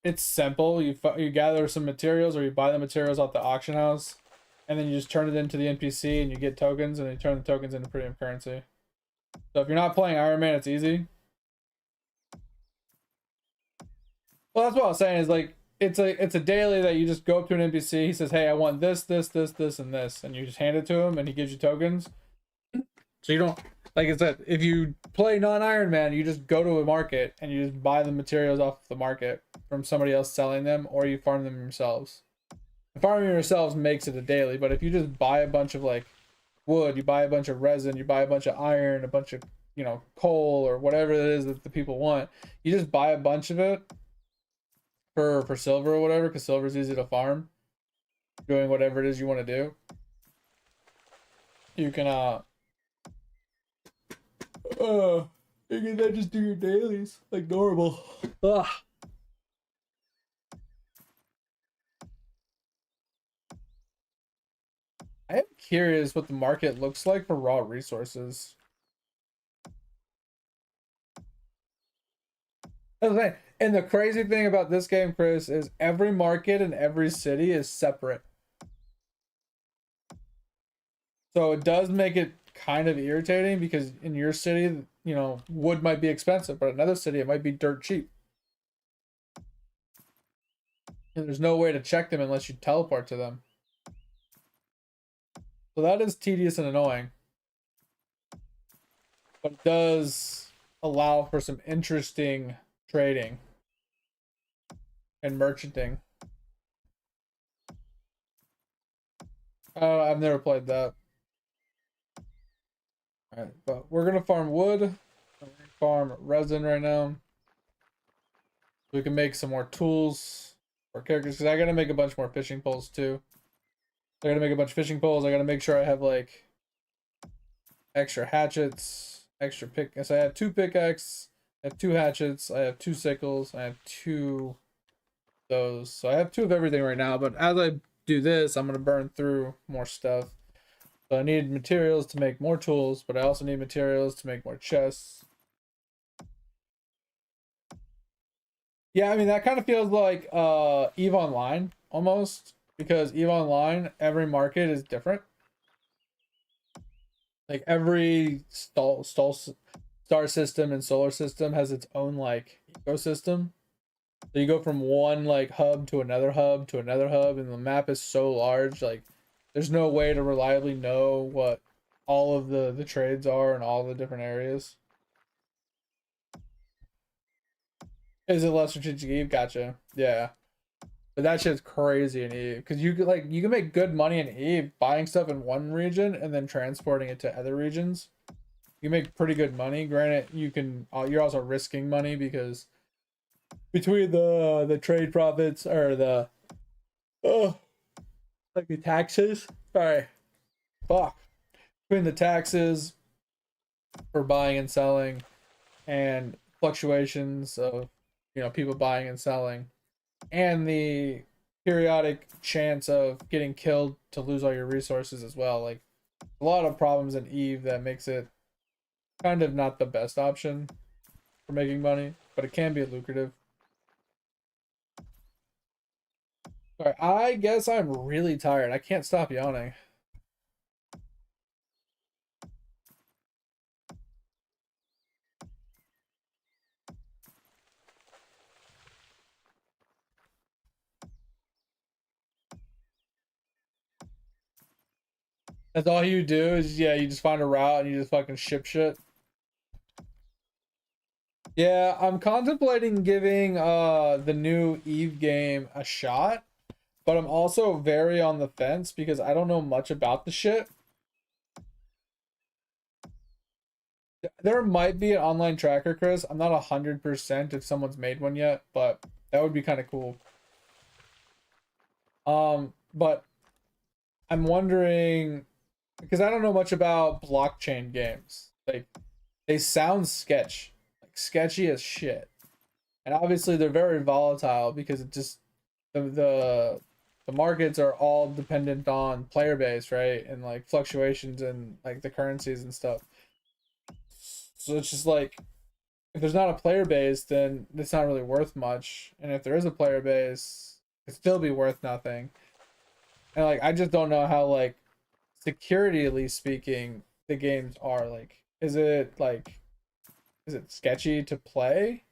it's simple. You gather some materials, or you buy the materials off the auction house, and then you just turn it into the NPC and you get tokens, and you turn the tokens into premium currency. So if you're not playing Ironman, it's easy. Well, that's what I was saying, is like it's a daily that you just go up to an NPC. He says, "Hey, I want this, this, this, this, and this," and you just hand it to him, and he gives you tokens. So you don't, like I said, if you play non-Ironman, you just go to a market and you just buy the materials off the market from somebody else selling them, or you farm them yourselves. Farming yourselves makes it a daily, but if you just buy a bunch of like wood, you buy a bunch of resin, you buy a bunch of iron, a bunch of, you know, coal, or whatever it is that the people want, you just buy a bunch of it for silver or whatever, because silver is easy to farm, doing whatever it is you want to do. You can you can then just do your dailies like normal. Ugh. I am curious what the market looks like for raw resources. Okay. And the crazy thing about this game, Chris, is every market in every city is separate. So it does make it kind of irritating, because in your city, you know, wood might be expensive, but in another city it might be dirt cheap. And there's no way to check them unless you teleport to them. So that is tedious and annoying. But it does allow for some interesting trading and merchanting. I've never played that. Alright, but we're gonna farm wood. We're gonna farm resin right now. We can make some more tools for characters, because I gotta make a bunch more fishing poles too. I gotta make a bunch of fishing poles. I gotta make sure I have like extra hatchets, extra pick. So I have 2 pickaxes, I have 2 hatchets, I have 2 sickles, I have 2 those. So I have 2 of everything right now, but as I do this, I'm gonna burn through more stuff. So I need materials to make more tools, but I also need materials to make more chests. Yeah, I mean, that kind of feels like EVE Online almost, because EVE Online, every market is different. Like every star system and solar system has its own like ecosystem. So you go from one like hub to another hub to another hub, and the map is so large, like there's no way to reliably know what all of the trades are in all the different areas. Is it less strategic Eve? Gotcha. Yeah. But that shit's crazy in Eve, because you can make good money in Eve buying stuff in one region and then transporting it to other regions. You make pretty good money. Granted, you're also risking money, because between the trade profits, or the like the taxes. Sorry. Fuck. Between the taxes for buying and selling, and fluctuations of, you know, people buying and selling, and the periodic chance of getting killed to lose all your resources as well. Like a lot of problems in Eve that makes it kind of not the best option for making money, but it can be lucrative. Alright, I guess I'm really tired. I can't stop yawning. That's all you do is, yeah, you just find a route and you just fucking ship shit. Yeah, I'm contemplating giving the new Eve game a shot, but I'm also very on the fence because I don't know much about the shit. There might be an online tracker, Chris. I'm not 100% if someone's made one yet, but that would be kind of cool. But I'm wondering, because I don't know much about blockchain games. Like, they sound sketchy as shit. And obviously they're very volatile because it just the markets are all dependent on player base, right? And like fluctuations in like the currencies and stuff. So it's just like, if there's not a player base, then it's not really worth much. And if there is a player base, it'd still be worth nothing. And like, I just don't know how, like, security speaking, the games are like. Is it sketchy to play?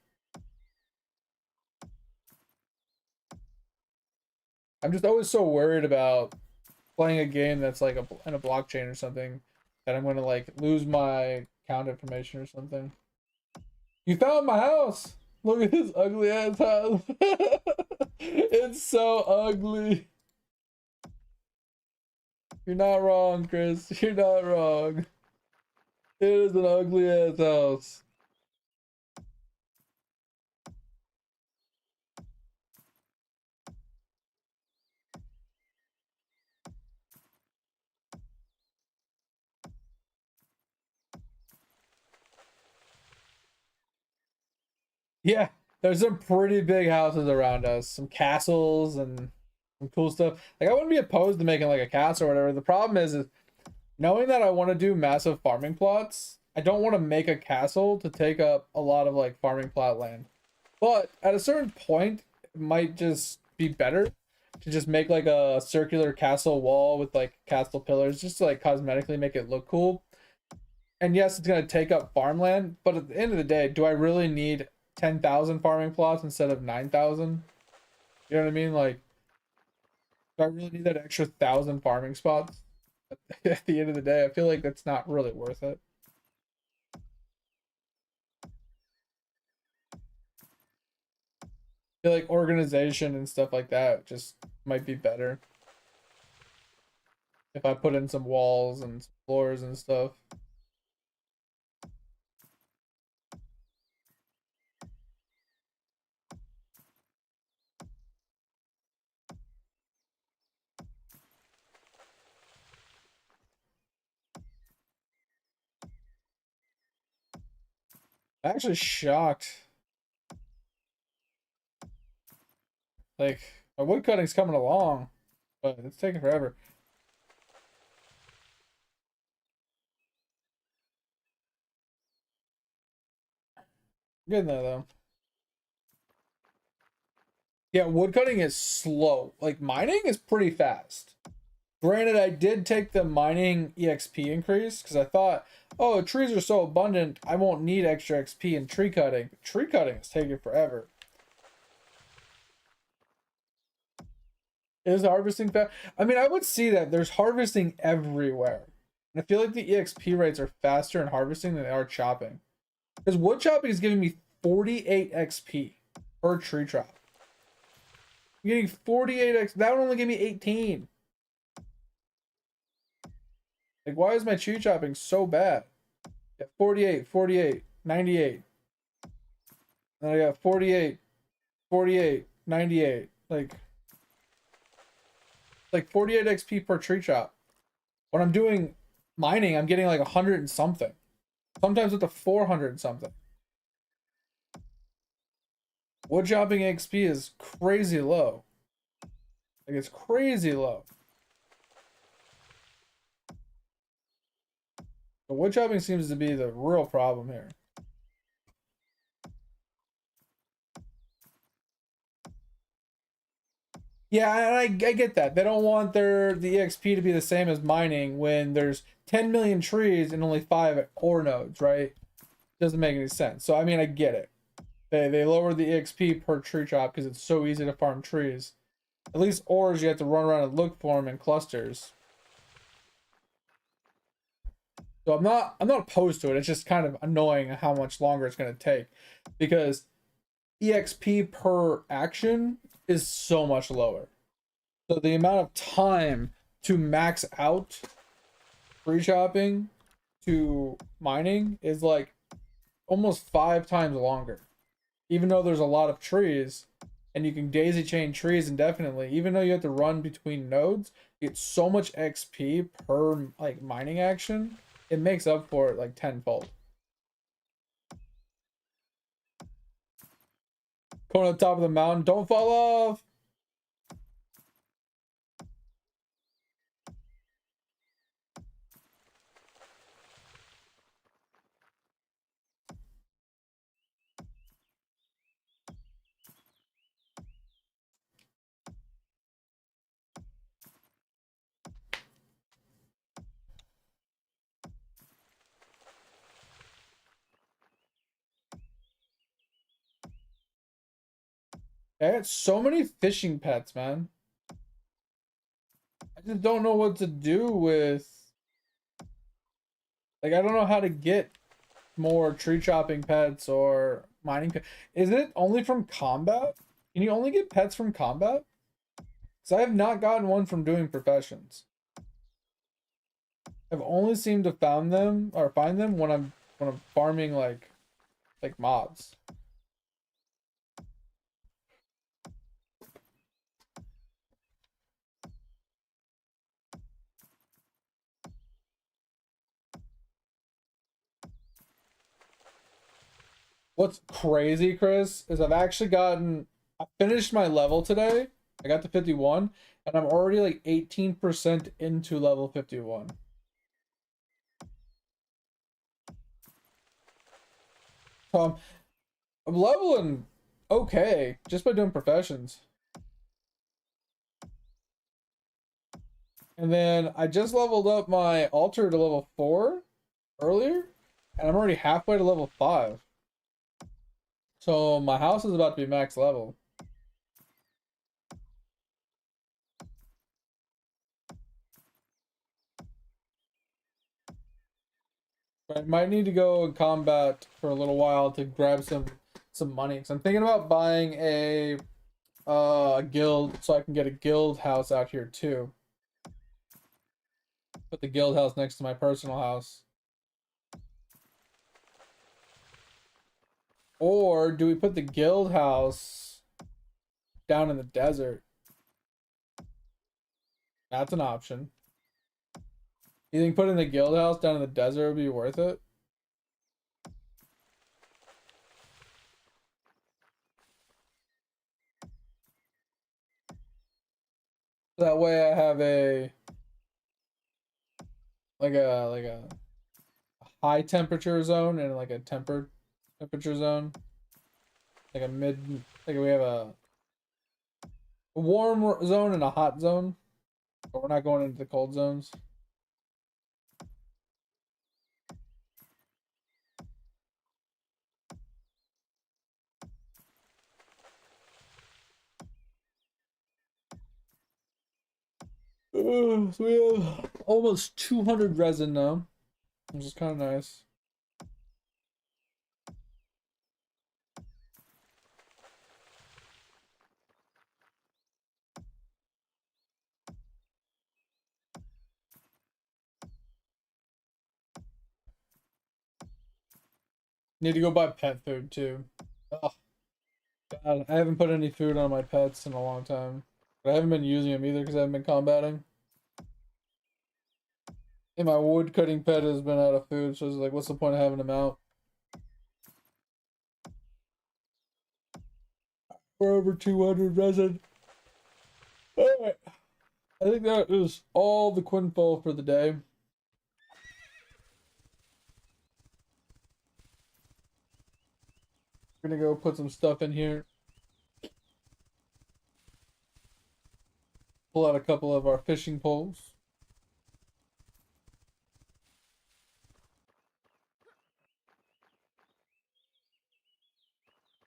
I'm just always so worried about playing a game that's like in a blockchain or something, that I'm gonna like lose my account information or something. You found my house. Look at this ugly ass house. It's so ugly. You're not wrong, Chris. You're not wrong. It is an ugly ass house. Yeah, there's some pretty big houses around us, some castles and some cool stuff. Like, I wouldn't be opposed to making like a castle or whatever. The problem is knowing that I want to do massive farming plots, I don't want to make a castle to take up a lot of like farming plot land. But at a certain point, it might just be better to just make like a circular castle wall with like castle pillars, just to like cosmetically make it look cool. And yes, it's gonna take up farmland, but at the end of the day, do I really need 10,000 farming plots instead of 9,000? You know what I mean? Like, do I really need that extra 1,000 farming spots? At the end of the day, I feel like that's not really worth it. I feel like organization and stuff like that just might be better if I put in some walls and floors and stuff. I'm actually shocked. Like, my wood cutting's coming along, but it's taking forever. Getting there though. Yeah, wood cutting is slow. Like, mining is pretty fast. Granted, I did take the mining EXP increase because I thought, oh, trees are so abundant, I won't need extra XP in tree cutting. Tree cutting is taking forever. Is harvesting fast? I mean, I would see that there's harvesting everywhere. And I feel like the EXP rates are faster in harvesting than they are chopping. Because wood chopping is giving me 48 XP per tree chop. I'm getting 48 XP. That would only give me 18. Like, why is my tree chopping so bad? Yeah, 48, 48, 98. Then I got 48, 48, 98. Like 48 XP per tree chop. When I'm doing mining, I'm getting like 100 and something. Sometimes up to 400 and something. Wood chopping XP is crazy low. Like, it's crazy low. The wood chopping seems to be the real problem here. Yeah, and I get that. They don't want the EXP to be the same as mining when there's 10 million trees and only 5 ore nodes, right? Doesn't make any sense. So, I mean, I get it. They lower the EXP per tree chop because it's so easy to farm trees. At least ores, you have to run around and look for them in clusters. So I'm not opposed to it. It's just kind of annoying how much longer it's going to take because EXP per action is so much lower. So the amount of time to max out tree chopping to mining is like almost 5 times longer. Even though there's a lot of trees, and you can daisy chain trees indefinitely. Even though you have to run between nodes, you get so much XP per like mining action. It makes up for it like tenfold. Going to the top of the mountain, don't fall off. I got so many fishing pets, man. I just don't know what to do with. Like, I don't know how to get more tree chopping pets or mining pets. Is it only from combat? Can you only get pets from combat? Because I have not gotten one from doing professions. I've only seemed to find them when I'm farming like mobs. What's crazy, Chris, is I finished my level today. I got to 51, and I'm already like 18% into level 51. So I'm leveling okay just by doing professions. And then I just leveled up my altar to level 4 earlier, and I'm already halfway to level 5. So my house is about to be max level. But I might need to go in combat for a little while to grab some money. So I'm thinking about buying a guild so I can get a guild house out here too. Put the guild house next to my personal house. Or do we put the guild house down in the desert? That's an option. You think putting the guild house down in the desert would be worth it? That way I have a like a high temperature zone and like a tempered temperature zone. Like a mid, like we have a warm zone and a hot zone, but we're not going into the cold zones. So we have almost 200 resin now, which is kind of nice. Need to go buy pet food too. Oh, God, I haven't put any food on my pets in a long time. But I haven't been using them either because I haven't been combating. And my wood cutting pet has been out of food, so it's like, what's the point of having them out? We're over 200 resin. Alright. I think that is all the quinfo for the day. We're gonna go put some stuff in here. Pull out a couple of our fishing poles.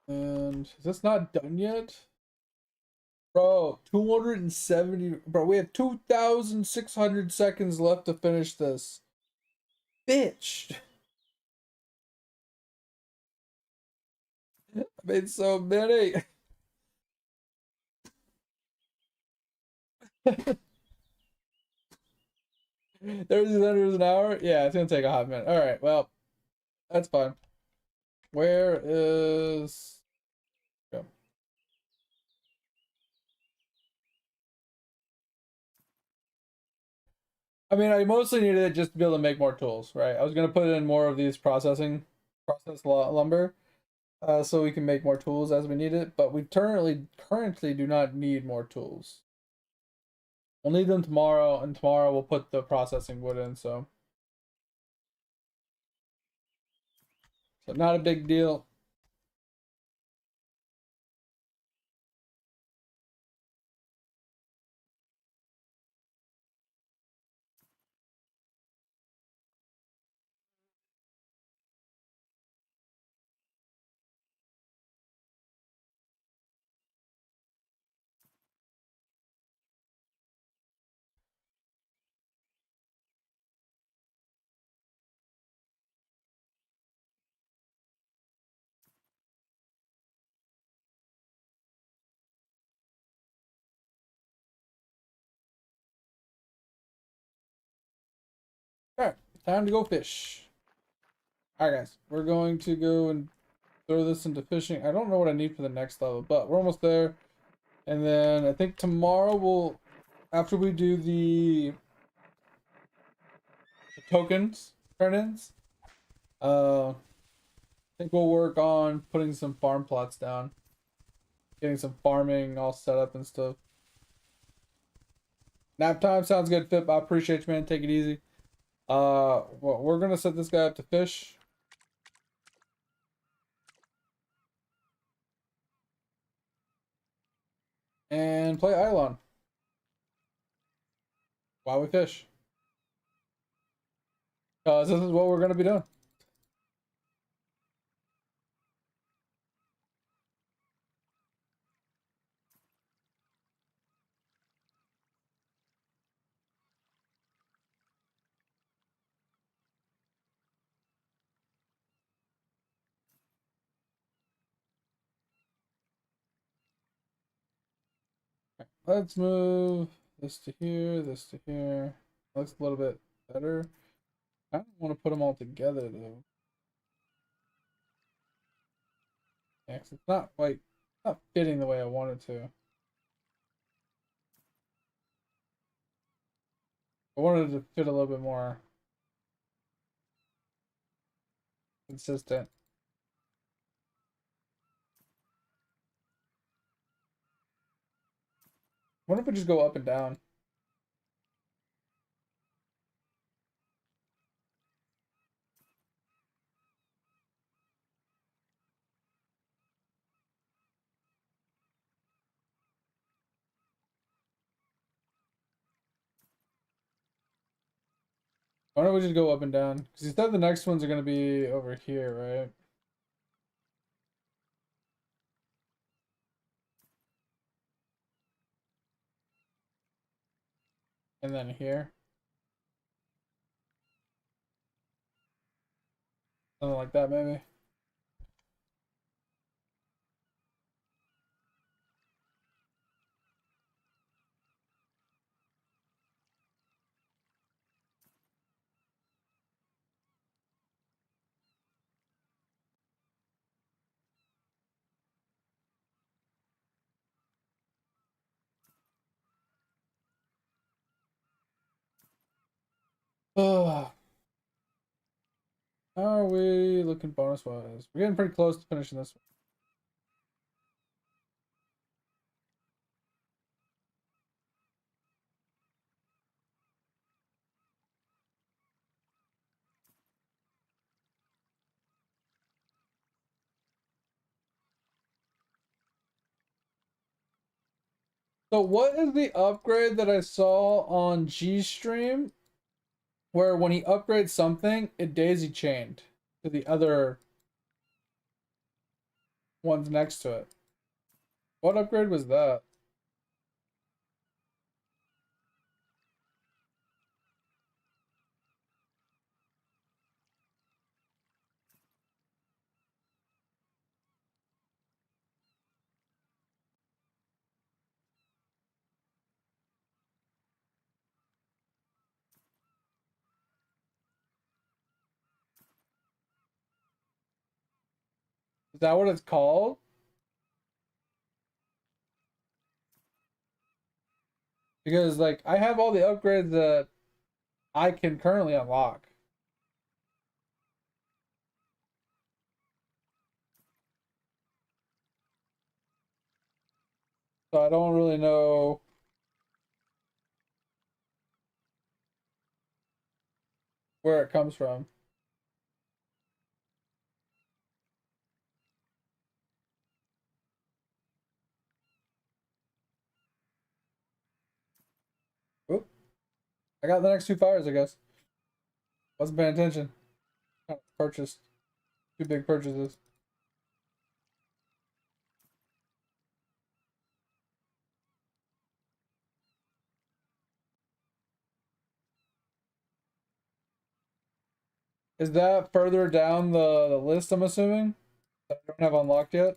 And is this not done yet? Bro, 270. Bro, we have 2,600 seconds left to finish this. Bitch. I made so many. 30 centimeters an hour? Yeah, it's gonna take a hot minute. Alright, well, that's fine. Where is... Go. I mean, I mostly needed it just to be able to make more tools, right? I was gonna put in more of these process lumber, so we can make more tools as we need it. But we currently do not need more tools. We'll need them tomorrow, and tomorrow we'll put the processing wood in. So not a big deal. All right, time to go fish. All right, guys, we're going to go and throw this into fishing. I don't know what I need for the next level, but we're almost there. And then I think tomorrow after we do the tokens turn-ins, I think we'll work on putting some farm plots down, getting some farming all set up and stuff. Nap time sounds good, Fip. I appreciate you, man. Take it easy. Well, we're gonna set this guy up to fish. And play Eidolon while we fish. Because this is what we're gonna be doing. Let's move this to here, this to here. Looks a little bit better. I don't want to put them all together though. Yeah, 'cause it's not fitting the way I want it to. I wanted it to fit a little bit more consistent. What if we just go up and down? Why don't we just go up and down? Because you said the next ones are going to be over here, right? And then here. Something like that, maybe. Ugh. How are we looking bonus-wise? We're getting pretty close to finishing this one. So what is the upgrade that I saw on G Stream where when he upgrades something, it daisy chained to the other ones next to it? What upgrade was that? Is that what it's called? Because like I have all the upgrades that I can currently unlock. So I don't really know where it comes from. Oop. I got the next 2 fires, I guess. Wasn't paying attention. Purchased 2 big purchases. Is that further down the list, I'm assuming? That I don't have unlocked yet?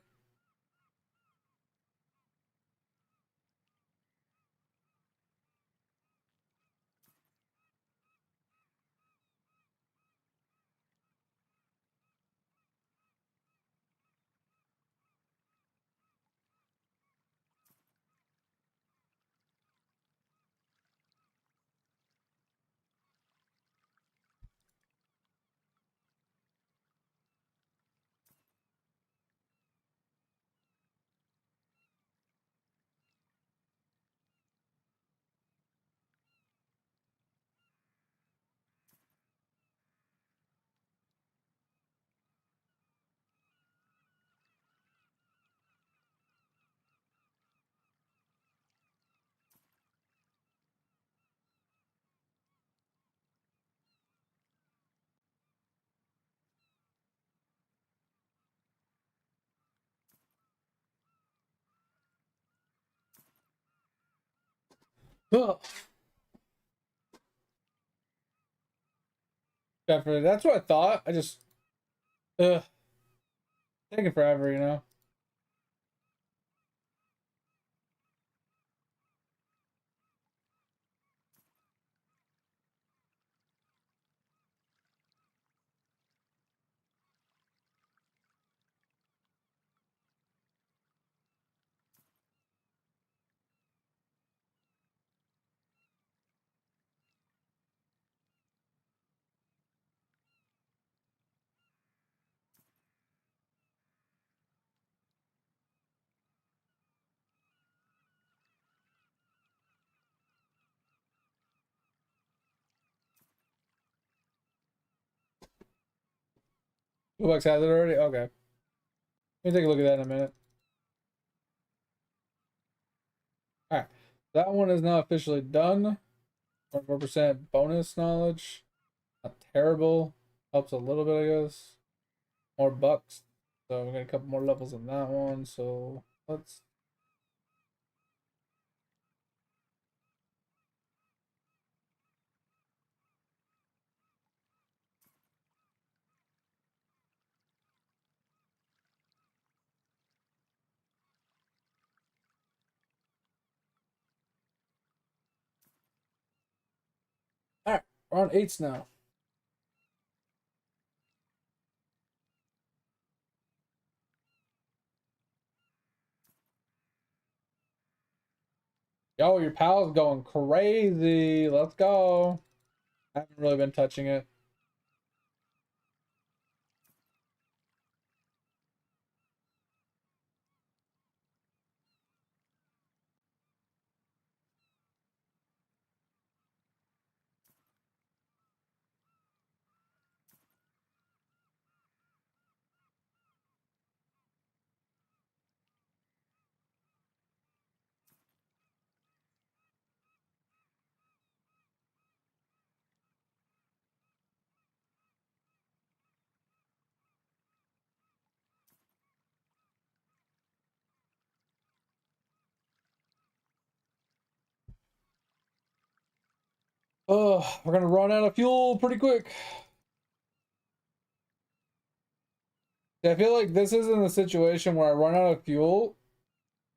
Ugh. Definitely. That's what I thought. I just taking forever, you know. Toolbox has it already? Okay. Let me take a look at that in a minute. Alright. That one is now officially done. 24% bonus knowledge. Not terrible. Helps a little bit, I guess. More bucks. So we got a couple more levels on that one. So let's. Alright. We're on 8s now. Yo, your pal's going crazy. Let's go. I haven't really been touching it. Oh, we're gonna run out of fuel pretty quick. I feel like this isn't a situation where I run out of fuel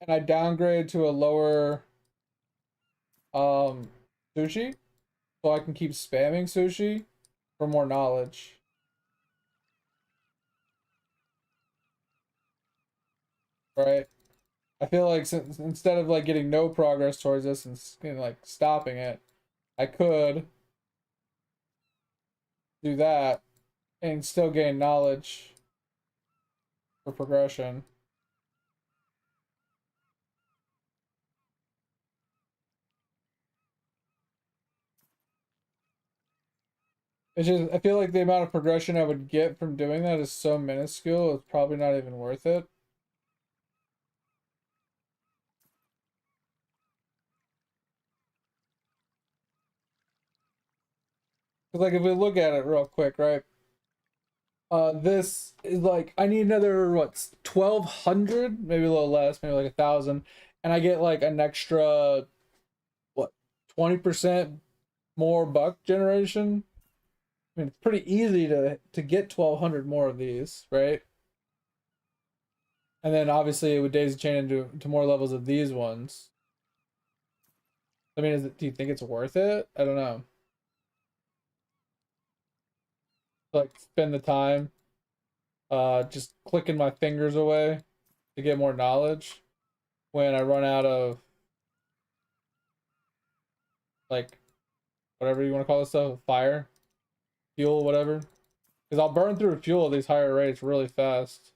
and I downgrade to a lower sushi so I can keep spamming sushi for more knowledge. Right? I feel like since, instead of like getting no progress towards this and like stopping it, I could do that and still gain knowledge for progression. It's just, I feel like the amount of progression I would get from doing that is so minuscule, it's probably not even worth it. Because, like, if we look at it real quick, right? This is like, I need another, what, 1,200? Maybe a little less, maybe like 1,000. And I get like an extra, what, 20% more buck generation? I mean, it's pretty easy to get 1,200 more of these, right? And then obviously it would daisy chain into more levels of these ones. I mean, do you think it's worth it? I don't know. Like, spend the time, just clicking my fingers away to get more knowledge when I run out of, like, whatever you want to call this stuff, fire, fuel, whatever. Because I'll burn through fuel at these higher rates really fast.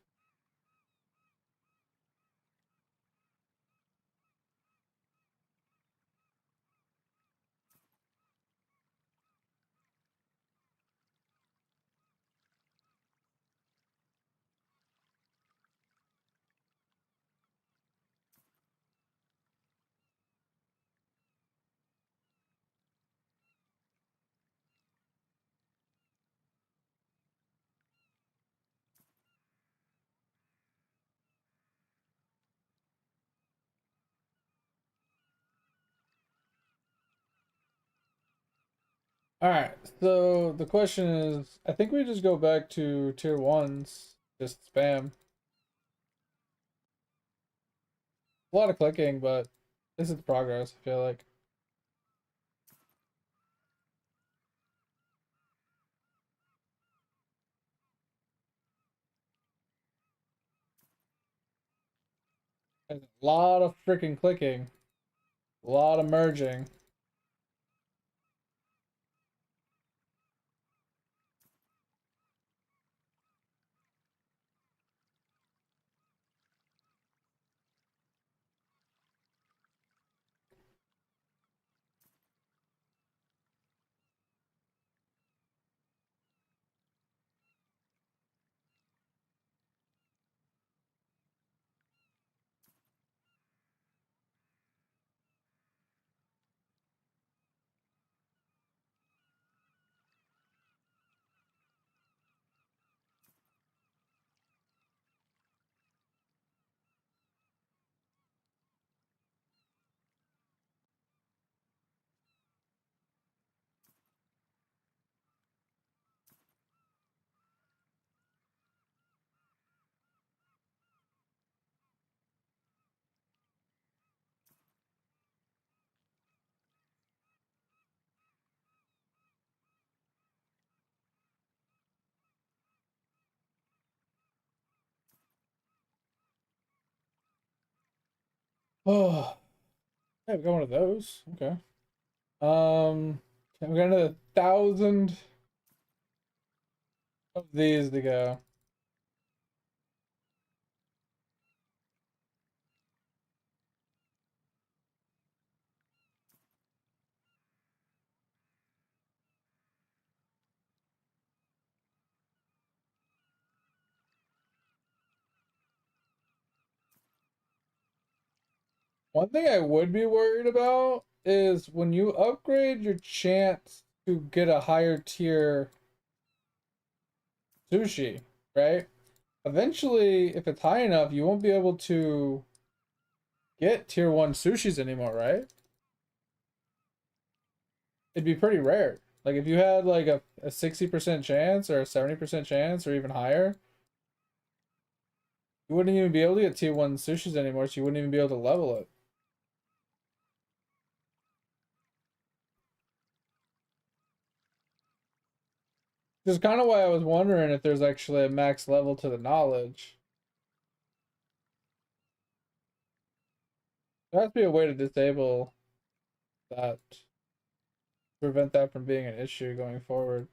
All right, so the question is, I think we just go back to tier ones, just spam. A lot of clicking, but this is progress, I feel like. There's a lot of freaking clicking, a lot of merging. Oh, hey, we got one of those. Okay. We got another 1,000 of these to go. One thing I would be worried about is when you upgrade your chance to get a higher tier sushi, right? Eventually, if it's high enough, you won't be able to get tier one sushis anymore, right? It'd be pretty rare. Like if you had like a 60% chance or a 70% chance or even higher, you wouldn't even be able to get tier one sushis anymore, so you wouldn't even be able to level it. Which is kind of why I was wondering if there's actually a max level to the knowledge. There has to be a way to disable that, prevent that from being an issue going forward.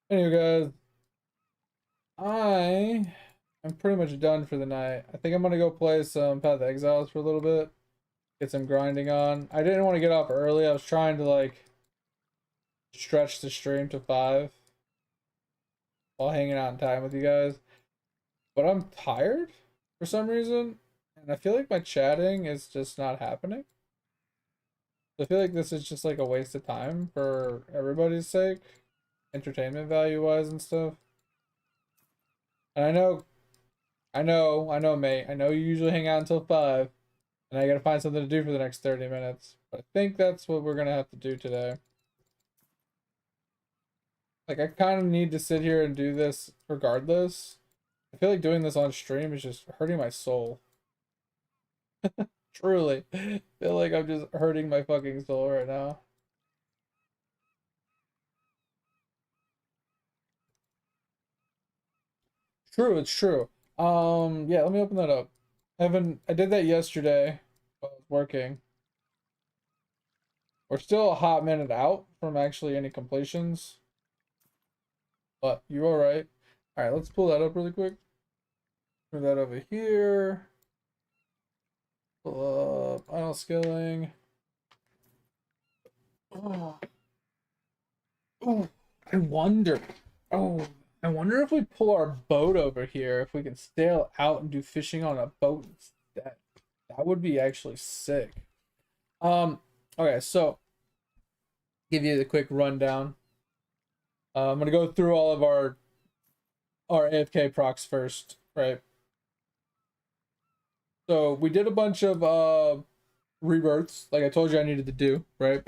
Anyway, guys, I am pretty much done for the night. I think I'm gonna go play some Path of Exiles for a little bit, get some grinding on. I didn't want to get off early. I was trying to like stretch the stream to 5 while hanging out in time with you guys. But I'm tired for some reason, and I feel like my chatting is just not happening. I feel like this is just like a waste of time for everybody's sake, entertainment value wise and stuff. And mate. I know you usually hang out until 5, and I gotta find something to do for the next 30 minutes. But I think that's what we're gonna have to do today. Like, I kind of need to sit here and do this regardless. I feel like doing this on stream is just hurting my soul. Truly. I feel like I'm just hurting my fucking soul right now. True, it's true. Yeah, let me open that up. I did that yesterday while I was working. We're still a hot minute out from actually any completions. But you're alright. Alright, let's pull that up really quick. Move that over here. Pull up idle skilling. Oh. Oh, I wonder. Oh, I wonder if we pull our boat over here, if we can sail out and do fishing on a boat instead. That would be actually sick. Okay, so give you the quick rundown. I'm gonna go through all of our AFK procs first, right? So we did a bunch of rebirths, like I told you I needed to do, right?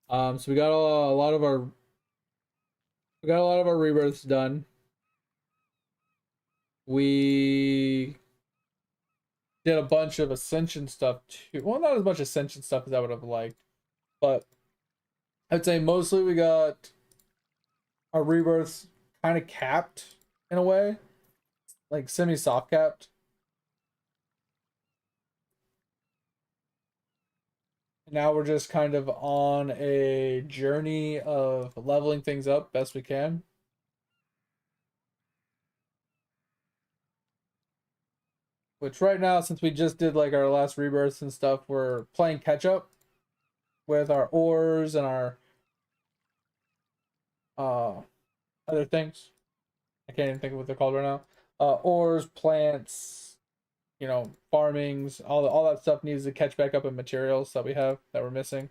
So we got a lot of our rebirths done. We did a bunch of ascension stuff too. Well, not as much ascension stuff as I would have liked, but I'd say mostly we got our rebirths kind of capped in a way, like semi soft capped. Now we're just kind of on a journey of leveling things up best we can. Which right now, since we just did like our last rebirths and stuff, we're playing catch up with our ores and our uh other things. I can't even think of what they're called right now. Ores, plants, farmings, all that stuff needs to catch back up in materials that we have that we're missing.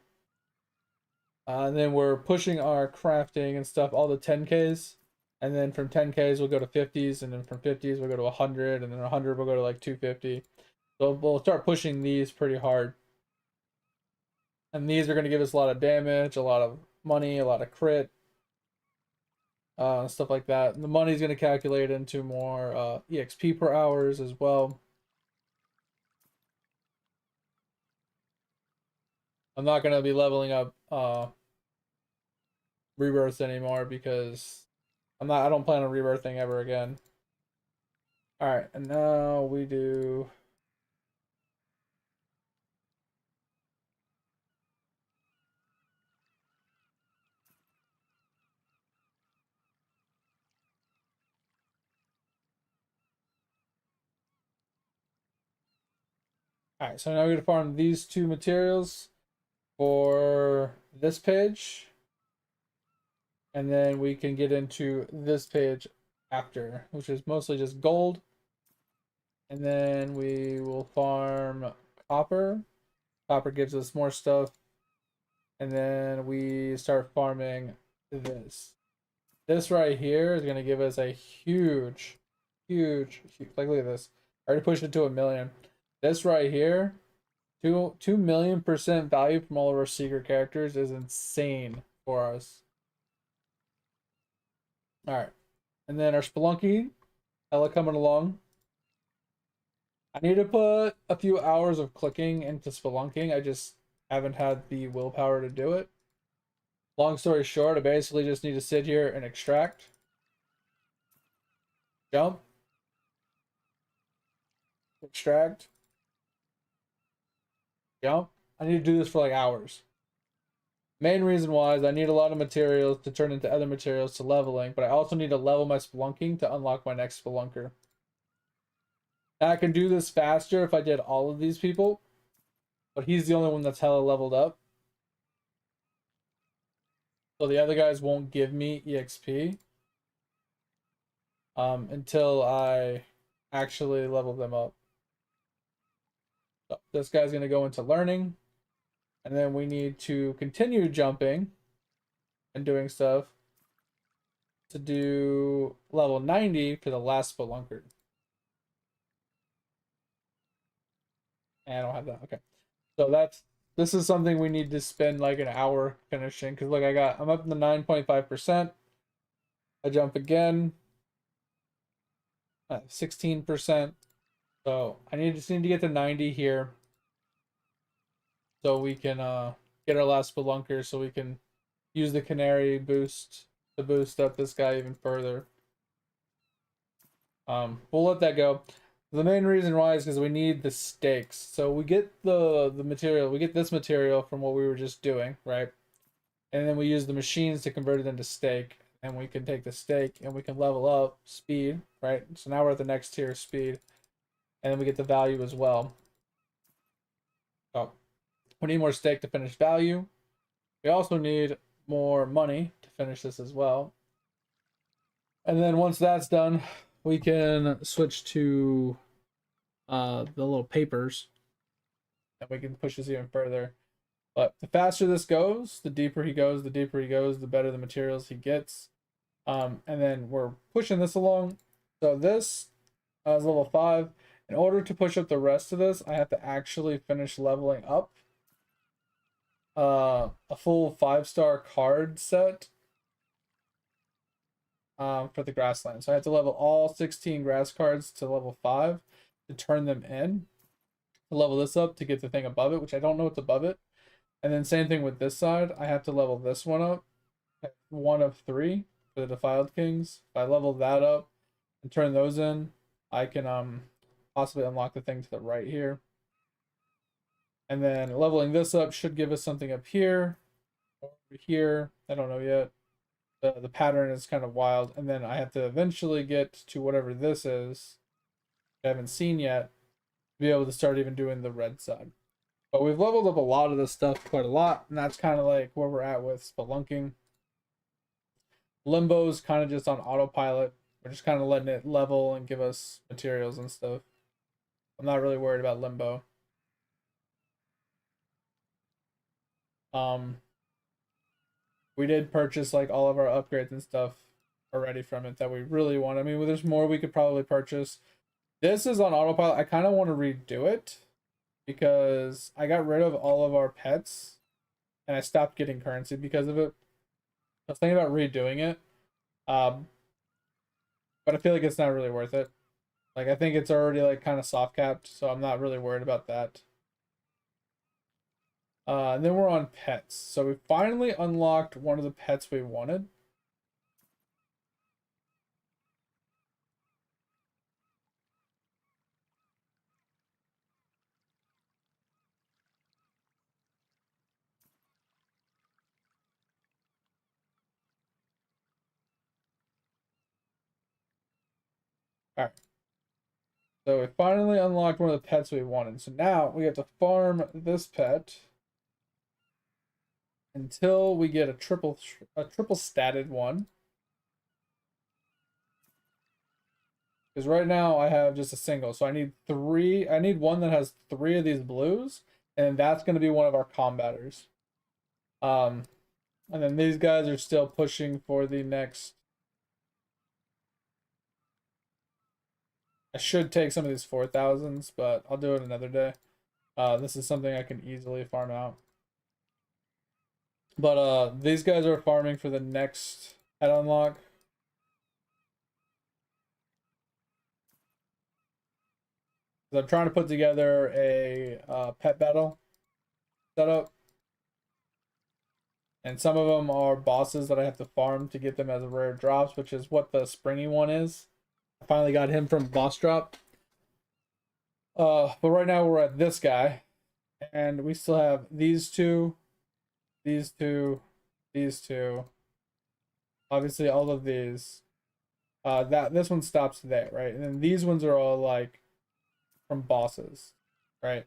And then we're pushing our crafting and stuff, all the 10Ks. And then from 10Ks, we'll go to 50s. And then from 50s, we'll go to 100. And then 100, we'll go to like 250. So we'll start pushing these pretty hard. And these are going to give us a lot of damage, a lot of money, a lot of crit, stuff like that. And the money's going to calculate into more EXP per hours as well. I'm not going to be leveling up rebirths anymore because I don't plan on rebirthing ever again. All right, and now we do all right, so now we're gonna farm these two materials for this page, and then we can get into this page after, which is mostly just gold. And then we will farm copper. Copper gives us more stuff. And then we start farming this. This right here is going to give us a huge, like look at this. I already pushed it to 1 million. This right here, 2 million% value from all of our secret characters is insane for us. All right. And then our Spelunky, hella coming along. I need to put a few hours of clicking into spelunking. I just haven't had the willpower to do it. Long story short, I basically just need to sit here and extract, jump, extract, jump. I need to do this for like hours. Main reason why is I need a lot of materials to turn into other materials to leveling, but I also need to level my spelunking to unlock my next spelunker. Now, I can do this faster if I did all of these people, but he's the only one that's hella leveled up. So the other guys won't give me EXP until I actually level them up. So this guy's going to go into learning, and then we need to continue jumping and doing stuff to do level 90 for the last spelunker. And I don't have that. Okay. So this is something we need to spend like an hour finishing, because look, I'm up to 9.5%. I jump again, 16%. So I just need to get to 90 here, so we can get our last spelunker, so we can use the canary boost to boost up this guy even further. We'll let that go. The main reason why is because we need the stakes. So we get the material, we get this material from what we were just doing, right? And then we use the machines to convert it into stake, and we can take the stake and we can level up speed, right? So now we're at the next tier, speed, and then we get the value as well. So we need more stake to finish value. We also need more money to finish this as well. And then once that's done, we can switch to the little papers, and we can push this even further. But the faster this goes, the deeper he goes, the better the materials he gets. And then we're pushing this along. So this is level 5. In order to push up the rest of this, I have to actually finish leveling up a full 5-star card set for the grassland. So I have to level all 16 grass cards to level 5 to turn them in, to level this up to get the thing above it, which I don't know what's above it. And then same thing with this side. I have to level this one up, 1 of 3 for the Defiled Kings. If I level that up and turn those in, I can possibly unlock the thing to the right here. And then leveling this up should give us something up here, over here. I don't know yet. The pattern is kind of wild. And then I have to eventually get to whatever this is, I haven't seen yet, to be able to start even doing the red side. But we've leveled up a lot of this stuff quite a lot, and that's kind of like where we're at with spelunking. Limbo's kind of just on autopilot. We're just kind of letting it level and give us materials and stuff. I'm not really worried about Limbo. We did purchase like all of our upgrades and stuff already from it that we really want. I mean, there's more we could probably purchase. This is on autopilot. I kind of want to redo it because I got rid of all of our pets and I stopped getting currency because of it. I was thinking about redoing it, but I feel like it's not really worth it. Like, I think it's already like kind of soft capped, so I'm not really worried about that. And then we're on pets. So we finally unlocked one of the pets we wanted. Alright. So we finally unlocked one of the pets we wanted. So now we have to farm this pet until we get a triple statted one. Because right now I have just a single. So I need 3. I need one that has 3 of these blues, and that's going to be one of our combaters. And then these guys are still pushing for the next. I should take some of these 4,000s, but I'll do it another day. This is something I can easily farm out. But these guys are farming for the next pet unlock. I'm trying to put together a pet battle setup. And some of them are bosses that I have to farm to get them as rare drops, which is what the springy one is. I finally got him from boss drop. But right now we're at this guy. And we still have these 2 these two, these two, obviously all of these. This one stops there, right? And then these ones are all like from bosses, right?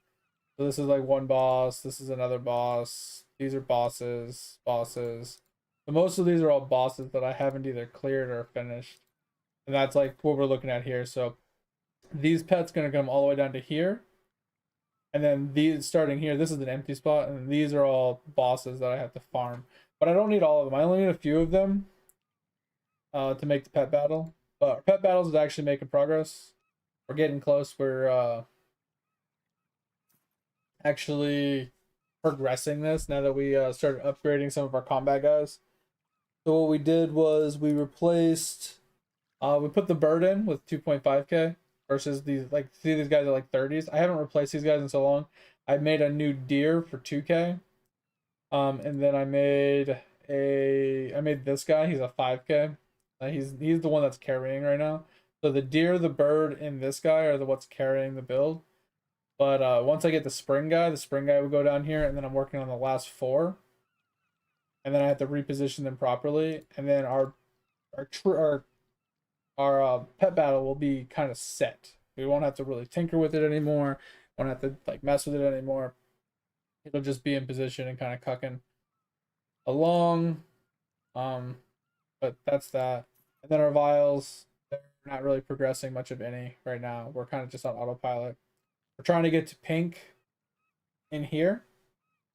So this is like one boss, this is another boss, these are bosses, bosses. But most of these are all bosses that I haven't either cleared or finished. And that's like what we're looking at here. So these pets gonna come all the way down to here. And then these starting here, this is an empty spot, and these are all bosses that I have to farm. But I don't need all of them. I only need a few of them to make the pet battle. But pet battles is actually making progress. We're getting close. We're actually progressing this now that we started upgrading some of our combat guys. So what we did was we replaced, we put the bird in with 2.5k versus these, like, see these guys are like 30s. I haven't replaced these guys in so long. I made a new deer for 2k. And then I made this guy. He's a 5k. He's the one that's carrying right now. So the deer, the bird, and this guy are the what's carrying the build. But once I get the spring guy will go down here, and then I'm working on the last 4. And then I have to reposition them properly, and then our pet battle will be kind of set. We won't have to really tinker with it anymore. Won't have to like mess with it anymore. It'll just be in position and kind of cucking along. But that's that. And then our vials, they're not really progressing much of any right now. We're kind of just on autopilot. We're trying to get to pink in here.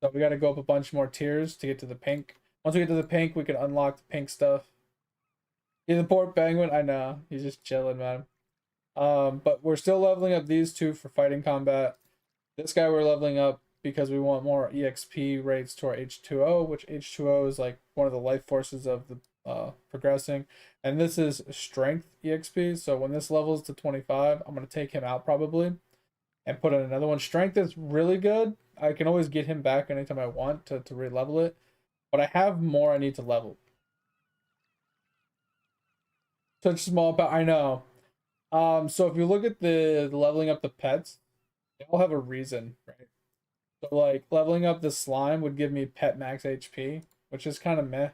So we got to go up a bunch more tiers to get to the pink. Once we get to the pink, we can unlock the pink stuff. He's the poor penguin. I know. He's just chilling, man. But we're still leveling up these two for fighting combat. This guy we're leveling up because we want more EXP rates to our H2O, which H2O is like one of the life forces of the progressing. And this is strength EXP. So when this levels to 25, I'm going to take him out probably and put in another one. Strength is really good. I can always get him back anytime I want to re-level it. But I have more I need to level. Such small power. I know. So if you look at the leveling up the pets, they all have a reason, right? So like leveling up the slime would give me pet max HP, which is kind of meh.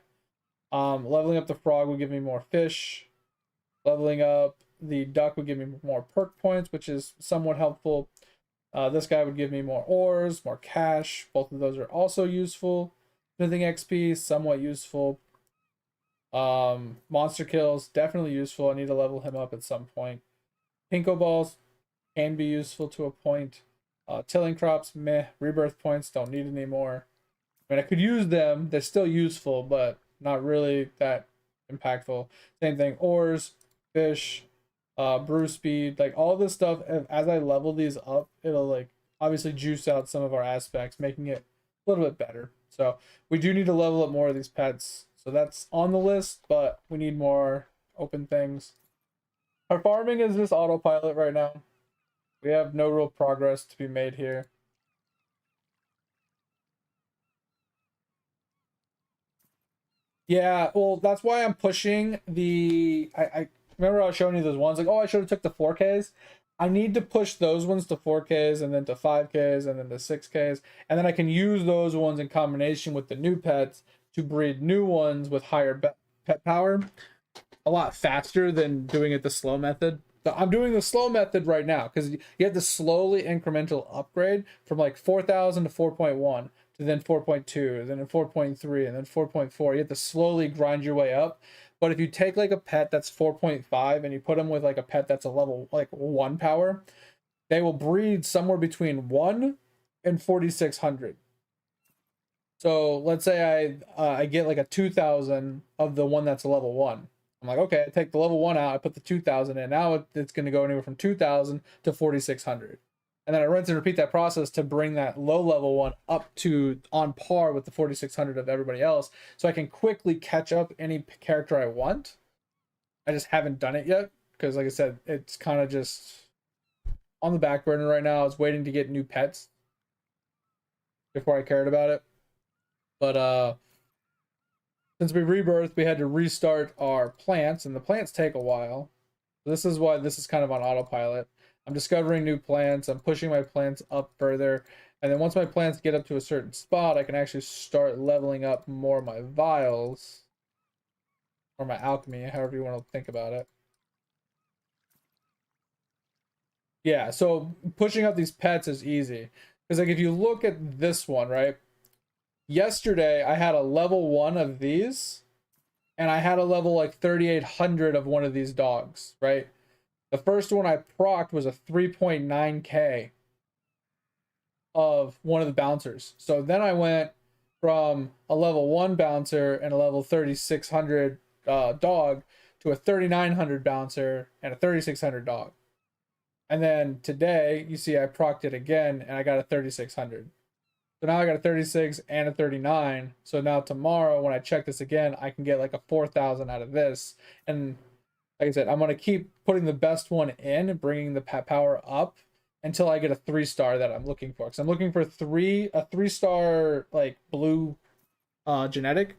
Leveling up the frog would give me more fish. Leveling up the duck would give me more perk points, which is somewhat helpful. This guy would give me more ores, more cash. Both of those are also useful. Smithing XP, somewhat useful. Monster kills, definitely useful. I need to level him up at some point. Pinko balls can be useful to a point. Tilling crops, meh. Rebirth points, don't need anymore. I mean, I could use them. They're still useful, but not really that impactful. Same thing, ores, fish, brew speed, like all this stuff. As I level these up, it'll like obviously juice out some of our aspects, making it a little bit better. So we do need to level up more of these pets. So that's on the list, but we need more open things. Our farming is just autopilot right now. We have no real progress to be made here. Yeah, well, that's why I'm pushing the. I remember I was showing you those ones like, oh, I should have took the 4Ks. I need to push those ones to 4Ks and then to 5Ks and then to 6Ks, and then I can use those ones in combination with the new pets to breed new ones with higher pet power a lot faster than doing it the slow method. I'm doing the slow method right now because you have to slowly incremental upgrade from like 4,000 to 4.1 to then 4.2, then 4.3, and then 4.4. You have to slowly grind your way up. But if you take like a pet that's 4.5 and you put them with like a pet that's a level like 1 power, they will breed somewhere between 1 and 4,600. So let's say I get like a 2,000 of the one that's a level 1. I'm like, okay, I take the level 1 out, I put the 2,000 in. Now it's going to go anywhere from 2,000 to 4,600. And then I rinse and repeat that process to bring that low level one up to on par with the 4,600 of everybody else. So I can quickly catch up any character I want. I just haven't done it yet because, like I said, it's kind of just on the back burner right now. I was waiting to get new pets before I cared about it. But since we rebirthed, we had to restart our plants, and the plants take a while. This is why this is kind of on autopilot. I'm discovering new plants. I'm pushing my plants up further. And then once my plants get up to a certain spot, I can actually start leveling up more of my vials or my alchemy, however you want to think about it. Yeah, so pushing up these pets is easy. Because like if you look at this one, right? Yesterday I had a level 1 of these, and I had a level like 3800 of one of these dogs, right? The first one I procced was a 3.9k of one of the bouncers. So then I went from a level 1 bouncer and a level 3600 dog to a 3900 bouncer and a 3600 dog. And then today, you see I procced it again and I got a 3600. So now I got a 36 and a 39. So now tomorrow when I check this again, I can get like a 4000 out of this. And like I said, I'm going to keep putting the best one in and bringing the power up until I get a 3-star that I'm looking for. Because I'm looking for a 3-star like blue genetic.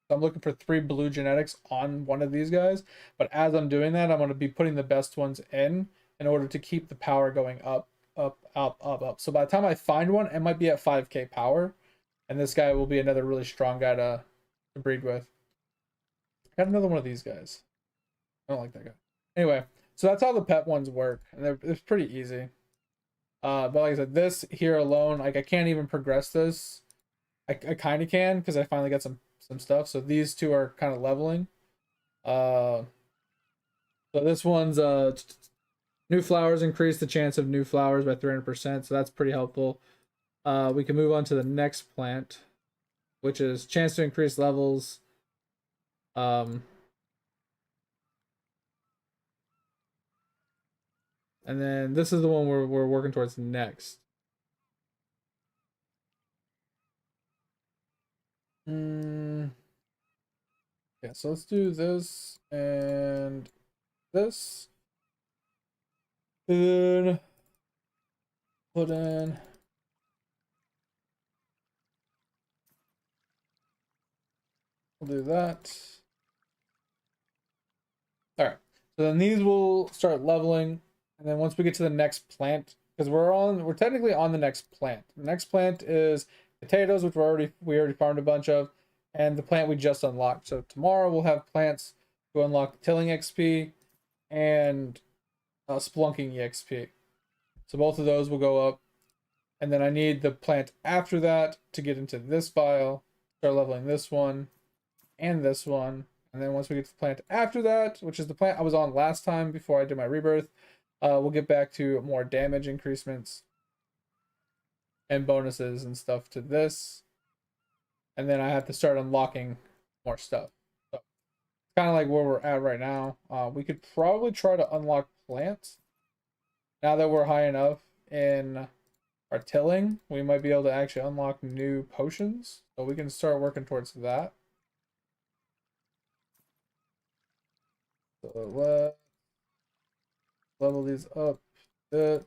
So I'm looking for 3 blue genetics on one of these guys. But as I'm doing that, I'm going to be putting the best ones in order to keep the power going up, up, up, up, up. So by the time I find one, it might be at 5k power. And this guy will be another really strong guy to breed with. I got another one of these guys. I don't like that guy. Anyway, so that's how the pet ones work. And it's pretty easy. But like I said, this here alone, like I can't even progress this. I kind of can because I finally got some stuff. So these two are kind of leveling. So this one's new flowers increase the chance of new flowers by 300%. So that's pretty helpful. We can move on to the next plant, which is chance to increase levels. And then this is the one we're working towards next. Yeah, so let's do this and this. Then put in we'll do that. All right. So then these will start leveling, and then once we get to the next plant, because we're technically on the next plant. The next plant is potatoes, which we already farmed a bunch of, and the plant we just unlocked. So tomorrow we'll have plants to unlock tilling XP and splunking EXP. So both of those will go up. And then I need the plant after that to get into this file, start leveling this one and this one. And then once we get to the plant after that, which is the plant I was on last time before I did my rebirth, we'll get back to more damage increasements and bonuses and stuff to this. And then I have to start unlocking more stuff. So it's kind of like where we're at right now. We could probably try to unlock plants. Now that we're high enough in our tilling, we might be able to actually unlock new potions. So we can start working towards that. So let's level these up a bit.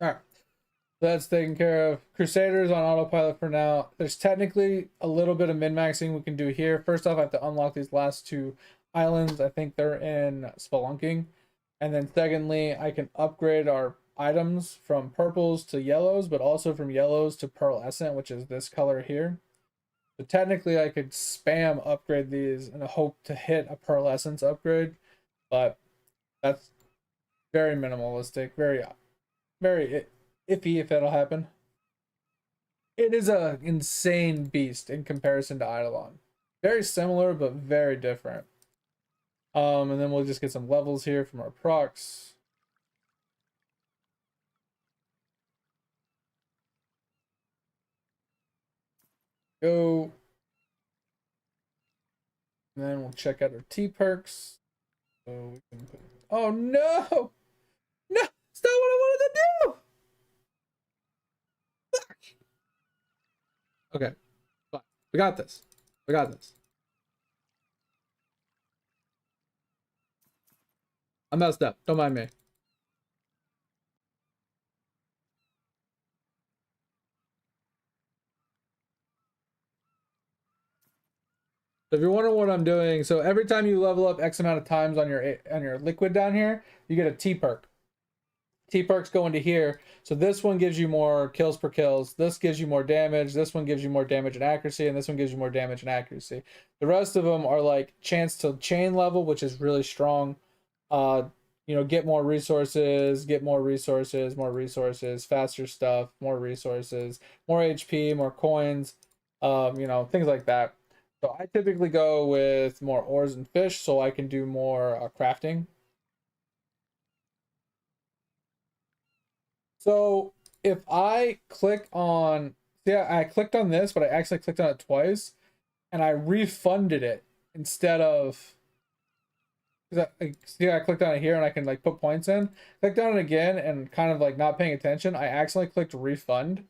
All right. That's taken care of. Crusaders on autopilot for now. There's technically a little bit of min-maxing we can do here. First off, I have to unlock these last 2 islands. I think they're in Spelunking. And then secondly, I can upgrade our items from purples to yellows, but also from yellows to pearlescent, which is this color here. So technically I could spam upgrade these and hope to hit a pearlescence upgrade, but that's very minimalistic, very iffy if that'll happen. It is a insane beast in comparison to Eidolon. Very similar, but very different. And then we'll just get some levels here from our procs. Go. And then we'll check out our T perks. So we can put... Oh no! No! It's not what I wanted to do! Okay. Fine. We got this. We got this. I messed up. Don't mind me. So if you're wondering what I'm doing, so every time you level up X amount of times on your liquid down here, you get a T perk. T perks go into here. So this one gives you more kills per kills. This gives you more damage. This one gives you more damage and accuracy, and this one gives you more damage and accuracy. The rest of them are like chance to chain level, which is really strong. You know, get more resources, more resources, faster stuff, more resources, more HP, more coins, you know, things like that. So I typically go with more ores and fish so I can do more crafting. So if I click on, yeah, I clicked on this, but I actually clicked on it twice and I refunded it instead of, see, I clicked on it here and I can like put points in. Clicked on it again and kind of like not paying attention. I accidentally clicked refund.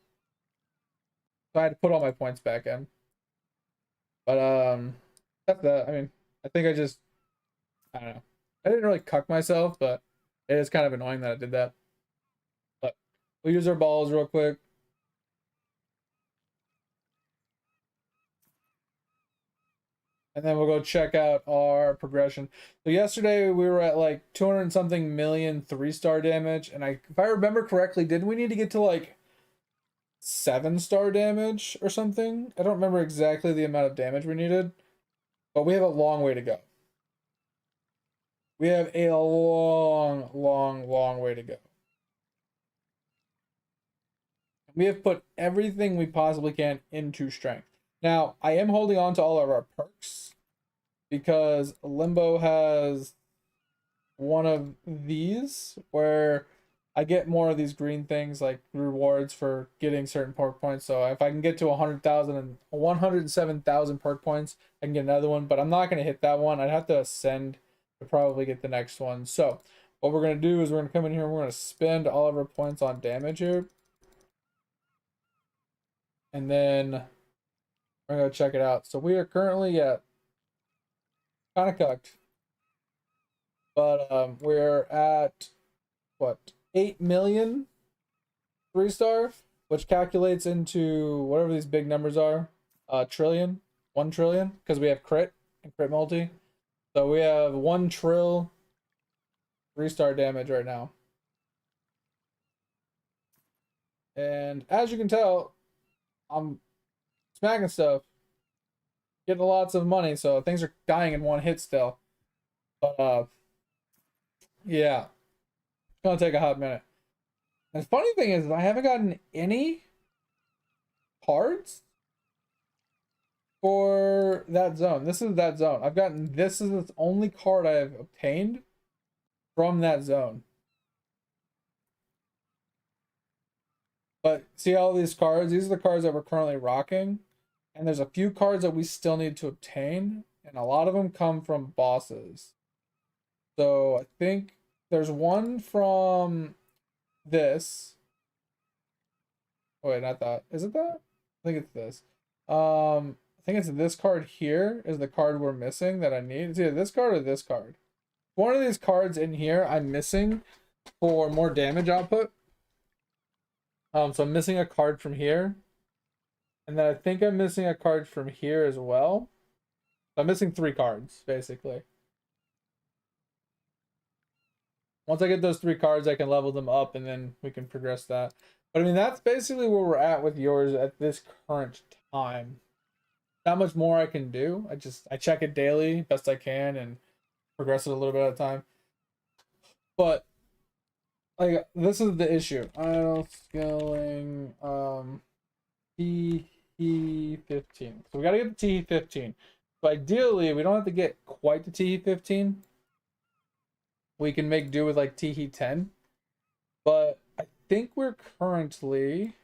So I had to put all my points back in. But that's that. I mean, I think I don't know. I didn't really cuck myself, but it is kind of annoying that I did that. But we'll use our balls real quick. And then we'll go check out our progression. So yesterday we were at like 200 and something million 3-star damage. And if I remember correctly, didn't we need to get to like 7-star damage or something? I don't remember exactly the amount of damage we needed, but we have a long way to go. We have a long, long, long way to go. We have put everything we possibly can into strength. Now, I am holding on to all of our perks because Limbo has one of these where I get more of these green things like rewards for getting certain perk points. So if I can get to 100,000 and 107,000 perk points, I can get another one, but I'm not going to hit that one. I'd have to ascend to probably get the next one. So what we're going to do is we're going to come in here and we're going to spend all of our points on damage here. And then we're going to check it out. So we are currently at kind of cucked, but we're at what, 8 million 3-star, which calculates into whatever these big numbers are, trillion, 1 trillion, because we have crit and crit multi. So we have 1 trill 3-star damage right now. And as you can tell, I'm smacking stuff, getting lots of money, so things are dying in one hit still. But yeah, it's gonna take a hot minute. And the funny thing is, I haven't gotten any cards for that zone. This is that zone. This is the only card I have obtained from that zone. But see all these cards? These are the cards that we're currently rocking. And there's a few cards that we still need to obtain. And a lot of them come from bosses. So I think there's one from this. Oh, wait, not that. Is it that? I think it's this. I think it's this card here is the card we're missing that I need. It's either this card or this card. One of these cards in here I'm missing for more damage output. So I'm missing a card from here. And then I think I'm missing a card from here as well. So I'm missing 3 cards, basically. Once I get those 3 cards, I can level them up and then we can progress that. But I mean, that's basically where we're at with yours at this current time. Not much more I can do. I check it daily, best I can, and progress it a little bit at a time. But like, this is the issue. Idle scaling TE15. So we gotta get the TE15. So ideally, we don't have to get quite the TE15. We can make do with like TE10. But I think we're currently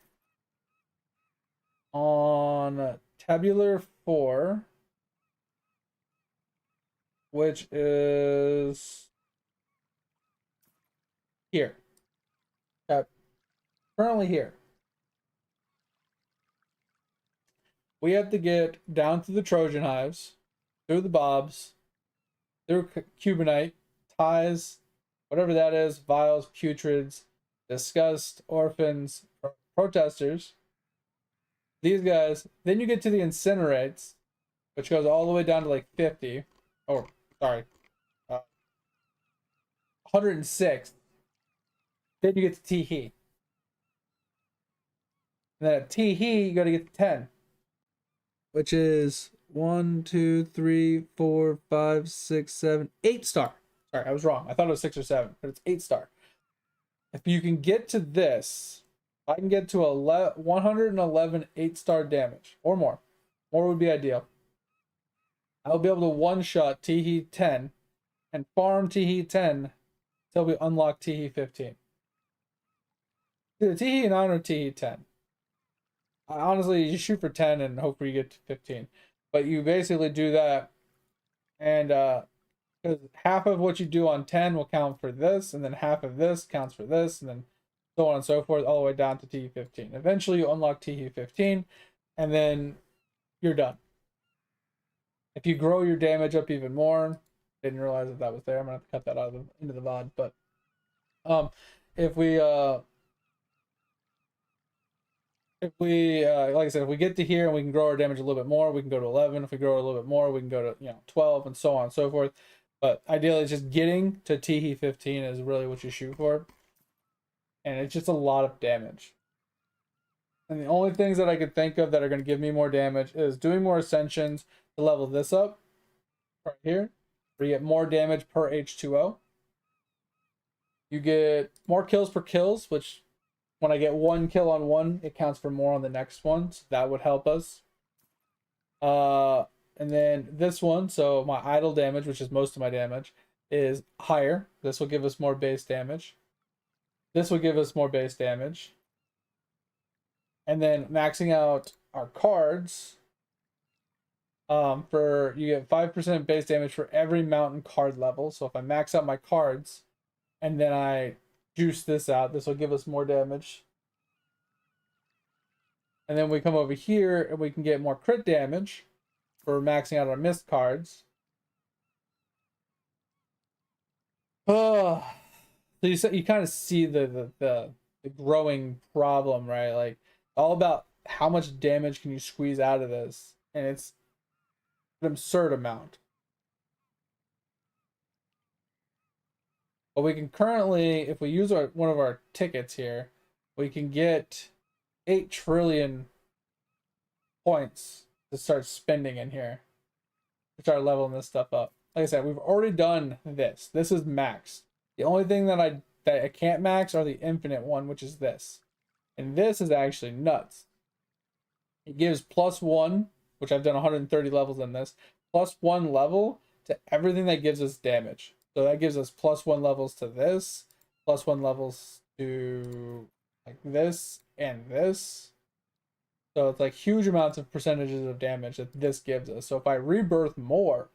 on tabular 4, which is here. Currently here. We have to get down to the Trojan hives, through the bobs, through Cubanite, ties, whatever that is, vials, putrids, disgust, orphans, protesters, these guys. Then you get to the incinerates, which goes all the way down to like 50, or sorry, 106. Then you get to T-He. And then at T-He, you got to get to 10, which is 1, 2, 3, 4, 5, 6, 7, 8 star. Sorry, I was wrong. I thought it was 6 or 7, but it's 8 star. If you can get to this, I can get to 111 8-star damage or more. More would be ideal. I'll be able to one-shot T-He 10 and farm T-He 10 until we unlock T-He 15. Either T-He 9 or T-He 10. Honestly, you shoot for 10 and hope you get to 15. But you basically do that, and because half of what you do on 10 will count for this, and then half of this counts for this, and then so on and so forth, all the way down to T-He 15. Eventually, you unlock T-He 15, and then you're done. If you grow your damage up even more, didn't realize that was there. I'm gonna have to cut that out into the VOD. But if we like I said, if we get to here and we can grow our damage a little bit more, we can go to 11. If we grow a little bit more, we can go to 12, and so on and so forth. But ideally, just getting to T-He 15 is really what you shoot for, and it's just a lot of damage. And the only things that I could think of that are going to give me more damage is doing more ascensions to level this up right here, where you get more damage per H2O. You get more kills per kills, which when I get 1 kill on one, it counts for more on the next one, so that would help us. And then this one, so my idle damage, which is most of my damage, is higher. This will give us more base damage. This will give us more base damage. And then maxing out our cards, you get 5% base damage for every mountain card level. So if I max out my cards and then I juice this out, this will give us more damage. And then we come over here and we can get more crit damage for maxing out our missed cards. So you kind of see the growing problem, right? Like, all about how much damage can you squeeze out of this, and it's an absurd amount. But we can currently, if we use one of our tickets here, we can get 8 trillion points to start spending in here to start leveling this stuff up. Like I said, we've already done this. This is maxed. The only thing that I can't max are the infinite one, which is this. And this is actually nuts. It gives +1, which I've done 130 levels in this, +1 level to everything that gives us damage. So that gives us +1 levels to this, +1 levels to like this and this. So it's like huge amounts of percentages of damage that this gives us. So if I rebirth more,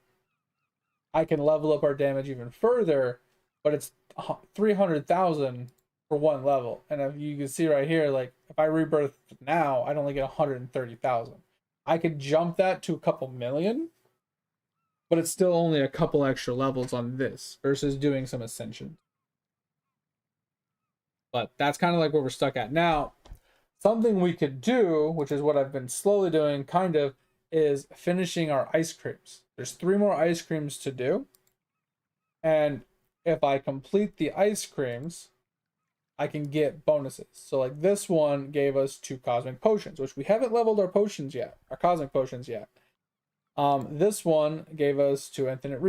I can level up our damage even further, but it's 300,000 for 1 level. And if you can see right here, like if I rebirth now, I'd only get 130,000. I could jump that to a couple million, but it's still only a couple extra levels on this versus doing some ascension. But that's kind of like what we're stuck at now. Something we could do, which is what I've been slowly doing, kind of, is finishing our ice creams. There's 3 more ice creams to do. And if I complete the ice creams, I can get bonuses. So like this one gave us 2 cosmic potions, which we haven't leveled our potions yet, our cosmic potions yet. This one gave us 2 infinite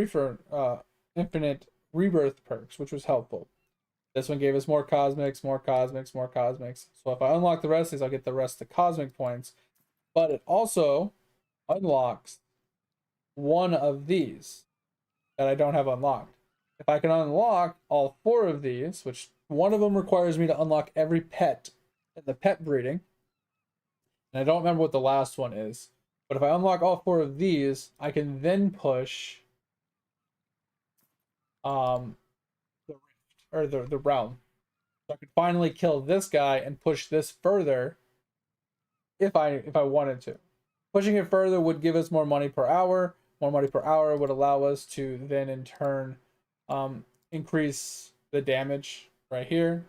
rebirth perks, which was helpful. This one gave us more cosmics, more cosmics, more cosmics. So if I unlock the rest of these, I'll get the rest of the cosmic points. But it also unlocks one of these that I don't have unlocked. If I can unlock all 4 of these, which one of them requires me to unlock every pet in the pet breeding, and I don't remember what the last one is, but if I unlock all 4 of these, I can then push the realm. So I could finally kill this guy and push this further if I wanted to. Pushing it further would give us more money per hour. More money per hour would allow us to then in turn increase the damage right here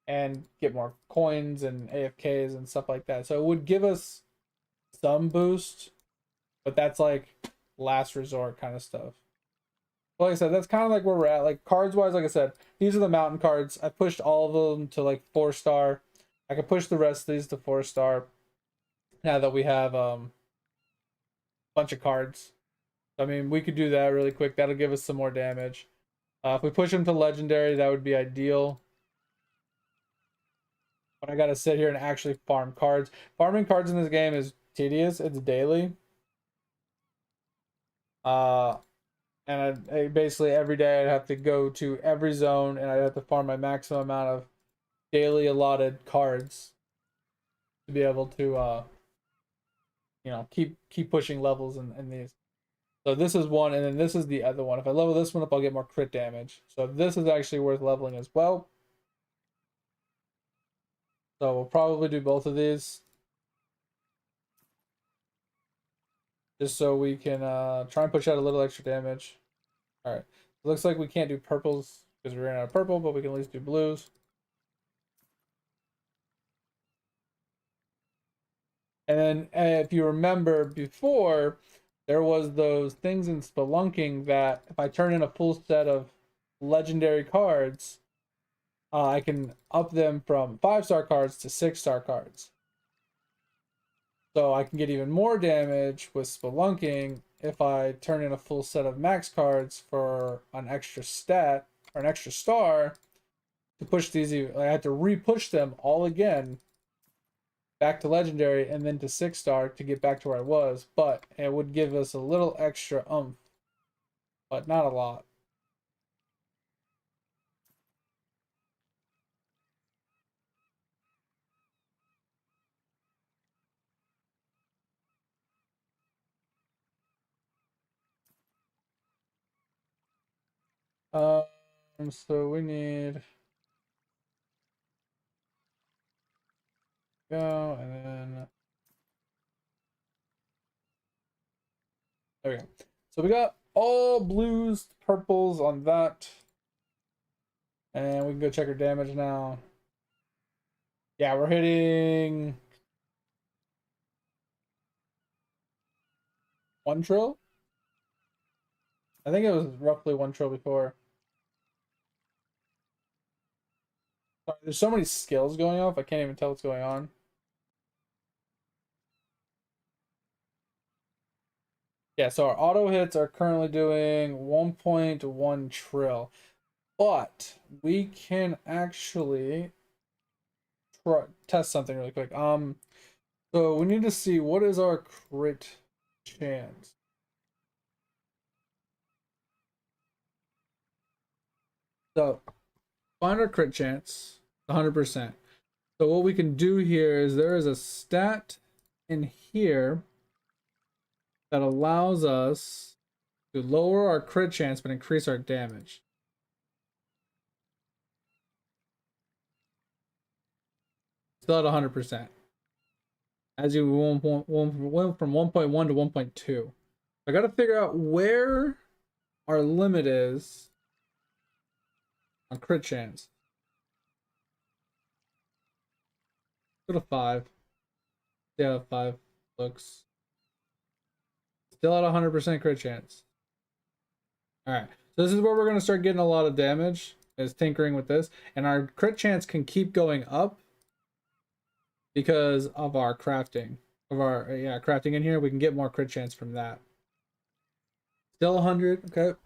and get more coins and AFKs and stuff like that. So it would give us some boost, but that's like last resort kind of stuff. Like I said, that's kind of like where we're at. Like cards wise, like I said, these are the mountain cards. I pushed all of them to like 4-star. I can push the rest of these to 4-star now that we have bunch of cards. I mean, we could do that really quick. That'll give us some more damage. If we push them to legendary, that would be ideal. But I gotta sit here and actually farm cards. Farming cards in this game is tedious. It's daily. And I basically every day I'd have to go to every zone and I'd have to farm my maximum amount of daily allotted cards to be able to keep pushing levels in these. So this is one, and then this is the other one. If I level this one up, I'll get more crit damage. So this is actually worth leveling as well. So we'll probably do both of these. Just so we can try and push out a little extra damage. Alright. It looks like we can't do purples because we ran out of purple, but we can at least do blues. And then if you remember before, there was those things in Spelunking that if I turn in a full set of legendary cards, I can up them from 5-star cards to 6-star cards. So I can get even more damage with Spelunking if I turn in a full set of max cards for an extra stat or an extra star to push these. I had to re-push them all again back to legendary and then to 6-star to get back to where I was, but it would give us a little extra oomph, but not a lot. So we need go and then there we go. So we got all blues, purples on that. And we can go check our damage now. Yeah, we're hitting 1 trill. I think it was roughly 1 trill before. Sorry, there's so many skills going off, I can't even tell what's going on. Yeah, so our auto hits are currently doing 1.1 trill. But we can actually test something really quick. So we need to see what is our crit chance. So find our crit chance, 100%. So what we can do here is there is a stat in here that allows us to lower our crit chance but increase our damage. Still at 100%. As you went from 1.1 to 1.2. I got to figure out where our limit is on crit chance. Go to 5. See how 5 looks. Still at 100% crit chance. Alright, so this is where we're going to start getting a lot of damage, is tinkering with this. And our crit chance can keep going up because of our crafting. Crafting in here, we can get more crit chance from that. Still 100, okay.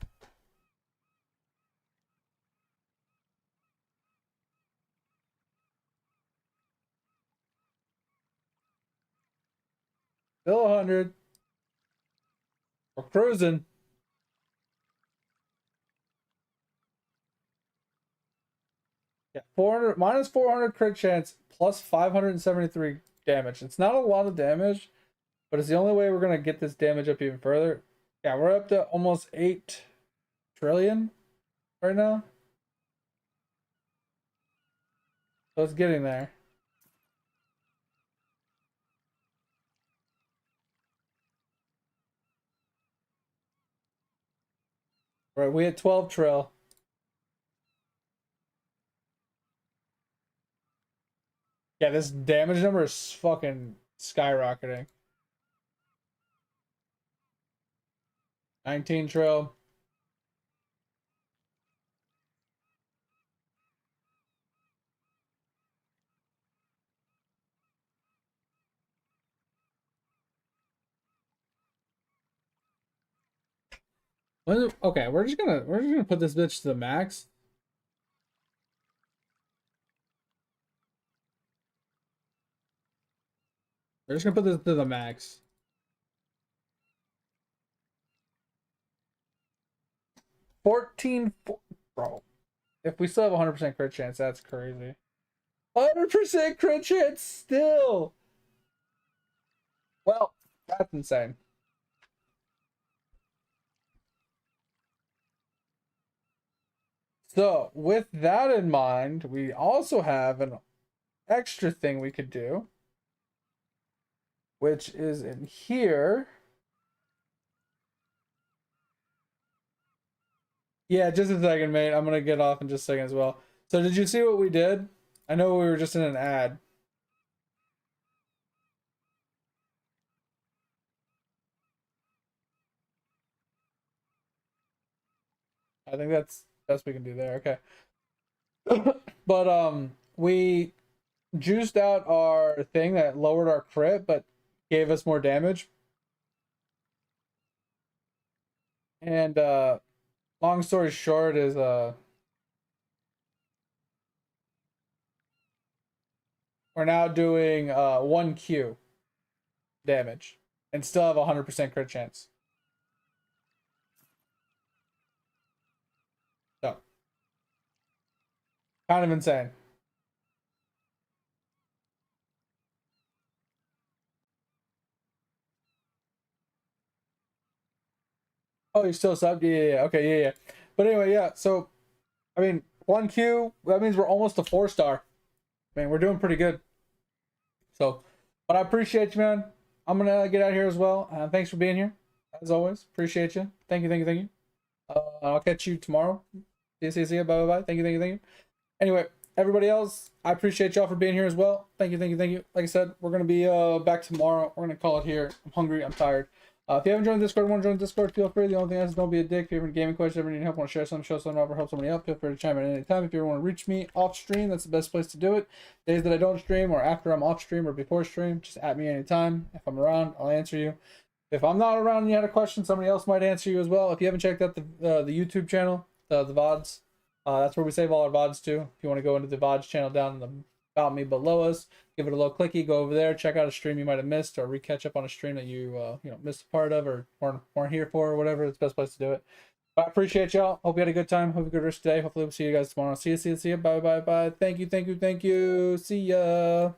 Still 100. We're cruising. Yeah, 400 minus 400 crit chance plus 573 damage. It's not a lot of damage, but it's the only way we're gonna get this damage up even further. Yeah, we're up to almost 8 trillion right now. So it's getting there. Right, we hit 12 trill. Yeah, this damage number is fucking skyrocketing. 19 trill. Okay, we're just gonna put this bitch to the max. We're just gonna put this to the max. 14, bro. If we still have 100% crit chance, that's crazy. 100% crit chance still. Well, that's insane. So, with that in mind, we also have an extra thing we could do, which is in here. Yeah, just a second, mate. I'm gonna get off in just a second as well. So, did you see what we did? I know we were just in an ad. I think that's best we can do there. Okay. But we juiced out our thing that lowered our crit but gave us more damage. And long story short is we're now doing 1Q damage and still have 100% crit chance. So kind of insane. Oh, you're still subbed? Yeah. Okay, yeah. But anyway, yeah. So, I mean, 1Q, that means we're almost a 4-star. I mean, we're doing pretty good. So, but I appreciate you, man. I'm going to get out of here as well. Thanks for being here, as always. Appreciate you. Thank you. I'll catch you tomorrow. See you. Bye. Thank you. Anyway, everybody else, I appreciate y'all for being here as well. Thank you. Like I said, we're going to be back tomorrow. We're going to call it here. I'm hungry. I'm tired. If you haven't joined the Discord, want to join the Discord, feel free. The only thing is, don't be a dick. If you have any gaming questions, ever need help, want to share something, show something off, or help somebody out, feel free to chime in at any time. If you ever want to reach me off stream, that's the best place to do it. Days that I don't stream, or after I'm off stream, or before stream, just at me anytime. If I'm around, I'll answer you. If I'm not around and you had a question, somebody else might answer you as well. If you haven't checked out the YouTube channel, the VODs, that's where we save all our VODs too. If you want to go into the VODs channel down in the About Me below us, give it a little clicky, go over there, check out a stream you might have missed, or catch up on a stream that you missed a part of or weren't here for, or whatever. It's the best place to do it. But I appreciate y'all. Hope you had a good time. Hope you had a good rest of the day. Hopefully we'll see you guys tomorrow. See you. Bye. Thank you. See ya.